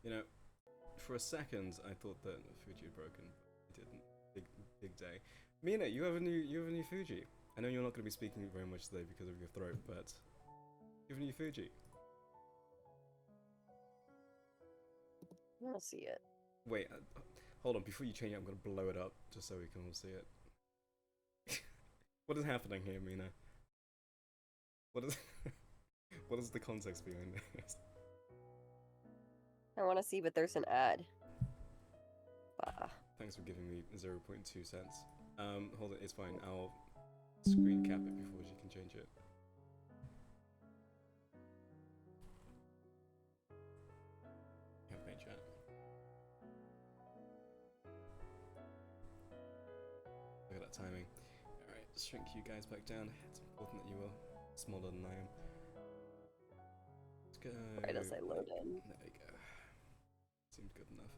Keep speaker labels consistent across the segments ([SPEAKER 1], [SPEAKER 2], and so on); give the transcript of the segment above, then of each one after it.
[SPEAKER 1] You know, for a second I thought that Fuji had broken. It didn't. Big day. Mina, you have a new Fuji. I know you're not going to be speaking very much today because of your throat, but you have a new Fuji.
[SPEAKER 2] I want to see it.
[SPEAKER 1] Wait, hold on. Before you change it, I'm going to blow it up just so we can all see it. What is happening here, Mina? What is what is the context behind this?
[SPEAKER 2] I want to see, but there's an ad. Bah.
[SPEAKER 1] Thanks for giving me 0.2 cents. Hold it. It's fine. I'll screen cap it before she can change it. Campaign chat. Look at that timing. Alright, shrink you guys back down. It's important that you are smaller than I am. Let's go.
[SPEAKER 2] Right as I load in.
[SPEAKER 1] There we go. Seems good enough.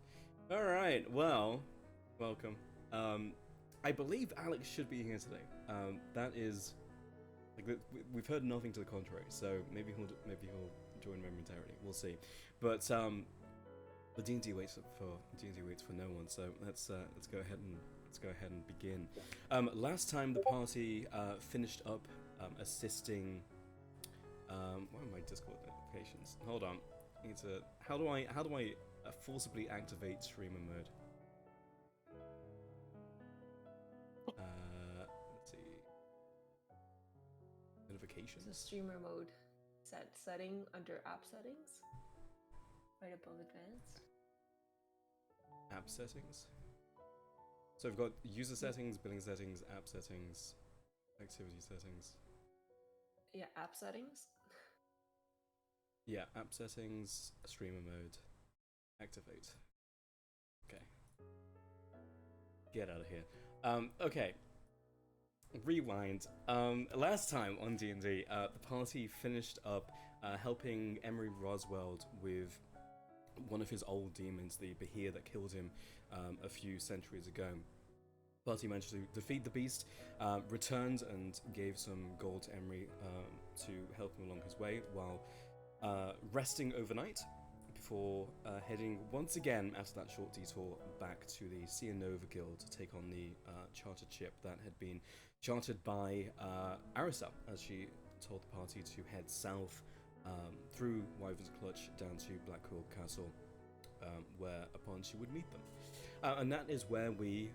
[SPEAKER 1] Alright, well, welcome. I believe Alex should be here today. That is, like, we've heard nothing to the contrary, so maybe he'll join momentarily. We'll see. But the D&D waits for no one. So let's go ahead and begin. Last time the party finished up assisting. Where are my Discord notifications? Hold on. I need to. How do I forcibly activate streamer mode? Let's see. Notifications.
[SPEAKER 3] The streamer mode setting under app settings, right above advanced.
[SPEAKER 1] App settings. So we've got user settings, billing settings, app settings, activity settings.
[SPEAKER 3] Yeah, app settings.
[SPEAKER 1] Yeah, app settings, streamer mode, activate. Okay. Get out of here. Okay. Rewind. Last time on D&D, the party finished up helping Emery Roswell with one of his old demons, the Behir that killed him a few centuries ago. Party managed to defeat the beast, returned and gave some gold to Emery to help him along his way, while resting overnight before heading once again after that short detour back to the Cianova Guild to take on the chartered ship that had been chartered by Arisa, as she told the party to head south through Wyvern's Clutch down to Blackpool Castle, whereupon she would meet them. And that is where we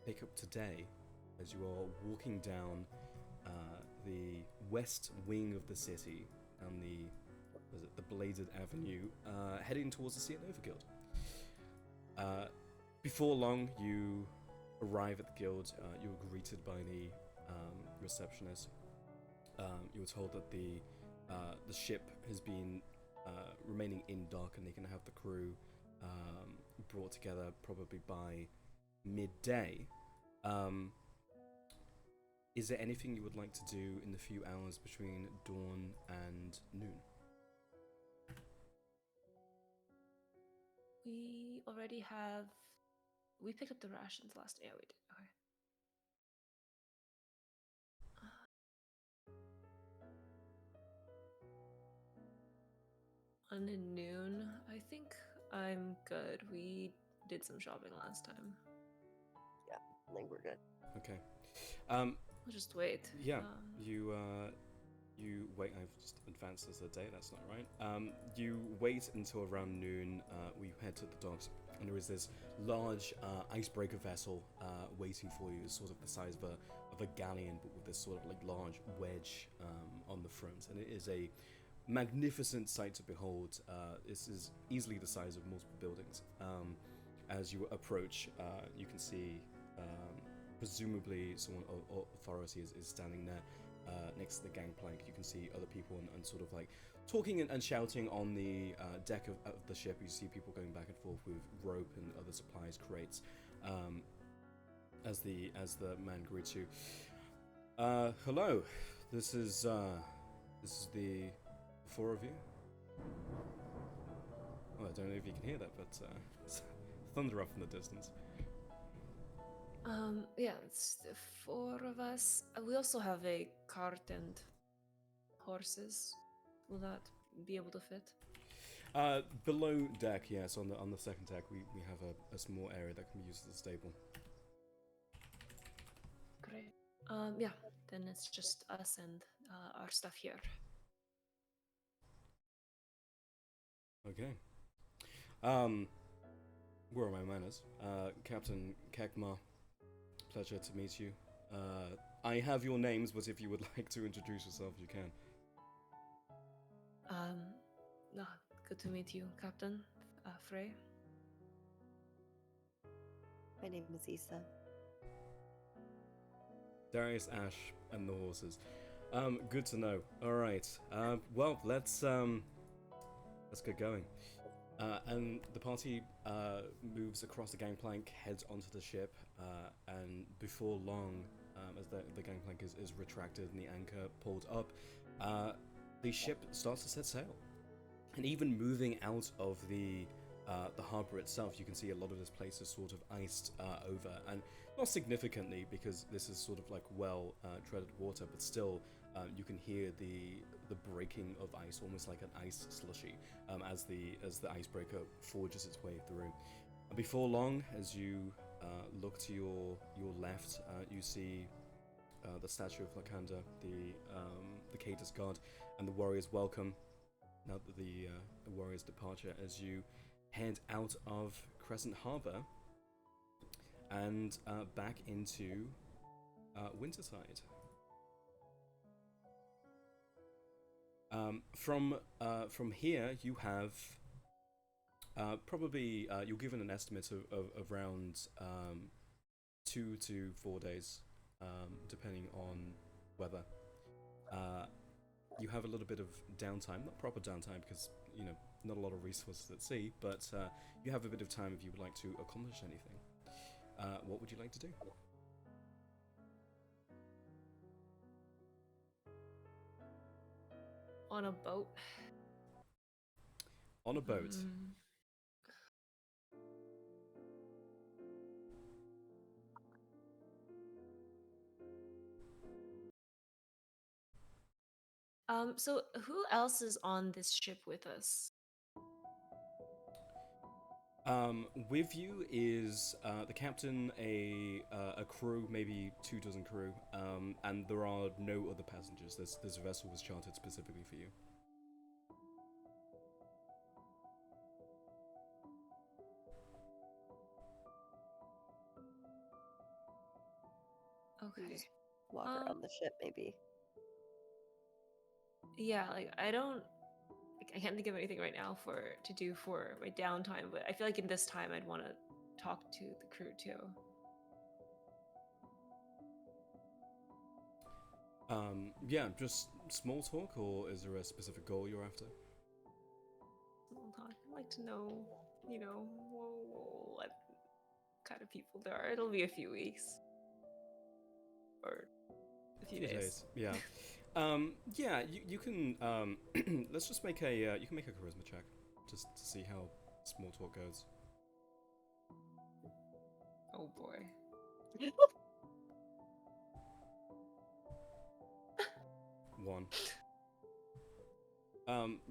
[SPEAKER 1] pick up today, as you are walking down the west wing of the city, and the Bladed Avenue, heading towards the Cianova Guild. Before long, you arrive at the guild. You were greeted by the receptionist. You were told that the ship has been remaining in dock, and they can have the crew brought together probably by midday. Is there anything you would like to do in the few hours between dawn and noon?
[SPEAKER 3] We already have. We picked up the rations last. Yeah, we did. Okay. On noon, I think I'm good. We did some shopping last time.
[SPEAKER 2] Yeah, I think we're good.
[SPEAKER 1] Okay.
[SPEAKER 3] We'll just wait.
[SPEAKER 1] Yeah, you wait. I've just advanced as a day. That's not right. You wait until around noon. We head to the docks, and there is this large icebreaker vessel waiting for you. It's sort of the size of a galleon, but with this sort of like large wedge on the front, and it is a magnificent sight to behold. This is easily the size of multiple buildings. As you approach, you can see. Presumably someone of authority is standing there next to the gangplank. You can see other people and sort of like talking and shouting on the deck of the ship. You see people going back and forth with rope and other supplies crates as the man greets you. Hello, this is the four of you. Well, I don't know if you can hear that, but it's thunder up in the distance.
[SPEAKER 3] Yeah, it's the four of us. We also have a cart and horses. Will that be able to fit?
[SPEAKER 1] Below deck, yes, on the second deck, we have a small area that can be used as a stable.
[SPEAKER 3] Great. Yeah. Then it's just us and our stuff here.
[SPEAKER 1] Okay. Where are my manners? Captain Kekma, pleasure to meet you. I have your names, but if you would like to introduce yourself, you can.
[SPEAKER 3] No, good to meet you, Captain Frey.
[SPEAKER 2] My name is Issa.
[SPEAKER 1] Darius, Ash, and the horses. Good to know. All right. Well, let's get going. And the party moves across the gangplank, heads onto the ship, and before long, as the gangplank is retracted and the anchor pulled up, the ship starts to set sail. And even moving out of the harbor itself, you can see a lot of this place is sort of iced over, and not significantly because this is sort of like well treaded water, but still you can hear the breaking of ice, almost like an ice slushy, as the icebreaker forges its way through. And before long, as you look to your left, you see the statue of Lakanda, the Catus god, and the warriors welcome. Now that the warriors' departure, as you head out of Crescent Harbor and back into Winterside. From here, you have probably you're given an estimate of around 2 to 4 days, depending on weather. You have a little bit of downtime, not proper downtime because, you know, not a lot of resources at sea, but you have a bit of time if you would like to accomplish anything. What would you like to do?
[SPEAKER 3] On a boat.
[SPEAKER 1] On a boat.
[SPEAKER 3] So who else is on this ship with us?
[SPEAKER 1] With you is the captain, a crew, maybe 2 dozen crew, and there are no other passengers. This vessel was chartered specifically for you.
[SPEAKER 3] Okay.
[SPEAKER 2] Just walk around the ship, maybe.
[SPEAKER 3] Yeah, like I can't think of anything right now to do for my downtime, but I feel like in this time I'd want to talk to the crew too.
[SPEAKER 1] Yeah, just small talk, or is there a specific goal you're after?
[SPEAKER 3] Small talk. I'd like to know, you know, what kind of people there are. It'll be a few weeks. Or a few days.
[SPEAKER 1] Yeah. Yeah, you can, let's just make a, you can make a charisma check, just to see how small talk goes.
[SPEAKER 3] Oh boy.
[SPEAKER 1] One.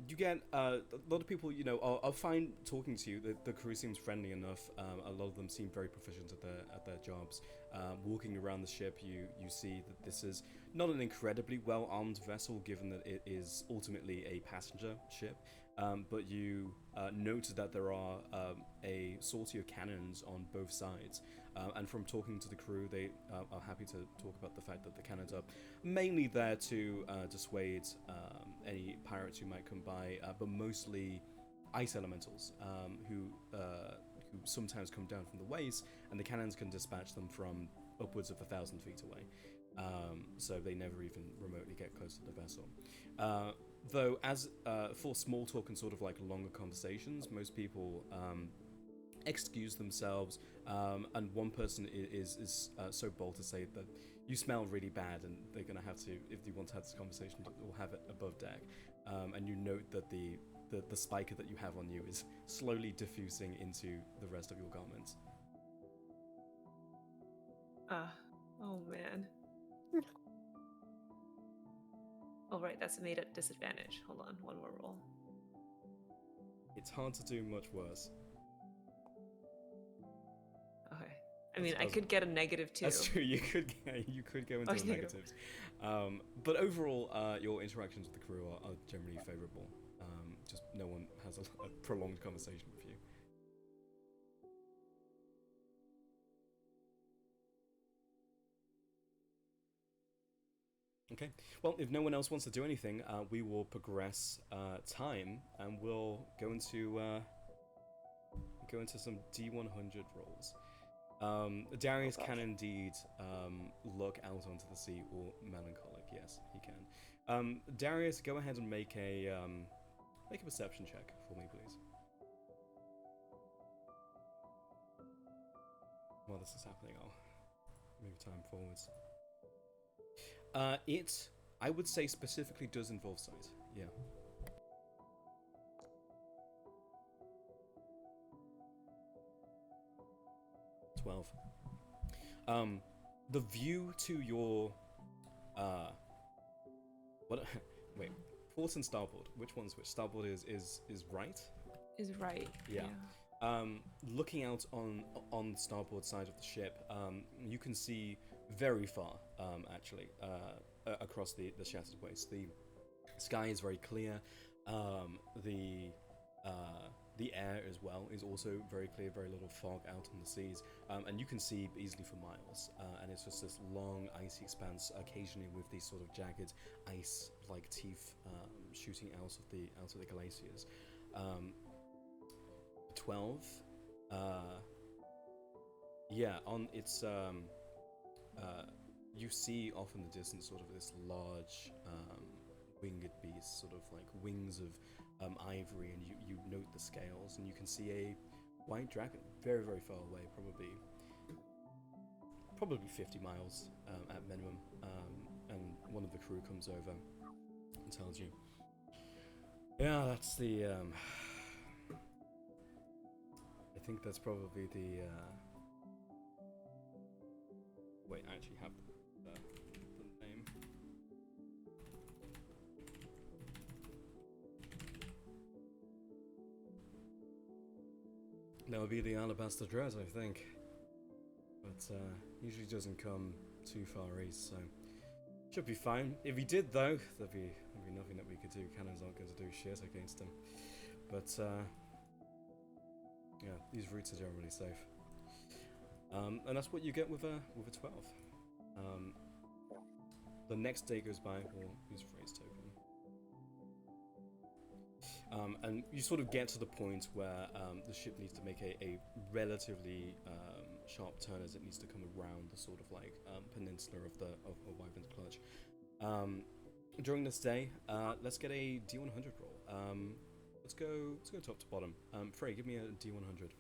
[SPEAKER 1] You get a lot of people, you know, are fine talking to you. The crew seems friendly enough. A lot of them seem very proficient at their jobs. Walking around the ship, you see that this is not an incredibly well armed vessel, given that it is ultimately a passenger ship. But you note that there are a sortie of cannons on both sides. And from talking to the crew, they are happy to talk about the fact that the cannons are mainly there to dissuade any pirates who might come by, but mostly ice elementals who sometimes come down from the waves, and the cannons can dispatch them from upwards of 1,000 feet away. So they never even remotely get close to the vessel. Though, as for small talk and sort of like longer conversations, most people excuse themselves, and one person is so bold to say that you smell really bad, and they're going to have to, if they want to have this conversation, we'll have it above deck. And you note that the spiker that you have on you is slowly diffusing into the rest of your garments.
[SPEAKER 3] Oh man. Oh right, that's made at disadvantage. Hold on, one more roll.
[SPEAKER 1] It's hard to do much worse.
[SPEAKER 3] Okay. I mean, I
[SPEAKER 1] That's-
[SPEAKER 3] could get a negative too.
[SPEAKER 1] That's true. You could go into the
[SPEAKER 3] negative.
[SPEAKER 1] negatives, but overall, your interactions with the crew are generally favourable. Just no one has a prolonged conversation with you. Okay. Well, if no one else wants to do anything, we will progress time, and we'll go into some D100 rolls. Darius can indeed look out onto the sea, or melancholic. Yes, he can. Darius, go ahead and make a perception check for me, please. While this is happening, I'll move time forwards. It, I would say, specifically does involve sight. Yeah. The view to your what? Wait, port and starboard. Which one's which? Starboard is right.
[SPEAKER 3] Is right.
[SPEAKER 1] Yeah. Looking out on the starboard side of the ship, you can see very far, actually, across the shattered waste. The sky is very clear. The air as well is also very clear, very little fog out on the seas, and you can see easily for miles. And it's just this long, icy expanse, occasionally with these sort of jagged, ice-like teeth shooting out of the glaciers. 12. Yeah, on its you see off in the distance sort of this large winged beast, sort of like wings of ivory, and you note the scales, and you can see a white dragon very, very far away, probably 50 miles at minimum, and one of the crew comes over and tells you, yeah, that's the I think that's probably the wait, I actually have the name. That would be the Alabaster Dread, I think. But usually doesn't come too far east, so should be fine. If he did, though, there'd be nothing that we could do. Cannons aren't going to do shit against him. But yeah, these routes are generally safe. And that's what you get with a 12. The next day goes by, or use phrase token. And you sort of get to the point where the ship needs to make a relatively sharp turn as it needs to come around the sort of like peninsula of Wyvern's Clutch. During this day, let's get a D100 roll. Let's go top to bottom. Frey, give me a D100.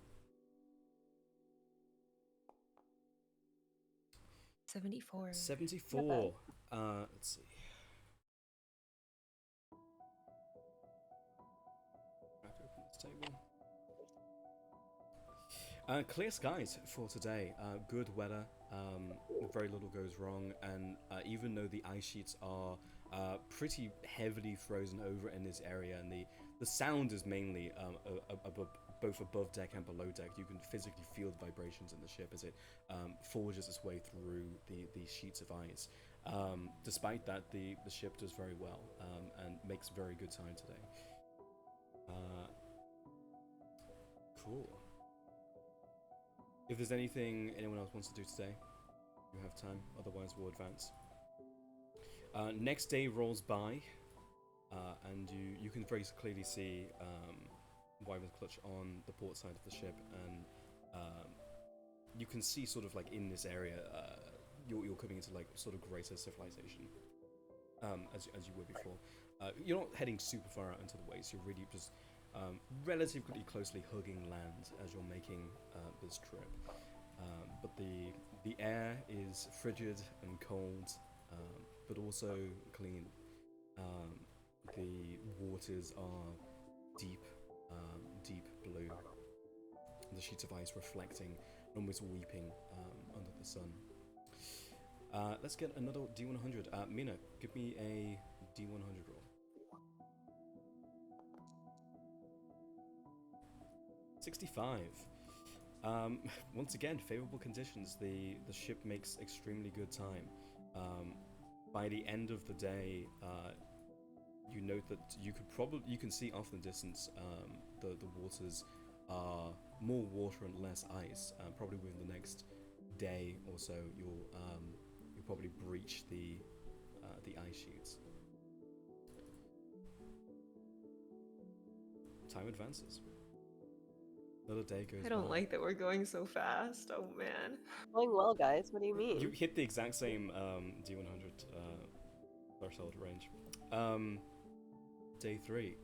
[SPEAKER 3] 74.
[SPEAKER 1] 74. Let's see. Crack open this table. Clear skies for today. Good weather. Very little goes wrong, and even though the ice sheets are pretty heavily frozen over in this area, and the sound is mainly both above deck and below deck. You can physically feel the vibrations in the ship as it forges its way through the sheets of ice. Despite that, the ship does very well and makes very good time today. Cool. If there's anything anyone else wants to do today, you have time. Otherwise, we'll advance. Next day rolls by, and you can very clearly see Wyvern's Clutch on the port side of the ship, and you can see sort of like in this area, you're coming into like sort of greater civilization, as you were before. You're not heading super far out into the waste. You're really just relatively closely hugging land as you're making this trip. But the air is frigid and cold, but also clean. The waters are deep blue. The sheets of ice reflecting, almost weeping under the sun. Let's get another D100. Mina, give me a D100 roll. 65. Once again, favorable conditions. The ship makes extremely good time. By the end of the day, you note that you can see off in the distance the waters are more water and less ice. Probably within the next day or so, you'll probably breach the ice sheets. Time advances. Another day goes by.
[SPEAKER 3] I don't like that we're going so fast. Oh man.
[SPEAKER 2] Going well, guys. What do you mean?
[SPEAKER 1] You hit the exact same D100 threshold range. Day 3.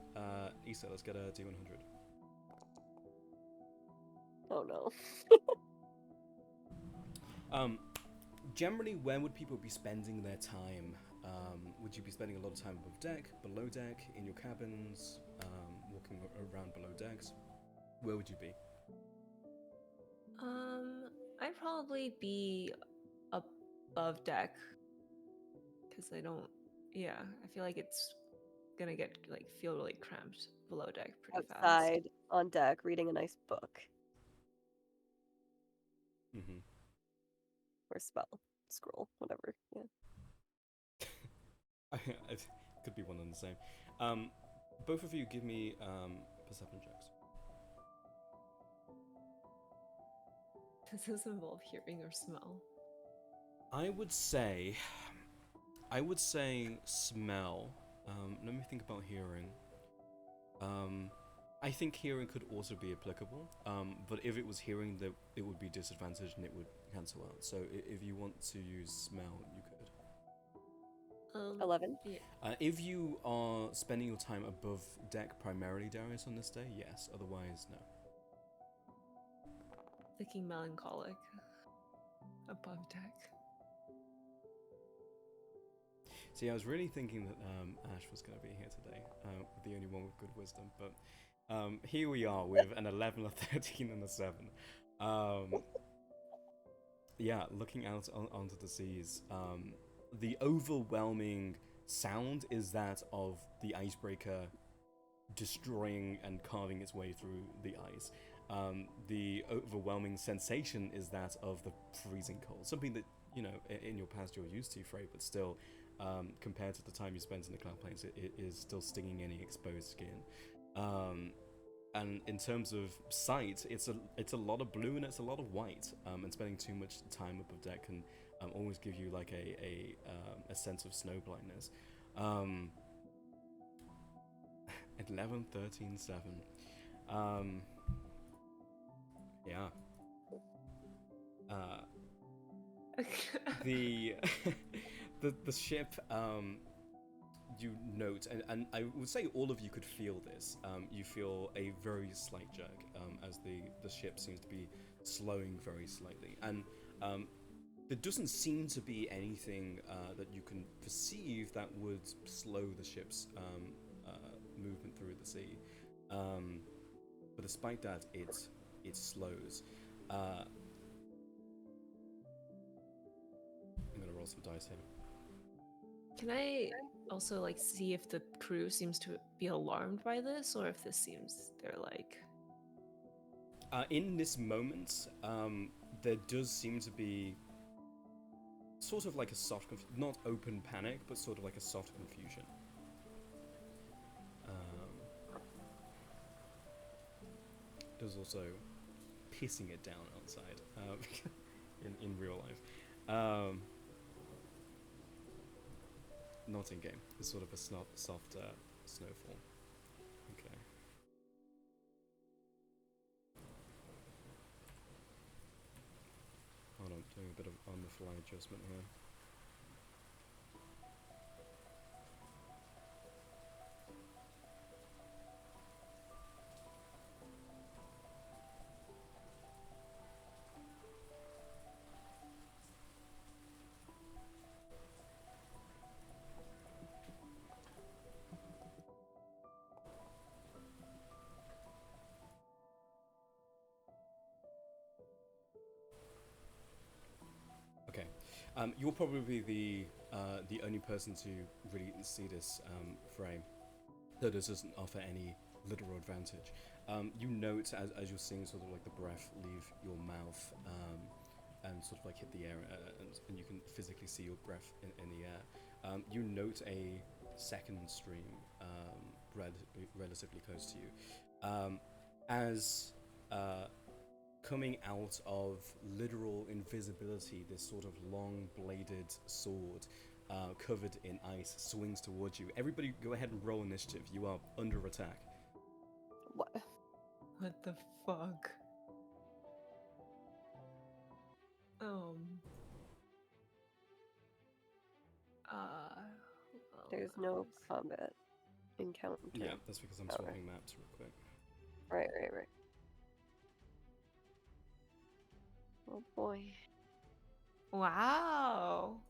[SPEAKER 1] Issa, let's get a D100.
[SPEAKER 2] Oh no.
[SPEAKER 1] Generally, where would people be spending their time? Would you be spending a lot of time above deck, below deck, in your cabins, walking around below decks? Where would you be?
[SPEAKER 3] I'd probably be above deck because I don't. Yeah, I feel like it's gonna feel really cramped below deck pretty fast.
[SPEAKER 2] Outside on deck, reading a nice book
[SPEAKER 1] Mm-hmm.
[SPEAKER 2] or scroll, whatever. Yeah.
[SPEAKER 1] It could be one and the same. Both of you give me perception checks.
[SPEAKER 3] Does this involve hearing or smell?
[SPEAKER 1] I would say smell. Let me think about hearing. I think hearing could also be applicable. But if it was hearing, that it would be disadvantaged and it would cancel out. So if you want to use smell, you could.
[SPEAKER 2] 11.
[SPEAKER 3] Yeah.
[SPEAKER 1] If you are spending your time above deck primarily, Darius, on this day, yes. Otherwise, no.
[SPEAKER 3] Looking melancholic above deck.
[SPEAKER 1] See, I was really thinking that Ash was going to be here today, the only one with good wisdom, but here we are with an 11, a 13, and a 7. Yeah, looking out onto the seas, the overwhelming sound is that of the icebreaker destroying and carving its way through the ice. The overwhelming sensation is that of the freezing cold, something that, you know, in your past you're used to, Frey, but still, compared to the time you spent in the cloud plains, it is still stinging any exposed skin. And in terms of sight, it's a lot of blue and it's a lot of white, and spending too much time above deck can always give you like a sense of snow blindness. 11, 13, 7. Yeah. The the ship, you note, and I would say all of you could feel this. You feel a very slight jerk as the ship seems to be slowing very slightly, and there doesn't seem to be anything that you can perceive that would slow the ship's movement through the sea. But despite that, it slows. I'm gonna roll some dice here.
[SPEAKER 3] Can I also like see if the crew seems to be alarmed by this, or if this seems they're like?
[SPEAKER 1] In this moment, there does seem to be sort of like a soft, not open panic, but sort of like a soft confusion. There's also pissing it down outside in real life. Not in game. It's sort of a soft snowfall. Okay. Hold on, doing a bit of on-the-fly adjustment here. Okay, you'll probably be the only person to really see this frame, though this doesn't offer any literal advantage. You note as you're seeing sort of like the breath leave your mouth and sort of like hit the air, and you can physically see your breath in the air. You note a second stream relatively close to you, as coming out of literal invisibility, this sort of long-bladed sword covered in ice swings towards you. Everybody, go ahead and roll initiative. You are under attack.
[SPEAKER 2] What?
[SPEAKER 3] What the fuck?
[SPEAKER 2] There's no combat encounter.
[SPEAKER 1] Yeah, that's because I'm swapping maps real quick.
[SPEAKER 2] Right. Oh boy.
[SPEAKER 3] Wow.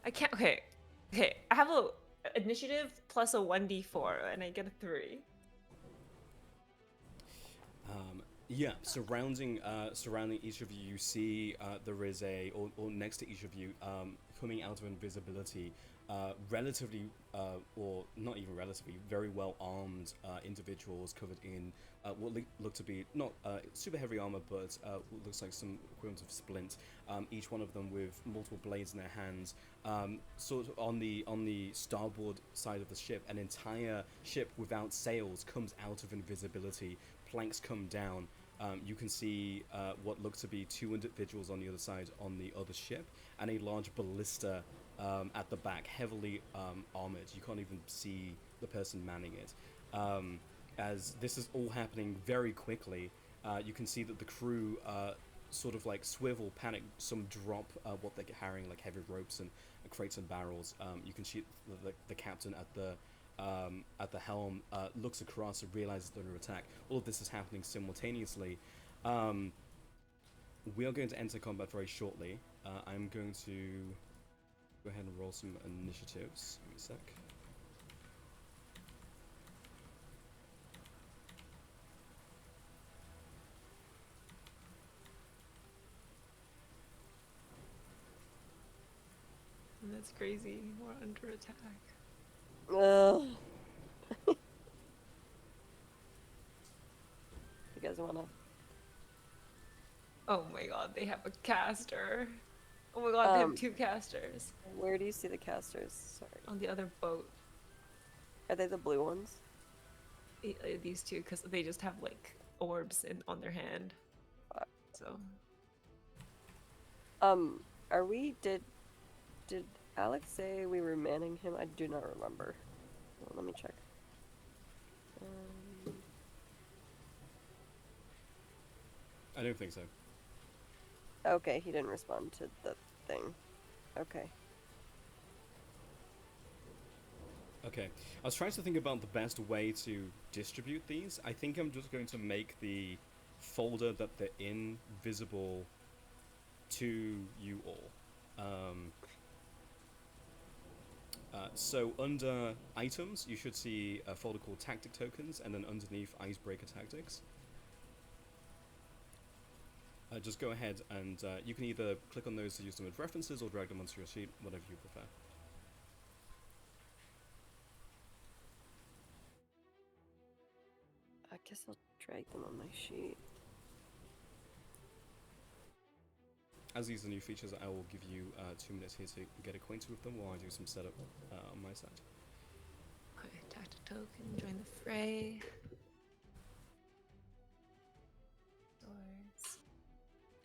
[SPEAKER 3] I can't. Okay. I have a initiative plus a 1d4, and I get a 3.
[SPEAKER 1] Yeah, surrounding each of you, you see there is or next to each of you, coming out of invisibility, relatively, or not even relatively, very well armed individuals covered in what look to be not super heavy armor, but what looks like some equivalent of splint. Each one of them with multiple blades in their hands. Sort of on the starboard side of the ship, an entire ship without sails comes out of invisibility. Planks come down. You can see what look to be 2 individuals on the other side on the other ship, and a large ballista at the back, heavily armored. You can't even see the person manning it. As this is all happening very quickly, you can see that the crew sort of like swivel, panic, some drop what they're carrying, like heavy ropes and crates and barrels. You can see the captain at the helm looks across and realizes they're under attack. All of this is happening simultaneously. We are going to enter combat very shortly. I'm going to go ahead and roll some initiatives. Give me a sec.
[SPEAKER 3] That's crazy. We're under attack.
[SPEAKER 2] Ugh. You guys wanna?
[SPEAKER 3] Oh my god, they have a caster. Oh my god, they have 2 casters.
[SPEAKER 2] Where do you see the casters? Sorry.
[SPEAKER 3] On the other boat.
[SPEAKER 2] Are they the blue ones?
[SPEAKER 3] These 2, because they just have like orbs on their hand.
[SPEAKER 2] Fuck.
[SPEAKER 3] So.
[SPEAKER 2] Are we? Did Alex say we were manning him? I do not remember. Well, let me check.
[SPEAKER 1] I don't think so.
[SPEAKER 2] Okay, he didn't respond to the thing. Okay.
[SPEAKER 1] Okay, I was trying to think about the best way to distribute these. I think I'm just going to make the folder that they're in visible to you all. So under items, you should see a folder called Tactic Tokens, and then underneath Icebreaker Tactics. Just go ahead and you can either click on those to use them as references or drag them onto your sheet, whatever you prefer.
[SPEAKER 2] I guess I'll drag them on my sheet.
[SPEAKER 1] As these are new features, I will give you 2 minutes here to get acquainted with them while I do some setup on my side.
[SPEAKER 3] Okay, tactic token, join the fray. Swords.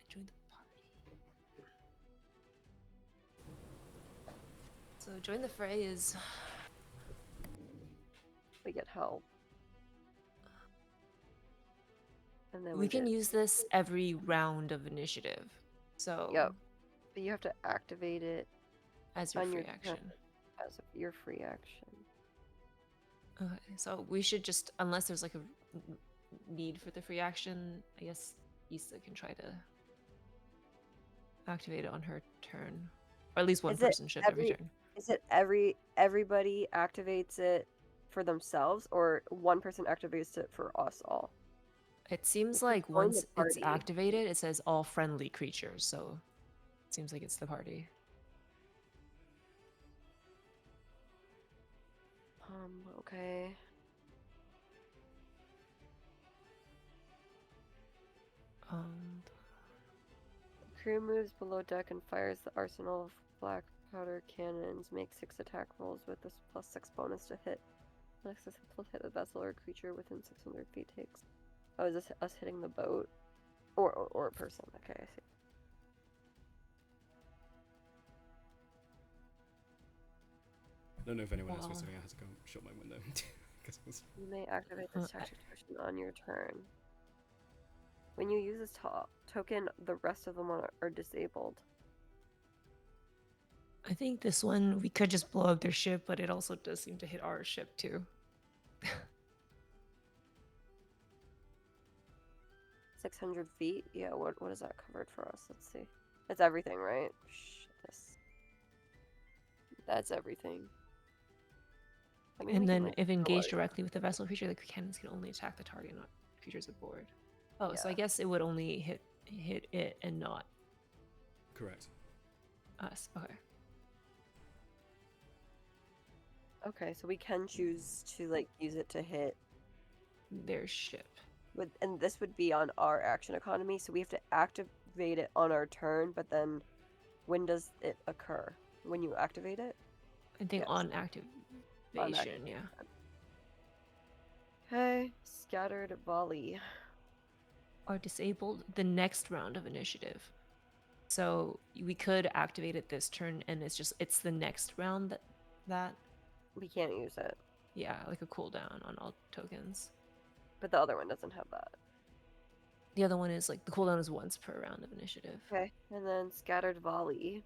[SPEAKER 3] Join the party. So join the fray is...
[SPEAKER 2] We get help. And then
[SPEAKER 3] we can use this every round of initiative. So
[SPEAKER 2] yep. But you have to activate it
[SPEAKER 3] as your free action.
[SPEAKER 2] As your free action.
[SPEAKER 3] Okay, so we should just, unless there's like a need for the free action, I guess Issa can try to activate it on her turn. Or at least one person should every turn.
[SPEAKER 2] Is it everybody activates it for themselves, or one person activates it for us all?
[SPEAKER 3] It seems like once it's activated, it says all friendly creatures, so it seems like it's the party.
[SPEAKER 2] Okay. The crew moves below deck and fires the arsenal of black powder cannons. Make 6 attack rolls with this +6 bonus to hit. Next successful hit a vessel or creature within 600 feet takes. Oh, is this us hitting the boat? Or a person. Okay, I see.
[SPEAKER 1] I don't know if anyone else was
[SPEAKER 3] Wow.
[SPEAKER 1] doing it. I had to go shut my window. 'Cause it was-
[SPEAKER 2] You may activate this tactic potion on your turn. When you use this token, the rest of them are disabled.
[SPEAKER 3] I think this one we could just blow up their ship, but it also does seem to hit our ship too.
[SPEAKER 2] 600 feet? Yeah, what is that covered for us? Let's see. That's everything, right? Shit, that's everything. I mean, we
[SPEAKER 3] And
[SPEAKER 2] can,
[SPEAKER 3] then,
[SPEAKER 2] like,
[SPEAKER 3] if
[SPEAKER 2] throw
[SPEAKER 3] engaged
[SPEAKER 2] our-
[SPEAKER 3] directly with the vessel creature, the cannons can only attack the target, not creatures aboard. Oh, so I
[SPEAKER 2] Yeah.
[SPEAKER 3] guess it would only hit it and not
[SPEAKER 1] Correct.
[SPEAKER 3] us. Okay.
[SPEAKER 2] Okay, so we can choose to, like, use it to hit
[SPEAKER 3] Their ship.
[SPEAKER 2] and this would be on our action economy, so we have to activate it on our turn, but then when does it occur? When you activate it?
[SPEAKER 3] I think
[SPEAKER 2] Yes.
[SPEAKER 3] on activation, yeah.
[SPEAKER 2] Okay, scattered volley.
[SPEAKER 3] Are disabled the next round of initiative. So we could activate it this turn, and it's the next round that
[SPEAKER 2] We can't use it,
[SPEAKER 3] yeah, like a cooldown on all tokens.
[SPEAKER 2] but the other one doesn't have that.
[SPEAKER 3] The other one is like the cooldown is once per round of initiative.
[SPEAKER 2] Okay, and then scattered volley.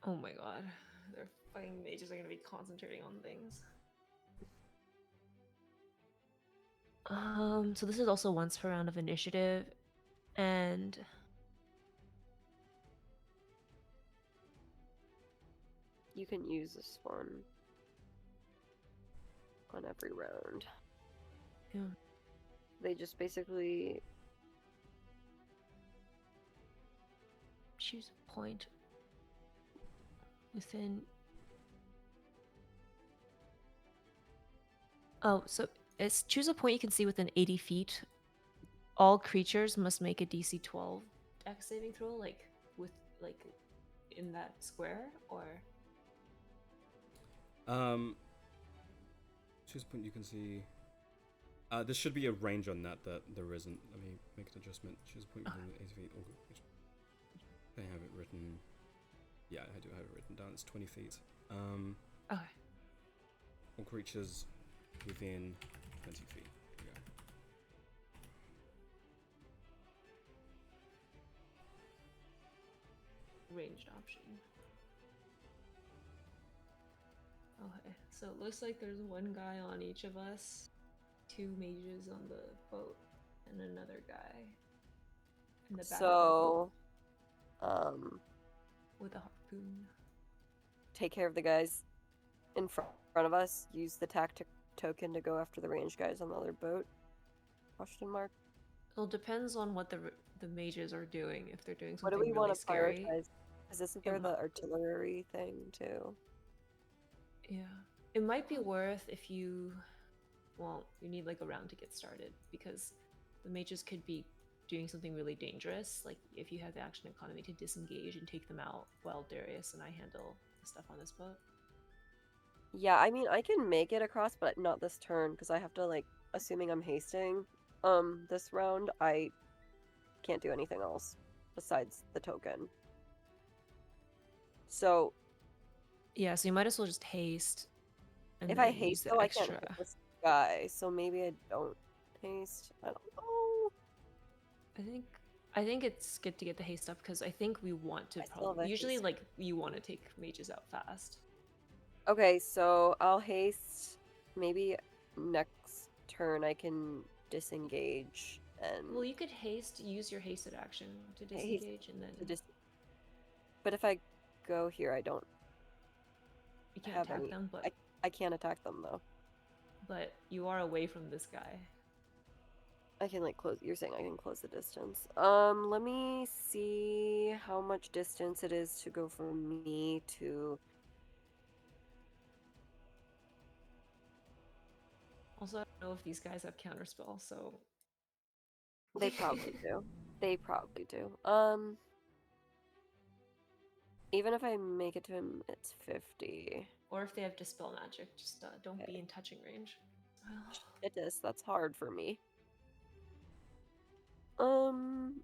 [SPEAKER 3] Oh my god, their fucking mages are gonna be concentrating on things. So this is also once per round of initiative, and
[SPEAKER 2] You can use this one on every round.
[SPEAKER 3] yeah.
[SPEAKER 2] They just basically
[SPEAKER 3] Choose a point within. Oh, so it's choose a point you can see within 80 feet. All creatures must make a DC 12 Dex saving throw, like in that square, or
[SPEAKER 1] Choose a point you can see. There should be a range on that there isn't. Let me make an adjustment. Choose a point within 80 feet. I have it written. Yeah, I do have it written down. It's 20 feet.
[SPEAKER 3] okay.
[SPEAKER 1] All creatures within 20 feet. There we go.
[SPEAKER 3] Ranged option. Okay, so it looks like there's one guy on each of us, 2 mages on the boat, and another guy in the back of the boat
[SPEAKER 2] so
[SPEAKER 3] with a harpoon.
[SPEAKER 2] take care of the guys in front of us. Use the tactic token to go after the ranged guys on the other boat. Question mark.
[SPEAKER 3] Well, it depends on what the mages are doing. If they're doing
[SPEAKER 2] What do
[SPEAKER 3] something
[SPEAKER 2] we
[SPEAKER 3] really
[SPEAKER 2] want to
[SPEAKER 3] scary,
[SPEAKER 2] prioritize? Because isn't
[SPEAKER 3] It
[SPEAKER 2] there
[SPEAKER 3] mi-
[SPEAKER 2] the artillery thing too?
[SPEAKER 3] yeah, it might be worth if you, well, you need like a round to get started because the mages could be doing something really dangerous. Like if you have the action economy to disengage and take them out, while Darius and I handle the stuff on this boat.
[SPEAKER 2] Yeah, I mean I can make it across, but not this turn because I have to like, assuming I'm hasting, this round I can't do anything else besides the token. So
[SPEAKER 3] Yeah, so you might as well just haste. And
[SPEAKER 2] if
[SPEAKER 3] then
[SPEAKER 2] I
[SPEAKER 3] use
[SPEAKER 2] haste
[SPEAKER 3] the
[SPEAKER 2] though, I
[SPEAKER 3] extra.
[SPEAKER 2] can't hit this guy. So maybe I don't haste. I don't know.
[SPEAKER 3] I think it's good to get the haste up because I think we want to
[SPEAKER 2] I still have
[SPEAKER 3] probably
[SPEAKER 2] a
[SPEAKER 3] usually
[SPEAKER 2] haste.
[SPEAKER 3] like you want to take mages out fast.
[SPEAKER 2] Okay, so I'll haste. Maybe next turn I can disengage and
[SPEAKER 3] Well, you could haste, use your hasted action to
[SPEAKER 2] haste
[SPEAKER 3] disengage, and then
[SPEAKER 2] to dis. But if I go here, I don't
[SPEAKER 3] you can't
[SPEAKER 2] have
[SPEAKER 3] attack
[SPEAKER 2] any.
[SPEAKER 3] them.
[SPEAKER 2] I can't attack them though.
[SPEAKER 3] But you are away from this guy.
[SPEAKER 2] I can like close. You're saying I can close the distance. Let me see how much distance it is to go for me to.
[SPEAKER 3] Also, I don't know if these guys have counterspell, so
[SPEAKER 2] They probably do. They probably do. Even if I make it to him, it's 50.
[SPEAKER 3] or if they have dispel magic, just don't
[SPEAKER 2] Okay.
[SPEAKER 3] be in touching range.
[SPEAKER 2] It is. That's hard for me. Um.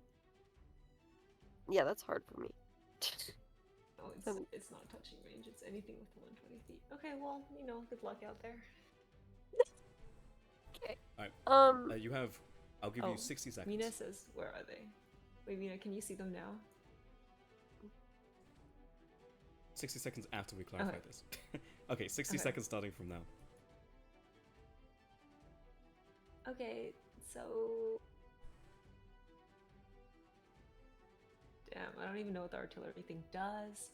[SPEAKER 2] Yeah, that's hard for me.
[SPEAKER 3] No,
[SPEAKER 2] Um,
[SPEAKER 3] it's not touching range. It's anything with 120 feet. Okay, well, good luck out there.
[SPEAKER 2] okay.
[SPEAKER 1] Alright. You have. I'll give you 60 seconds.
[SPEAKER 3] Mina says, "Where are they?" Wait, Mina, can you see them now?
[SPEAKER 1] 60 seconds after we clarify this. Okay, 60
[SPEAKER 3] Okay.
[SPEAKER 1] seconds starting from now.
[SPEAKER 3] Okay, so damn, I don't even know what the artillery thing does.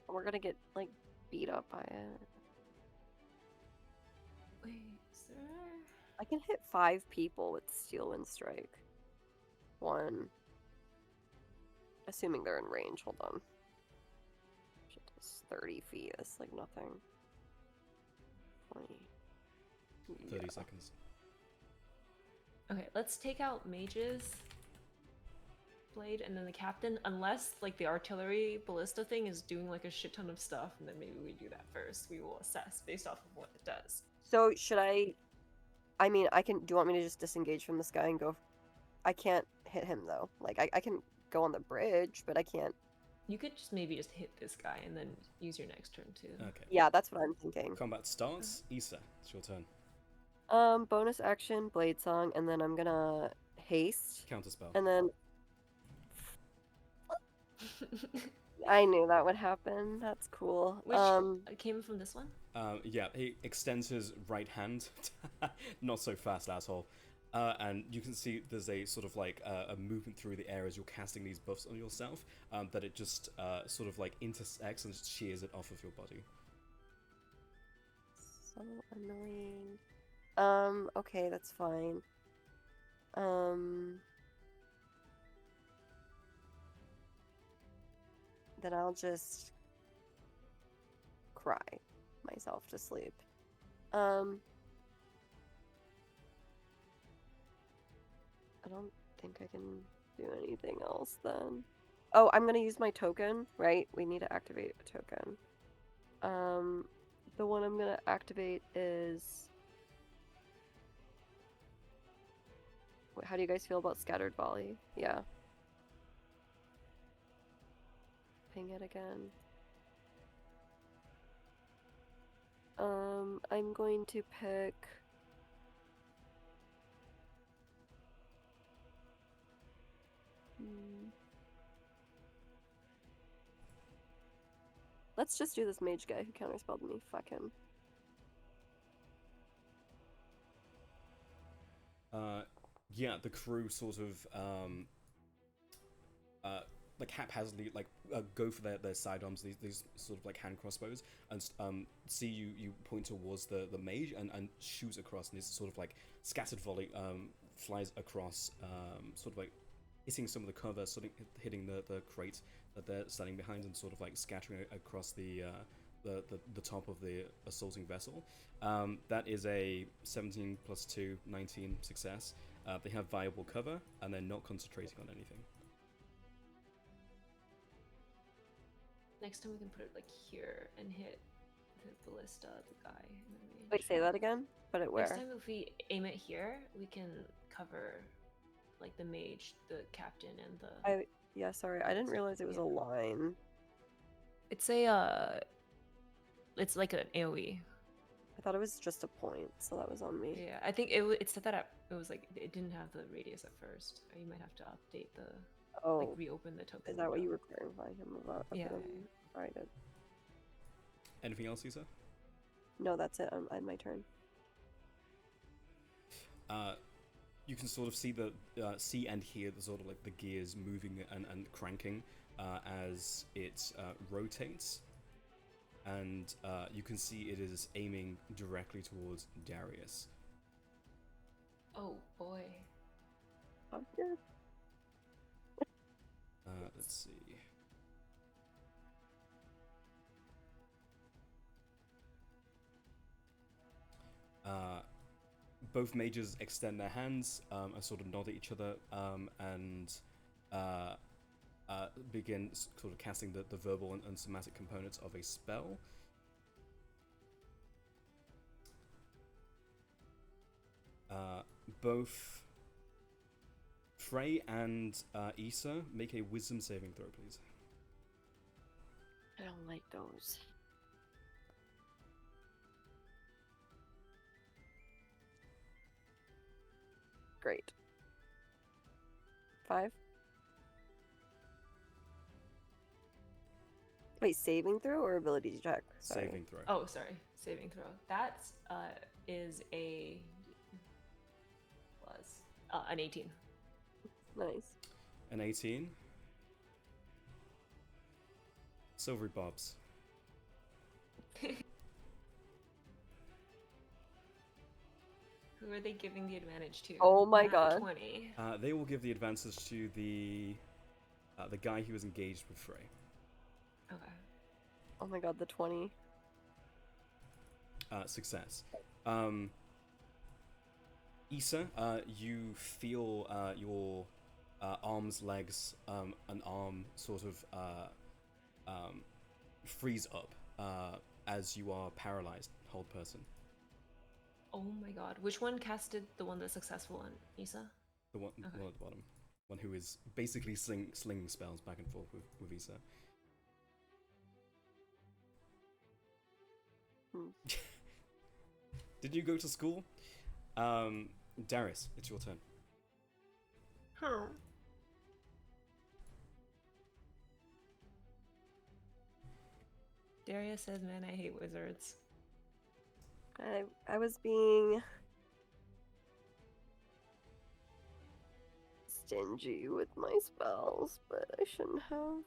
[SPEAKER 2] We're gonna get like beat up by it.
[SPEAKER 3] Wait, is there?
[SPEAKER 2] I can hit 5 people with Steel Wind Strike. 1. Assuming they're in range. Hold on. Shit, it's 30 feet. That's like nothing. 20.
[SPEAKER 1] 30
[SPEAKER 2] Yeah.
[SPEAKER 1] seconds.
[SPEAKER 3] Okay, let's take out mages. Blade and then the captain, unless like the artillery ballista thing is doing like a shit ton of stuff, and then maybe we do that first. We will assess based off of what it does.
[SPEAKER 2] So should I mean, I can. Do you want me to just disengage from this guy and go? I can't hit him though. Like I can go on the bridge, but I can't.
[SPEAKER 3] You could just maybe just hit this guy and then use your next turn to.
[SPEAKER 1] Okay.
[SPEAKER 2] Yeah, that's what I'm thinking.
[SPEAKER 1] Combat starts. Issa, it's your turn.
[SPEAKER 2] Bonus action, Blade Song, and then I'm gonna haste,
[SPEAKER 1] Counterspell.
[SPEAKER 2] and then I knew that would happen. That's cool.
[SPEAKER 3] Which came from this one?
[SPEAKER 1] Yeah, he extends his right hand. Not so fast, asshole. And you can see there's a sort of like a movement through the air as you're casting these buffs on yourself, that it just sort of like intersects and shears it off of your body.
[SPEAKER 2] So annoying. Okay, that's fine. Then I'll just cry myself to sleep. I don't think I can do anything else then. Oh, I'm gonna use my token, right? We need to activate a token. The one I'm gonna activate is. How do you guys feel about Scattered Volley? Yeah. Ping it again. I'm going to pick. Let's just do this mage guy who counterspelled me. Fuck him.
[SPEAKER 1] Yeah, the crew sort of like haphazardly like go for their sidearms, these sort of like hand crossbows, and see you point towards the mage and shoot across, and this sort of like scattered volley flies across, sort of like hitting some of the cover, sort of hitting the crate that they're standing behind, and sort of like scattering across the top of the assaulting vessel. That is a 17 plus 2, 19 success. They have viable cover, and they're not concentrating on anything.
[SPEAKER 3] Next time we can put it like here and hit the ballista, the guy.
[SPEAKER 2] Wait, say that again? Put it where?
[SPEAKER 3] Next time if we aim it here, we can cover like the mage, the captain, and the.
[SPEAKER 2] Yeah, sorry, I didn't realize it was a line.
[SPEAKER 3] It's a it's like an AOE.
[SPEAKER 2] I thought it was just a point, so that was on me.
[SPEAKER 3] Yeah, I think it said that it was like it didn't have the radius at first. You might have to update the.
[SPEAKER 2] Oh,
[SPEAKER 3] like reopen the token.
[SPEAKER 2] Is that what you were clarifying him about? Okay,
[SPEAKER 3] Yeah.
[SPEAKER 2] Alright, good.
[SPEAKER 1] Anything else, Lisa?
[SPEAKER 2] No, that's it. I had my turn.
[SPEAKER 1] You can sort of see see and hear the sort of like the gears moving and cranking as it rotates, and you can see it is aiming directly towards Darius.
[SPEAKER 3] Oh boy.
[SPEAKER 2] Obvious.
[SPEAKER 1] Let's see. Both mages extend their hands and sort of nod at each other and begin sort of casting the verbal and somatic components of a spell. Both Frey and Issa make a wisdom saving throw, please.
[SPEAKER 2] I don't like those. Great. 5. Wait, saving throw or ability check? Sorry.
[SPEAKER 1] Saving throw.
[SPEAKER 3] Oh, sorry. Saving throw. That is a plus an 18.
[SPEAKER 2] Nice.
[SPEAKER 1] An 18. Silvery Bobs.
[SPEAKER 3] Who are they giving the advantage to?
[SPEAKER 2] Oh my
[SPEAKER 3] Nat
[SPEAKER 2] god.
[SPEAKER 3] 20.
[SPEAKER 1] They will give the advantage to the guy who is engaged with Frey.
[SPEAKER 3] Okay.
[SPEAKER 2] Oh my god, the 20.
[SPEAKER 1] Success. Issa, you feel your arms, legs, and arm sort of freeze up as you are paralyzed, hold person.
[SPEAKER 3] Oh my god. Which one casted the one that's successful on Issa?
[SPEAKER 1] The one at the bottom. One who is basically slinging spells back and forth with Issa. Did you go to school? Darius, it's your turn.
[SPEAKER 2] Huh.
[SPEAKER 3] Darius says, man, I hate wizards.
[SPEAKER 2] I was being stingy with my spells, but I shouldn't have.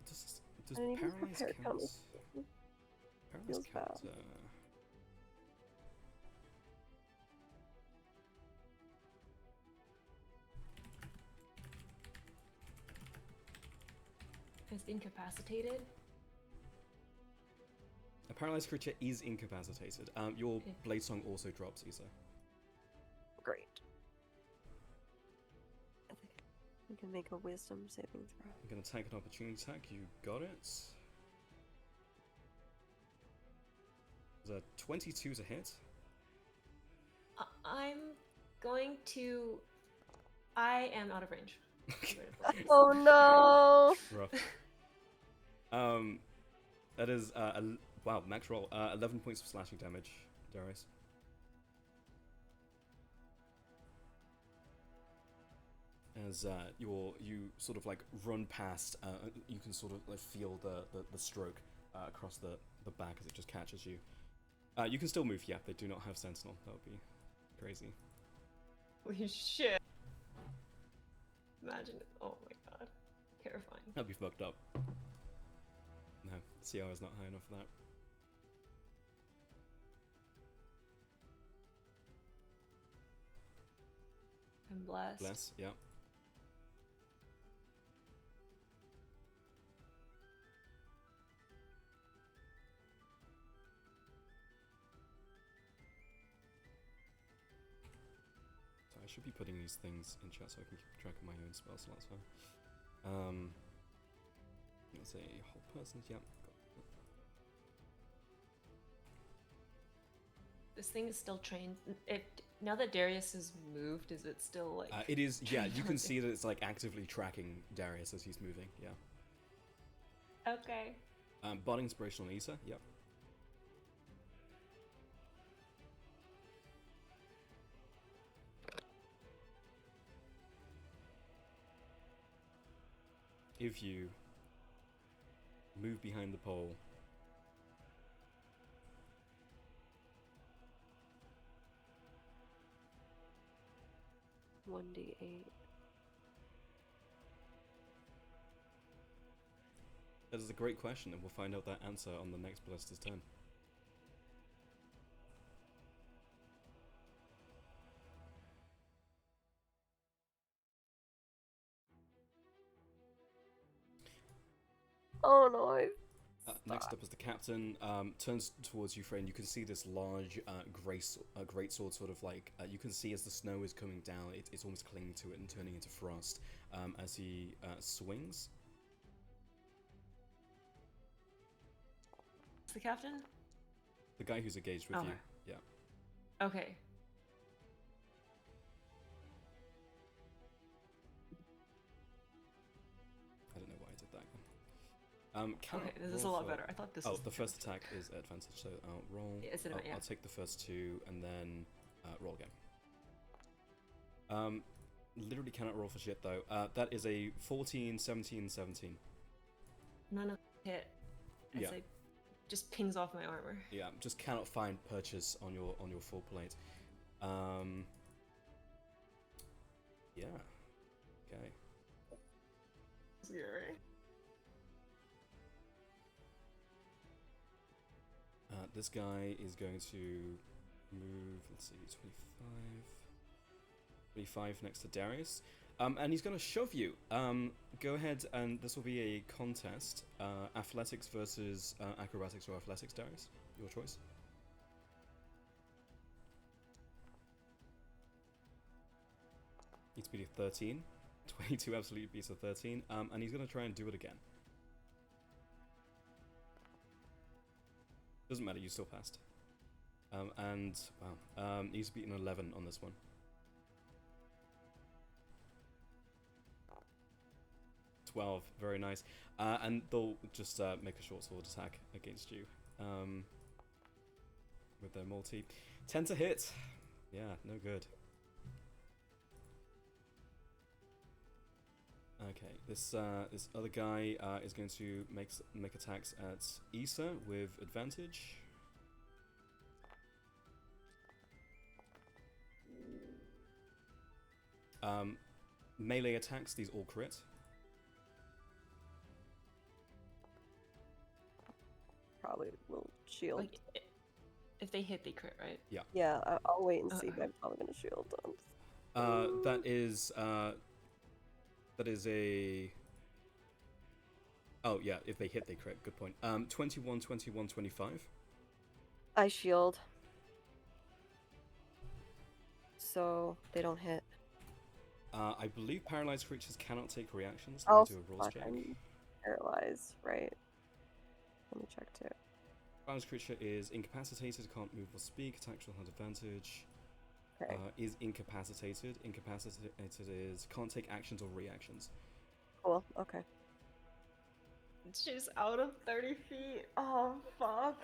[SPEAKER 1] Does
[SPEAKER 2] I didn't even
[SPEAKER 1] paralyze
[SPEAKER 2] prepare
[SPEAKER 1] count?
[SPEAKER 2] count.
[SPEAKER 1] Paralyze
[SPEAKER 2] Feels
[SPEAKER 1] count.
[SPEAKER 2] bad.
[SPEAKER 3] Is incapacitated?
[SPEAKER 1] A paralyzed creature is incapacitated. Your blade song also drops, Issa.
[SPEAKER 2] Great. I think we can make a wisdom saving throw.
[SPEAKER 1] I'm gonna take an opportunity attack. You got it. There's a 22 to hit.
[SPEAKER 3] I'm going to... I am out of range.
[SPEAKER 2] Oh no!
[SPEAKER 1] Rough. That is wow, max roll. 11 points of slashing damage, Darius. As you sort of like run past, you can sort of like feel the stroke across the back as it just catches you. You can still move, yeah. They do not have sentinel. That would be crazy.
[SPEAKER 3] Holy shit. Imagine it. Oh my god. Terrifying.
[SPEAKER 1] That'd be fucked up. No, CR is not high enough for that.
[SPEAKER 3] I'm blessed.
[SPEAKER 1] Bless, yeah. So I should be putting these things in chat so I can keep track of my own spell slots. Let's say whole persons, yeah.
[SPEAKER 3] This thing is still trained. Now that Darius has moved, is it still like...
[SPEAKER 1] It is, yeah, you can see that it's like actively tracking Darius as he's moving, yeah.
[SPEAKER 3] Okay.
[SPEAKER 1] Body inspiration on Issa, yep. If you move behind the pole,
[SPEAKER 2] 1d8.
[SPEAKER 1] that is a great question, and we'll find out that answer on the next Ballista's turn.
[SPEAKER 2] Oh no, I
[SPEAKER 1] Next up is the captain. Turns towards you, Frey. You can see this large great sword, sort of like you can see as the snow is coming down, it's almost clinging to it and turning into frost as he swings.
[SPEAKER 3] The captain?
[SPEAKER 1] The guy who's engaged with you. Yeah.
[SPEAKER 3] Okay.
[SPEAKER 1] I don't know why I did that.
[SPEAKER 3] Okay, this is a lot better. I thought this was
[SPEAKER 1] the first attack is advantage, so I'll roll.
[SPEAKER 3] Yeah, yeah.
[SPEAKER 1] I'll take the first two and then roll again. Literally cannot roll for shit though. That is a 14, 17, 17.
[SPEAKER 3] None of hit. As I just pings off my armor.
[SPEAKER 1] Yeah, just cannot find purchase on your full plate. Yeah. Okay.
[SPEAKER 3] Zero.
[SPEAKER 1] This guy is going to move, let's see, 25 next to Darius. And he's going to shove you. Go ahead, and this will be a contest. Athletics versus acrobatics or athletics, Darius. Your choice. Needs to be a 13. 22 absolutely beats a 13. And he's going to try and do it again. Doesn't matter, you still passed. And, wow, he's beaten 11 on this one. 12, very nice. And they'll just make a short sword attack against you with their multi. 10 to hit. Yeah, no good. Okay, this other guy is going to make attacks at Issa with advantage. Melee attacks, these all crit.
[SPEAKER 2] probably will shield.
[SPEAKER 3] Like, if they hit, they crit, right?
[SPEAKER 1] Yeah.
[SPEAKER 2] Yeah, I'll wait and see, but I'm probably gonna shield them.
[SPEAKER 1] That is a... Oh, yeah, if they hit, they crit. Good point. 21, 21, 25.
[SPEAKER 2] I shield. So they don't hit.
[SPEAKER 1] I believe paralyzed creatures cannot take reactions.
[SPEAKER 2] Oh,
[SPEAKER 1] Let me do a rules
[SPEAKER 2] fuck,
[SPEAKER 1] check.
[SPEAKER 2] I'm paralyzed, right? Let me check too.
[SPEAKER 1] Paralyzed creature is incapacitated, can't move or speak, attacks will have advantage.
[SPEAKER 2] Okay.
[SPEAKER 1] Is incapacitated. Incapacitated is can't take actions or reactions.
[SPEAKER 2] Cool, okay.
[SPEAKER 3] She's out of 30 feet. Oh, fuck.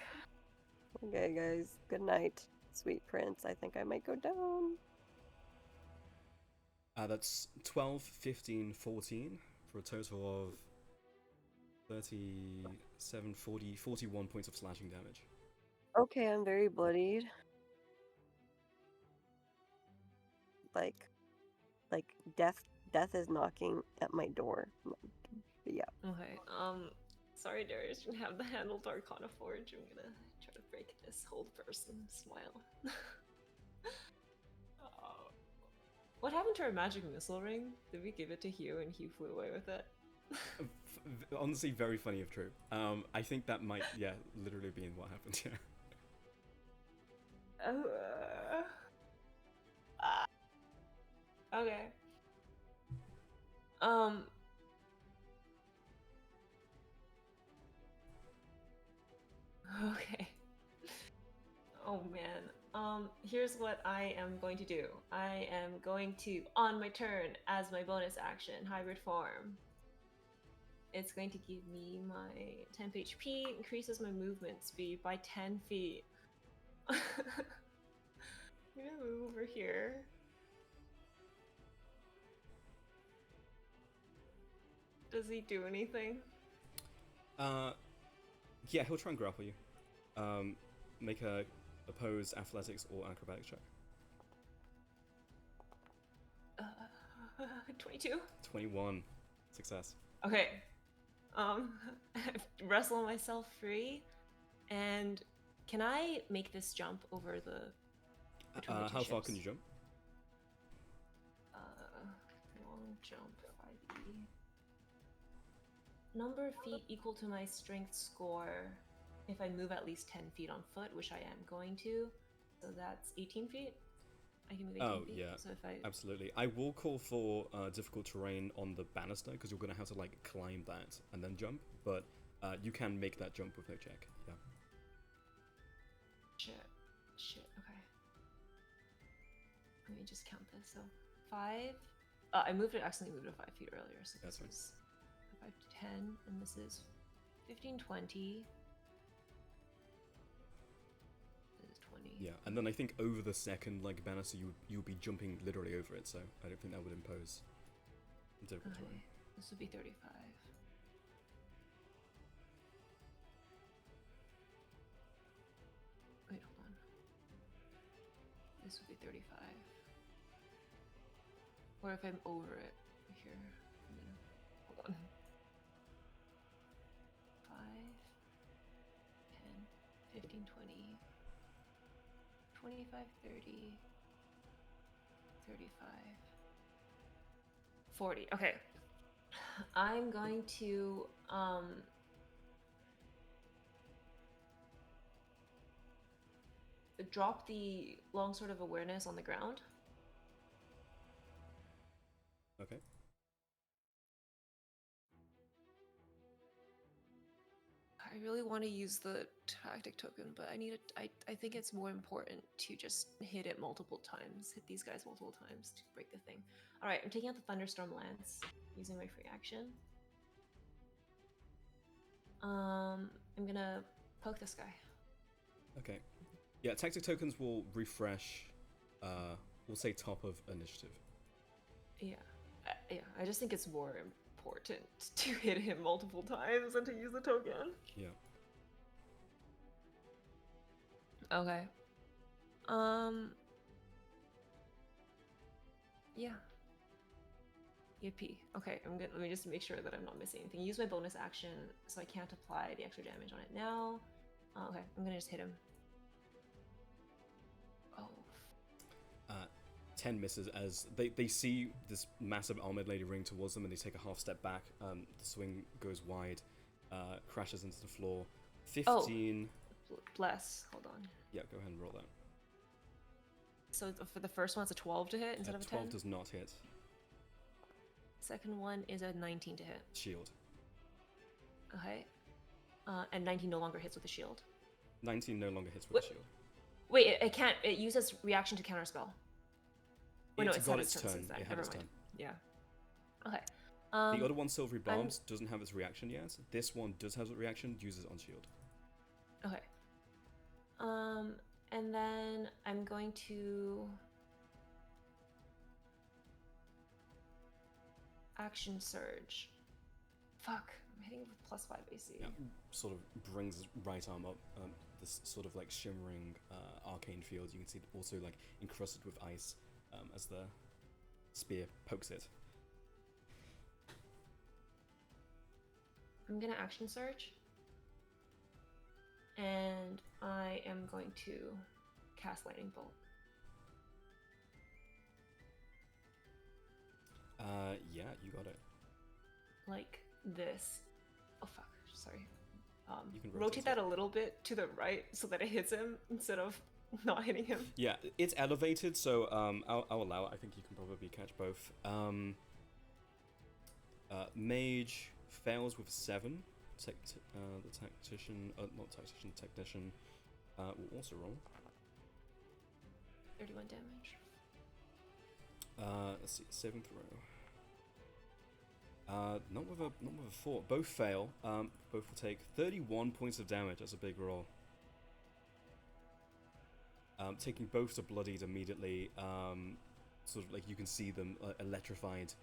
[SPEAKER 2] Okay, guys, good night. Sweet prince, I think I might go down.
[SPEAKER 1] That's 12, 15, 14 for a total of 37, 40, 41 points of slashing damage.
[SPEAKER 2] Okay, I'm very bloodied. Like death is knocking at my door. But yeah.
[SPEAKER 3] Okay, sorry Darius, you have the handle to Arcana Forge. I'm gonna try to break this. Hold person, smile. What happened to our magic missile ring? Did we give it to Hugh and Hugh flew away with it?
[SPEAKER 1] Honestly, very funny if true. I think that might, literally be what happened, yeah.
[SPEAKER 3] Okay. Okay. Oh man. Here's what I am going to do. I am going to, on my turn, as my bonus action, hybrid form. It's going to give me my 10 HP, increases my movement speed by 10 feet. I'm gonna move over here. Does he do anything?
[SPEAKER 1] Yeah, he'll try and grapple you. Make a oppose athletics or acrobatics check.
[SPEAKER 3] 22?
[SPEAKER 1] 21. Success.
[SPEAKER 3] Okay. Wrestle myself free, and can I make this jump over the...
[SPEAKER 1] How far can you jump?
[SPEAKER 3] Long jump, 5e. number of feet equal to my strength score if I move at least 10 feet on foot, which I am going to. So that's 18 feet. I can move 18 feet.
[SPEAKER 1] Yeah,
[SPEAKER 3] So if I
[SPEAKER 1] absolutely. I will call for difficult terrain on the banister because you're going to have to like climb that and then jump. But you can make that jump with no check. Yeah.
[SPEAKER 3] Shit. Okay. Let me just count this. So 5. I accidentally moved it 5 feet earlier. So this
[SPEAKER 1] That's right.
[SPEAKER 3] is 5 to 10, and this is 15, 20. This is 20.
[SPEAKER 1] Yeah, and then I think over the second like banister, you'll be jumping literally over it. So I don't think that would impose difficult terrain.
[SPEAKER 3] Okay. This would be 35. Wait, hold on. This would be 35. Or if I'm over it here. Hold on. 5, 10, 15, 20, 25, 30, 35, 40. Okay. I'm going to drop the longsword of awareness on the ground.
[SPEAKER 1] Okay.
[SPEAKER 3] I really want to use the tactic token, but I think it's more important to just hit it multiple times. Hit these guys multiple times to break the thing. Alright, I'm taking out the Thunderstorm Lance using my free action. I'm gonna poke this guy.
[SPEAKER 1] Okay. Yeah, tactic tokens will refresh, we'll say top of initiative.
[SPEAKER 3] Yeah. I just think it's more important to hit him multiple times than to use the token.
[SPEAKER 1] Yeah.
[SPEAKER 3] Okay. Yeah. Yippee. Okay, let me just make sure that I'm not missing anything. Use my bonus action, so I can't apply the extra damage on it now. Okay, I'm gonna just hit him. Oh.
[SPEAKER 1] 10 misses as they see this massive armored lady ring towards them and they take a half step back. The swing goes wide, crashes into the floor. 15.
[SPEAKER 3] Oh, bless. Hold on.
[SPEAKER 1] Yeah, go ahead and roll that.
[SPEAKER 3] So for the first one, it's a 12 to hit instead of a 10?
[SPEAKER 1] 12 does not hit.
[SPEAKER 3] Second one is a 19 to hit.
[SPEAKER 1] Shield.
[SPEAKER 3] Okay. And 19 no longer hits with a shield.
[SPEAKER 1] 19 no longer hits with a shield.
[SPEAKER 3] Wait, it can't. It uses reaction to counterspell. Oh, no, it's
[SPEAKER 1] got
[SPEAKER 3] had
[SPEAKER 1] its turn.
[SPEAKER 3] since then.
[SPEAKER 1] It had
[SPEAKER 3] Never
[SPEAKER 1] its
[SPEAKER 3] mind.
[SPEAKER 1] turn.
[SPEAKER 3] Yeah. Okay.
[SPEAKER 1] The other one, Silvery Barbs, doesn't have its reaction yet. This one does have its reaction, uses it on shield.
[SPEAKER 3] Okay. And then I'm going to action surge. Fuck, I'm hitting with +5 AC.
[SPEAKER 1] Yeah, sort of brings his right arm up. This sort of like shimmering arcane field. You can see also like encrusted with ice as the spear pokes it.
[SPEAKER 3] I'm gonna action surge. And I am going to cast Lightning Bolt.
[SPEAKER 1] Yeah, you got it.
[SPEAKER 3] Like this. Oh fuck, sorry.
[SPEAKER 1] You can
[SPEAKER 3] rotate that a little bit to the right so that it hits him instead of not hitting him.
[SPEAKER 1] Yeah, it's elevated, so I'll allow it. I think you can probably catch both. Mage fails with 7. The tactician, not tactician, technician will also roll.
[SPEAKER 3] 31 damage.
[SPEAKER 1] Let's see, saving throw. Not with a 4. Both fail. Both will take 31 points of damage. That's a big roll. Taking both to bloodied immediately. Sort of like you can see them electrified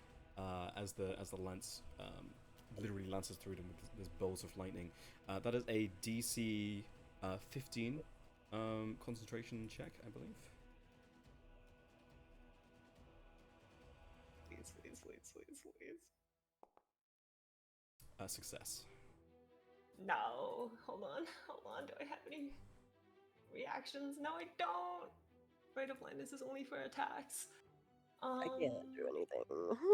[SPEAKER 1] as the lance literally lances through them with this bolt of lightning. That is a DC 15 concentration check, I believe.
[SPEAKER 3] Please.
[SPEAKER 1] Success.
[SPEAKER 3] No, hold on. Do I have any reactions? No, I don't. Rite of Blindness is only for attacks.
[SPEAKER 2] I can't do anything.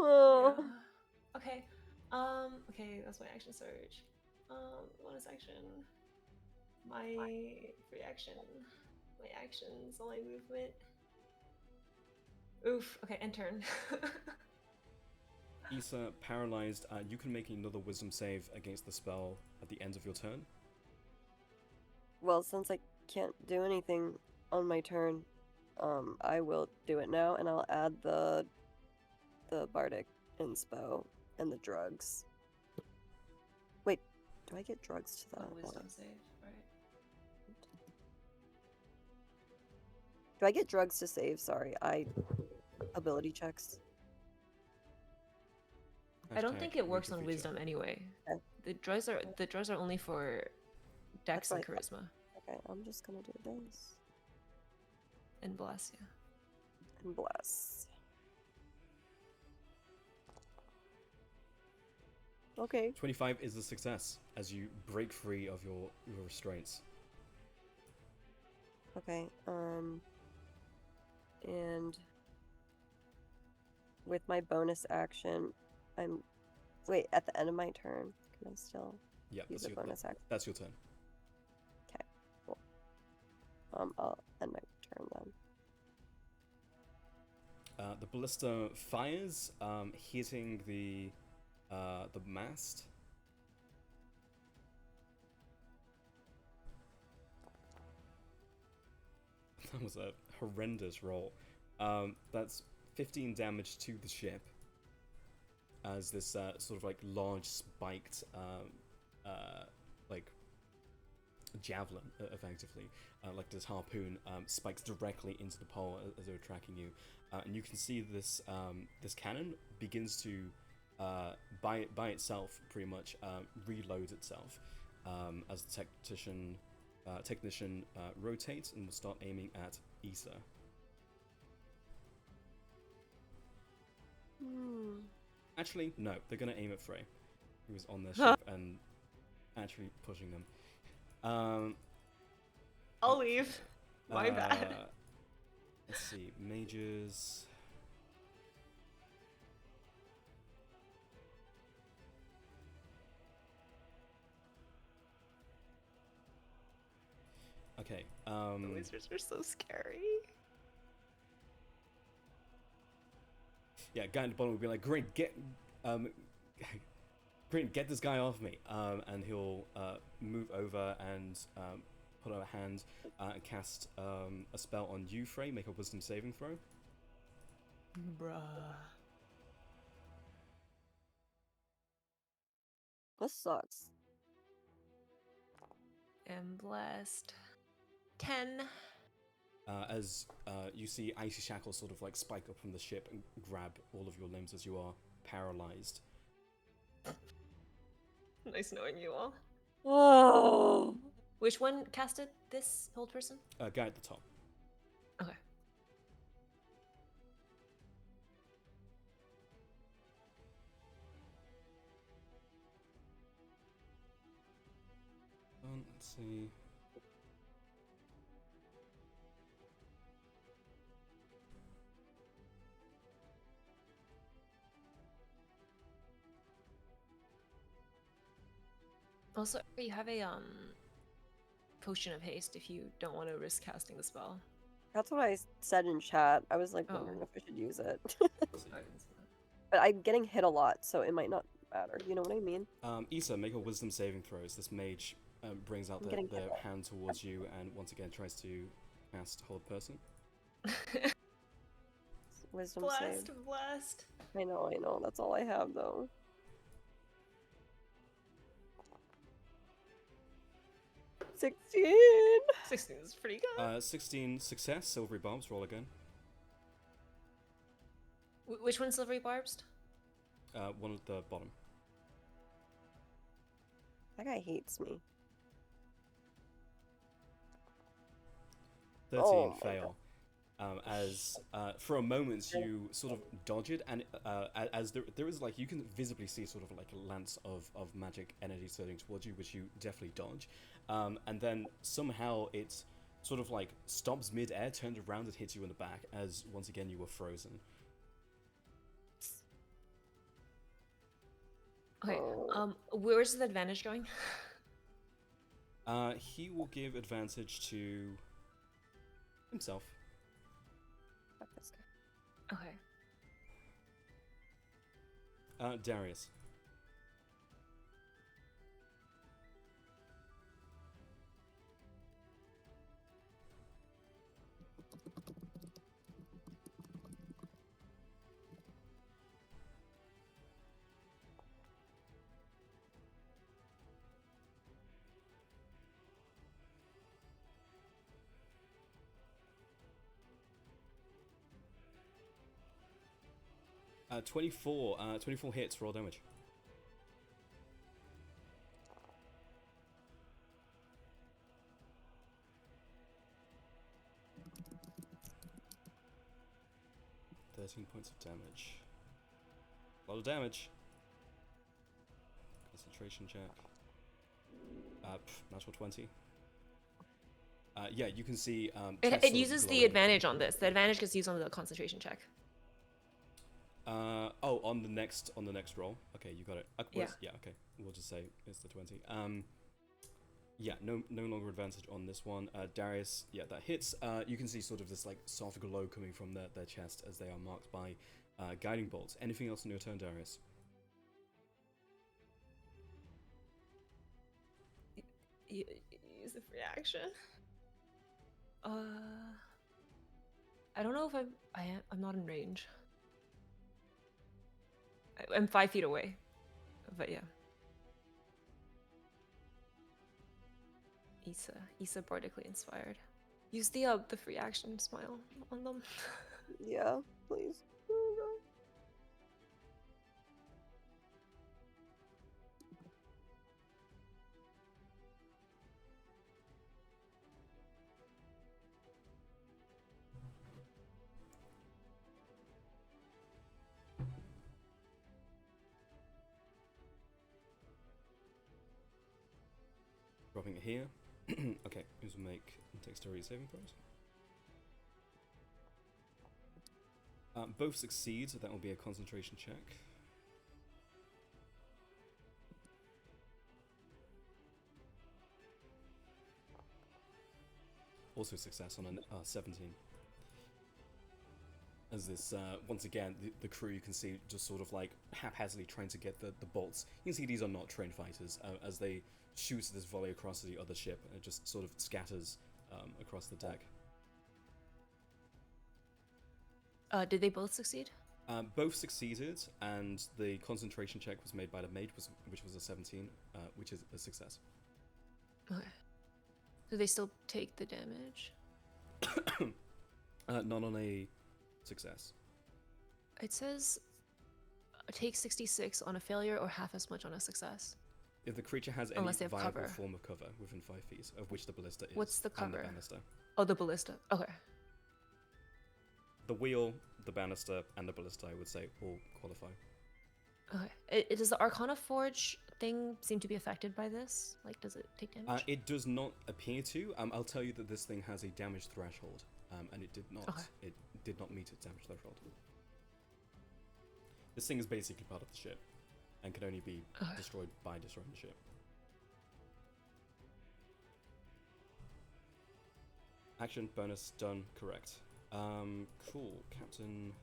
[SPEAKER 3] Yeah. Okay. Okay, that's my action surge. Bonus action. My free action. My actions, all my movement. Oof. Okay, end turn.
[SPEAKER 1] Issa, paralyzed. You can make another wisdom save against the spell at the end of your turn.
[SPEAKER 2] Well, since I can't do anything on my turn, I will do it now, and I'll add the bardic inspo and the drugs. Wait, do I get drugs to that?
[SPEAKER 3] What wisdom save? Right.
[SPEAKER 2] Do I get drugs to save? Sorry, ability checks.
[SPEAKER 3] I don't think it works
[SPEAKER 1] Rookie
[SPEAKER 3] on
[SPEAKER 1] feature.
[SPEAKER 3] wisdom anyway.
[SPEAKER 2] Okay.
[SPEAKER 3] The drugs are only for dex and charisma.
[SPEAKER 2] Okay, I'm just gonna do this.
[SPEAKER 3] And bless, yeah.
[SPEAKER 2] And bless. Okay.
[SPEAKER 1] 25 is a success as you break free of your restraints.
[SPEAKER 2] Okay, and with my bonus action, wait, at the end of my turn, can I still use a bonus action?
[SPEAKER 1] That's your turn.
[SPEAKER 2] Okay, cool. I'll end my turn then.
[SPEAKER 1] The ballista fires, hitting the mast. That was a horrendous roll. That's 15 damage to the ship as this sort of like large spiked like javelin, effectively, like this harpoon, spikes directly into the pole as they're tracking you, and you can see this this cannon begins to by itself pretty much reload itself as the technician rotates and will start aiming at Issa. Actually, no, they're gonna aim at Frey, who is on their ship and actually pushing them.
[SPEAKER 3] I'll leave. My bad.
[SPEAKER 1] Let's see, mages. Okay.
[SPEAKER 3] The wizards are so scary.
[SPEAKER 1] Yeah, guy at the bottom will be like, "Great, get this guy off me," and he'll move over and put out a hand and cast a spell on you, Frey. Make a wisdom saving throw.
[SPEAKER 3] Bruh.
[SPEAKER 2] This sucks.
[SPEAKER 3] Am blessed. 10.
[SPEAKER 1] As you see icy shackles sort of like spike up from the ship and grab all of your limbs as you are paralyzed.
[SPEAKER 3] Nice knowing you all.
[SPEAKER 2] Oh.
[SPEAKER 3] Which one casted this old person?
[SPEAKER 1] Guy at the top.
[SPEAKER 3] Okay.
[SPEAKER 1] Let's see.
[SPEAKER 3] Also, you have a potion of haste if you don't want to risk casting the spell.
[SPEAKER 2] That's what I said in chat. I was like wondering if I should use it. But I'm getting hit a lot, so it might not matter. You know what I mean?
[SPEAKER 1] Issa, make a wisdom saving throw as this mage brings out their hand towards you and once again tries to cast Hold Person.
[SPEAKER 2] Wisdom save.
[SPEAKER 3] Blessed.
[SPEAKER 2] I know. That's all I have, though. 16!
[SPEAKER 3] 16 is pretty good.
[SPEAKER 1] 16 success, silvery barbs, roll again.
[SPEAKER 3] Which one's silvery barbs?
[SPEAKER 1] One at the bottom.
[SPEAKER 2] That guy hates me.
[SPEAKER 1] 13 fail. As for a moment you sort of dodge it, and as there is like, you can visibly see sort of like a lance of magic energy surging towards you, which you definitely dodge, and then somehow it sort of like stops mid-air, turns around and hits you in the back as once again you were frozen.
[SPEAKER 3] Okay.
[SPEAKER 2] Oh.
[SPEAKER 3] Where's the advantage going?
[SPEAKER 1] He will give advantage to himself.
[SPEAKER 2] Fuck this guy.
[SPEAKER 3] Okay.
[SPEAKER 1] Darius. 24. 24 hits. Roll damage. Points of damage. A lot of damage. Concentration check. Natural 20. Yeah, you can see.
[SPEAKER 3] It uses the advantage on this. The advantage gets used on the concentration check.
[SPEAKER 1] Oh, on the next roll. Okay, you got it.
[SPEAKER 3] Yeah.
[SPEAKER 1] Yeah. Okay, we'll just say it's the 20. Yeah, no longer advantage on this one. Darius, yeah, that hits. You can see sort of this like soft glow coming from their chest as they are marked by guiding bolts. Anything else on your turn, Darius?
[SPEAKER 3] Use the free action. I don't know if I'm not in range. I'm 5 feet away, but yeah. Issa bardically inspired. Use the free action smile on them.
[SPEAKER 2] Yeah, please. Oh, no.
[SPEAKER 1] Dropping it here. Okay, who's will make dexterity saving throws? Both succeed, so that will be a concentration check. Also success on a 17. As this, once again, the crew you can see just sort of like haphazardly trying to get the bolts. You can see these are not trained fighters. As they shoot this volley across the other ship, and it just sort of scatters across the deck.
[SPEAKER 3] Did they both succeed?
[SPEAKER 1] Both succeeded, and the concentration check was made by the mage, which was a 17, which is a success.
[SPEAKER 3] Okay. Do they still take the damage?
[SPEAKER 1] Not on a success.
[SPEAKER 3] It says take 66 on a failure or half as much on a success.
[SPEAKER 1] If the creature has any
[SPEAKER 3] Unless they have
[SPEAKER 1] viable
[SPEAKER 3] cover.
[SPEAKER 1] form of cover within 5 feet, of which the ballista is.
[SPEAKER 3] What's the
[SPEAKER 1] And the
[SPEAKER 3] cover?
[SPEAKER 1] banister.
[SPEAKER 3] Oh, the ballista. Okay.
[SPEAKER 1] The wheel, the banister, and the ballista, I would say, all qualify.
[SPEAKER 3] Okay. Does the Arcana Forge thing seem to be affected by this? Like, does it take damage?
[SPEAKER 1] It does not appear to. I'll tell you that this thing has a damage threshold, and it did not.
[SPEAKER 3] Okay.
[SPEAKER 1] It did not meet its damage threshold. This thing is basically part of the ship, and can only be destroyed by destroying the ship. Action bonus done. Correct. Cool, Captain.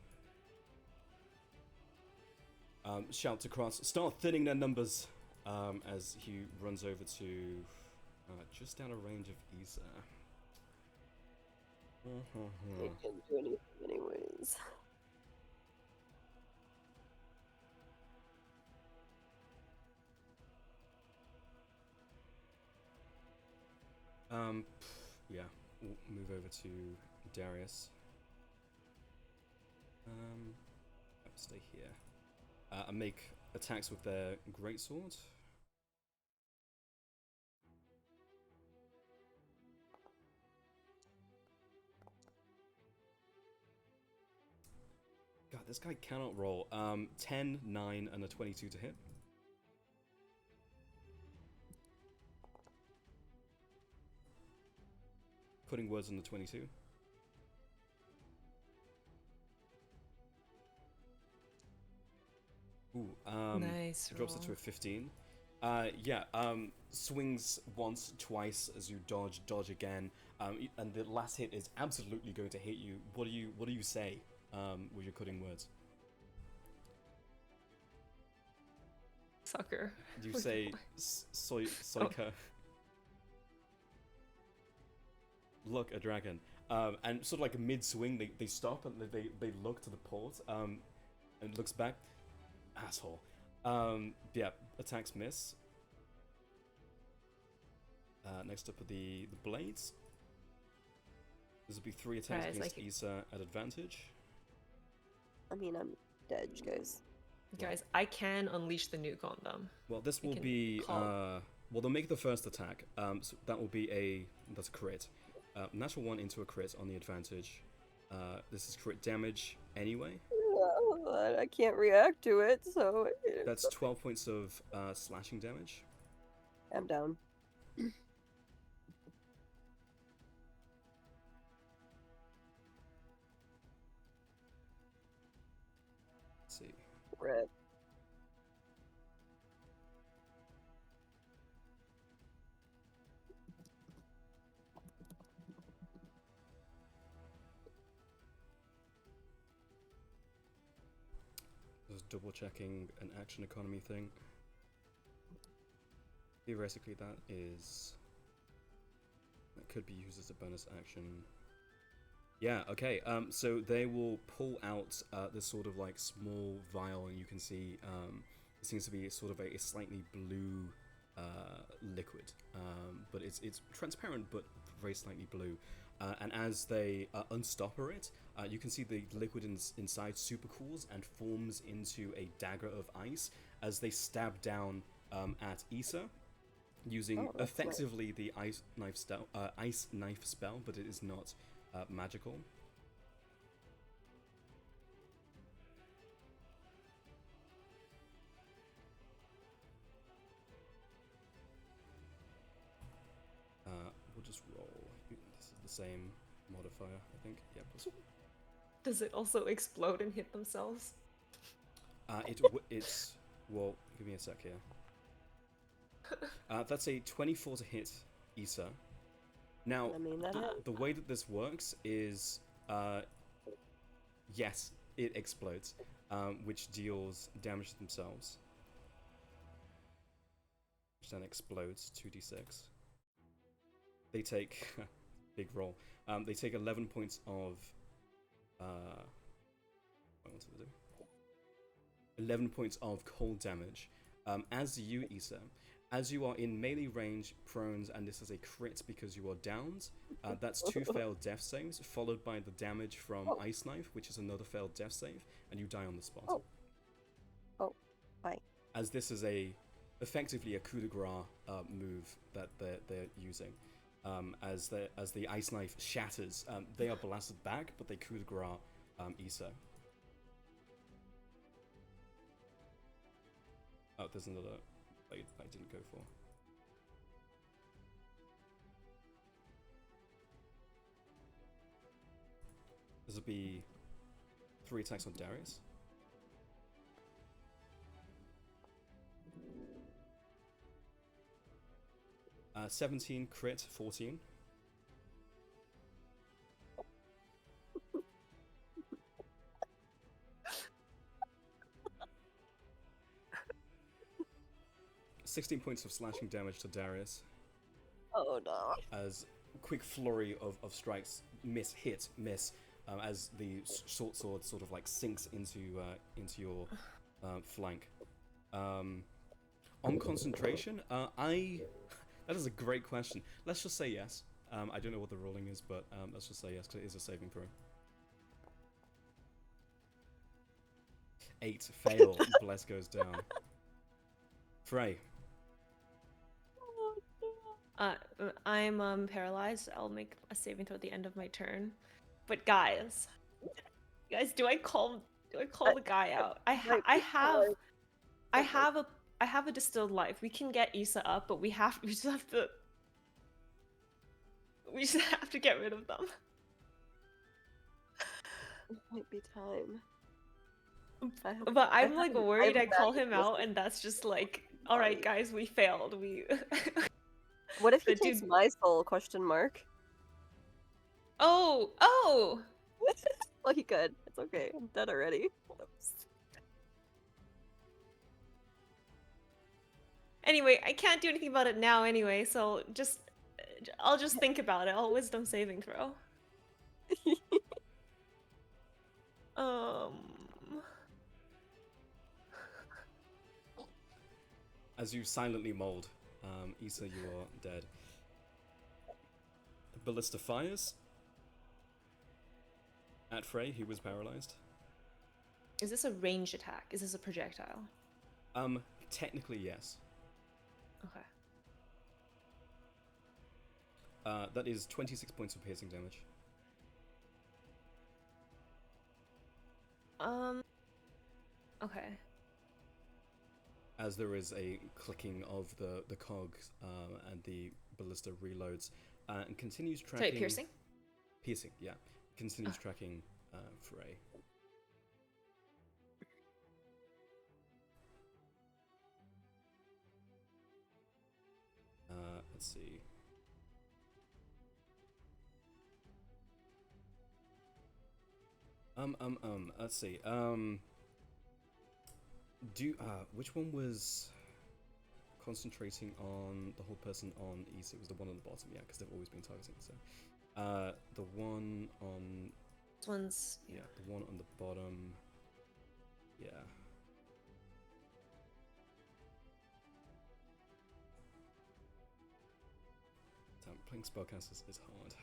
[SPEAKER 1] Shouts across. Start thinning their numbers. As he runs over to just out of range of Issa.
[SPEAKER 2] They can't do anything anyways.
[SPEAKER 1] Yeah, we'll move over to Darius. Stay here. And make attacks with their greatsword. God, this guy cannot roll. 10, 9, and a 22 to hit. Putting words on the 22. Ooh,
[SPEAKER 3] Nice
[SPEAKER 1] drops it to
[SPEAKER 3] roll.
[SPEAKER 1] a 15. Yeah, swings once, twice as you dodge again, and the last hit is absolutely going to hit you. What do you say with your cutting words?
[SPEAKER 3] Sucker.
[SPEAKER 1] Do you
[SPEAKER 3] With the
[SPEAKER 1] say
[SPEAKER 3] boy. Oh,
[SPEAKER 1] soika? Look, a dragon. And sort of like mid swing, they stop and they look to the port. And looks back. Asshole. Yeah, attacks miss. Next up are the blades. This will be 3 attacks
[SPEAKER 3] guys,
[SPEAKER 1] against
[SPEAKER 3] like,
[SPEAKER 1] Issa at advantage.
[SPEAKER 2] I mean, I'm dead, guys.
[SPEAKER 3] guys, I can unleash the nuke on them.
[SPEAKER 1] Well, this
[SPEAKER 3] I
[SPEAKER 1] will
[SPEAKER 3] can
[SPEAKER 1] be
[SPEAKER 3] call.
[SPEAKER 1] well, they'll make the first attack. So that will be that's a crit. Natural 1 into a crit on the advantage. This is crit damage anyway.
[SPEAKER 2] I can't react to it, so
[SPEAKER 1] That's 12 points of slashing damage.
[SPEAKER 2] I'm down.
[SPEAKER 1] Let's see.
[SPEAKER 2] Rip.
[SPEAKER 1] Just double checking an action economy thing. Theoretically, that could be used as a bonus action. Yeah, okay. So they will pull out this sort of like small vial, and you can see it seems to be sort of a slightly blue liquid, but it's transparent but very slightly blue. And as they unstopper it, you can see the liquid inside super cools and forms into a dagger of ice as they stab down at Issa, using
[SPEAKER 2] Oh, that's nice.
[SPEAKER 1] effectively the ice knife spell, but it is not magical. We'll just roll. This is the same modifier, I think. Yeah, plus one.
[SPEAKER 3] Does it also explode and hit themselves?
[SPEAKER 1] It's well. Give me a sec here. That's a 24 to hit Issa. Now,
[SPEAKER 2] I mean, that hit.
[SPEAKER 1] the way that this works is, yes, it explodes, which deals damage to themselves, which then explodes 2d6. They take big roll. They take 11 points of. What wanted to do? 11 points of cold damage. As you, Issa, as you are in melee range, prones, and this is a crit because you are downed, that's 2 failed death saves, followed by the damage from Ice Knife, which is another failed death save, and you die on the spot.
[SPEAKER 2] Oh, bye.
[SPEAKER 1] As this is effectively a coup de grace move that they're using. As the Ice Knife shatters, they are blasted back, but they coup de grace Issa. Oh, there's another I didn't go for. This will be 3 attacks on Darius. Uh, 17 crit, 14. (16 points of slashing damage to Darius.
[SPEAKER 2] Oh no.
[SPEAKER 1] As quick flurry of strikes, miss, hit, miss, as the short sword sort of like sinks into your flank. On concentration, that is a great question. Let's just say yes. I don't know what the rolling is, but let's just say yes because it is a saving throw. 8 fail. Bless goes down. Frey.
[SPEAKER 3] I'm paralyzed. I'll make a saving throw at the end of my turn. But guys, do I call the guy out? I have a distilled life. We can get Issa up, but we just have to get rid of them.
[SPEAKER 2] It might be time.
[SPEAKER 3] But I'm like worried I call
[SPEAKER 2] magic
[SPEAKER 3] him out
[SPEAKER 2] missile.
[SPEAKER 3] and that's just like, all right, guys, we failed. We.
[SPEAKER 2] What if he
[SPEAKER 3] The
[SPEAKER 2] takes
[SPEAKER 3] dude.
[SPEAKER 2] my soul? Question mark.
[SPEAKER 3] Oh.
[SPEAKER 2] Well, he could. It's okay. I'm dead already. Oops.
[SPEAKER 3] Anyway, I can't do anything about it now anyway, so I'll just think about it. I'll wisdom saving throw. Um.
[SPEAKER 1] As you silently mold, Issa, you are dead. Ballista fires at Frey, who was paralyzed.
[SPEAKER 3] Is this a ranged attack? Is this a projectile?
[SPEAKER 1] Technically, yes.
[SPEAKER 3] Okay.
[SPEAKER 1] That is 26 points of piercing damage.
[SPEAKER 3] Okay.
[SPEAKER 1] As there is a clicking of the cogs, and the ballista reloads, and continues tracking...
[SPEAKER 3] Sorry, piercing?
[SPEAKER 1] Piercing, yeah. Continues tracking Frey. Let's see. Let's see. Which one was concentrating on the whole person on East? It was the one on the bottom, yeah, because they've always been targeting. So, the one on...
[SPEAKER 3] This one's...
[SPEAKER 1] Yeah, the one on the bottom. Yeah. Damn, playing spellcasters is hard.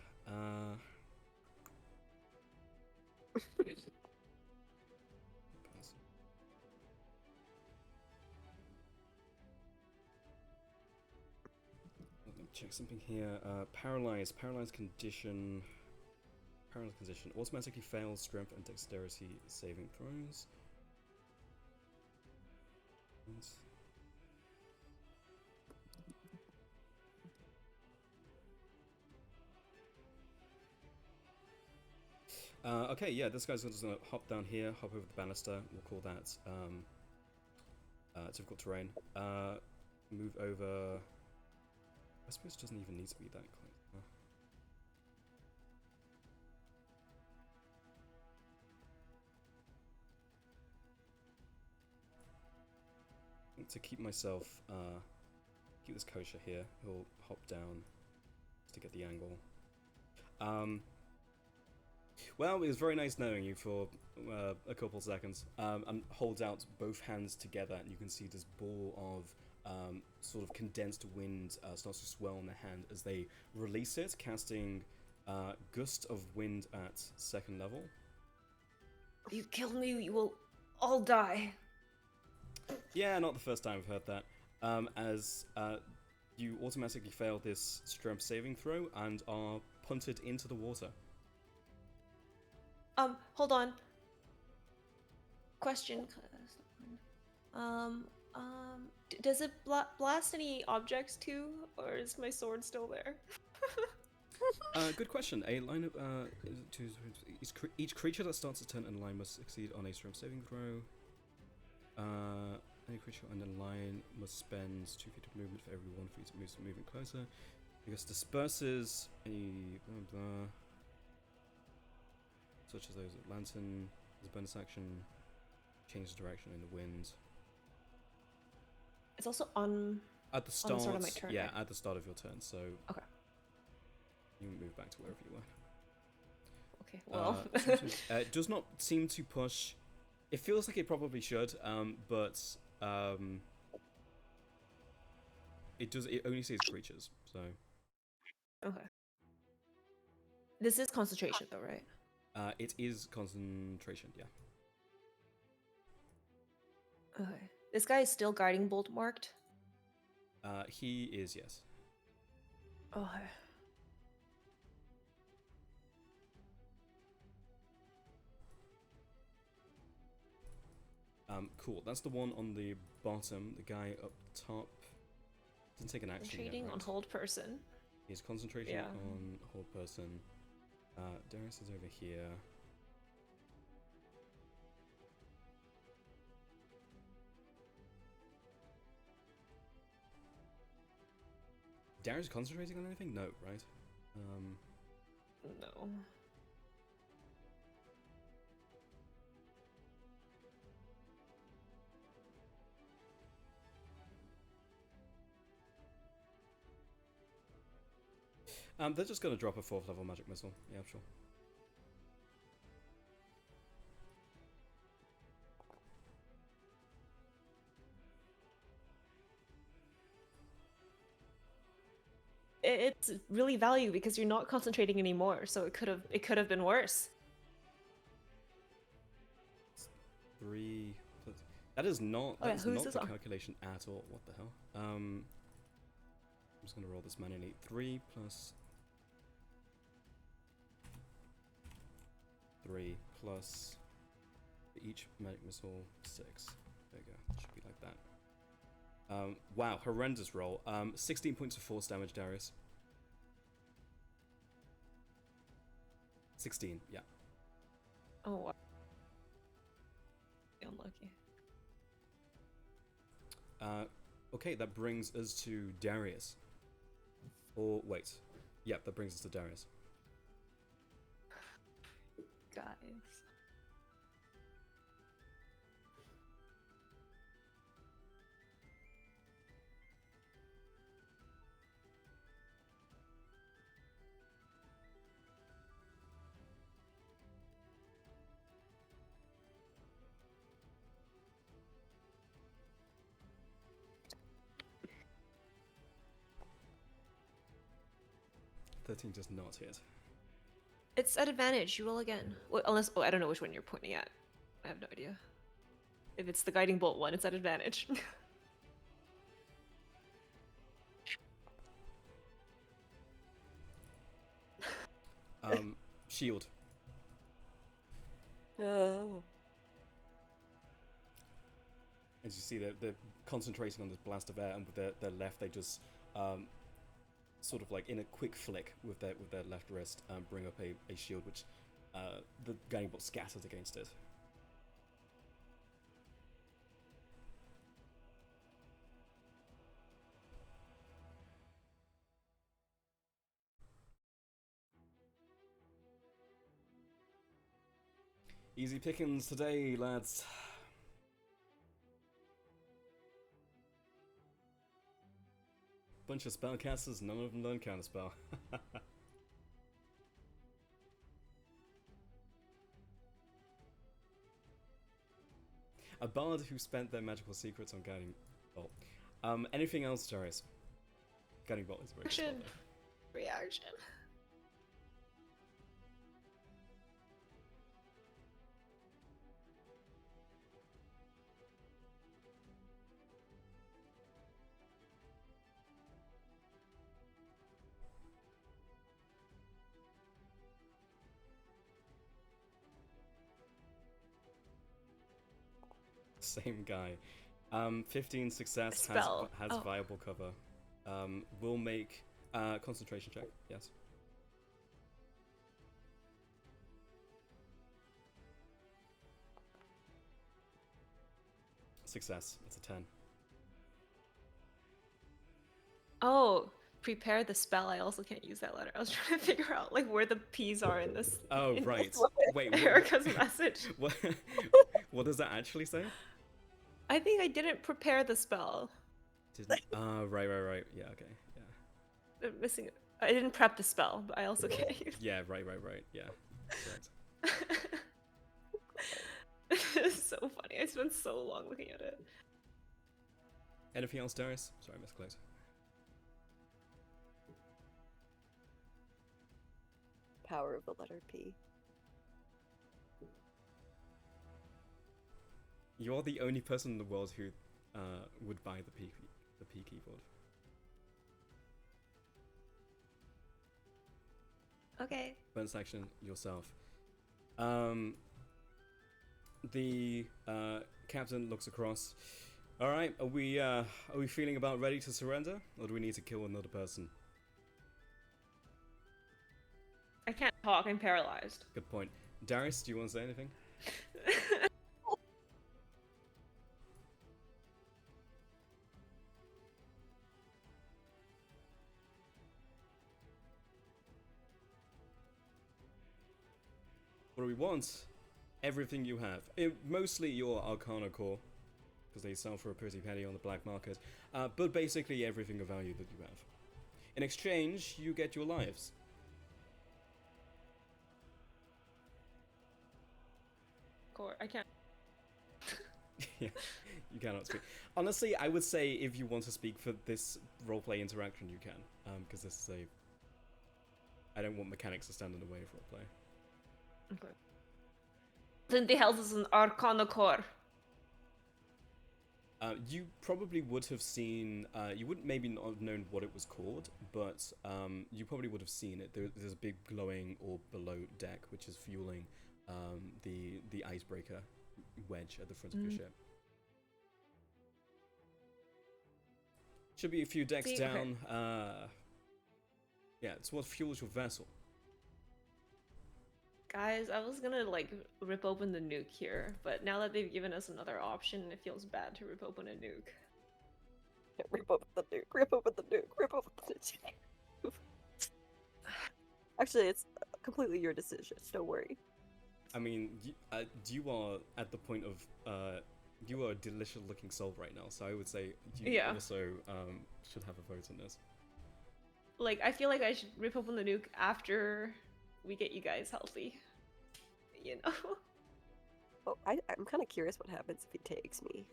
[SPEAKER 1] Let me check something here. Paralyzed condition. Paralyzed condition automatically fails strength and dexterity saving throws. Okay, yeah, this guy's just gonna hop down here, hop over the banister. We'll call that difficult terrain. Move over. I suppose it doesn't even need to be that close. To keep myself, keep this kosher here, he'll hop down just to get the angle. Well, it was very nice knowing you for a couple seconds. And holds out both hands together, and you can see this ball of sort of condensed wind starts to swell in their hand as they release it, casting gust of wind at second level.
[SPEAKER 3] You killed me, you will all die.
[SPEAKER 1] Yeah, not the first time I've heard that. As you automatically fail this strength saving throw and are punted into the water.
[SPEAKER 3] Hold on. Question. Does it blast any objects too, or is my sword still there?
[SPEAKER 1] Good question. A line of each creature that starts a turn in line must succeed on a strength saving throw. Any creature in a line must spend 2 feet of movement for every 1 feet it moves moving closer. Because disperses any blah blah. Such as those at lantern, as a bonus action, changes direction in the wind.
[SPEAKER 3] It's also on
[SPEAKER 1] at the start,
[SPEAKER 3] on the start of my turn.
[SPEAKER 1] Yeah,
[SPEAKER 3] right?
[SPEAKER 1] at the start of your turn. So
[SPEAKER 3] okay,
[SPEAKER 1] you move back to wherever you were.
[SPEAKER 3] Okay, well,
[SPEAKER 1] it does not seem to push. It feels like it probably should, but it does. It only says creatures, so.
[SPEAKER 3] Okay. This is concentration, though, right?
[SPEAKER 1] It is concentration, yeah.
[SPEAKER 3] Okay. This guy is still guiding bolt marked?
[SPEAKER 1] He is, yes.
[SPEAKER 3] Okay.
[SPEAKER 1] Cool. That's the one on the bottom. The guy up top didn't take an action.
[SPEAKER 3] Concentrating
[SPEAKER 1] yet, right?
[SPEAKER 3] on hold person.
[SPEAKER 1] He's concentrating
[SPEAKER 3] Yeah.
[SPEAKER 1] on hold person. Darius is over here. Darius concentrating on anything? No, right?
[SPEAKER 3] No.
[SPEAKER 1] They're just gonna drop a 4th level magic missile. Yeah, sure.
[SPEAKER 3] It's really value because you're not concentrating anymore, so it could have been worse.
[SPEAKER 1] 3 plus... That is not
[SPEAKER 3] Oh, yeah,
[SPEAKER 1] that's
[SPEAKER 3] who's
[SPEAKER 1] not
[SPEAKER 3] this
[SPEAKER 1] the
[SPEAKER 3] on?
[SPEAKER 1] calculation at all. What the hell? I'm just gonna roll this manually. 3 plus 3 plus for each magic missile 6. There you go. It should be like that. Wow, horrendous roll. 16 points of force damage, Darius. 16, yeah.
[SPEAKER 3] Oh, wow. Unlucky.
[SPEAKER 1] Okay, that brings us to Darius. Or, wait. Yep, that brings us to Darius.
[SPEAKER 3] Guys.
[SPEAKER 1] $13 does not hit.
[SPEAKER 3] It's at advantage. You roll again. Well, unless, I don't know which one you're pointing at. I have no idea. If it's the guiding bolt one, it's at advantage.
[SPEAKER 1] Shield.
[SPEAKER 2] Oh.
[SPEAKER 1] As you see, they're concentrating on this blast of air, and with their left, they just sort of like in a quick flick with their left wrist, bring up a shield, which the guiding bolt scatters against it. Easy pickings today, lads. Bunch of spellcasters, none of them learn counterspell. A bard who spent their magical secrets on guiding bolt. Anything else, Darius? Guiding bolt is very good spell, though.
[SPEAKER 3] Reaction.
[SPEAKER 1] Same guy. 15 success
[SPEAKER 3] Spell.
[SPEAKER 1] has
[SPEAKER 3] Oh.
[SPEAKER 1] viable cover. Will make concentration check. Yes. Success. It's a 10.
[SPEAKER 3] Oh, prepare the spell. I also can't use that letter. I was trying to figure out like where the P's are in this.
[SPEAKER 1] Oh,
[SPEAKER 3] in
[SPEAKER 1] right.
[SPEAKER 3] this
[SPEAKER 1] Wait,
[SPEAKER 3] Erica's message.
[SPEAKER 1] What? What does that actually say?
[SPEAKER 3] I think I didn't prepare the spell.
[SPEAKER 1] Didn't. Right. Yeah. Okay. Yeah.
[SPEAKER 3] I'm missing it. I didn't prep the spell, but I also can't use.
[SPEAKER 1] Yeah. Right. Yeah. Correct.
[SPEAKER 3] It's so funny. I spent so long looking at it.
[SPEAKER 1] Anything else, Darius? Sorry, I missed close.
[SPEAKER 2] Power of the letter P.
[SPEAKER 1] You're the only person in the world who would buy the P keyboard.
[SPEAKER 3] Okay.
[SPEAKER 1] Bonus action yourself. The captain looks across. All right, are we feeling about ready to surrender, or do we need to kill another person?
[SPEAKER 3] I can't talk. I'm paralyzed.
[SPEAKER 1] Good point. Darius, do you want to say anything? What do we want? Everything you have. Mostly your Arcana core, because they sell for a pretty penny on the black market. But basically everything of value that you have. In exchange, you get your lives.
[SPEAKER 3] Core. I can't.
[SPEAKER 1] Yeah, you cannot speak. Honestly, I would say if you want to speak for this roleplay interaction, you can. Because this is I don't want mechanics to stand in the way of roleplay.
[SPEAKER 3] Okay. Then the hell is an Arcana core?
[SPEAKER 1] You probably would have seen, you wouldn't maybe not have known what it was called, but you probably would have seen it. There's a big glowing orb below deck, which is fueling the icebreaker wedge at the front of your ship. Should be a few decks down. Okay. Yeah, it's what fuels your vessel.
[SPEAKER 3] Guys, I was gonna like rip open the nuke here, but now that they've given us another option, it feels bad to rip open a nuke.
[SPEAKER 2] Rip open the nuke, rip open the nuke, rip open the nuke. Actually, it's completely your decision, don't worry.
[SPEAKER 1] I mean, you are at the point of, you are a delicious looking soul right now, so I would say you also should have a vote on this.
[SPEAKER 3] Like, I feel like I should rip open the nuke after we get you guys healthy. You know?
[SPEAKER 2] Oh, I'm kind of curious what happens if he takes me.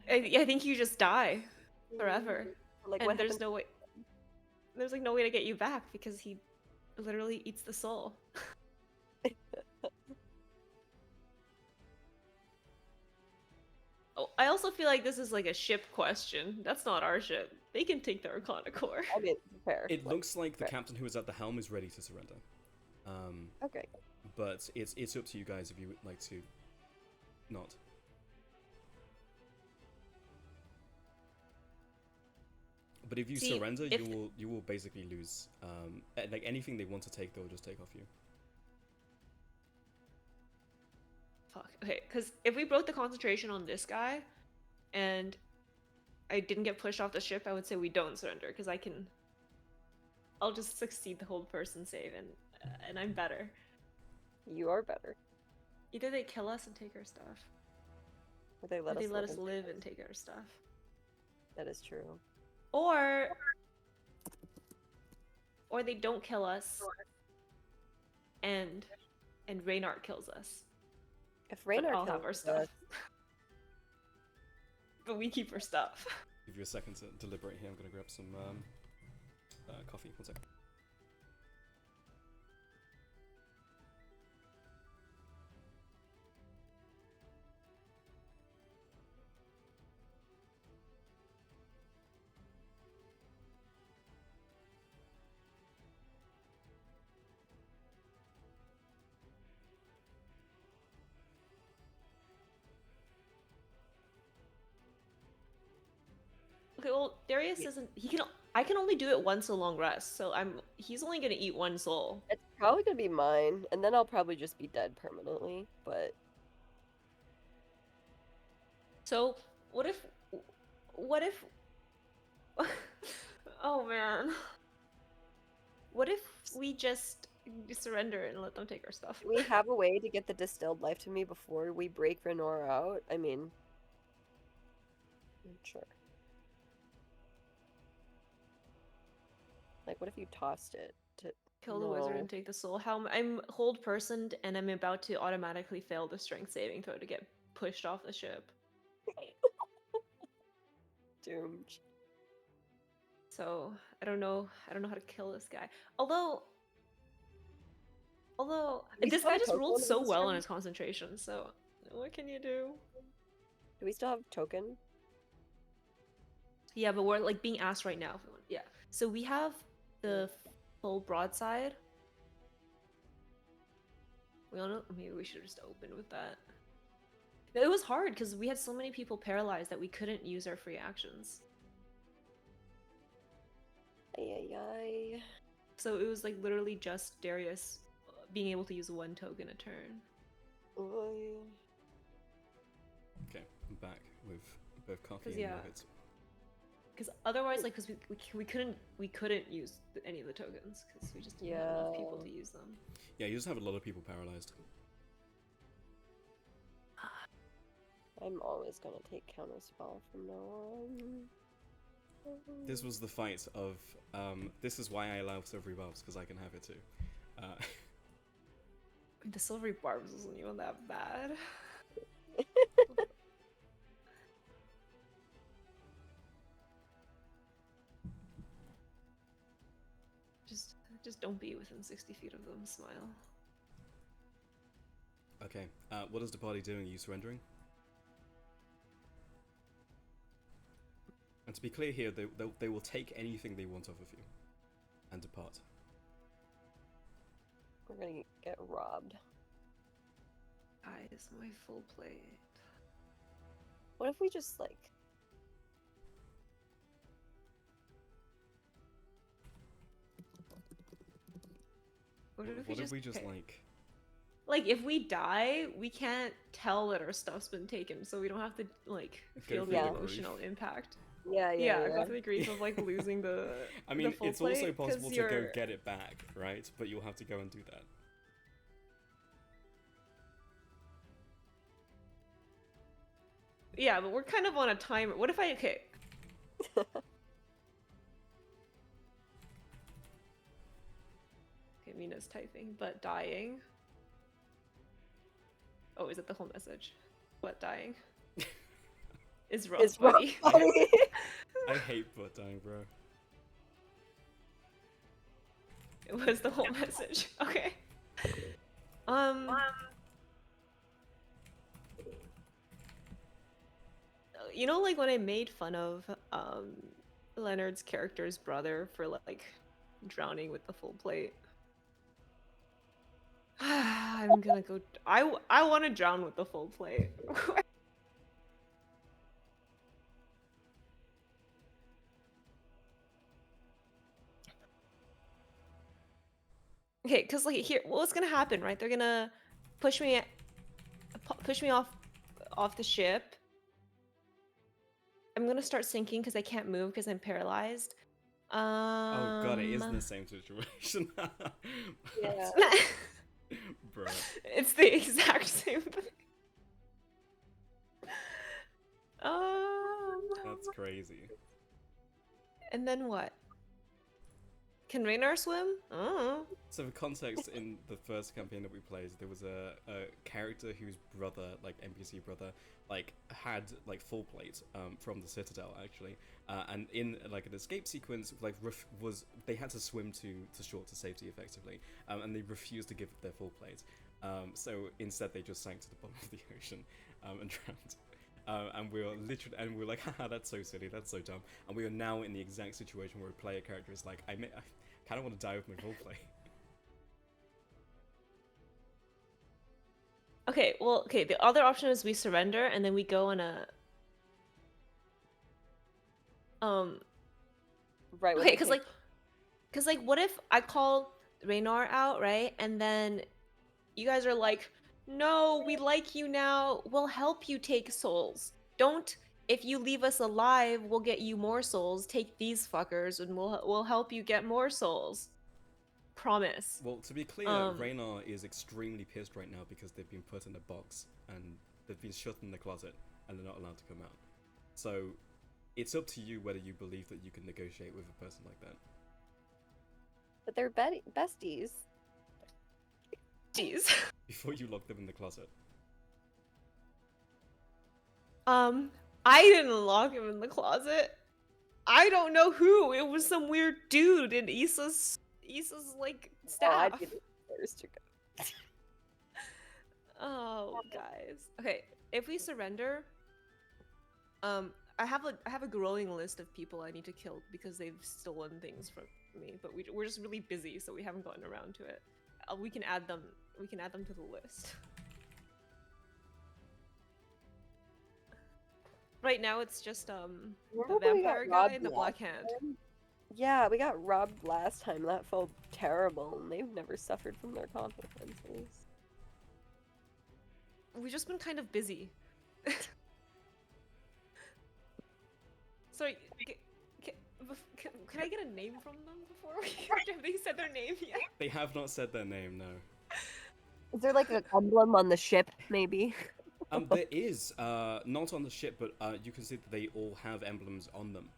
[SPEAKER 3] I think you just die forever.
[SPEAKER 2] Like,
[SPEAKER 3] and there's no way. There's like no way to get you back because he literally eats the soul. Oh, I also feel like this is like a ship question. That's not our ship. They can take the Arcana core.
[SPEAKER 2] I mean, fair.
[SPEAKER 1] It looks like the captain who is at the helm is ready to surrender.
[SPEAKER 2] Okay.
[SPEAKER 1] But it's up to you guys if you would like to not. But if you surrender, you will basically lose. Like anything they want to take, they'll just take off you.
[SPEAKER 3] Fuck. Okay, because if we broke the concentration on this guy, and I didn't get pushed off the ship, I would say we don't surrender because I'll just succeed the whole person save, and I'm better.
[SPEAKER 2] You are better.
[SPEAKER 3] Either they kill us and take our stuff,
[SPEAKER 2] or they let
[SPEAKER 3] us live and take our stuff.
[SPEAKER 2] That is true.
[SPEAKER 3] Or they don't kill us, and Reynard kills us.
[SPEAKER 2] If Reynard
[SPEAKER 3] I'll have our stuff. But we keep our stuff.
[SPEAKER 1] Give you a second to deliberate here. I'm gonna grab some coffee. 1 second.
[SPEAKER 3] Okay, well, Darius isn't. I can only do it once a long rest, so he's only gonna eat one soul.
[SPEAKER 2] It's probably gonna be mine, and then I'll probably just be dead permanently. But
[SPEAKER 3] so what if? Oh man. What if we just surrender and let them take our stuff?
[SPEAKER 2] we have a way to get the distilled life to me before we break Renora out. I mean, sure. Like, what if you tossed it to
[SPEAKER 3] kill the wizard and take the soul? I'm hold personed and I'm about to automatically fail the strength saving throw to get pushed off the ship.
[SPEAKER 2] Doomed.
[SPEAKER 3] So I don't know how to kill this guy. Although this guy just rolled so well on his concentration. So what can you do?
[SPEAKER 2] Do we still have token?
[SPEAKER 3] Yeah, but we're like being asked right now. Yeah. So we have the full broadside. We all know. Maybe we should just open with that. It was hard because we had so many people paralyzed that we couldn't use our free actions.
[SPEAKER 2] Ay.
[SPEAKER 3] So it was like literally just Darius being able to use one token a turn.
[SPEAKER 1] Okay, I'm back with both coffee and nuggets.
[SPEAKER 3] Because otherwise, like, because we couldn't use any of the tokens because we just didn't have enough people to use them.
[SPEAKER 1] Yeah, you just have a lot of people paralyzed.
[SPEAKER 2] I'm always gonna take counterspell from now on.
[SPEAKER 1] This was the fight of, this is why I allow silvery barbs, because I can have it too.
[SPEAKER 3] The silvery barbs isn't even that bad. Just don't be within 60 feet of them, smile.
[SPEAKER 1] Okay, what is the party doing? Are you surrendering? And to be clear here, they will take anything they want off of you and depart.
[SPEAKER 2] We're gonna get robbed.
[SPEAKER 3] Guys, my full plate.
[SPEAKER 2] What if we just like...
[SPEAKER 3] What
[SPEAKER 1] if we just
[SPEAKER 3] okay.
[SPEAKER 1] like
[SPEAKER 3] if we die, we can't tell that our stuff's been taken, so we don't have to like feel the
[SPEAKER 2] the
[SPEAKER 3] emotional impact.
[SPEAKER 2] Yeah.
[SPEAKER 3] Go through the grief of like losing the.
[SPEAKER 1] I mean,
[SPEAKER 3] the full
[SPEAKER 1] it's also
[SPEAKER 3] plate,
[SPEAKER 1] possible
[SPEAKER 3] 'cause
[SPEAKER 1] to go get it back, right? But you'll have to go and do that.
[SPEAKER 3] Yeah, but we're kind of on a timer. What if I okay? Okay, Mina's typing, but dying. Oh, is it the whole message? What dying? Is rough, buddy.
[SPEAKER 1] I hate butt dying, bro.
[SPEAKER 3] It was the whole message. Okay. You know, like when I made fun of Leonard's character's brother for like drowning with the full plate. I'm gonna go. I want to drown with the full plate. Okay, cause like here, what's gonna happen, right? They're gonna push me off the ship. I'm gonna start sinking because I can't move because I'm paralyzed.
[SPEAKER 1] Oh god, it is in the same situation.
[SPEAKER 2] Yeah.
[SPEAKER 1] Bro.
[SPEAKER 3] It's the exact same thing.
[SPEAKER 1] That's crazy.
[SPEAKER 3] And then what? Can Raynar swim? Oh.
[SPEAKER 1] So for context, in the first campaign that we played, there was a character whose brother, like NPC brother, like had like full plate from the Citadel actually, and in like an escape sequence, like they had to swim to shore to safety effectively, and they refused to give their full plate. So instead, they just sank to the bottom of the ocean and drowned. And we were like, haha, that's so silly, that's so dumb. And we are now in the exact situation where a player character is like, I kind of want to die with my full plate.
[SPEAKER 3] Okay, well, okay, the other option is we surrender and then we go on a
[SPEAKER 2] Right.
[SPEAKER 3] okay, because like what if I call Raynar out, right? And then you guys are like, no, we like you now, we'll help you take souls. Don't, if you leave us alive, we'll get you more souls. Take these fuckers and we'll help you get more souls. Promise.
[SPEAKER 1] Well, to be clear, Raynar is extremely pissed right now because they've been put in a box and they've been shut in the closet and they're not allowed to come out. So it's up to you whether you believe that you can negotiate with a person like that.
[SPEAKER 2] But they're besties.
[SPEAKER 3] Jeez.
[SPEAKER 1] Before you lock them in the closet.
[SPEAKER 3] I didn't lock him in the closet. I don't know who. It was some weird dude in Issa's like staff.
[SPEAKER 2] Oh, I did it first to go.
[SPEAKER 3] Oh, guys. Okay, if we surrender, I have a growing list of people I need to kill because they've stolen things from me, but we're just really busy, so we haven't gotten around to it. We can add them. We can add them to the list. Right now, it's just the vampire guy and the black hand.
[SPEAKER 2] Yeah, we got robbed last time. That felt terrible, and they've never suffered from their consequences.
[SPEAKER 3] We've just been kind of busy. Sorry, can I get a name from them before we... Have they said their name yet?
[SPEAKER 1] They have not said their name, no.
[SPEAKER 2] Is there like an emblem on the ship, maybe?
[SPEAKER 1] There is not on the ship, but you can see that they all have emblems on them,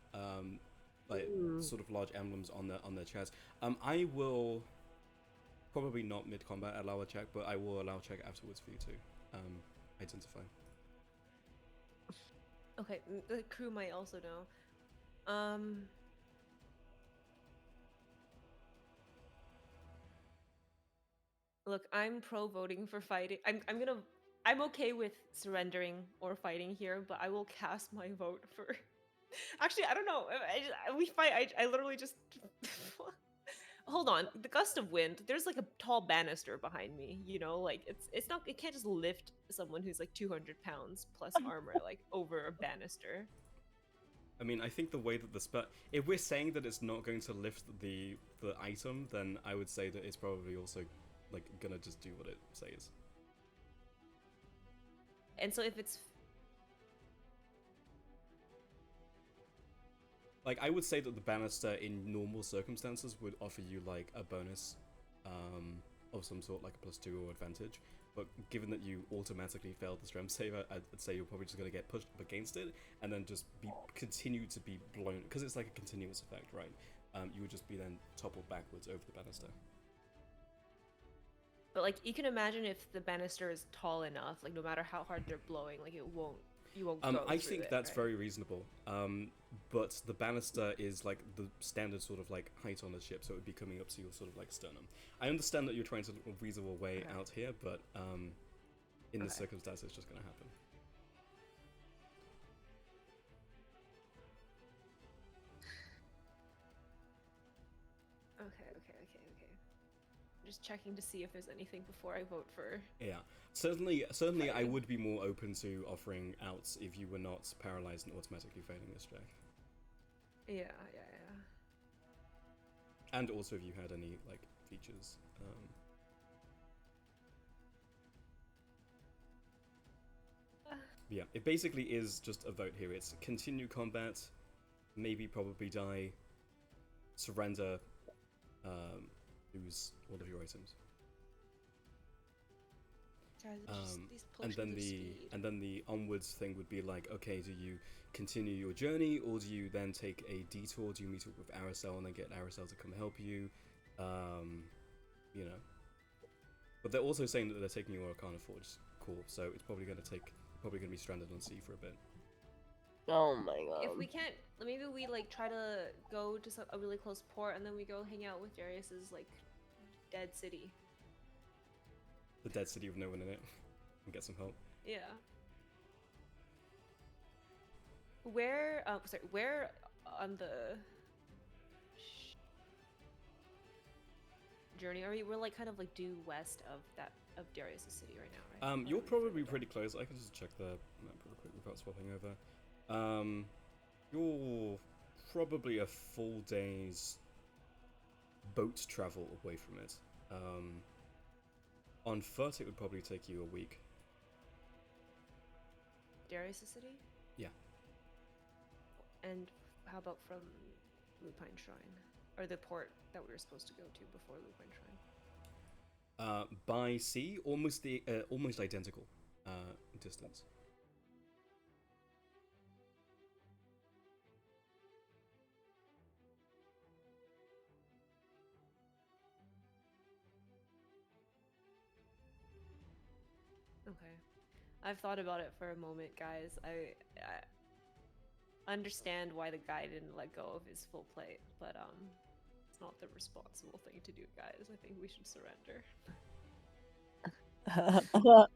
[SPEAKER 1] like sort of large emblems on their chest. I will probably not mid combat allow a check, but I will allow a check afterwards for you to identify.
[SPEAKER 3] Okay, the crew might also know. Look, I'm pro voting for fighting. I'm okay with surrendering or fighting here, but I will cast my vote for. Actually, I don't know. We fight. I literally just. Hold on. The gust of wind. There's like a tall banister behind me. You know, like it's not. It can't just lift someone who's like 200 pounds plus armor like over a banister.
[SPEAKER 1] I mean, I think the way that the spell, if we're saying that it's not going to lift the item, then I would say that it's probably also like gonna just do what it says.
[SPEAKER 3] And so if it's
[SPEAKER 1] like, I would say that the banister in normal circumstances would offer you like a bonus of some sort, like a +2 or advantage. But given that you automatically failed the strength save, I'd say you're probably just gonna get pushed up against it and then just continue to be blown, because it's like a continuous effect, right? You would just be then toppled backwards over the banister.
[SPEAKER 3] But like you can imagine if the banister is tall enough, like no matter how hard they're blowing, like you won't go
[SPEAKER 1] I
[SPEAKER 3] through
[SPEAKER 1] think
[SPEAKER 3] it,
[SPEAKER 1] that's
[SPEAKER 3] right?
[SPEAKER 1] very reasonable. But the banister is like the standard sort of like height on the ship, so it would be coming up to your sort of like sternum. I understand that you're trying to weasel a way out here, but in this circumstance, it's just gonna happen.
[SPEAKER 3] Okay. Just checking to see if there's anything before I vote for.
[SPEAKER 1] Yeah, certainly,
[SPEAKER 3] fighting.
[SPEAKER 1] I would be more open to offering outs if you were not paralyzed and automatically failing this check.
[SPEAKER 3] Yeah.
[SPEAKER 1] And also if you had any like features. Yeah, it basically is just a vote here. It's continue combat, maybe probably die, surrender, lose all of your items.
[SPEAKER 3] Guys, these
[SPEAKER 1] and then the onwards thing would be like, okay, do you continue your journey, or do you then take a detour? Do you meet up with Aracel and then get Aracel to come help you? You know. But they're also saying that they're taking your Arcana Forge core, so it's probably going to be stranded on sea for a bit.
[SPEAKER 2] Oh my god.
[SPEAKER 3] If we can't, maybe we like try to go to a really close port and then we go hang out with Darius's like dead city.
[SPEAKER 1] The dead city with no one in it, and get some help.
[SPEAKER 3] Yeah. Where on the journey are we? We're like kind of like due west of Darius's city right now, right?
[SPEAKER 1] You're probably pretty close. I can just check the map real quick without swapping over. You're probably a full day's boat travel away from it. On foot, it would probably take you a week.
[SPEAKER 3] Darius's city?
[SPEAKER 1] Yeah.
[SPEAKER 3] And how about from Lupine Shrine? Or the port that we were supposed to go to before Lupine Shrine?
[SPEAKER 1] By sea, almost identical distance.
[SPEAKER 3] Okay. I've thought about it for a moment, guys. I understand why the guy didn't let go of his full plate, but it's not the responsible thing to do, guys. I think we should surrender.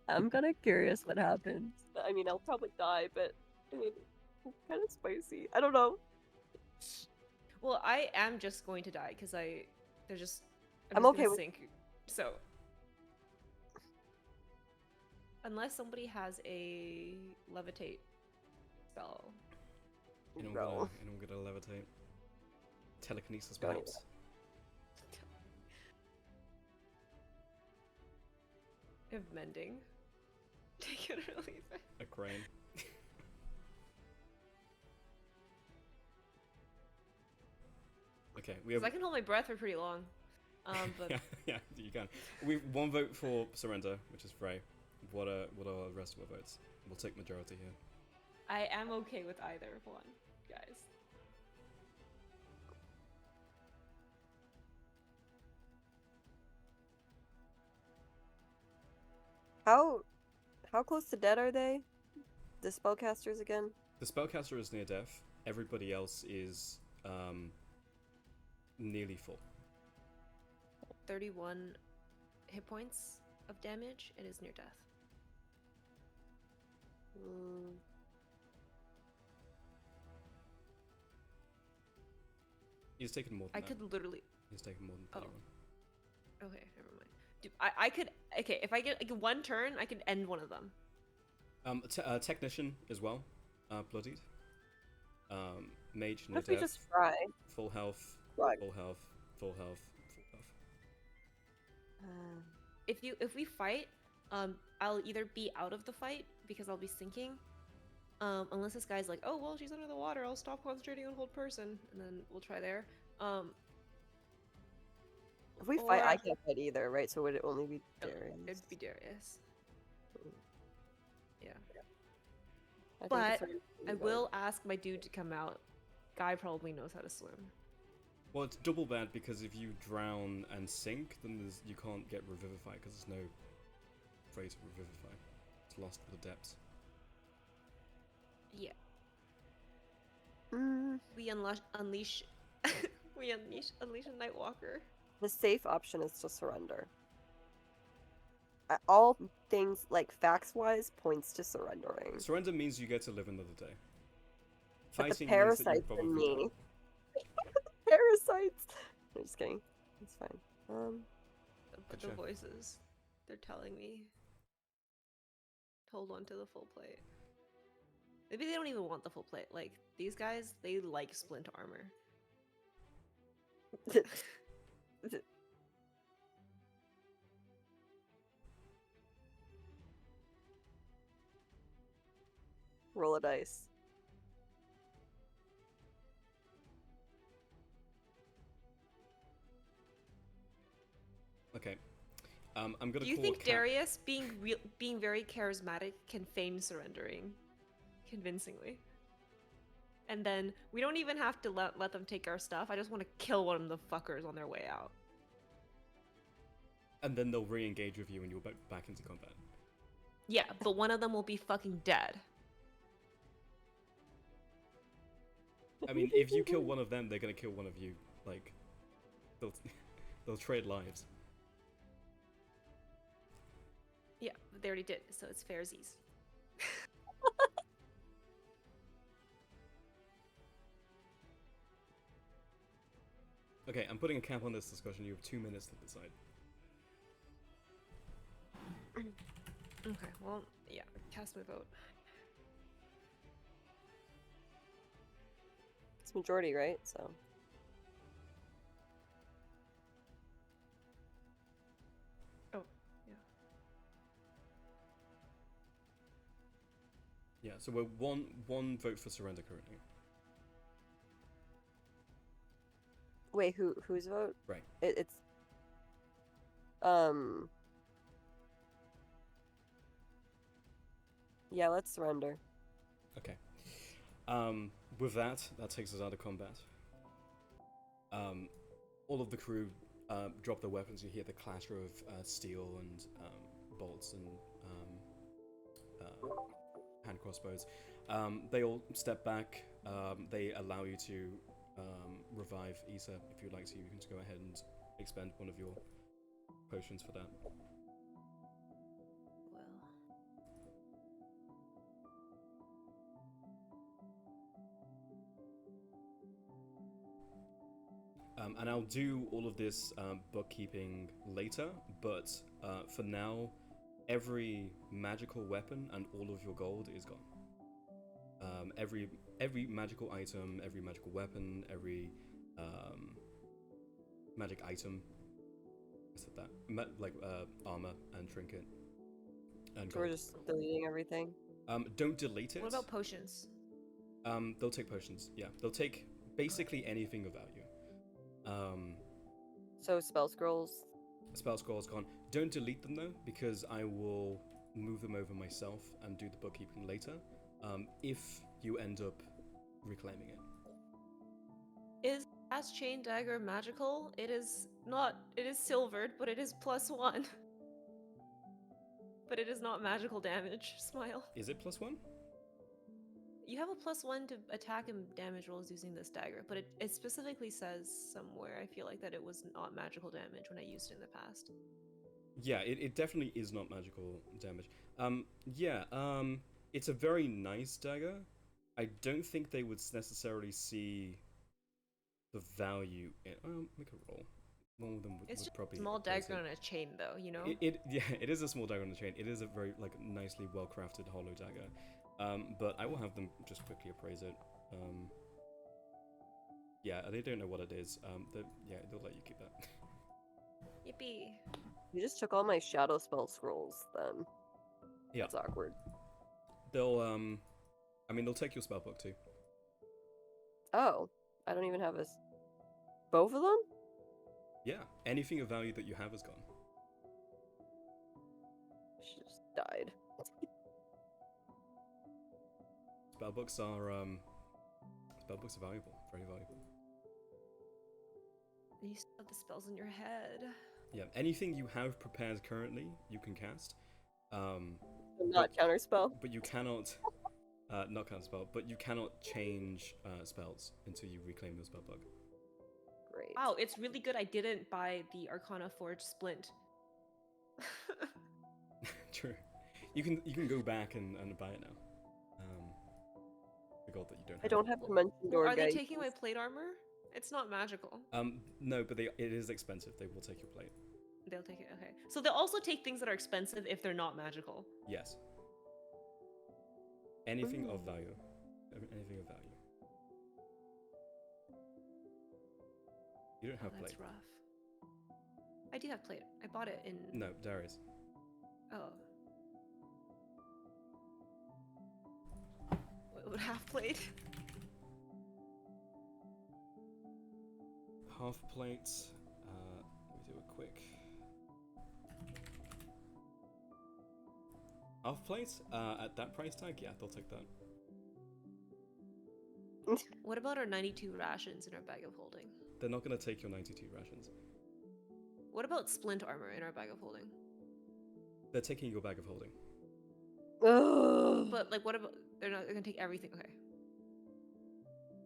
[SPEAKER 2] I'm kind of curious what happens. I mean, I'll probably die, but I mean, it's kind of spicy. I don't know.
[SPEAKER 3] Well, I am just going to die because I'm
[SPEAKER 2] I'm okay
[SPEAKER 3] gonna
[SPEAKER 2] with-
[SPEAKER 3] sink. So unless somebody has a levitate spell.
[SPEAKER 1] And I'm
[SPEAKER 2] No.
[SPEAKER 1] gonna levitate. Telekinesis,
[SPEAKER 2] Don't
[SPEAKER 1] perhaps.
[SPEAKER 3] I have mending. Take it or leave it.
[SPEAKER 1] A crane. Okay, we have.
[SPEAKER 3] 'Cause I can hold my breath for pretty long. But
[SPEAKER 1] yeah, you can. We've one vote for surrender, which is Frey. What are the rest of our votes? We'll take majority here.
[SPEAKER 3] I am okay with either one, guys.
[SPEAKER 2] How close to dead are they? The spellcasters again?
[SPEAKER 1] The spellcaster is near death. Everybody else is nearly full.
[SPEAKER 3] 31 hit points of damage. It is near death.
[SPEAKER 1] He's taken more than
[SPEAKER 3] I
[SPEAKER 1] that.
[SPEAKER 3] could literally.
[SPEAKER 1] He's taken more than 31.
[SPEAKER 3] Okay, never mind. Dude, I could. Okay, if I get like one turn, I could end one of them.
[SPEAKER 1] Technician as well, bloodied. Mage near
[SPEAKER 2] What if we
[SPEAKER 1] death.
[SPEAKER 2] just try?
[SPEAKER 1] Full health.
[SPEAKER 2] Right.
[SPEAKER 1] Full health. Full health. Full health.
[SPEAKER 3] If we fight, I'll either be out of the fight because I'll be sinking. Unless this guy's like, oh well, she's under the water. I'll stop concentrating on hold person, and then we'll try there.
[SPEAKER 2] If we fight, I can't fight either, right? So would it only be Darius?
[SPEAKER 3] It'd be Darius. Yeah.
[SPEAKER 2] But
[SPEAKER 3] I will ask my dude to come out. Guy probably knows how to swim.
[SPEAKER 1] Well, it's double bad because if you drown and sink, then you can't get revivified because there's no way to revivify. It's lost to the depths.
[SPEAKER 3] Yeah. We unleash we unleash a Nightwalker.
[SPEAKER 2] The safe option is to surrender. All things, like facts-wise, points to surrendering.
[SPEAKER 1] Surrender means you get to live another day.
[SPEAKER 2] But the
[SPEAKER 1] Fighting
[SPEAKER 2] parasites in me. Parasites! I'm just kidding. It's fine.
[SPEAKER 3] But the voices, they're telling me, hold on to the full plate. Maybe they don't even want the full plate. Like, these guys, they like splint armor.
[SPEAKER 2] Roll a dice.
[SPEAKER 1] Okay. I'm gonna.
[SPEAKER 3] Do you think Darius, being very charismatic, can feign surrendering convincingly? And then we don't even have to let them take our stuff. I just want to kill one of the fuckers on their way out.
[SPEAKER 1] And then they'll re-engage with you and you'll back into combat.
[SPEAKER 3] Yeah, but one of them will be fucking dead.
[SPEAKER 1] I mean, if you kill one of them, they're gonna kill one of you. Like, they'll trade lives.
[SPEAKER 3] Yeah, they already did, so it's fairsies.
[SPEAKER 1] Okay, I'm putting a cap on this discussion. You have 2 minutes to decide.
[SPEAKER 3] Okay, well, yeah, cast my vote.
[SPEAKER 2] It's majority, right? So.
[SPEAKER 3] Oh, yeah.
[SPEAKER 1] Yeah, so we're one vote for surrender currently.
[SPEAKER 2] Wait, whose vote?
[SPEAKER 1] Right.
[SPEAKER 2] It's yeah, let's surrender.
[SPEAKER 1] Okay. With that takes us out of combat. All of the crew drop their weapons. You hear the clatter of steel and bolts and hand crossbows. They all step back. They allow you to revive Issa if you'd like to. You can just go ahead and expend one of your potions for that. And I'll do all of this bookkeeping later, but for now, every magical weapon and all of your gold is gone. Every magical item, every magical weapon, every magic item. I said that. Like armor and trinket. And
[SPEAKER 2] So we're just deleting everything.
[SPEAKER 1] Don't delete it.
[SPEAKER 3] What about potions?
[SPEAKER 1] They'll take potions. Yeah, they'll take basically anything of value.
[SPEAKER 2] So spell scrolls.
[SPEAKER 1] Spell scrolls gone. Don't delete them though, because I will move them over myself and do the bookkeeping later, if you end up reclaiming it.
[SPEAKER 3] Is As Chain Dagger magical? It is not. It is silvered, but it is +1. But it is not magical damage. Smile.
[SPEAKER 1] Is it +1?
[SPEAKER 3] You have a +1 to attack and damage rolls using this dagger, but it specifically says somewhere, I feel like, that it was not magical damage when I used it in the past.
[SPEAKER 1] Yeah, it definitely is not magical damage. It's a very nice dagger. I don't think they would necessarily see the value in. Make a roll. One of them would
[SPEAKER 3] It's just
[SPEAKER 1] probably
[SPEAKER 3] a small
[SPEAKER 1] appraise
[SPEAKER 3] dagger
[SPEAKER 1] it.
[SPEAKER 3] on a chain, though, you know?
[SPEAKER 1] It is a small dagger on the chain. It is a very nicely well crafted hollow dagger. But I will have them just quickly appraise it. They don't know what it is. They'll let you keep that.
[SPEAKER 3] Yippee.
[SPEAKER 2] You just took all my shadow spell scrolls, then.
[SPEAKER 1] Yeah.
[SPEAKER 2] That's awkward.
[SPEAKER 1] They'll they'll take your spellbook too.
[SPEAKER 2] Oh, I don't even have both of them?
[SPEAKER 1] Yeah, anything of value that you have is gone.
[SPEAKER 2] She just died.
[SPEAKER 1] Spellbooks are valuable, very valuable.
[SPEAKER 3] You still have the spells in your head.
[SPEAKER 1] Yeah, anything you have prepared currently, you can cast.
[SPEAKER 2] Not counterspell.
[SPEAKER 1] But you cannot, not counterspell, but you cannot change spells until you reclaim your spellbook.
[SPEAKER 2] Great.
[SPEAKER 3] Wow, it's really good I didn't buy the Arcana Forge Splint.
[SPEAKER 1] True. You can go back and buy it now. The gold that you don't have.
[SPEAKER 2] I don't have Dimension Door.
[SPEAKER 3] Are they taking my plate armor? It's not magical.
[SPEAKER 1] No, but it is expensive. They will take your plate.
[SPEAKER 3] They'll take it, okay. So they'll also take things that are expensive if they're not magical.
[SPEAKER 1] Yes. Anything of value. Anything of value. You don't have plate.
[SPEAKER 3] That's rough. I do have plate. I bought it in...
[SPEAKER 1] No, Darius.
[SPEAKER 3] Oh. What would half plate?
[SPEAKER 1] Half plates. Let me do a quick. Half plates? At that price tag, yeah, they'll take that.
[SPEAKER 3] What about our 92 rations in our bag of holding?
[SPEAKER 1] They're not going to take your 92 rations.
[SPEAKER 3] What about splint armor in our bag of holding?
[SPEAKER 1] They're taking your bag of holding.
[SPEAKER 3] But, like, what about... They're gonna take everything, okay.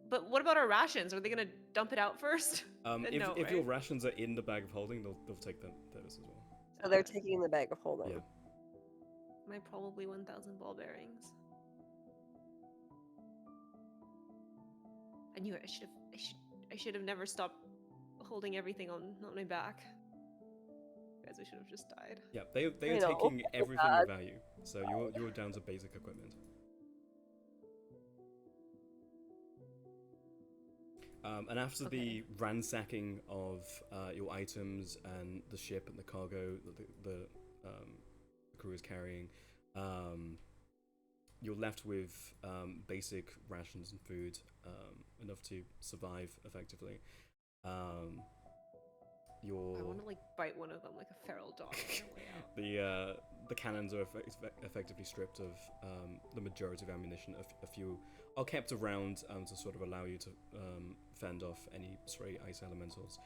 [SPEAKER 3] But what about our rations? Are they gonna dump it out first?
[SPEAKER 1] If your rations are in the bag of holding, they'll take those as well.
[SPEAKER 2] So they're taking the bag of holding.
[SPEAKER 1] Yeah.
[SPEAKER 3] My probably 1,000 ball bearings. I knew it. I should have never stopped holding everything on my back. Guys, I should have just died.
[SPEAKER 1] Yeah, they are taking everything of value. So you're down to basic equipment. And after the ransacking of your items and the ship and the cargo that the crew is carrying, you're left with basic rations and food, enough to survive effectively.
[SPEAKER 3] I want to like bite one of them like a feral dog on their way out.
[SPEAKER 1] The cannons are effectively stripped of the majority of ammunition. A few are kept around to sort of allow you to fend off any stray ice elementals.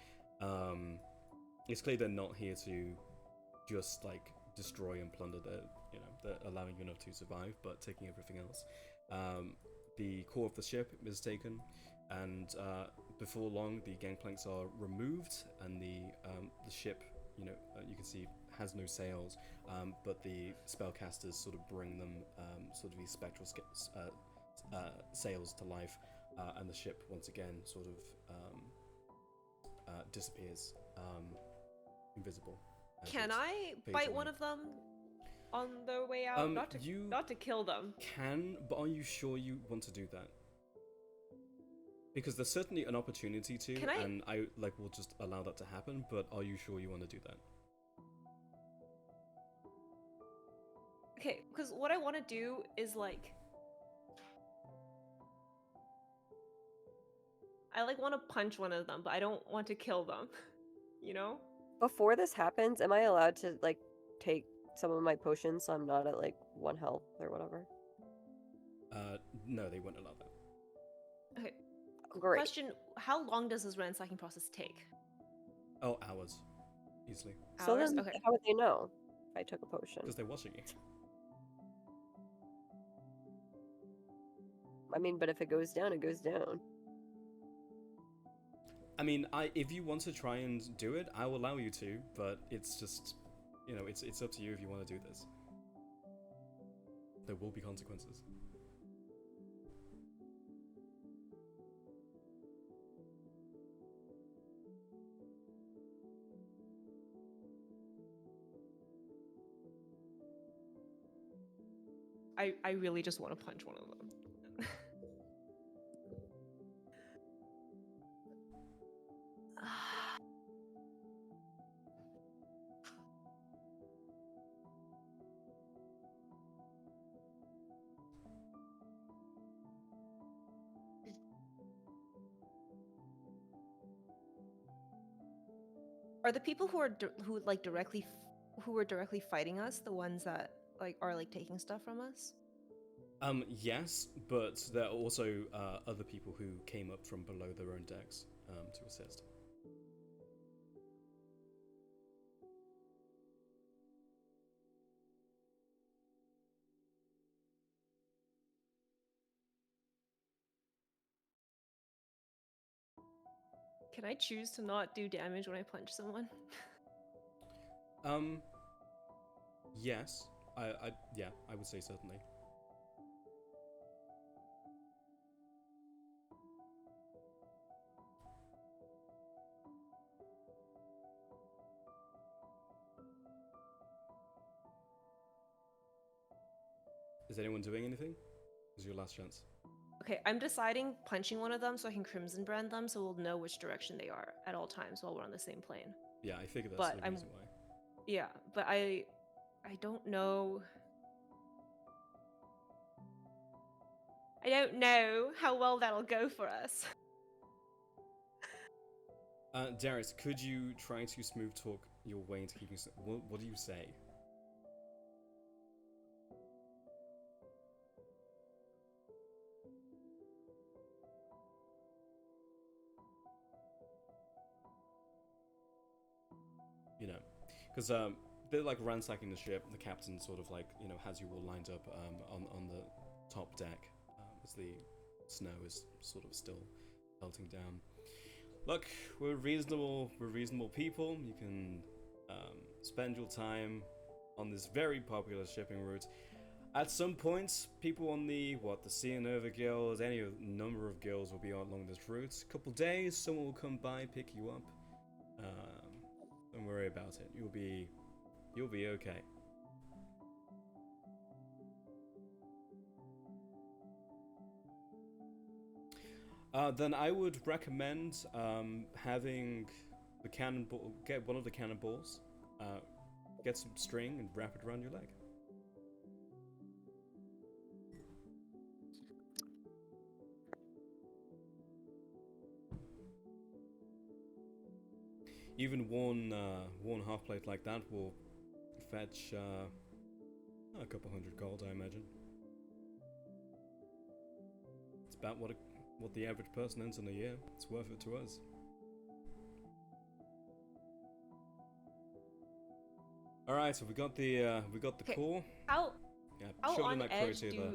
[SPEAKER 1] It's clear they're not here to just like destroy and plunder. They're allowing you enough to survive, but taking everything else. The core of the ship is taken, and before long, the gangplanks are removed, and the ship, you can see, has no sails, but the spellcasters sort of bring them sort of these spectral sails to life, and the ship once again sort of disappears, invisible.
[SPEAKER 3] Can I bite one of them on the way out? Not to kill them.
[SPEAKER 1] Can, but are you sure you want to do that? Because there's certainly an opportunity to, and I will just allow that to happen, but are you sure you want to do that?
[SPEAKER 3] Okay, because what I want to do is I want to punch one of them, but I don't want to kill them. You know?
[SPEAKER 2] Before this happens, am I allowed to take some of my potions, so I'm not at like 1 health or whatever?
[SPEAKER 1] No, they wouldn't allow that.
[SPEAKER 3] Okay.
[SPEAKER 2] Great.
[SPEAKER 3] Question: how long does this ransacking process take?
[SPEAKER 1] Oh, hours. Easily.
[SPEAKER 2] So
[SPEAKER 3] Hours?
[SPEAKER 2] then,
[SPEAKER 3] Okay.
[SPEAKER 2] how would they know if I took a potion?
[SPEAKER 1] Because they're watching you.
[SPEAKER 2] I mean, but if it goes down, it goes down.
[SPEAKER 1] I mean, if you want to try and do it, I will allow you to, but it's just, you know, it's up to you if you want to do this. There will be consequences.
[SPEAKER 3] I really just want to punch one of them. Are the people who are who like directly who are directly fighting us the ones that like are like taking stuff from us?
[SPEAKER 1] Yes, but there are also other people who came up from below their own decks to assist.
[SPEAKER 3] Can I choose to not do damage when I punch someone?
[SPEAKER 1] Yes, yeah, I would say certainly. Is anyone doing anything? This is your last chance.
[SPEAKER 3] Okay, I'm deciding punching one of them so I can crimson brand them so we'll know which direction they are at all times while we're on the same plane.
[SPEAKER 1] Yeah, I figured that's
[SPEAKER 3] But
[SPEAKER 1] the reason why.
[SPEAKER 3] yeah, but I don't know. I don't know how well that'll go for us.
[SPEAKER 1] Darius, could you try to smooth talk your way into keeping... What do you say? You know, because they're like ransacking the ship. The captain sort of like, you know, has you all lined up on the top deck as the snow is sort of still melting down. Look, we're reasonable people. You can spend your time on this very popular shipping route. At some point, people on the Sea and Nova Guild, any number of guilds will be along this route. A couple days, someone will come by, pick you up. Don't worry about it. You'll be okay. Then I would recommend having the cannonball. Get one of the cannonballs. Get some string and wrap it around your leg. Even one half plate like that will fetch a couple hundred gold, I imagine. It's about what the average person earns in a year. It's worth it to us. All right, so we got the core.
[SPEAKER 3] How on edge
[SPEAKER 1] there.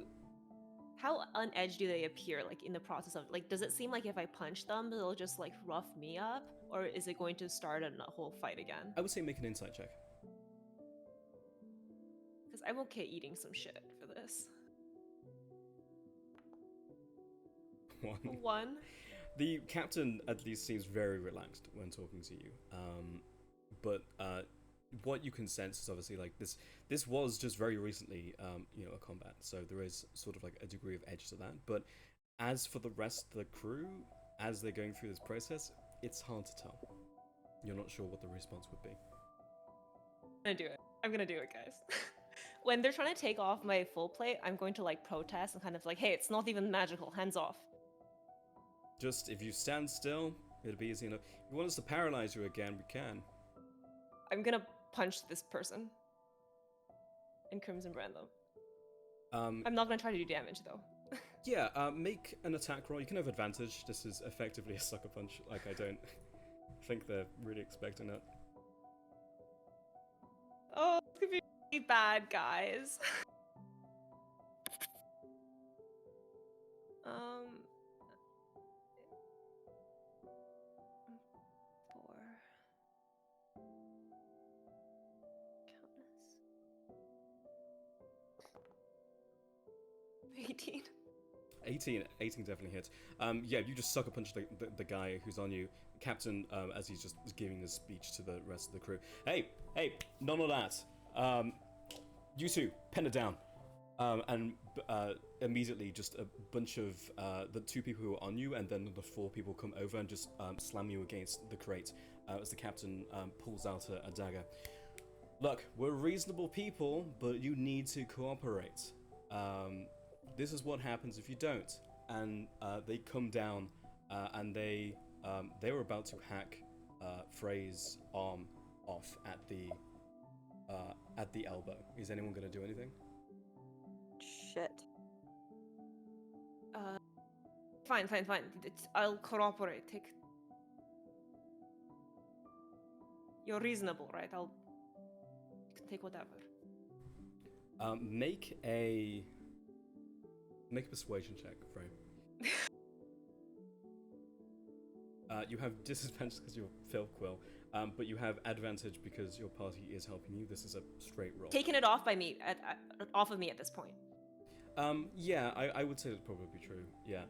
[SPEAKER 3] How on edge do they appear, like in the process of like? Does it seem like if I punch them, they'll just like rough me up, or is it going to start a whole fight again?
[SPEAKER 1] I would say make an insight check.
[SPEAKER 3] Because I'm okay eating some shit for this. One.
[SPEAKER 1] The captain at least seems very relaxed when talking to you. But what you can sense is obviously like this was just very recently a combat, so there is sort of like a degree of edge to that. But as for the rest of the crew, as they're going through this process, it's hard to tell. You're not sure what the response would be.
[SPEAKER 3] I'm gonna do it, guys. When they're trying to take off my full plate, I'm going to like protest and kind of like, hey, it's not even magical, hands off.
[SPEAKER 1] Just if you stand still, it'll be easy enough. If you want us to paralyze you again, we can.
[SPEAKER 3] I'm gonna punch this person. and Crimson Brand them.
[SPEAKER 1] Um,
[SPEAKER 3] I'm not gonna try to do damage though.
[SPEAKER 1] yeah, make an attack roll. You can have advantage. This is effectively a sucker punch. Like, I don't think they're really expecting that.
[SPEAKER 3] Oh, it's gonna be really bad, guys. um, 4. Countess. 18.
[SPEAKER 1] 18 definitely hits. Yeah, you just sucker punch the guy who's on you. Captain, as he's just giving his speech to the rest of the crew. Hey, none of that. You two, pen it down. And immediately just a bunch of the 2 people who are on you and then the 4 people come over and just slam you against the crate as the captain pulls out a dagger. Look, we're reasonable people, but you need to cooperate. This is what happens if you don't. And they come down and they were about to hack Frey's arm off at the elbow. Is anyone going to do anything?
[SPEAKER 2] Shit.
[SPEAKER 3] Fine. I'll cooperate. You're reasonable, right? You can take whatever.
[SPEAKER 1] Make a persuasion check, Frey. You have disadvantage because you're Phil Quill, but you have advantage because your party is helping you. This is a straight roll.
[SPEAKER 3] Taking it off by me, off of me at this point.
[SPEAKER 1] Yeah, I would say that's probably true. Yeah.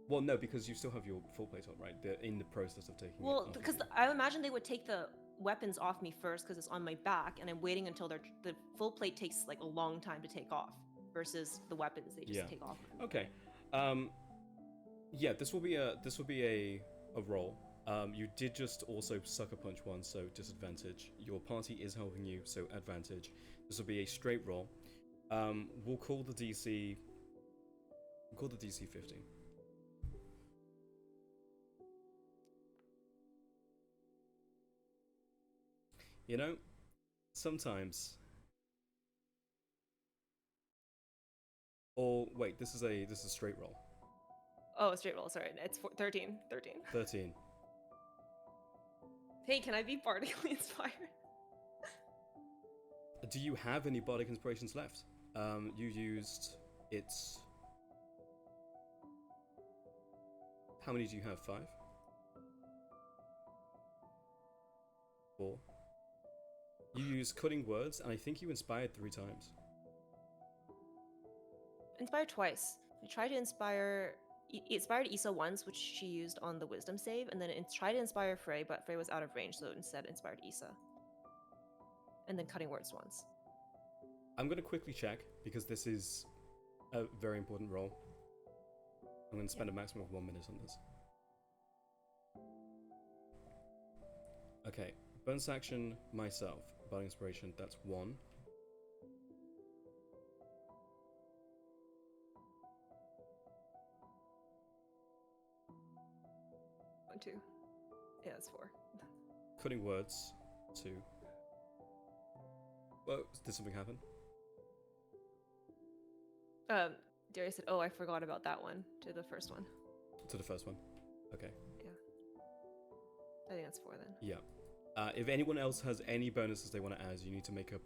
[SPEAKER 1] Well, no, because you still have your full plate on, right? They're in the process of taking it
[SPEAKER 3] Well,
[SPEAKER 1] off
[SPEAKER 3] because
[SPEAKER 1] of you.
[SPEAKER 3] I imagine they would take the weapons off me first because it's on my back, and I'm waiting until the full plate takes like a long time to take off, versus the weapons they just take off.
[SPEAKER 1] Okay. Yeah, this will be a roll. You did just also sucker punch one, so disadvantage. Your party is helping you, so advantage. This will be a straight roll. We'll call the DC 15. You know, sometimes. Or wait, this is a straight roll.
[SPEAKER 3] Oh, straight roll. Sorry, it's 13.
[SPEAKER 1] 13.
[SPEAKER 3] Hey, can I be bardically inspired?
[SPEAKER 1] Do you have any bardic inspirations left? You used its. How many do you have? 5? 4. You used cutting words, and I think you inspired 3 times.
[SPEAKER 3] Inspired twice. I tried to inspired Issa once, which she used on the wisdom save, and then it tried to inspire Frey, but Frey was out of range, so instead inspired Issa. And then cutting words once.
[SPEAKER 1] I'm going to quickly check, because this is a very important roll. I'm going to spend a maximum of 1 minute on this. Okay, bonus action, myself. Bardic inspiration, that's 1.
[SPEAKER 3] One, 2. Yeah, it's 4.
[SPEAKER 1] Cutting words, 2. Well, did something happen?
[SPEAKER 3] Darius said, "Oh, I forgot about that one." To the first one.
[SPEAKER 1] To the first one. Okay.
[SPEAKER 3] Yeah. I think that's 4 then.
[SPEAKER 1] Yeah. If anyone else has any bonuses they want to add, you need to make up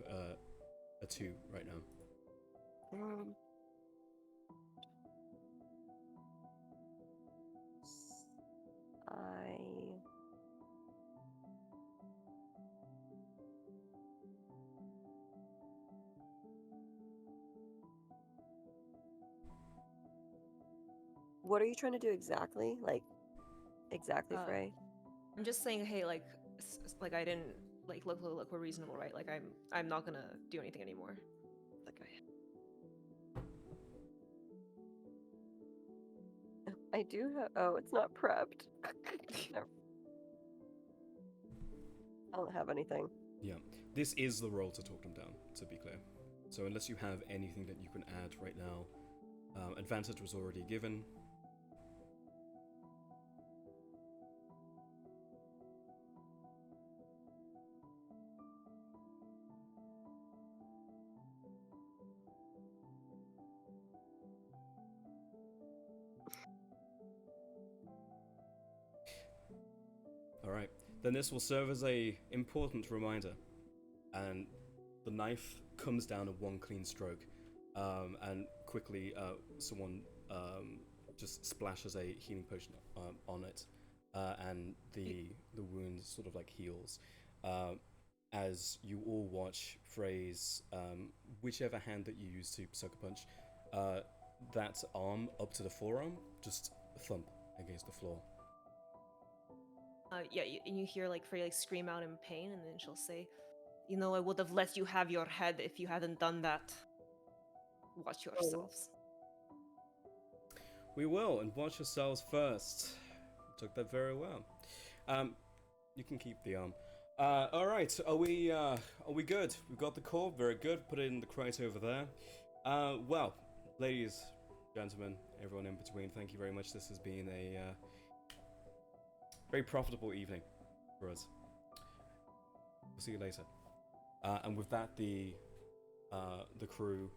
[SPEAKER 1] a 2 right now.
[SPEAKER 2] What are you trying to do exactly? Like, exactly, Frey?
[SPEAKER 3] I'm just saying, hey, like I didn't look, we're reasonable, right? Like I'm not gonna do anything anymore.
[SPEAKER 2] I do have. Oh, it's not prepped. I don't have anything.
[SPEAKER 1] Yeah. This is the roll to talk them down, to be clear. So unless you have anything that you can add right now, advantage was already given. All right. Then this will serve as a important reminder, and the knife comes down in one clean stroke, and quickly someone just splashes a healing potion on it, and the wound sort of like heals. As you all watch Frey's, whichever hand that you use to sucker punch, that arm up to the forearm just thump against the floor.
[SPEAKER 3] Yeah, and you hear like Frey like scream out in pain, and then she'll say, "You know, I would have let you have your head if you hadn't done that. Watch yourselves."
[SPEAKER 1] We will, and watch yourselves first. Took that very well. You can keep the arm. All right, are we good? We've got the core, very good. Put it in the crate over there. Well, ladies, gentlemen, everyone in between, thank you very much. This has been a very profitable evening for us. We'll see you later. And with that, the crew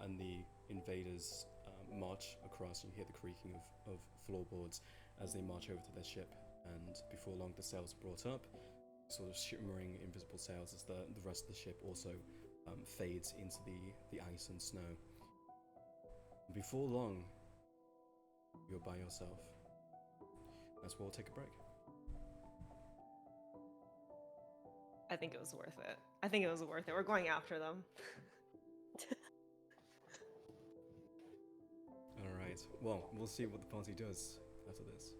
[SPEAKER 1] and the invaders march across. You hear the creaking of floorboards as they march over to their ship. And before long, the sails are brought up, sort of shimmering invisible sails as the rest of the ship also fades into the ice and snow. And before long, you're by yourself. That's where we'll take a break.
[SPEAKER 3] I think it was worth it. I think it was worth it. We're going after them.
[SPEAKER 1] Alright, well, we'll see what the party does after this.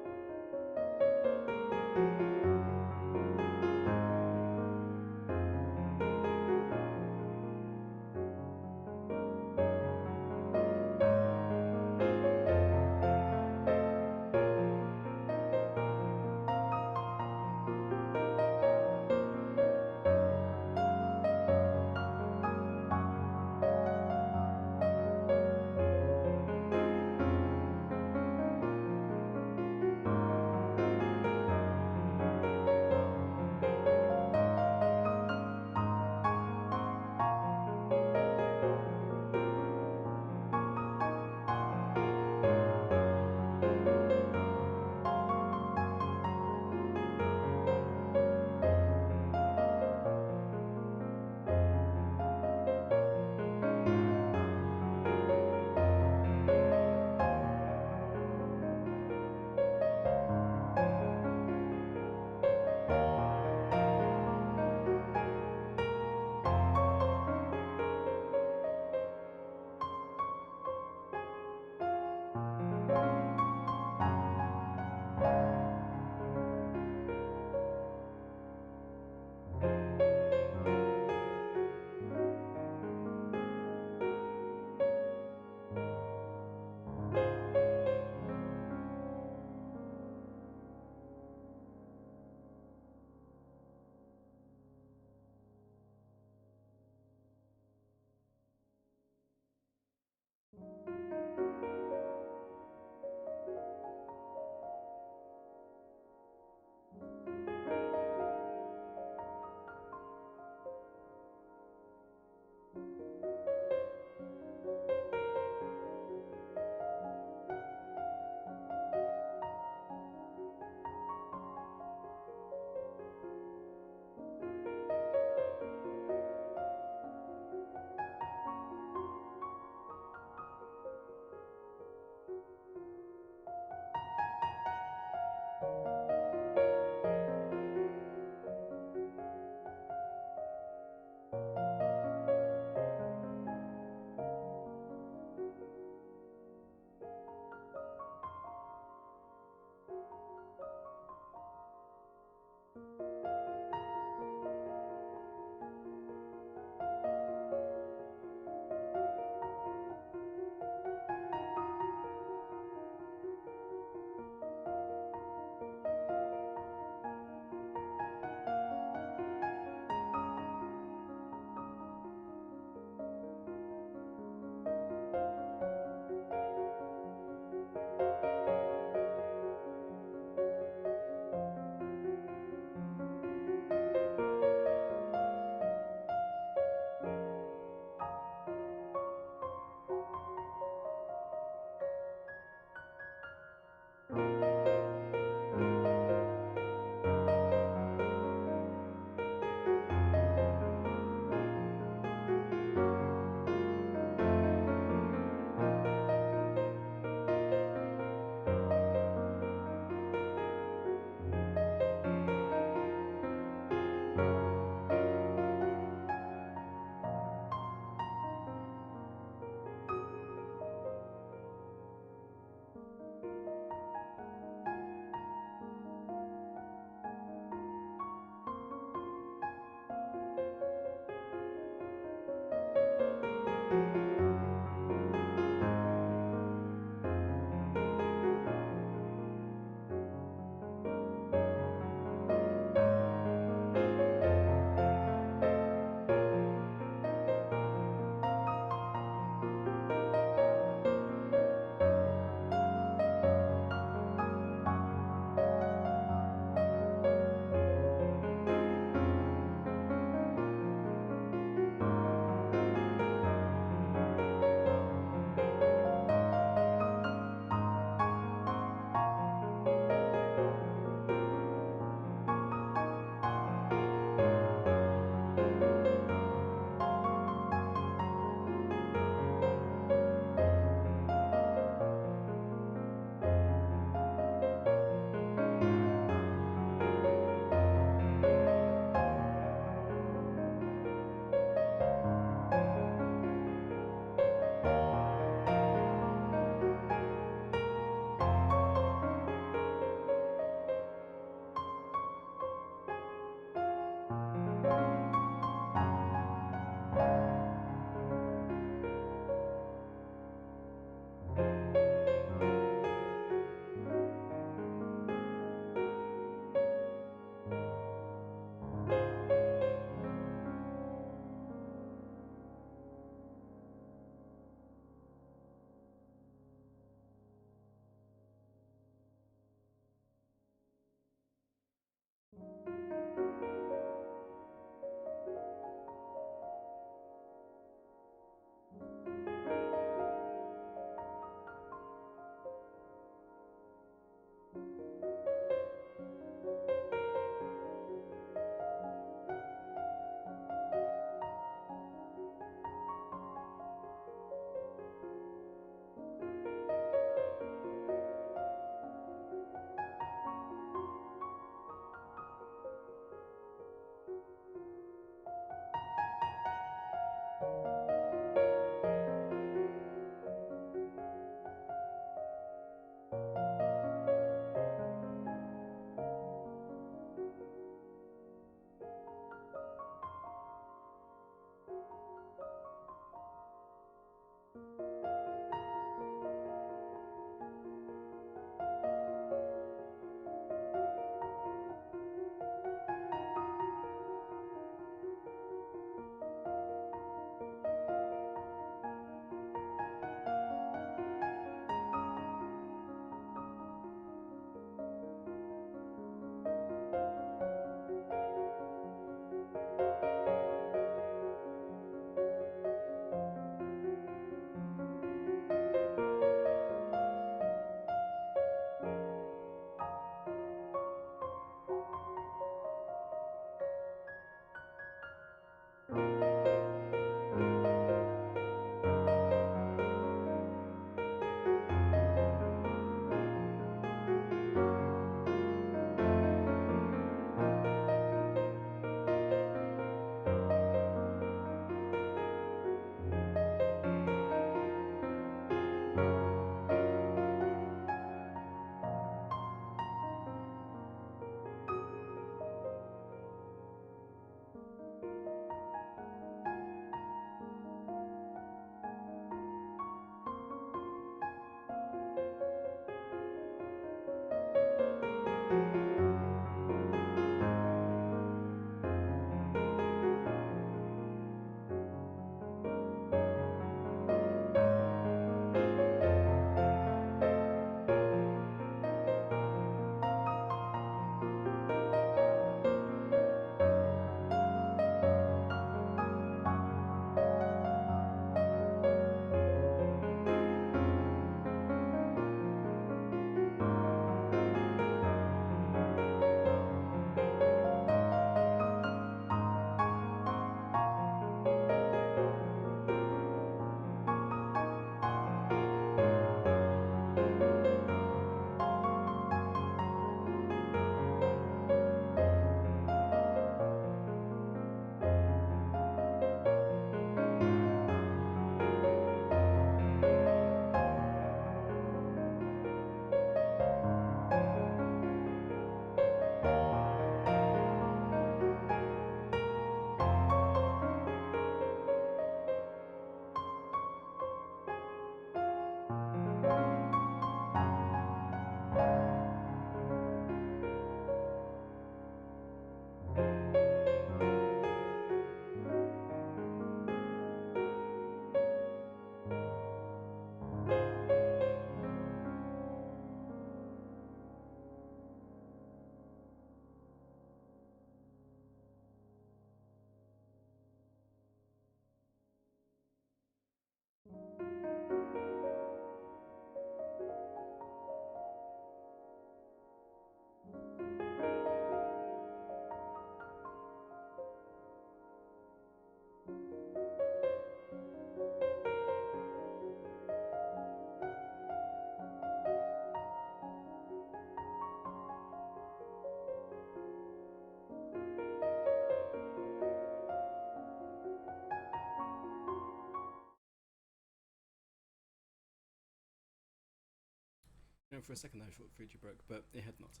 [SPEAKER 1] For a second, I thought Fuji broke, but it had not.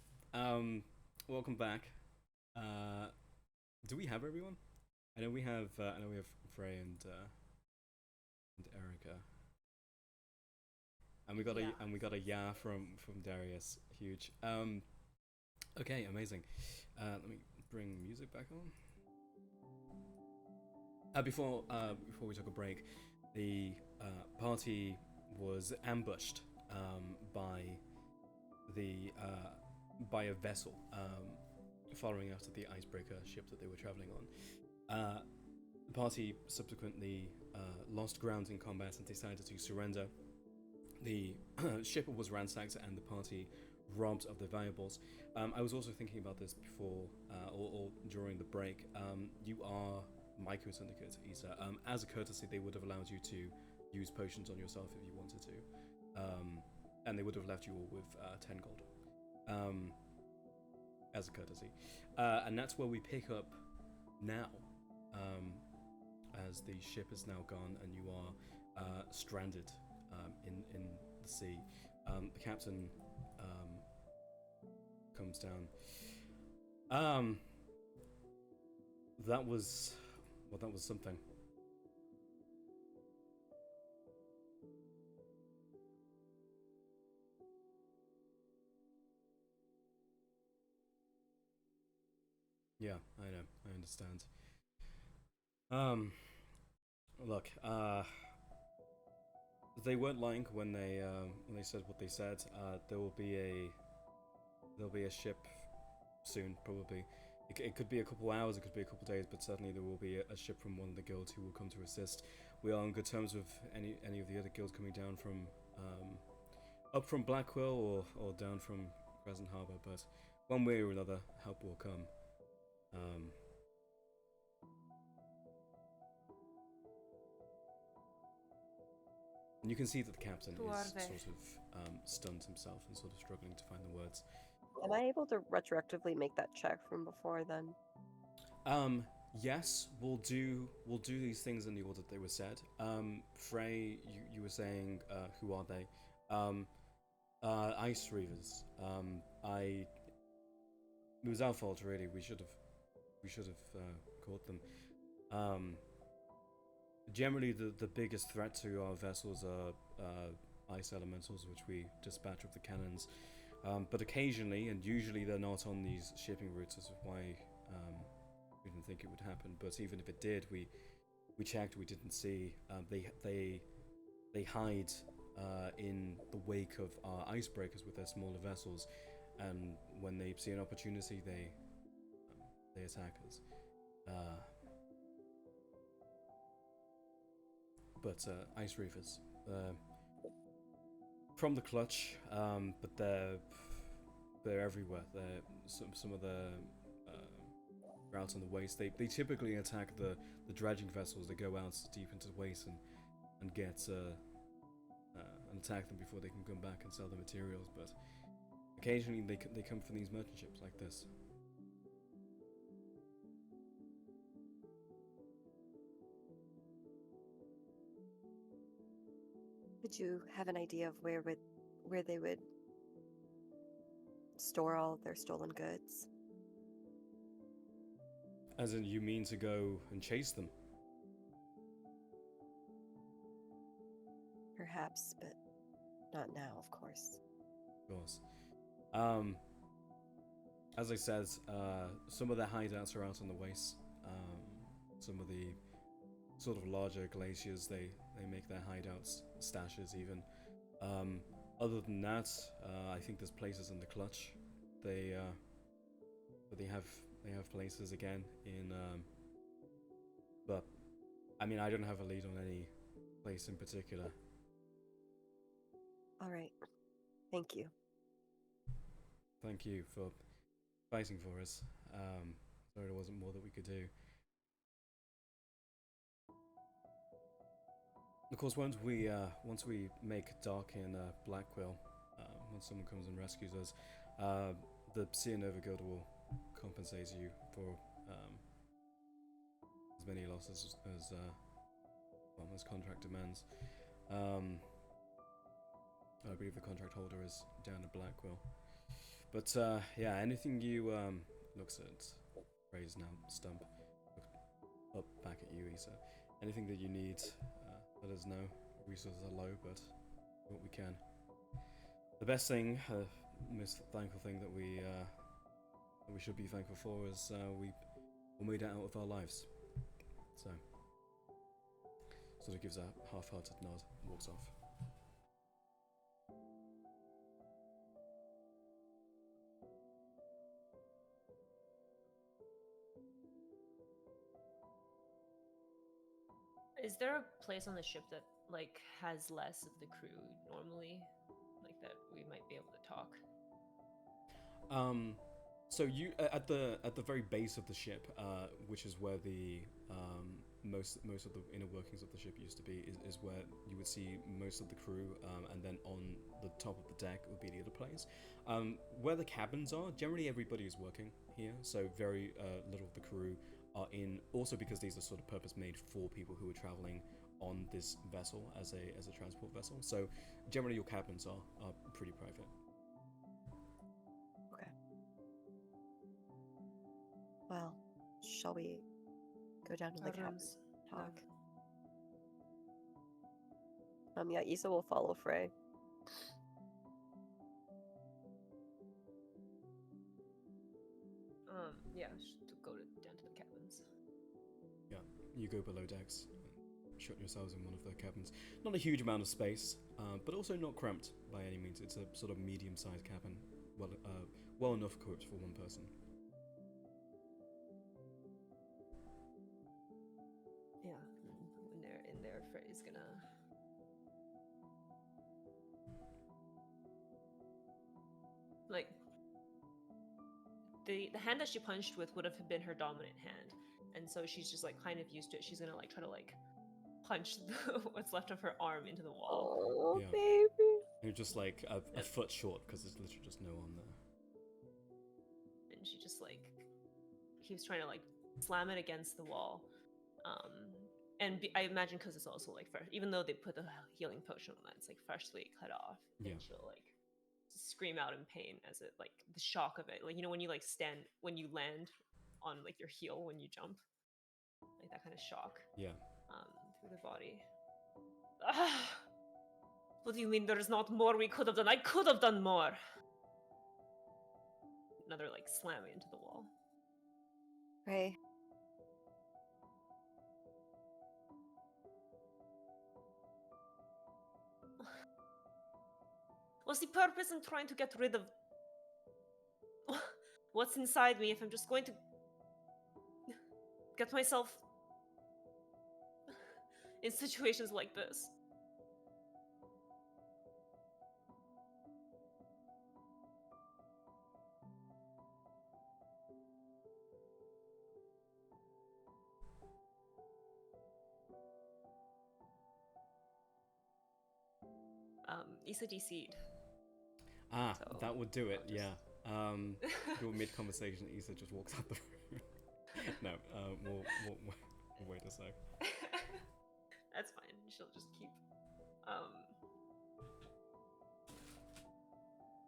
[SPEAKER 1] Welcome back. Do we have everyone? I know we have. I know we have Frey and Erica, and we got a yeah from Darius. Huge. Okay, amazing. Let me bring music back on. Before we took a break, the party was ambushed by a vessel following after the icebreaker ship that they were traveling on. The party subsequently lost ground in combat and decided to surrender. The ship was ransacked and the party robbed of their valuables. I was also thinking about this before or during the break. You are Micro Syndicate, Isa. As a courtesy, they would have allowed you to use potions on yourself if you wanted to. And they would have left you all with 10 gold. As a courtesy. And that's where we pick up now. As the ship is now gone and you are stranded in the sea. The captain comes down. That was something. Yeah, I know. I understand. Look, they weren't lying when they said what they said. There will be a ship soon, probably. It could be a couple hours, it could be a couple days, but certainly there will be a ship from one of the guilds who will come to assist. We are on good terms with any of the other guilds coming down from up from Blackquill or down from Crescent Harbour, but one way or another, help will come. And you can see that the captain is sort of stunned himself and sort of struggling to find the words.
[SPEAKER 2] Am I able to retroactively make that check from before then?
[SPEAKER 1] Yes, we'll do these things in the order that they were said. Frey, you were saying, who are they? Ice Reavers. It was our fault, really. We should have caught them. Generally, the biggest threat to our vessels are ice elementals, which we dispatch with the cannons. But occasionally, and usually they're not on these shipping routes, as why we didn't think it would happen. But even if it did, we checked, we didn't see. They hide in the wake of our icebreakers with their smaller vessels, and when they see an opportunity, they attack us. But ice reefers, from the clutch, but they're everywhere. They're some of the out on the waste. They typically attack the dredging vessels that go out deep into the waste and get and attack them before they can come back and sell the materials. But occasionally they come from these merchant ships like this.
[SPEAKER 2] Would you have an idea of where they would store all of their stolen goods?
[SPEAKER 1] As in, you mean to go and chase them?
[SPEAKER 2] Perhaps, but not now, of course.
[SPEAKER 1] Of course. As I said, some of their hideouts are out on the waste. Some of the sort of larger glaciers, they make their hideouts, stashes even. Other than that, I think there's places in the clutch. They have places again in. But I mean, I don't have a lead on any place in particular.
[SPEAKER 2] All right. Thank you.
[SPEAKER 1] Thank you for fighting for us. Sorry there wasn't more that we could do. Of course, once we make dark in Blackquill, when someone comes and rescues us, the Sea and Nova Guild will compensate you for as many losses as contract demands. I believe the contract holder is down in Blackwell. But yeah, anything you looks at Ray's now stump. Look up back at you, Issa. Anything that you need, let us know. Resources are low, but what we can. The best thing, most thankful thing that we should be thankful for is we made it out with our lives. So, sort of gives a half-hearted nod, walks off.
[SPEAKER 3] Is there a place on the ship that like has less of the crew normally, like that we might be able to talk?
[SPEAKER 1] So you at the very base of the ship, which is where the most of the inner workings of the ship used to be, is where you would see most of the crew, and then on the top of the deck would be the other place. Where the cabins are, generally everybody is working here, so very little of the crew are in. Also because these are sort of purpose made for people who are traveling on this vessel as a transport vessel. So generally your cabins are pretty private.
[SPEAKER 2] Okay. Well, shall we go down to the
[SPEAKER 3] Our
[SPEAKER 2] cabin?
[SPEAKER 3] rooms.
[SPEAKER 2] Talk. Yeah, Issa will follow Frey.
[SPEAKER 3] Yeah, to go down to the cabins.
[SPEAKER 1] Yeah, you go below decks and shut yourselves in one of the cabins. Not a huge amount of space, but also not cramped by any means. It's a sort of medium-sized cabin, well enough equipped for one person.
[SPEAKER 3] Yeah, when they're in there, Frey's gonna. Like, the hand that she punched with would have been her dominant hand, and so she's just like kind of used to it. She's gonna like try to like punch what's left of her arm into the wall.
[SPEAKER 2] Oh,
[SPEAKER 1] Yeah.
[SPEAKER 2] baby.
[SPEAKER 1] You're just like a foot short because there's literally just no arm there.
[SPEAKER 3] And she just like keeps trying to like slam it against the wall. And I imagine because it's also like fresh, even though they put the healing potion on that, it's like freshly cut off.
[SPEAKER 1] Yeah.
[SPEAKER 3] And she'll like scream out in pain as it like the shock of it, like when you like when you land on like your heel when you jump, like that kind of shock.
[SPEAKER 1] Yeah.
[SPEAKER 3] Through the body. What do you mean there's not more we could have done? I could have done more. Another like slamming into the wall.
[SPEAKER 2] Frey.
[SPEAKER 3] What's the purpose in trying to get rid of what's inside me if I'm just going to get myself in situations like this? Issa DC'd.
[SPEAKER 1] So that would do it,
[SPEAKER 3] just...
[SPEAKER 1] yeah. Your mid-conversation, Issa just walks out the room. No, we'll wait a sec.
[SPEAKER 3] That's fine. She'll just keep.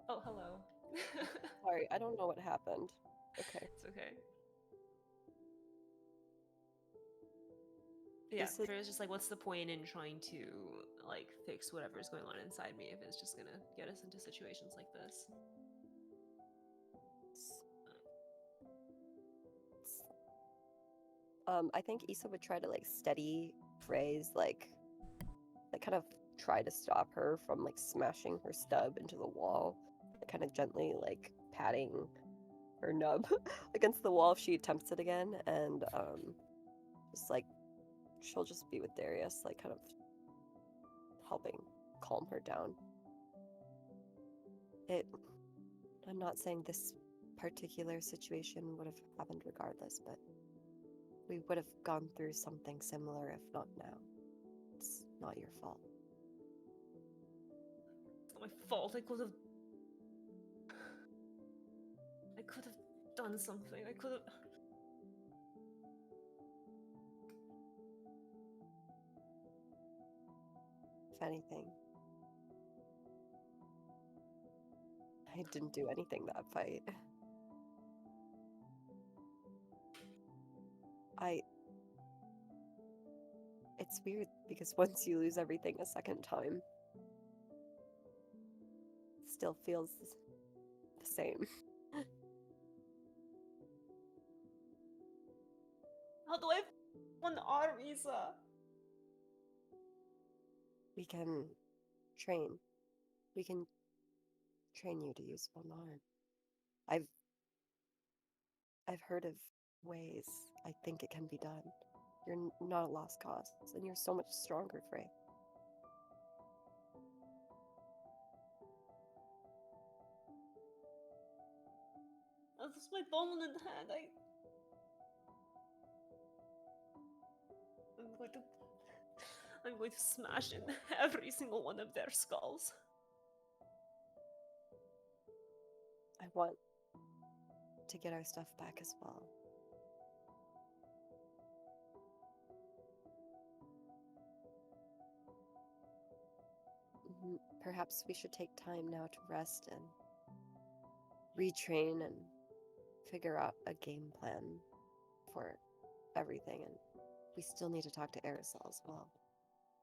[SPEAKER 3] Oh, hello.
[SPEAKER 2] Sorry, I don't know what happened. Okay.
[SPEAKER 3] It's okay. Yeah, Freya's just like, what's the point in trying to like fix whatever's going on inside me if it's just gonna get us into situations like this?
[SPEAKER 2] I think Issa would try to like steady Frey's like kind of try to stop her from like smashing her stub into the wall, kind of gently like patting her nub against the wall if she attempts it again, and just like she'll just be with Darius, like kind of helping calm her down. I'm not saying this particular situation would have happened regardless, but we would have gone through something similar if not now. It's not your fault.
[SPEAKER 3] It's not my fault. I could have done something. I could have.
[SPEAKER 2] If anything, I didn't do anything that fight. It's weird because once you lose everything a second time, it still feels the same.
[SPEAKER 3] How do I one arm, Isa?
[SPEAKER 2] We can train. We can train you to use one arm. I've heard of ways. I think it can be done. You're not a lost cause, and you're so much stronger, Frey.
[SPEAKER 3] That's my dominant hand. I'm going to smash in every single one of their skulls.
[SPEAKER 2] I want to get our stuff back as well. Perhaps we should take time now to rest and retrain and figure out a game plan for everything. And we still need to talk to Aerosol as well.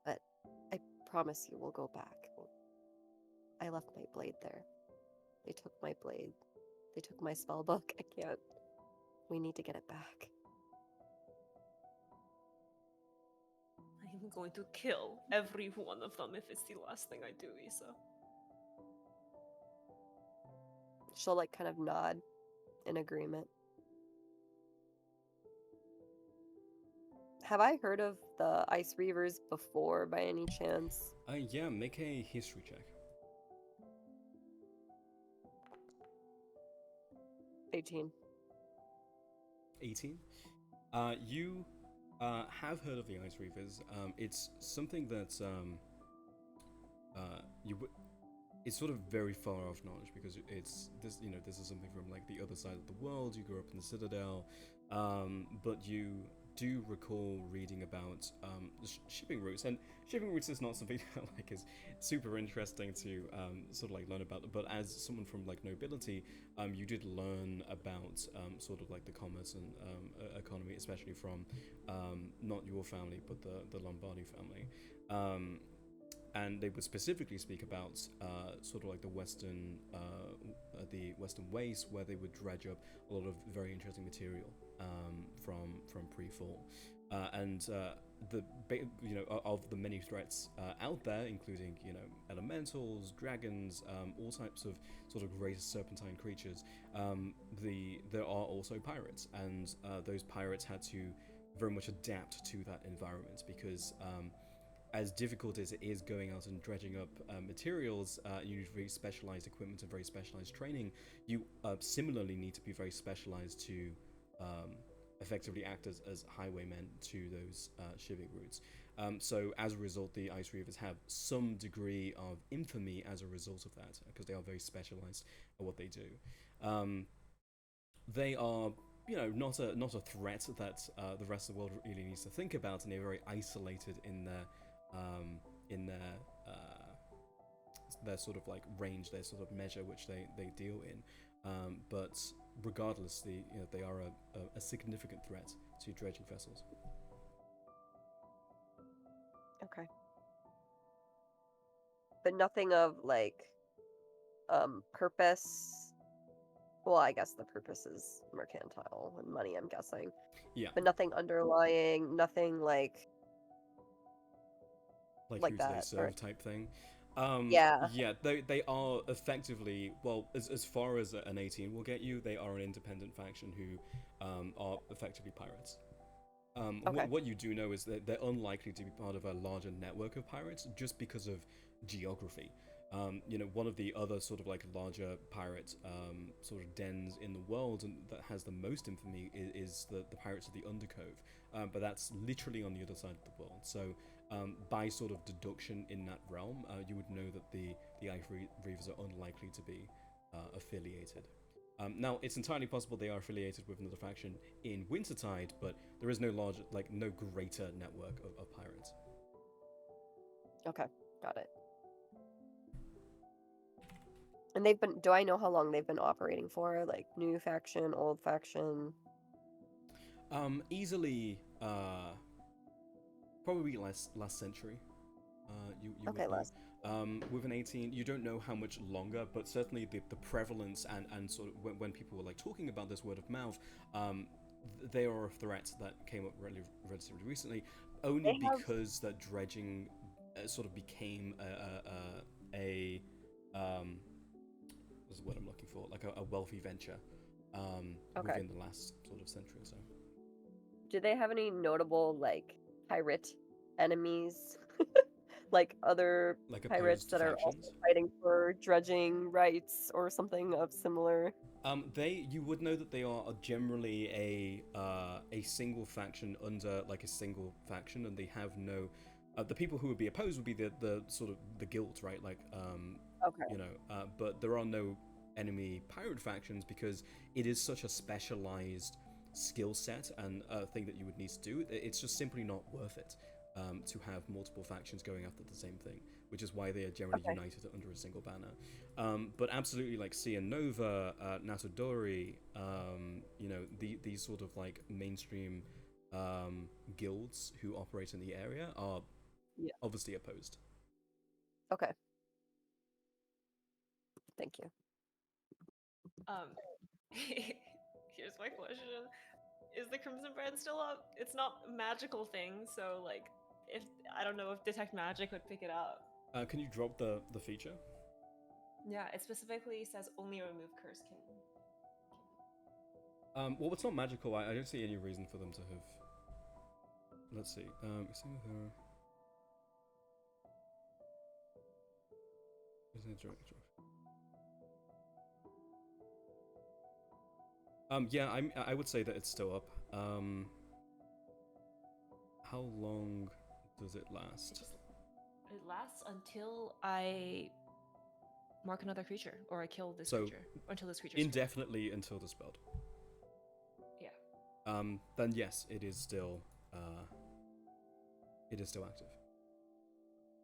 [SPEAKER 2] But I promise you we'll go back. I left my blade there. They took my blade. They took my spell book. I can't. We need to get it back.
[SPEAKER 3] I'm going to kill every one of them if it's the last thing I do, Isa.
[SPEAKER 2] She'll like kind of nod in agreement. Have I heard of the Ice Reavers before by any chance?
[SPEAKER 1] Yeah, make a history check.
[SPEAKER 2] 18.
[SPEAKER 1] 18. You have heard of the Ice Reavers. It's something that it's sort of very far off knowledge because it's this. This is something from like the other side of the world. You grew up in the Citadel, but you do recall reading about shipping routes, and shipping routes is not something that like is super interesting to sort of like learn about. But as someone from like nobility, you did learn about sort of like the commerce and economy, especially from not your family but the Lombardi family. And they would specifically speak about sort of like the Western waste, where they would dredge up a lot of very interesting material from pre-fall, and of the many threats out there, including elementals, dragons, all types of sort of great serpentine creatures. There are also pirates, and those pirates had to very much adapt to that environment because. As difficult as it is going out and dredging up materials, you need very specialized equipment and very specialized training. You similarly need to be very specialized to effectively act as highwaymen to those shipping routes. So as a result, the Ice Reavers have some degree of infamy as a result of that, because they are very specialized at what they do. They are not a threat that the rest of the world really needs to think about, and they're very isolated in their sort of like range, their sort of measure which they deal in. But regardless, they are a significant threat to dredging vessels.
[SPEAKER 2] Okay. But nothing of like purpose. Well, I guess the purpose is mercantile and money, I'm guessing.
[SPEAKER 1] Yeah.
[SPEAKER 2] But nothing underlying, nothing like
[SPEAKER 1] who do
[SPEAKER 2] that.
[SPEAKER 1] they serve type thing.
[SPEAKER 2] Yeah.
[SPEAKER 1] Yeah, they are effectively, well, as far as an 18 will get you, they are an independent faction who are effectively pirates.
[SPEAKER 2] Okay.
[SPEAKER 1] What you do know is that they're unlikely to be part of a larger network of pirates just because of geography. One of the other sort of like larger pirate sort of dens in the world, and that has the most infamy, is the Pirates of the Undercove. But that's literally on the other side of the world. So by sort of deduction in that realm, you would know that the Ice Reavers are unlikely to be affiliated. Now, it's entirely possible they are affiliated with another faction in Wintertide, but there is no greater network of pirates.
[SPEAKER 2] Okay, got it. And they've been. Do I know how long they've been operating for? Like new faction, old faction.
[SPEAKER 1] Easily, probably last century. You
[SPEAKER 2] Okay,
[SPEAKER 1] would know.
[SPEAKER 2] last.
[SPEAKER 1] With an 18, you don't know how much longer, but certainly the prevalence and sort of when people were like talking about this word of mouth, they are a threat that came up relatively recently, only
[SPEAKER 2] They have.
[SPEAKER 1] because that dredging sort of became a what's the word I'm looking for, like a wealthy venture
[SPEAKER 2] Okay.
[SPEAKER 1] within the last sort of century or so.
[SPEAKER 2] Do they have any notable like pirate enemies? Like other
[SPEAKER 1] Like
[SPEAKER 2] pirates
[SPEAKER 1] opposed
[SPEAKER 2] that are also
[SPEAKER 1] factions.
[SPEAKER 2] fighting for dredging rights or something of similar.
[SPEAKER 1] You would know that they are generally a single faction under like a single faction, and they have no. The people who would be opposed would be the sort of the guild, right? Like,
[SPEAKER 2] Okay.
[SPEAKER 1] but there are no enemy pirate factions because it is such a specialized skill set and thing that you would need to do. It's just simply not worth it to have multiple factions going after the same thing, which is why they are generally
[SPEAKER 2] Okay.
[SPEAKER 1] united under a single banner. But absolutely, like Cia Nova, Natadori, these sort of like mainstream guilds who operate in the area are
[SPEAKER 2] Yeah.
[SPEAKER 1] obviously opposed.
[SPEAKER 2] Okay. Thank you.
[SPEAKER 3] Um, here's my question: is the Crimson Brand still up? It's not a magical thing, so like, if I don't know if Detect Magic would pick it up.
[SPEAKER 1] Can you drop the feature?
[SPEAKER 3] Yeah, it specifically says only remove curse can.
[SPEAKER 1] Well, it's not magical. I don't see any reason for them to have. Let's see. Yeah, I would say that it's still up. How long does it last?
[SPEAKER 3] It lasts until I mark another creature or I kill this
[SPEAKER 1] So
[SPEAKER 3] creature until this creature's killed.
[SPEAKER 1] indefinitely until dispelled.
[SPEAKER 3] Yeah.
[SPEAKER 1] Then yes, it is still active.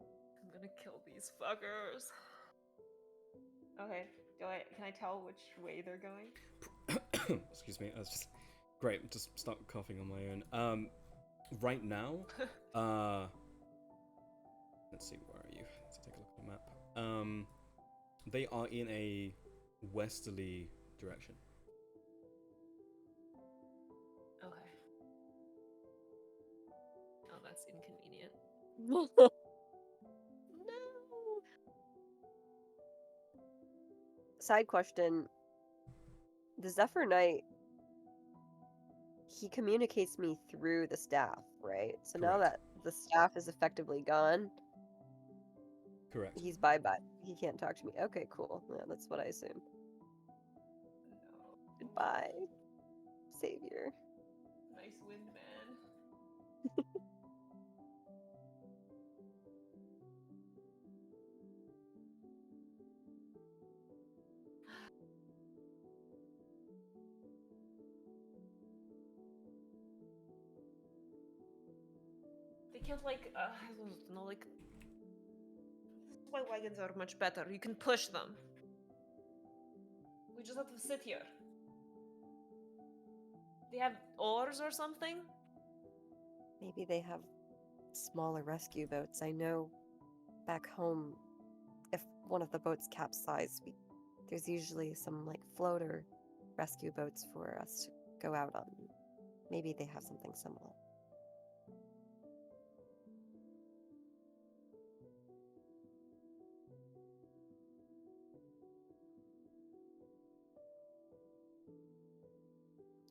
[SPEAKER 3] I'm gonna kill these fuckers. Okay. Can I tell which way they're going?
[SPEAKER 1] Excuse me. That's just great. Just start coughing on my own. Right now, let's see. Where are you? Let's take a look at the map. They are in a westerly direction.
[SPEAKER 3] Okay. Oh, that's inconvenient.
[SPEAKER 2] No. Side question. The Zephyr Knight, he communicates me through the staff, right? So now
[SPEAKER 1] Correct.
[SPEAKER 2] that the staff is effectively gone,
[SPEAKER 1] Correct.
[SPEAKER 2] he's bye-bye. He can't talk to me. Okay, cool. Yeah, that's what I assumed.
[SPEAKER 3] No.
[SPEAKER 2] Goodbye, savior.
[SPEAKER 3] Nice wind, man. They can't like I don't know, like why wagons are much better. You can push them. We just have to sit here. They have oars or something?
[SPEAKER 2] Maybe they have smaller rescue boats. I know back home, if one of the boats capsized, there's usually some like floater rescue boats for us to go out on. Maybe they have something similar.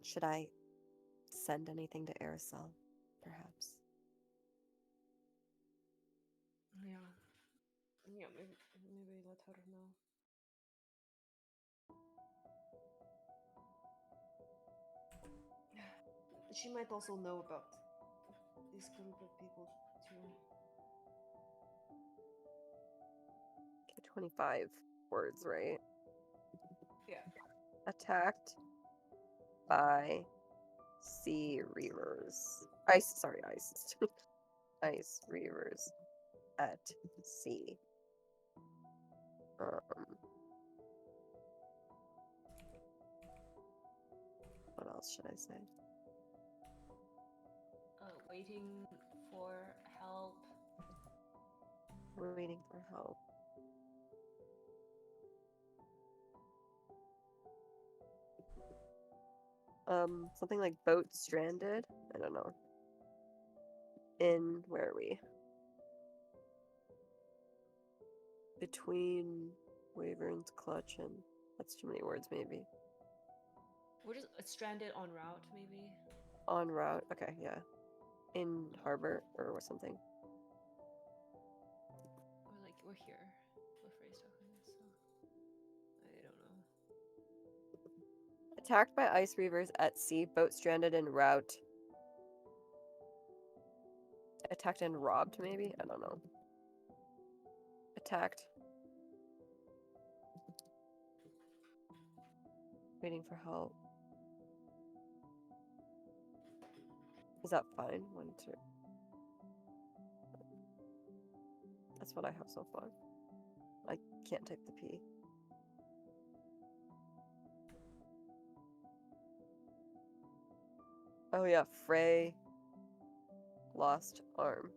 [SPEAKER 2] Should I send anything to Aerosol, perhaps?
[SPEAKER 3] Yeah. Yeah, maybe let her know. She might also know about this group of people too.
[SPEAKER 2] Okay, 25 words, right?
[SPEAKER 3] Yeah.
[SPEAKER 2] Attacked by sea reavers. Ice, sorry, ice. Ice reavers at sea. Um, else should I say?
[SPEAKER 3] Waiting for help.
[SPEAKER 2] We're waiting for help. Something like boat stranded? I don't know. In, where are we? Between Wyvern's clutch and, that's too many words maybe.
[SPEAKER 3] We're just stranded en route, maybe.
[SPEAKER 2] En route, okay, yeah. In harbor or something.
[SPEAKER 3] Or like, we're here. We're phrase talking, so I don't know.
[SPEAKER 2] Attacked by ice reavers at sea, boat stranded en route. Attacked and robbed, maybe? I don't know. Attacked. Waiting for help. Is that fine? 1, 2. That's what I have so far. I can't type the P. Oh yeah, Frey lost arm.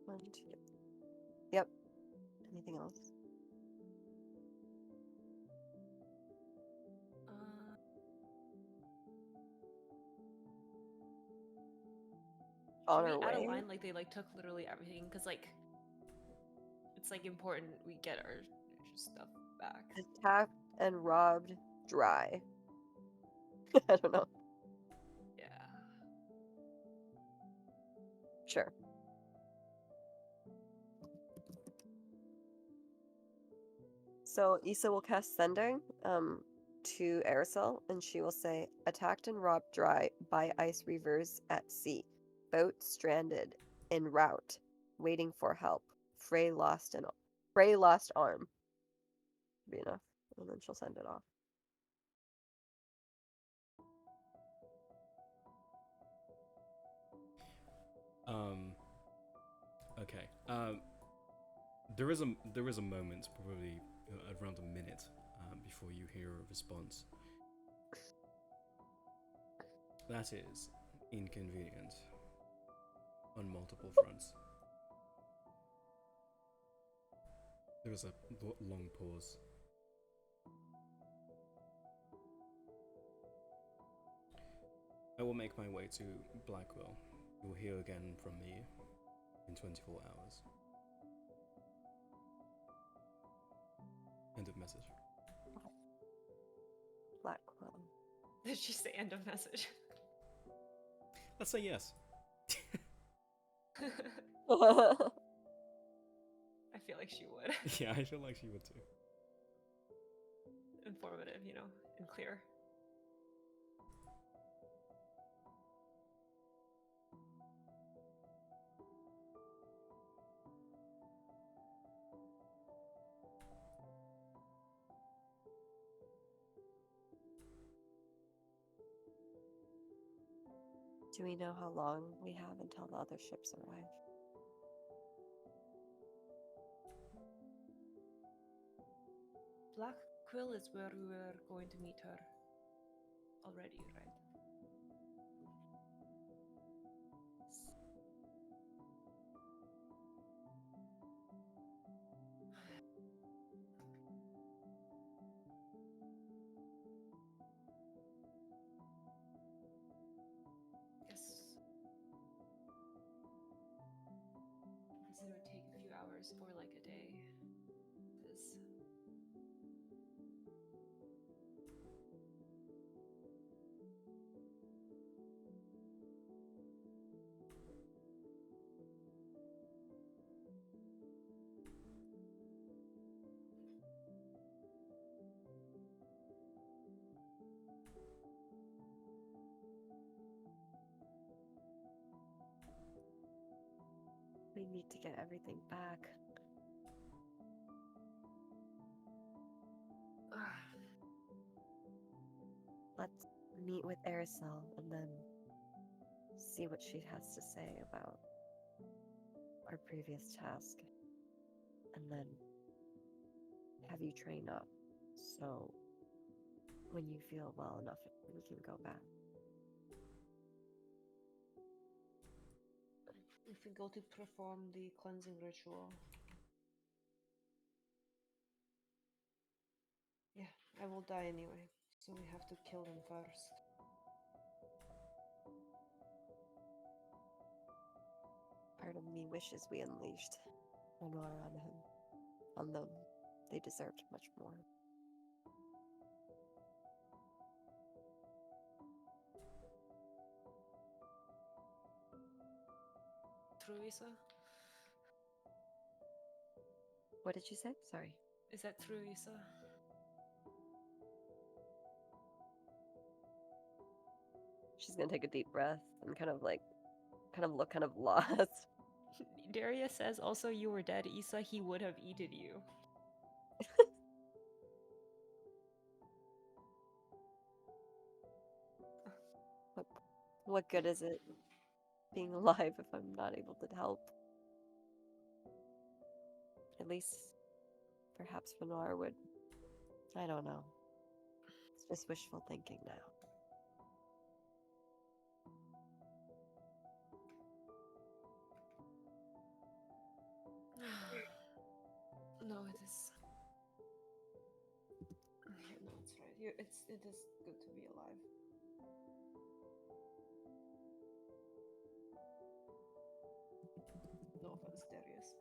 [SPEAKER 2] One, two. Yep. Anything else? On
[SPEAKER 3] Should
[SPEAKER 2] our
[SPEAKER 3] we add a
[SPEAKER 2] way?
[SPEAKER 3] line like they like took literally everything? Because like, it's like important we get our stuff back.
[SPEAKER 2] Attacked and robbed dry. I don't know.
[SPEAKER 3] Yeah.
[SPEAKER 2] Sure. So Issa will cast Sending to Aerosol, and she will say, attacked and robbed dry by ice reavers at sea. Boat stranded en route, waiting for help. Frey lost arm. Be enough. And then she'll send it off.
[SPEAKER 1] Okay. There is a moment, probably around a minute, before you hear a response. That is inconvenient on multiple fronts. There was a long pause. I will make my way to Blackwell. You will hear again from me in 24 hours. End of message.
[SPEAKER 2] Blackwell.
[SPEAKER 3] Did she say end of message?
[SPEAKER 1] Let's say yes.
[SPEAKER 3] I feel like she would.
[SPEAKER 1] Yeah, I feel like she would too.
[SPEAKER 3] Informative, you know, and clear.
[SPEAKER 2] Do we know how long we have until the other ships arrive?
[SPEAKER 3] Black Quill is where we were going to meet her already, right? Guess he said it would take a few hours or like a day. Because
[SPEAKER 2] We need to get everything back. Let's meet with Aerosol and then see what she has to say about our previous task and then have you train up so when you feel well enough, we can go back.
[SPEAKER 3] If we go to perform the cleansing ritual. Yeah, I will die anyway, so we have to kill him first.
[SPEAKER 2] Part of me wishes we unleashed Renoir on him. On them. They deserved much more.
[SPEAKER 3] True, Isa?
[SPEAKER 2] What did you say? Sorry.
[SPEAKER 3] Is that true, Isa?
[SPEAKER 2] She's gonna take a deep breath and kind of look kind of lost.
[SPEAKER 3] Daria says also you were dead, Isa, he would have eaten you.
[SPEAKER 2] What good is it being alive if I'm not able to help? At least, perhaps Renoir would. I don't know. It's just wishful thinking now.
[SPEAKER 3] No, it is. Yeah, no, it's right. It is good to be alive. No offense, Darius.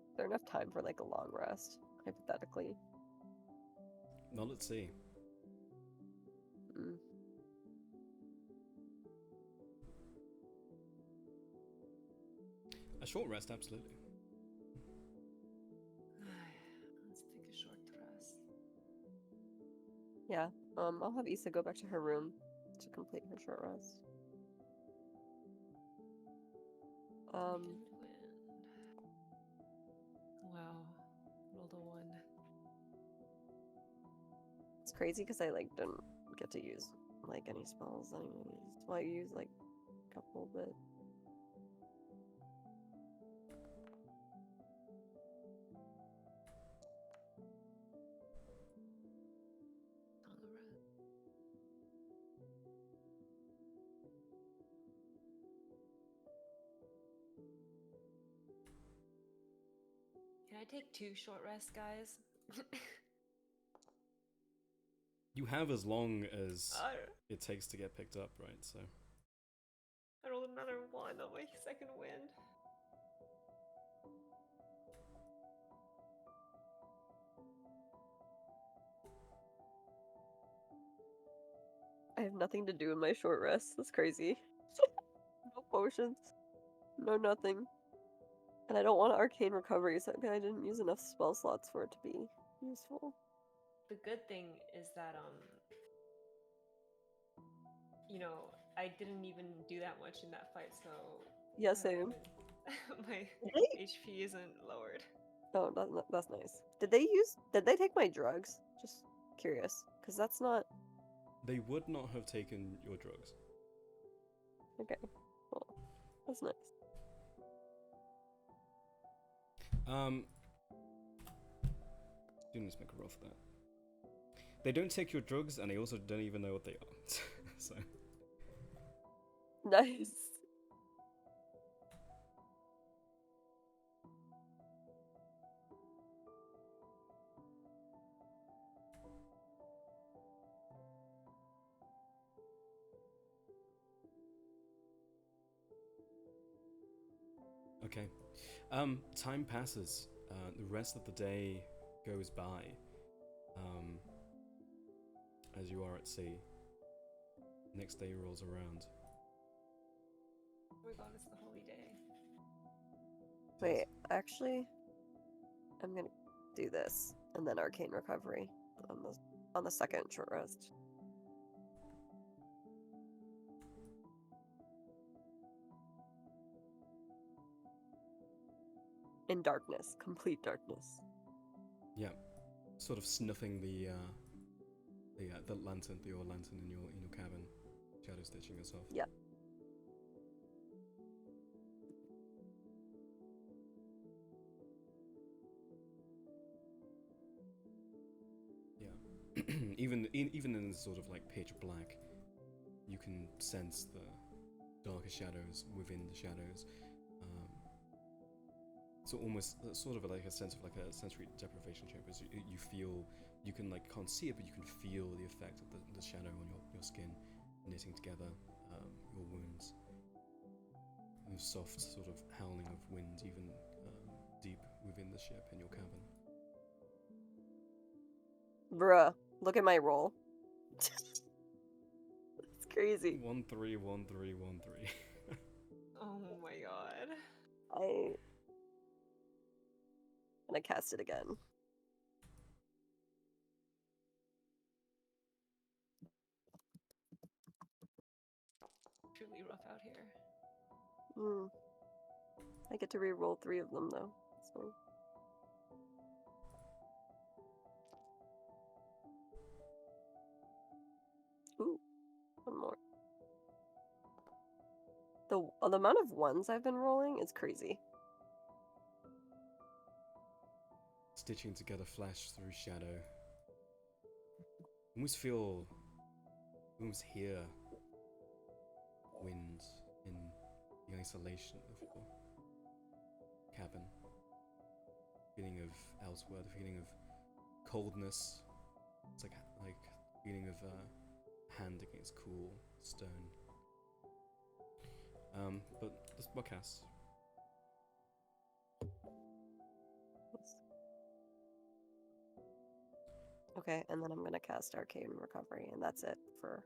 [SPEAKER 2] Is there enough time for like a long rest, hypothetically?
[SPEAKER 1] Not at sea.
[SPEAKER 2] Mm.
[SPEAKER 1] A short rest, absolutely.
[SPEAKER 3] Let's take a short rest.
[SPEAKER 2] Yeah. I'll have Issa go back to her room to complete her short rest.
[SPEAKER 3] Second wind. Wow. Rolled a 1.
[SPEAKER 2] It's crazy because I like didn't get to use like any spells anyways. Well, I use like a couple, but
[SPEAKER 3] On the red. Can I take 2 short rests, guys?
[SPEAKER 1] You have as long as
[SPEAKER 3] I
[SPEAKER 1] it takes to get picked up, right? So
[SPEAKER 3] rolled another 1 on my second wind.
[SPEAKER 2] I have nothing to do in my short rest. That's crazy. No potions. No nothing. And I don't want arcane recovery, so I didn't use enough spell slots for it to be useful.
[SPEAKER 3] The good thing is that you know, I didn't even do that much in that fight, so
[SPEAKER 2] Yeah,
[SPEAKER 3] I don't
[SPEAKER 2] same.
[SPEAKER 3] even my
[SPEAKER 2] Did they?
[SPEAKER 3] HP isn't lowered.
[SPEAKER 2] Oh, that's nice. Did they take my drugs? Just curious, because that's not
[SPEAKER 1] they would not have taken your drugs.
[SPEAKER 2] okay. Well, that's nice.
[SPEAKER 1] Students make a roll for that. They don't take your drugs, and they also don't even know what they are. So
[SPEAKER 2] Nice.
[SPEAKER 1] okay. Time passes. The rest of the day goes by. As you are at sea. Next day rolls around.
[SPEAKER 3] Oh my god, it's the holy day.
[SPEAKER 2] Wait, actually, I'm gonna do this and then arcane recovery on the second short rest. In darkness, complete darkness.
[SPEAKER 1] Yeah, sort of snuffing the lantern, your lantern in your cabin, shadow stitching yourself.
[SPEAKER 2] Yeah.
[SPEAKER 1] Yeah. even in sort of like pitch black, you can sense the darker shadows within the shadows. So almost sort of like a sense of like a sensory deprivation chamber. So you feel, you can like can't see it, but you can feel the effect of the shadow on your skin knitting together your wounds. And the soft sort of howling of wind even deep within the ship in your cabin.
[SPEAKER 2] Bruh, look at my roll. It's crazy.
[SPEAKER 1] 1 3 1 3 1 3.
[SPEAKER 3] Oh my god.
[SPEAKER 2] I'm gonna cast it again.
[SPEAKER 3] Truly rough out here.
[SPEAKER 2] I get to re-roll 3 of them though. So. Ooh, one more. The amount of ones I've been rolling is crazy.
[SPEAKER 1] Stitching together flesh through shadow. Almost hear wind in the isolation of your cabin. Feeling of elsewhere, the feeling of coldness. It's like feeling of hand against cool stone. But the spell casts.
[SPEAKER 2] Okay, and then I'm gonna cast Arcane Recovery, and that's it for.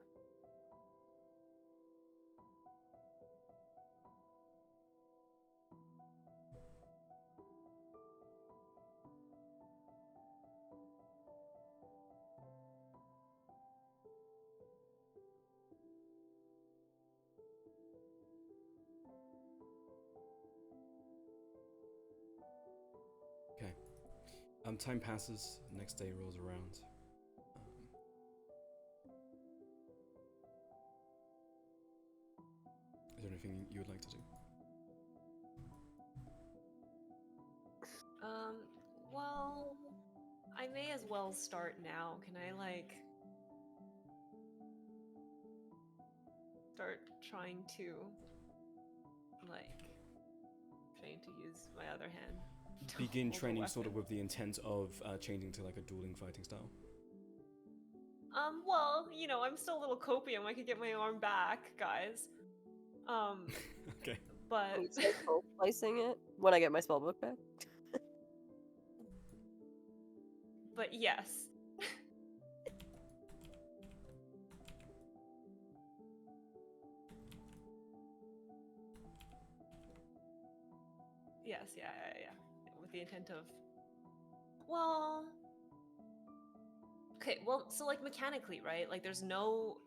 [SPEAKER 1] Okay. Time passes. Next day rolls around. Is there anything you would like to do?
[SPEAKER 3] Well, I may as well start now. Can I like start trying to use my other hand? to
[SPEAKER 1] Begin
[SPEAKER 3] hold the
[SPEAKER 1] training sort of
[SPEAKER 3] weapon?
[SPEAKER 1] with the intent of changing to like a dueling fighting style.
[SPEAKER 3] Well, I'm still a little copium. I could get my arm back, guys.
[SPEAKER 1] Okay.
[SPEAKER 3] But
[SPEAKER 2] Can you start slicing it when I get my spellbook back?
[SPEAKER 3] but yes. Yes, yeah. With the intent of, well, okay, well, so like mechanically, right? Like there's no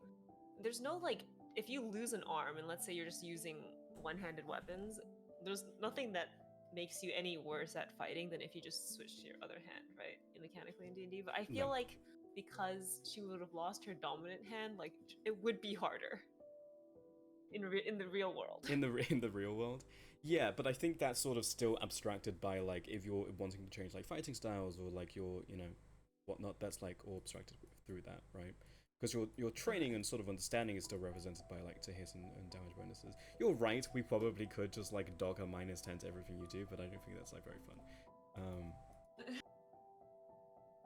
[SPEAKER 3] like, if you lose an arm and let's say you're just using one-handed weapons, there's nothing that makes you any worse at fighting than if you just switch to your other hand, right? Mechanically in D&D, but I feel
[SPEAKER 1] No.
[SPEAKER 3] like because she would have lost her dominant hand, like it would be harder in the real world.
[SPEAKER 1] In the real world, yeah, but I think that's sort of still abstracted by like if you're wanting to change like fighting styles or like your whatnot. That's like all abstracted through that, right? Because your training and sort of understanding is still represented by like to hit and damage bonuses. You're right. We probably could just like dock a -10 to everything you do, but I don't think that's like very fun.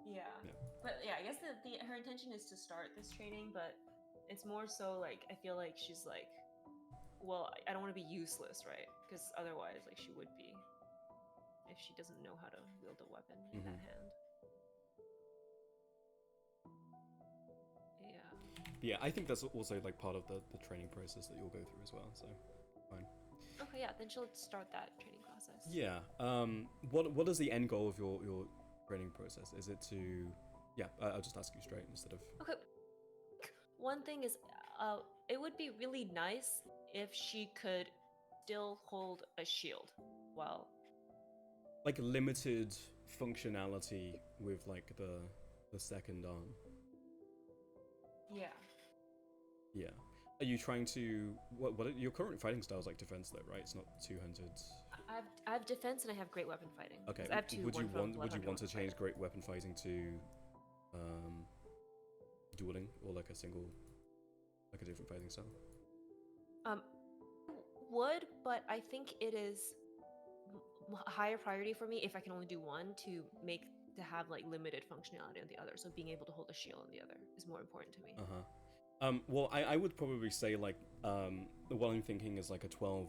[SPEAKER 3] Yeah.
[SPEAKER 1] Yeah.
[SPEAKER 3] But yeah, I guess her intention is to start this training, but it's more so like I feel like she's like, well, I don't want to be useless, right? Because otherwise, like she would be if she doesn't know how to wield a weapon in that hand. Yeah.
[SPEAKER 1] But yeah, I think that's also like part of the training process that you'll go through as well. So, fine.
[SPEAKER 3] Okay, yeah. Then she'll start that training process.
[SPEAKER 1] Yeah. What is the end goal of your training process? Is it to Yeah, I'll just ask you straight instead of.
[SPEAKER 3] Okay. One thing is, it would be really nice if she could still hold a shield while.
[SPEAKER 1] Like limited functionality with like the second arm.
[SPEAKER 3] Yeah.
[SPEAKER 1] Yeah. Are you trying to your current fighting style is like defense though, right? It's not two-handed.
[SPEAKER 3] I have defense and I have great weapon fighting.
[SPEAKER 1] Okay.
[SPEAKER 3] 'Cause I have two.
[SPEAKER 1] Would you
[SPEAKER 3] one from
[SPEAKER 1] want to
[SPEAKER 3] Bloodhunter, one from
[SPEAKER 1] change
[SPEAKER 3] Fighter.
[SPEAKER 1] great weapon fighting to dueling or like a different fighting style?
[SPEAKER 3] Um, would, but I think it is a higher priority for me if I can only do one to have like limited functionality on the other. So being able to hold a shield on the other is more important to me.
[SPEAKER 1] Well, I would probably say like what I'm thinking is like a 12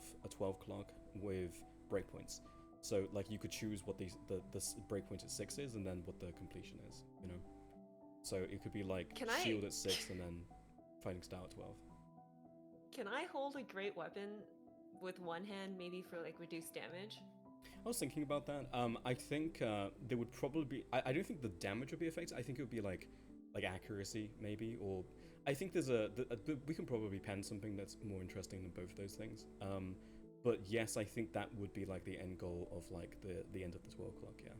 [SPEAKER 1] clock with breakpoints. So like you could choose what the breakpoint at 6 is and then what the completion is, you know. So it could be like shield at 6 and then fighting style at 12.
[SPEAKER 3] Can I hold a great weapon with one hand, maybe for like reduced damage?
[SPEAKER 1] I was thinking about that. I think there would probably be. I don't think the damage would be affected. I think it would be like accuracy maybe, or I think there's we can probably pen something that's more interesting than both of those things. But yes, I think that would be like the end goal of like the end of the 12 clock. Yeah.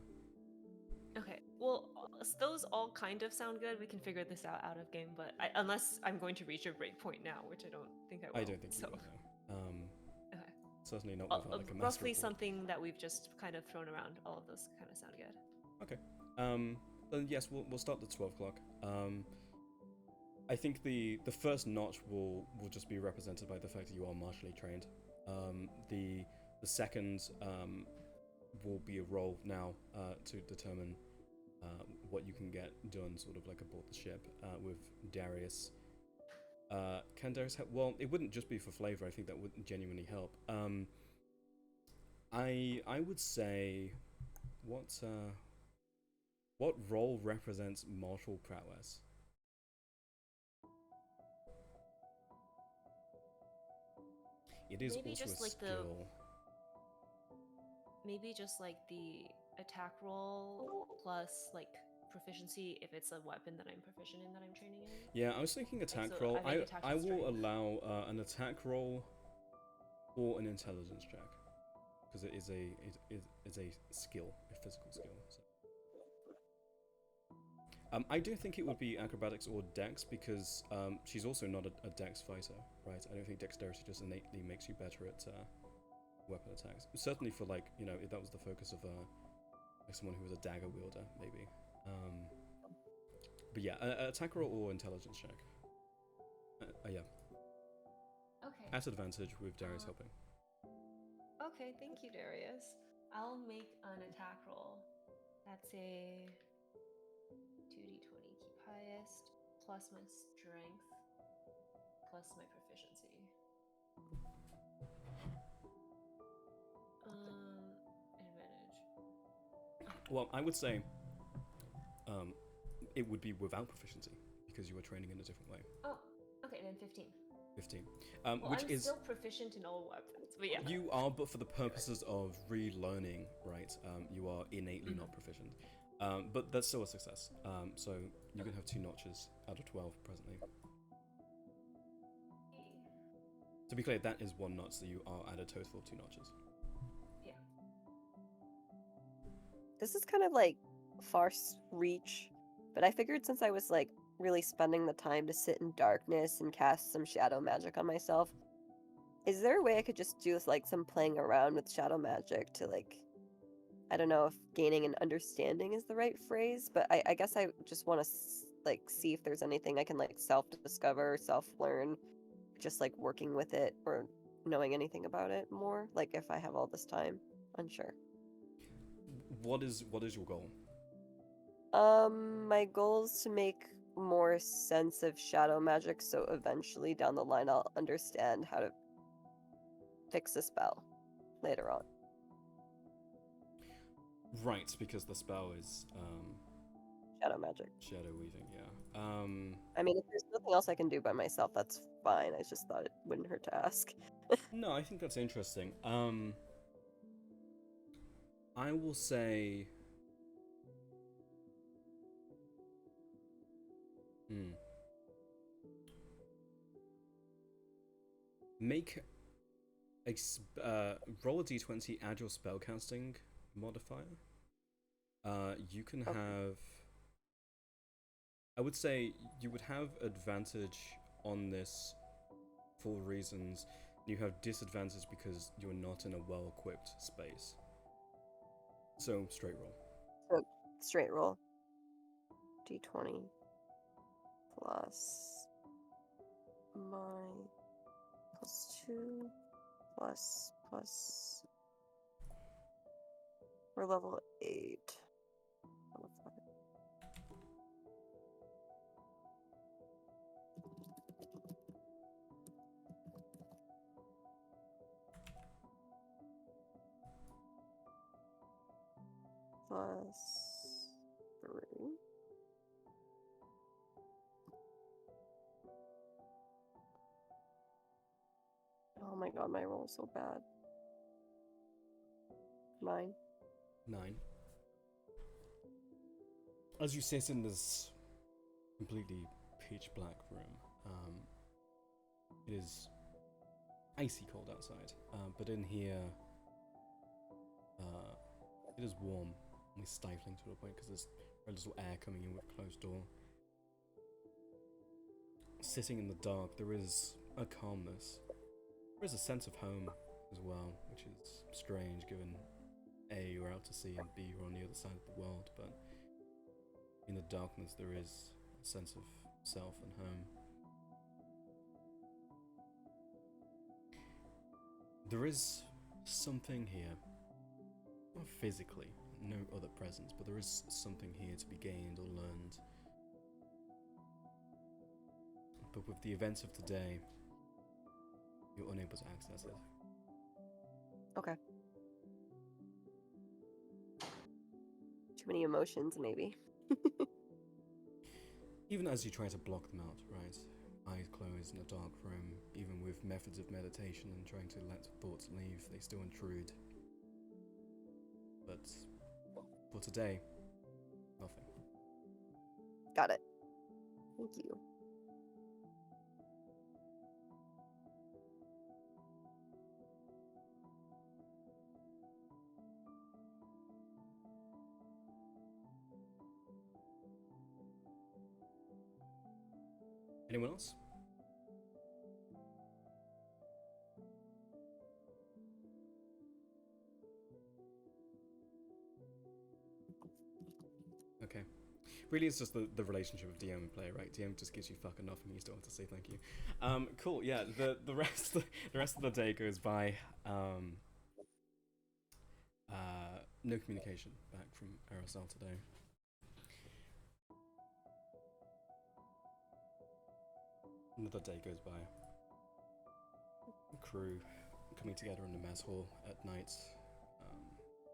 [SPEAKER 3] Okay. Well, those all kind of sound good. We can figure this out of game, but unless I'm going to reach a breakpoint now, which I don't think I will.
[SPEAKER 1] I don't think you will now.
[SPEAKER 3] Okay.
[SPEAKER 1] Certainly not without like a master
[SPEAKER 3] roughly
[SPEAKER 1] report.
[SPEAKER 3] something that we've just kind of thrown around. All of those kind of sound good.
[SPEAKER 1] Okay. Then yes, we'll start the 12 clock. I think the first notch will just be represented by the fact that you are martially trained. The second will be a roll now to determine what you can get done, sort of like aboard the ship with Darius. Can Darius help? Well, it wouldn't just be for flavor. I think that would genuinely help. I would say, what role represents martial prowess? It is
[SPEAKER 3] Maybe
[SPEAKER 1] also
[SPEAKER 3] just
[SPEAKER 1] a
[SPEAKER 3] like
[SPEAKER 1] skill.
[SPEAKER 3] Maybe just like the attack roll plus like proficiency if it's a weapon that I'm proficient in that I'm training in.
[SPEAKER 1] Yeah, I was thinking attack
[SPEAKER 3] so
[SPEAKER 1] roll.
[SPEAKER 3] I make attack
[SPEAKER 1] I
[SPEAKER 3] with
[SPEAKER 1] will
[SPEAKER 3] strength.
[SPEAKER 1] allow an attack roll or an intelligence check because it is a skill, a physical skill. So. I don't think it would be acrobatics or dex because she's also not a dex fighter, right? I don't think dexterity just innately makes you better at weapon attacks. Certainly for like, you know, if that was the focus of like someone who was a dagger wielder, maybe. But yeah, attack roll or intelligence check. Yeah.
[SPEAKER 3] Okay.
[SPEAKER 1] At advantage with Darius helping.
[SPEAKER 3] Okay, thank you, Darius. I'll make an attack roll. That's a 2d20 keep highest plus my strength plus my proficiency. Advantage.
[SPEAKER 1] Well, I would say it would be without proficiency because you are training in a different way.
[SPEAKER 3] Oh, okay, then 15.
[SPEAKER 1] 15.
[SPEAKER 3] Well,
[SPEAKER 1] which
[SPEAKER 3] I'm
[SPEAKER 1] is
[SPEAKER 3] still proficient in all weapons, but yeah.
[SPEAKER 1] You are, but for the purposes of relearning, right? You are innately not proficient. But that's still a success. So you can have 2 notches out of 12 presently. To be clear, that is 1 notch, so you are at a total of 2 notches.
[SPEAKER 3] Yeah.
[SPEAKER 2] This is kind of like far reach, but I figured since I was like really spending the time to sit in darkness and cast some shadow magic on myself, is there a way I could just do like some playing around with shadow magic to like, I don't know if gaining an understanding is the right phrase, but I guess I just want to like see if there's anything I can like self-discover, self-learn, just like working with it or knowing anything about it more, like if I have all this time. Unsure.
[SPEAKER 1] What is your goal?
[SPEAKER 2] My goal is to make more sense of shadow magic, so eventually down the line I'll understand how to fix a spell later on.
[SPEAKER 1] Right, because the spell is
[SPEAKER 2] Shadow magic.
[SPEAKER 1] shadow weaving, yeah.
[SPEAKER 2] I mean, if there's nothing else I can do by myself, that's fine. I just thought it wouldn't hurt to ask.
[SPEAKER 1] No, I think that's interesting. I will say Hmm. Make roll a d20, add your spellcasting modifier. You can have. I would say you would have advantage on this for reasons. You have disadvantage because you're not in a well-equipped space. So straight roll.
[SPEAKER 2] So straight roll. D20 plus my plus 2 plus. We're level 8. Plus 3. Oh my god, my roll is so bad. 9.
[SPEAKER 1] 9. As you sit in this completely pitch black room, it is icy cold outside, but in here, it is warm, only stifling to a point because there's very little air coming in with a closed door. Sitting in the dark, there is a calmness. There is a sense of home as well, which is strange given A, you're out to sea, and B, you're on the other side of the world, but in the darkness there is a sense of self and home. There is something here, not physically, no other presence, but there is something here to be gained or learned. But with the events of today, you're unable to access it.
[SPEAKER 2] Okay. Too many emotions, maybe.
[SPEAKER 1] Even as you try to block them out, right? Eyes closed in a dark room, even with methods of meditation and trying to let thoughts leave, they still intrude. But for today, nothing.
[SPEAKER 2] Got it. Thank you.
[SPEAKER 1] Anyone else? Okay. Really, it's just the relationship of DM and player, right? DM just gives you fuck enough, and you still have to say thank you. Cool. Yeah. The rest of the day goes by. No communication back from Aerosol today. Another day goes by. The crew coming together in the mess hall at night.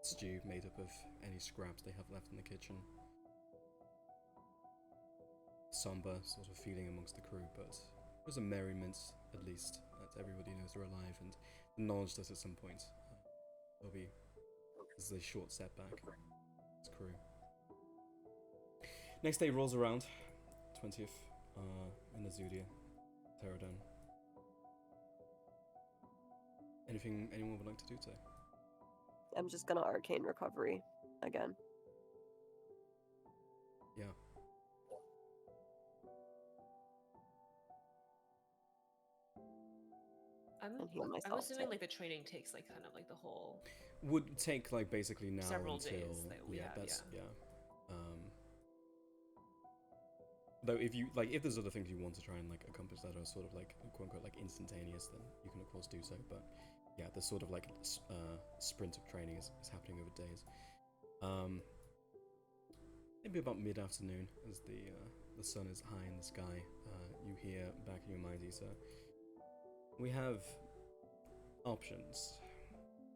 [SPEAKER 1] Stew made up of any scraps they have left in the kitchen. Somber sort of feeling amongst the crew, but there's a merriment, at least, that everybody knows they're alive, and the knowledge that at some point there'll be a short setback. It's crew. Next day rolls around, 20th, in Azudia, Pterodon. Anything anyone would like to do today?
[SPEAKER 2] I'm just gonna arcane recovery again.
[SPEAKER 1] Yeah.
[SPEAKER 2] And heal myself.
[SPEAKER 3] I'm assuming like the training takes like kind of like the whole.
[SPEAKER 1] Would take like basically now
[SPEAKER 3] several
[SPEAKER 1] until
[SPEAKER 3] days that we have,
[SPEAKER 1] yeah. Though if you like, if there's other things you want to try and like accomplish that are sort of like quote unquote like instantaneous, then you can of course do so. But yeah, the sort of like sprint of training is happening over days. Maybe about mid-afternoon, as the sun is high in the sky, you hear back in your mind, Issa, we have options.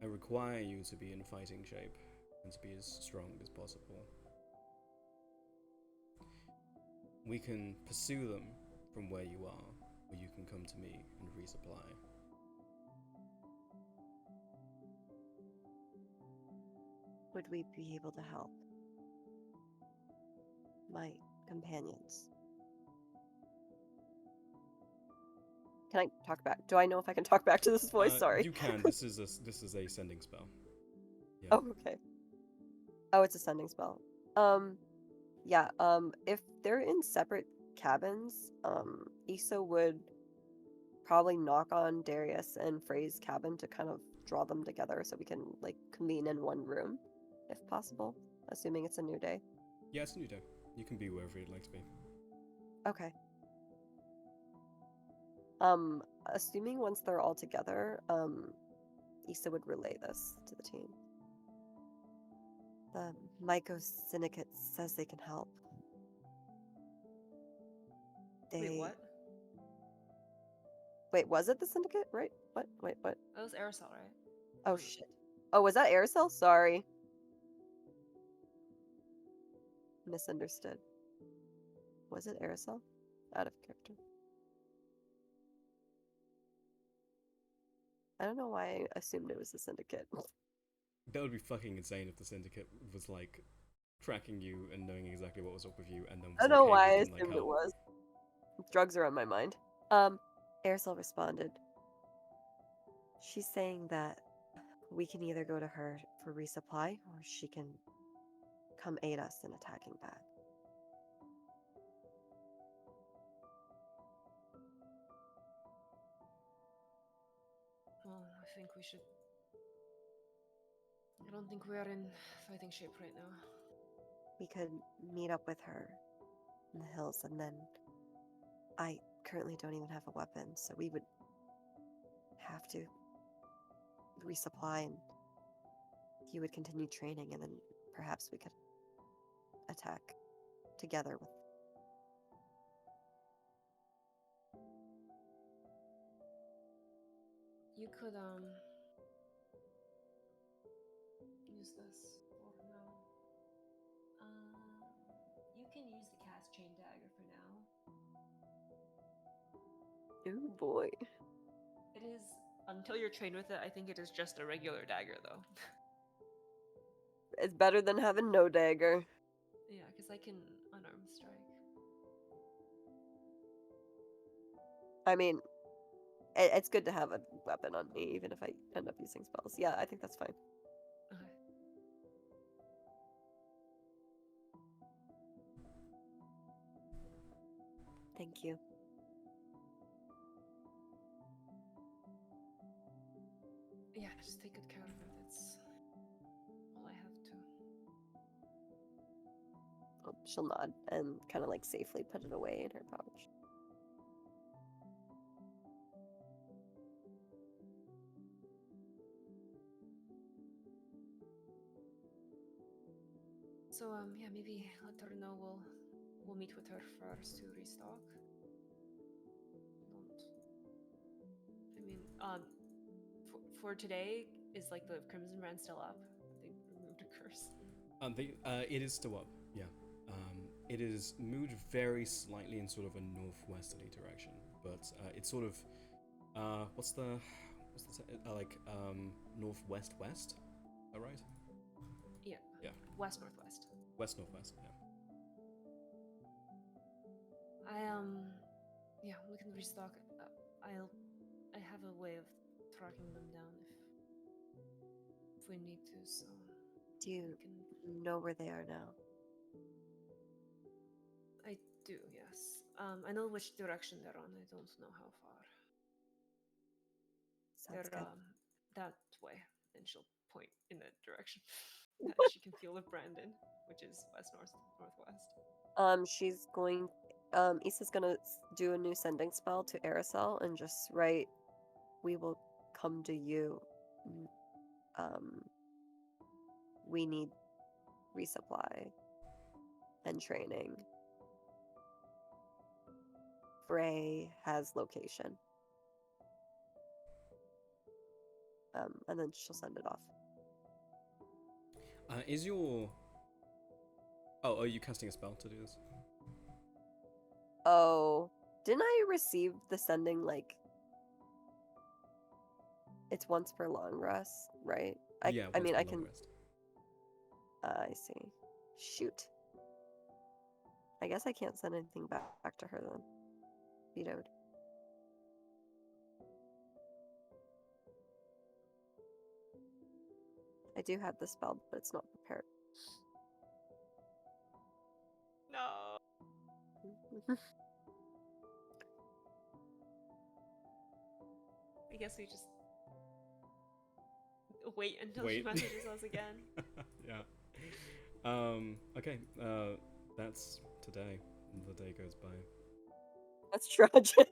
[SPEAKER 1] I require you to be in fighting shape and to be as strong as possible. We can pursue them from where you are, or you can come to me and resupply.
[SPEAKER 2] Would we be able to help my companions? Can I talk back? Do I know if I can talk back to this voice? Sorry.
[SPEAKER 1] You can. This is a sending spell. Yeah.
[SPEAKER 2] Oh, okay. Oh, it's a sending spell. Yeah, if they're in separate cabins, Issa would probably knock on Darius and Frey's cabin to kind of draw them together so we can, like, convene in one room, if possible, assuming it's a new day.
[SPEAKER 1] Yeah, it's a new day. You can be wherever you'd like to be.
[SPEAKER 2] Okay. Assuming once they're all together, Issa would relay this to the team. The Myco Syndicate says they can help.
[SPEAKER 3] Wait, what?
[SPEAKER 2] Wait, was it the Syndicate? Right? What? Wait, what?
[SPEAKER 3] That was aerosol, right?
[SPEAKER 2] Oh, shit. Oh, was that Aerosol? Sorry. Misunderstood. Was it Aerosol? Out of character. I don't know why I assumed it was the Syndicate.
[SPEAKER 1] That would be fucking insane if the Syndicate was like tracking you and knowing exactly what was up with you, and then was
[SPEAKER 2] I don't
[SPEAKER 1] like,
[SPEAKER 2] know
[SPEAKER 1] "Hey,
[SPEAKER 2] why
[SPEAKER 1] we
[SPEAKER 2] I
[SPEAKER 1] can like
[SPEAKER 2] assumed it
[SPEAKER 1] help."
[SPEAKER 2] was. Drugs are on my mind. Aerosol responded. She's saying that we can either go to her for resupply, or she can come aid us in attacking back.
[SPEAKER 3] Well, I think we should. I don't think we are in fighting shape right now.
[SPEAKER 2] We could meet up with her in the hills, and then I currently don't even have a weapon, so we would have to resupply, and he would continue training, and then perhaps we could attack together with.
[SPEAKER 3] You could use this for now. You can use the cast chain dagger for now.
[SPEAKER 2] Ooh boy.
[SPEAKER 3] It is until you're trained with it. I think it is just a regular dagger, though.
[SPEAKER 2] It's better than having no dagger.
[SPEAKER 3] Yeah, because I can unarmed strike.
[SPEAKER 2] I mean, it's good to have a weapon on me, even if I end up using spells. Yeah, I think that's fine.
[SPEAKER 3] Okay.
[SPEAKER 2] Thank you.
[SPEAKER 3] Yeah, just take good care of it. That's all I have to.
[SPEAKER 2] Oh, she'll nod and kind of like safely put it away in her pouch.
[SPEAKER 3] So yeah, maybe let her know we'll meet with her first to restock. Don't. I mean, for today, is like the Crimson Brand still up? They removed a curse.
[SPEAKER 1] It is still up. Yeah. It is moved very slightly in sort of a northwesterly direction, but it's sort of what's the northwest west? All right.
[SPEAKER 3] Yeah.
[SPEAKER 1] Yeah.
[SPEAKER 3] West northwest.
[SPEAKER 1] West northwest. Yeah.
[SPEAKER 3] Yeah, we can restock. I have a way of tracking them down if we need to. So
[SPEAKER 2] Do you
[SPEAKER 3] can.
[SPEAKER 2] know where they are now?
[SPEAKER 3] I do, yes. I know which direction they're on. I don't know how far.
[SPEAKER 2] Sounds
[SPEAKER 3] They're
[SPEAKER 2] good.
[SPEAKER 3] that way, and she'll point in that direction that she can feel of Brandon, which is west northwest.
[SPEAKER 2] She's going. Issa's gonna do a new sending spell to Aerosol and just write, "We will come to you. Um, we need resupply and training. Frey has location." And then she'll send it off.
[SPEAKER 1] Is your are you casting a spell to do this?
[SPEAKER 2] Oh, didn't I receive the sending like it's once per long rest, right? I mean, I can.
[SPEAKER 1] Rest.
[SPEAKER 2] I see. Shoot. I guess I can't send anything back to her then. Vetoed. I do have the spell, but it's not prepared.
[SPEAKER 3] No. I guess we just wait until she
[SPEAKER 1] Wait.
[SPEAKER 3] messages us again.
[SPEAKER 1] Yeah. Okay. That's today. The day goes by.
[SPEAKER 2] That's tragic.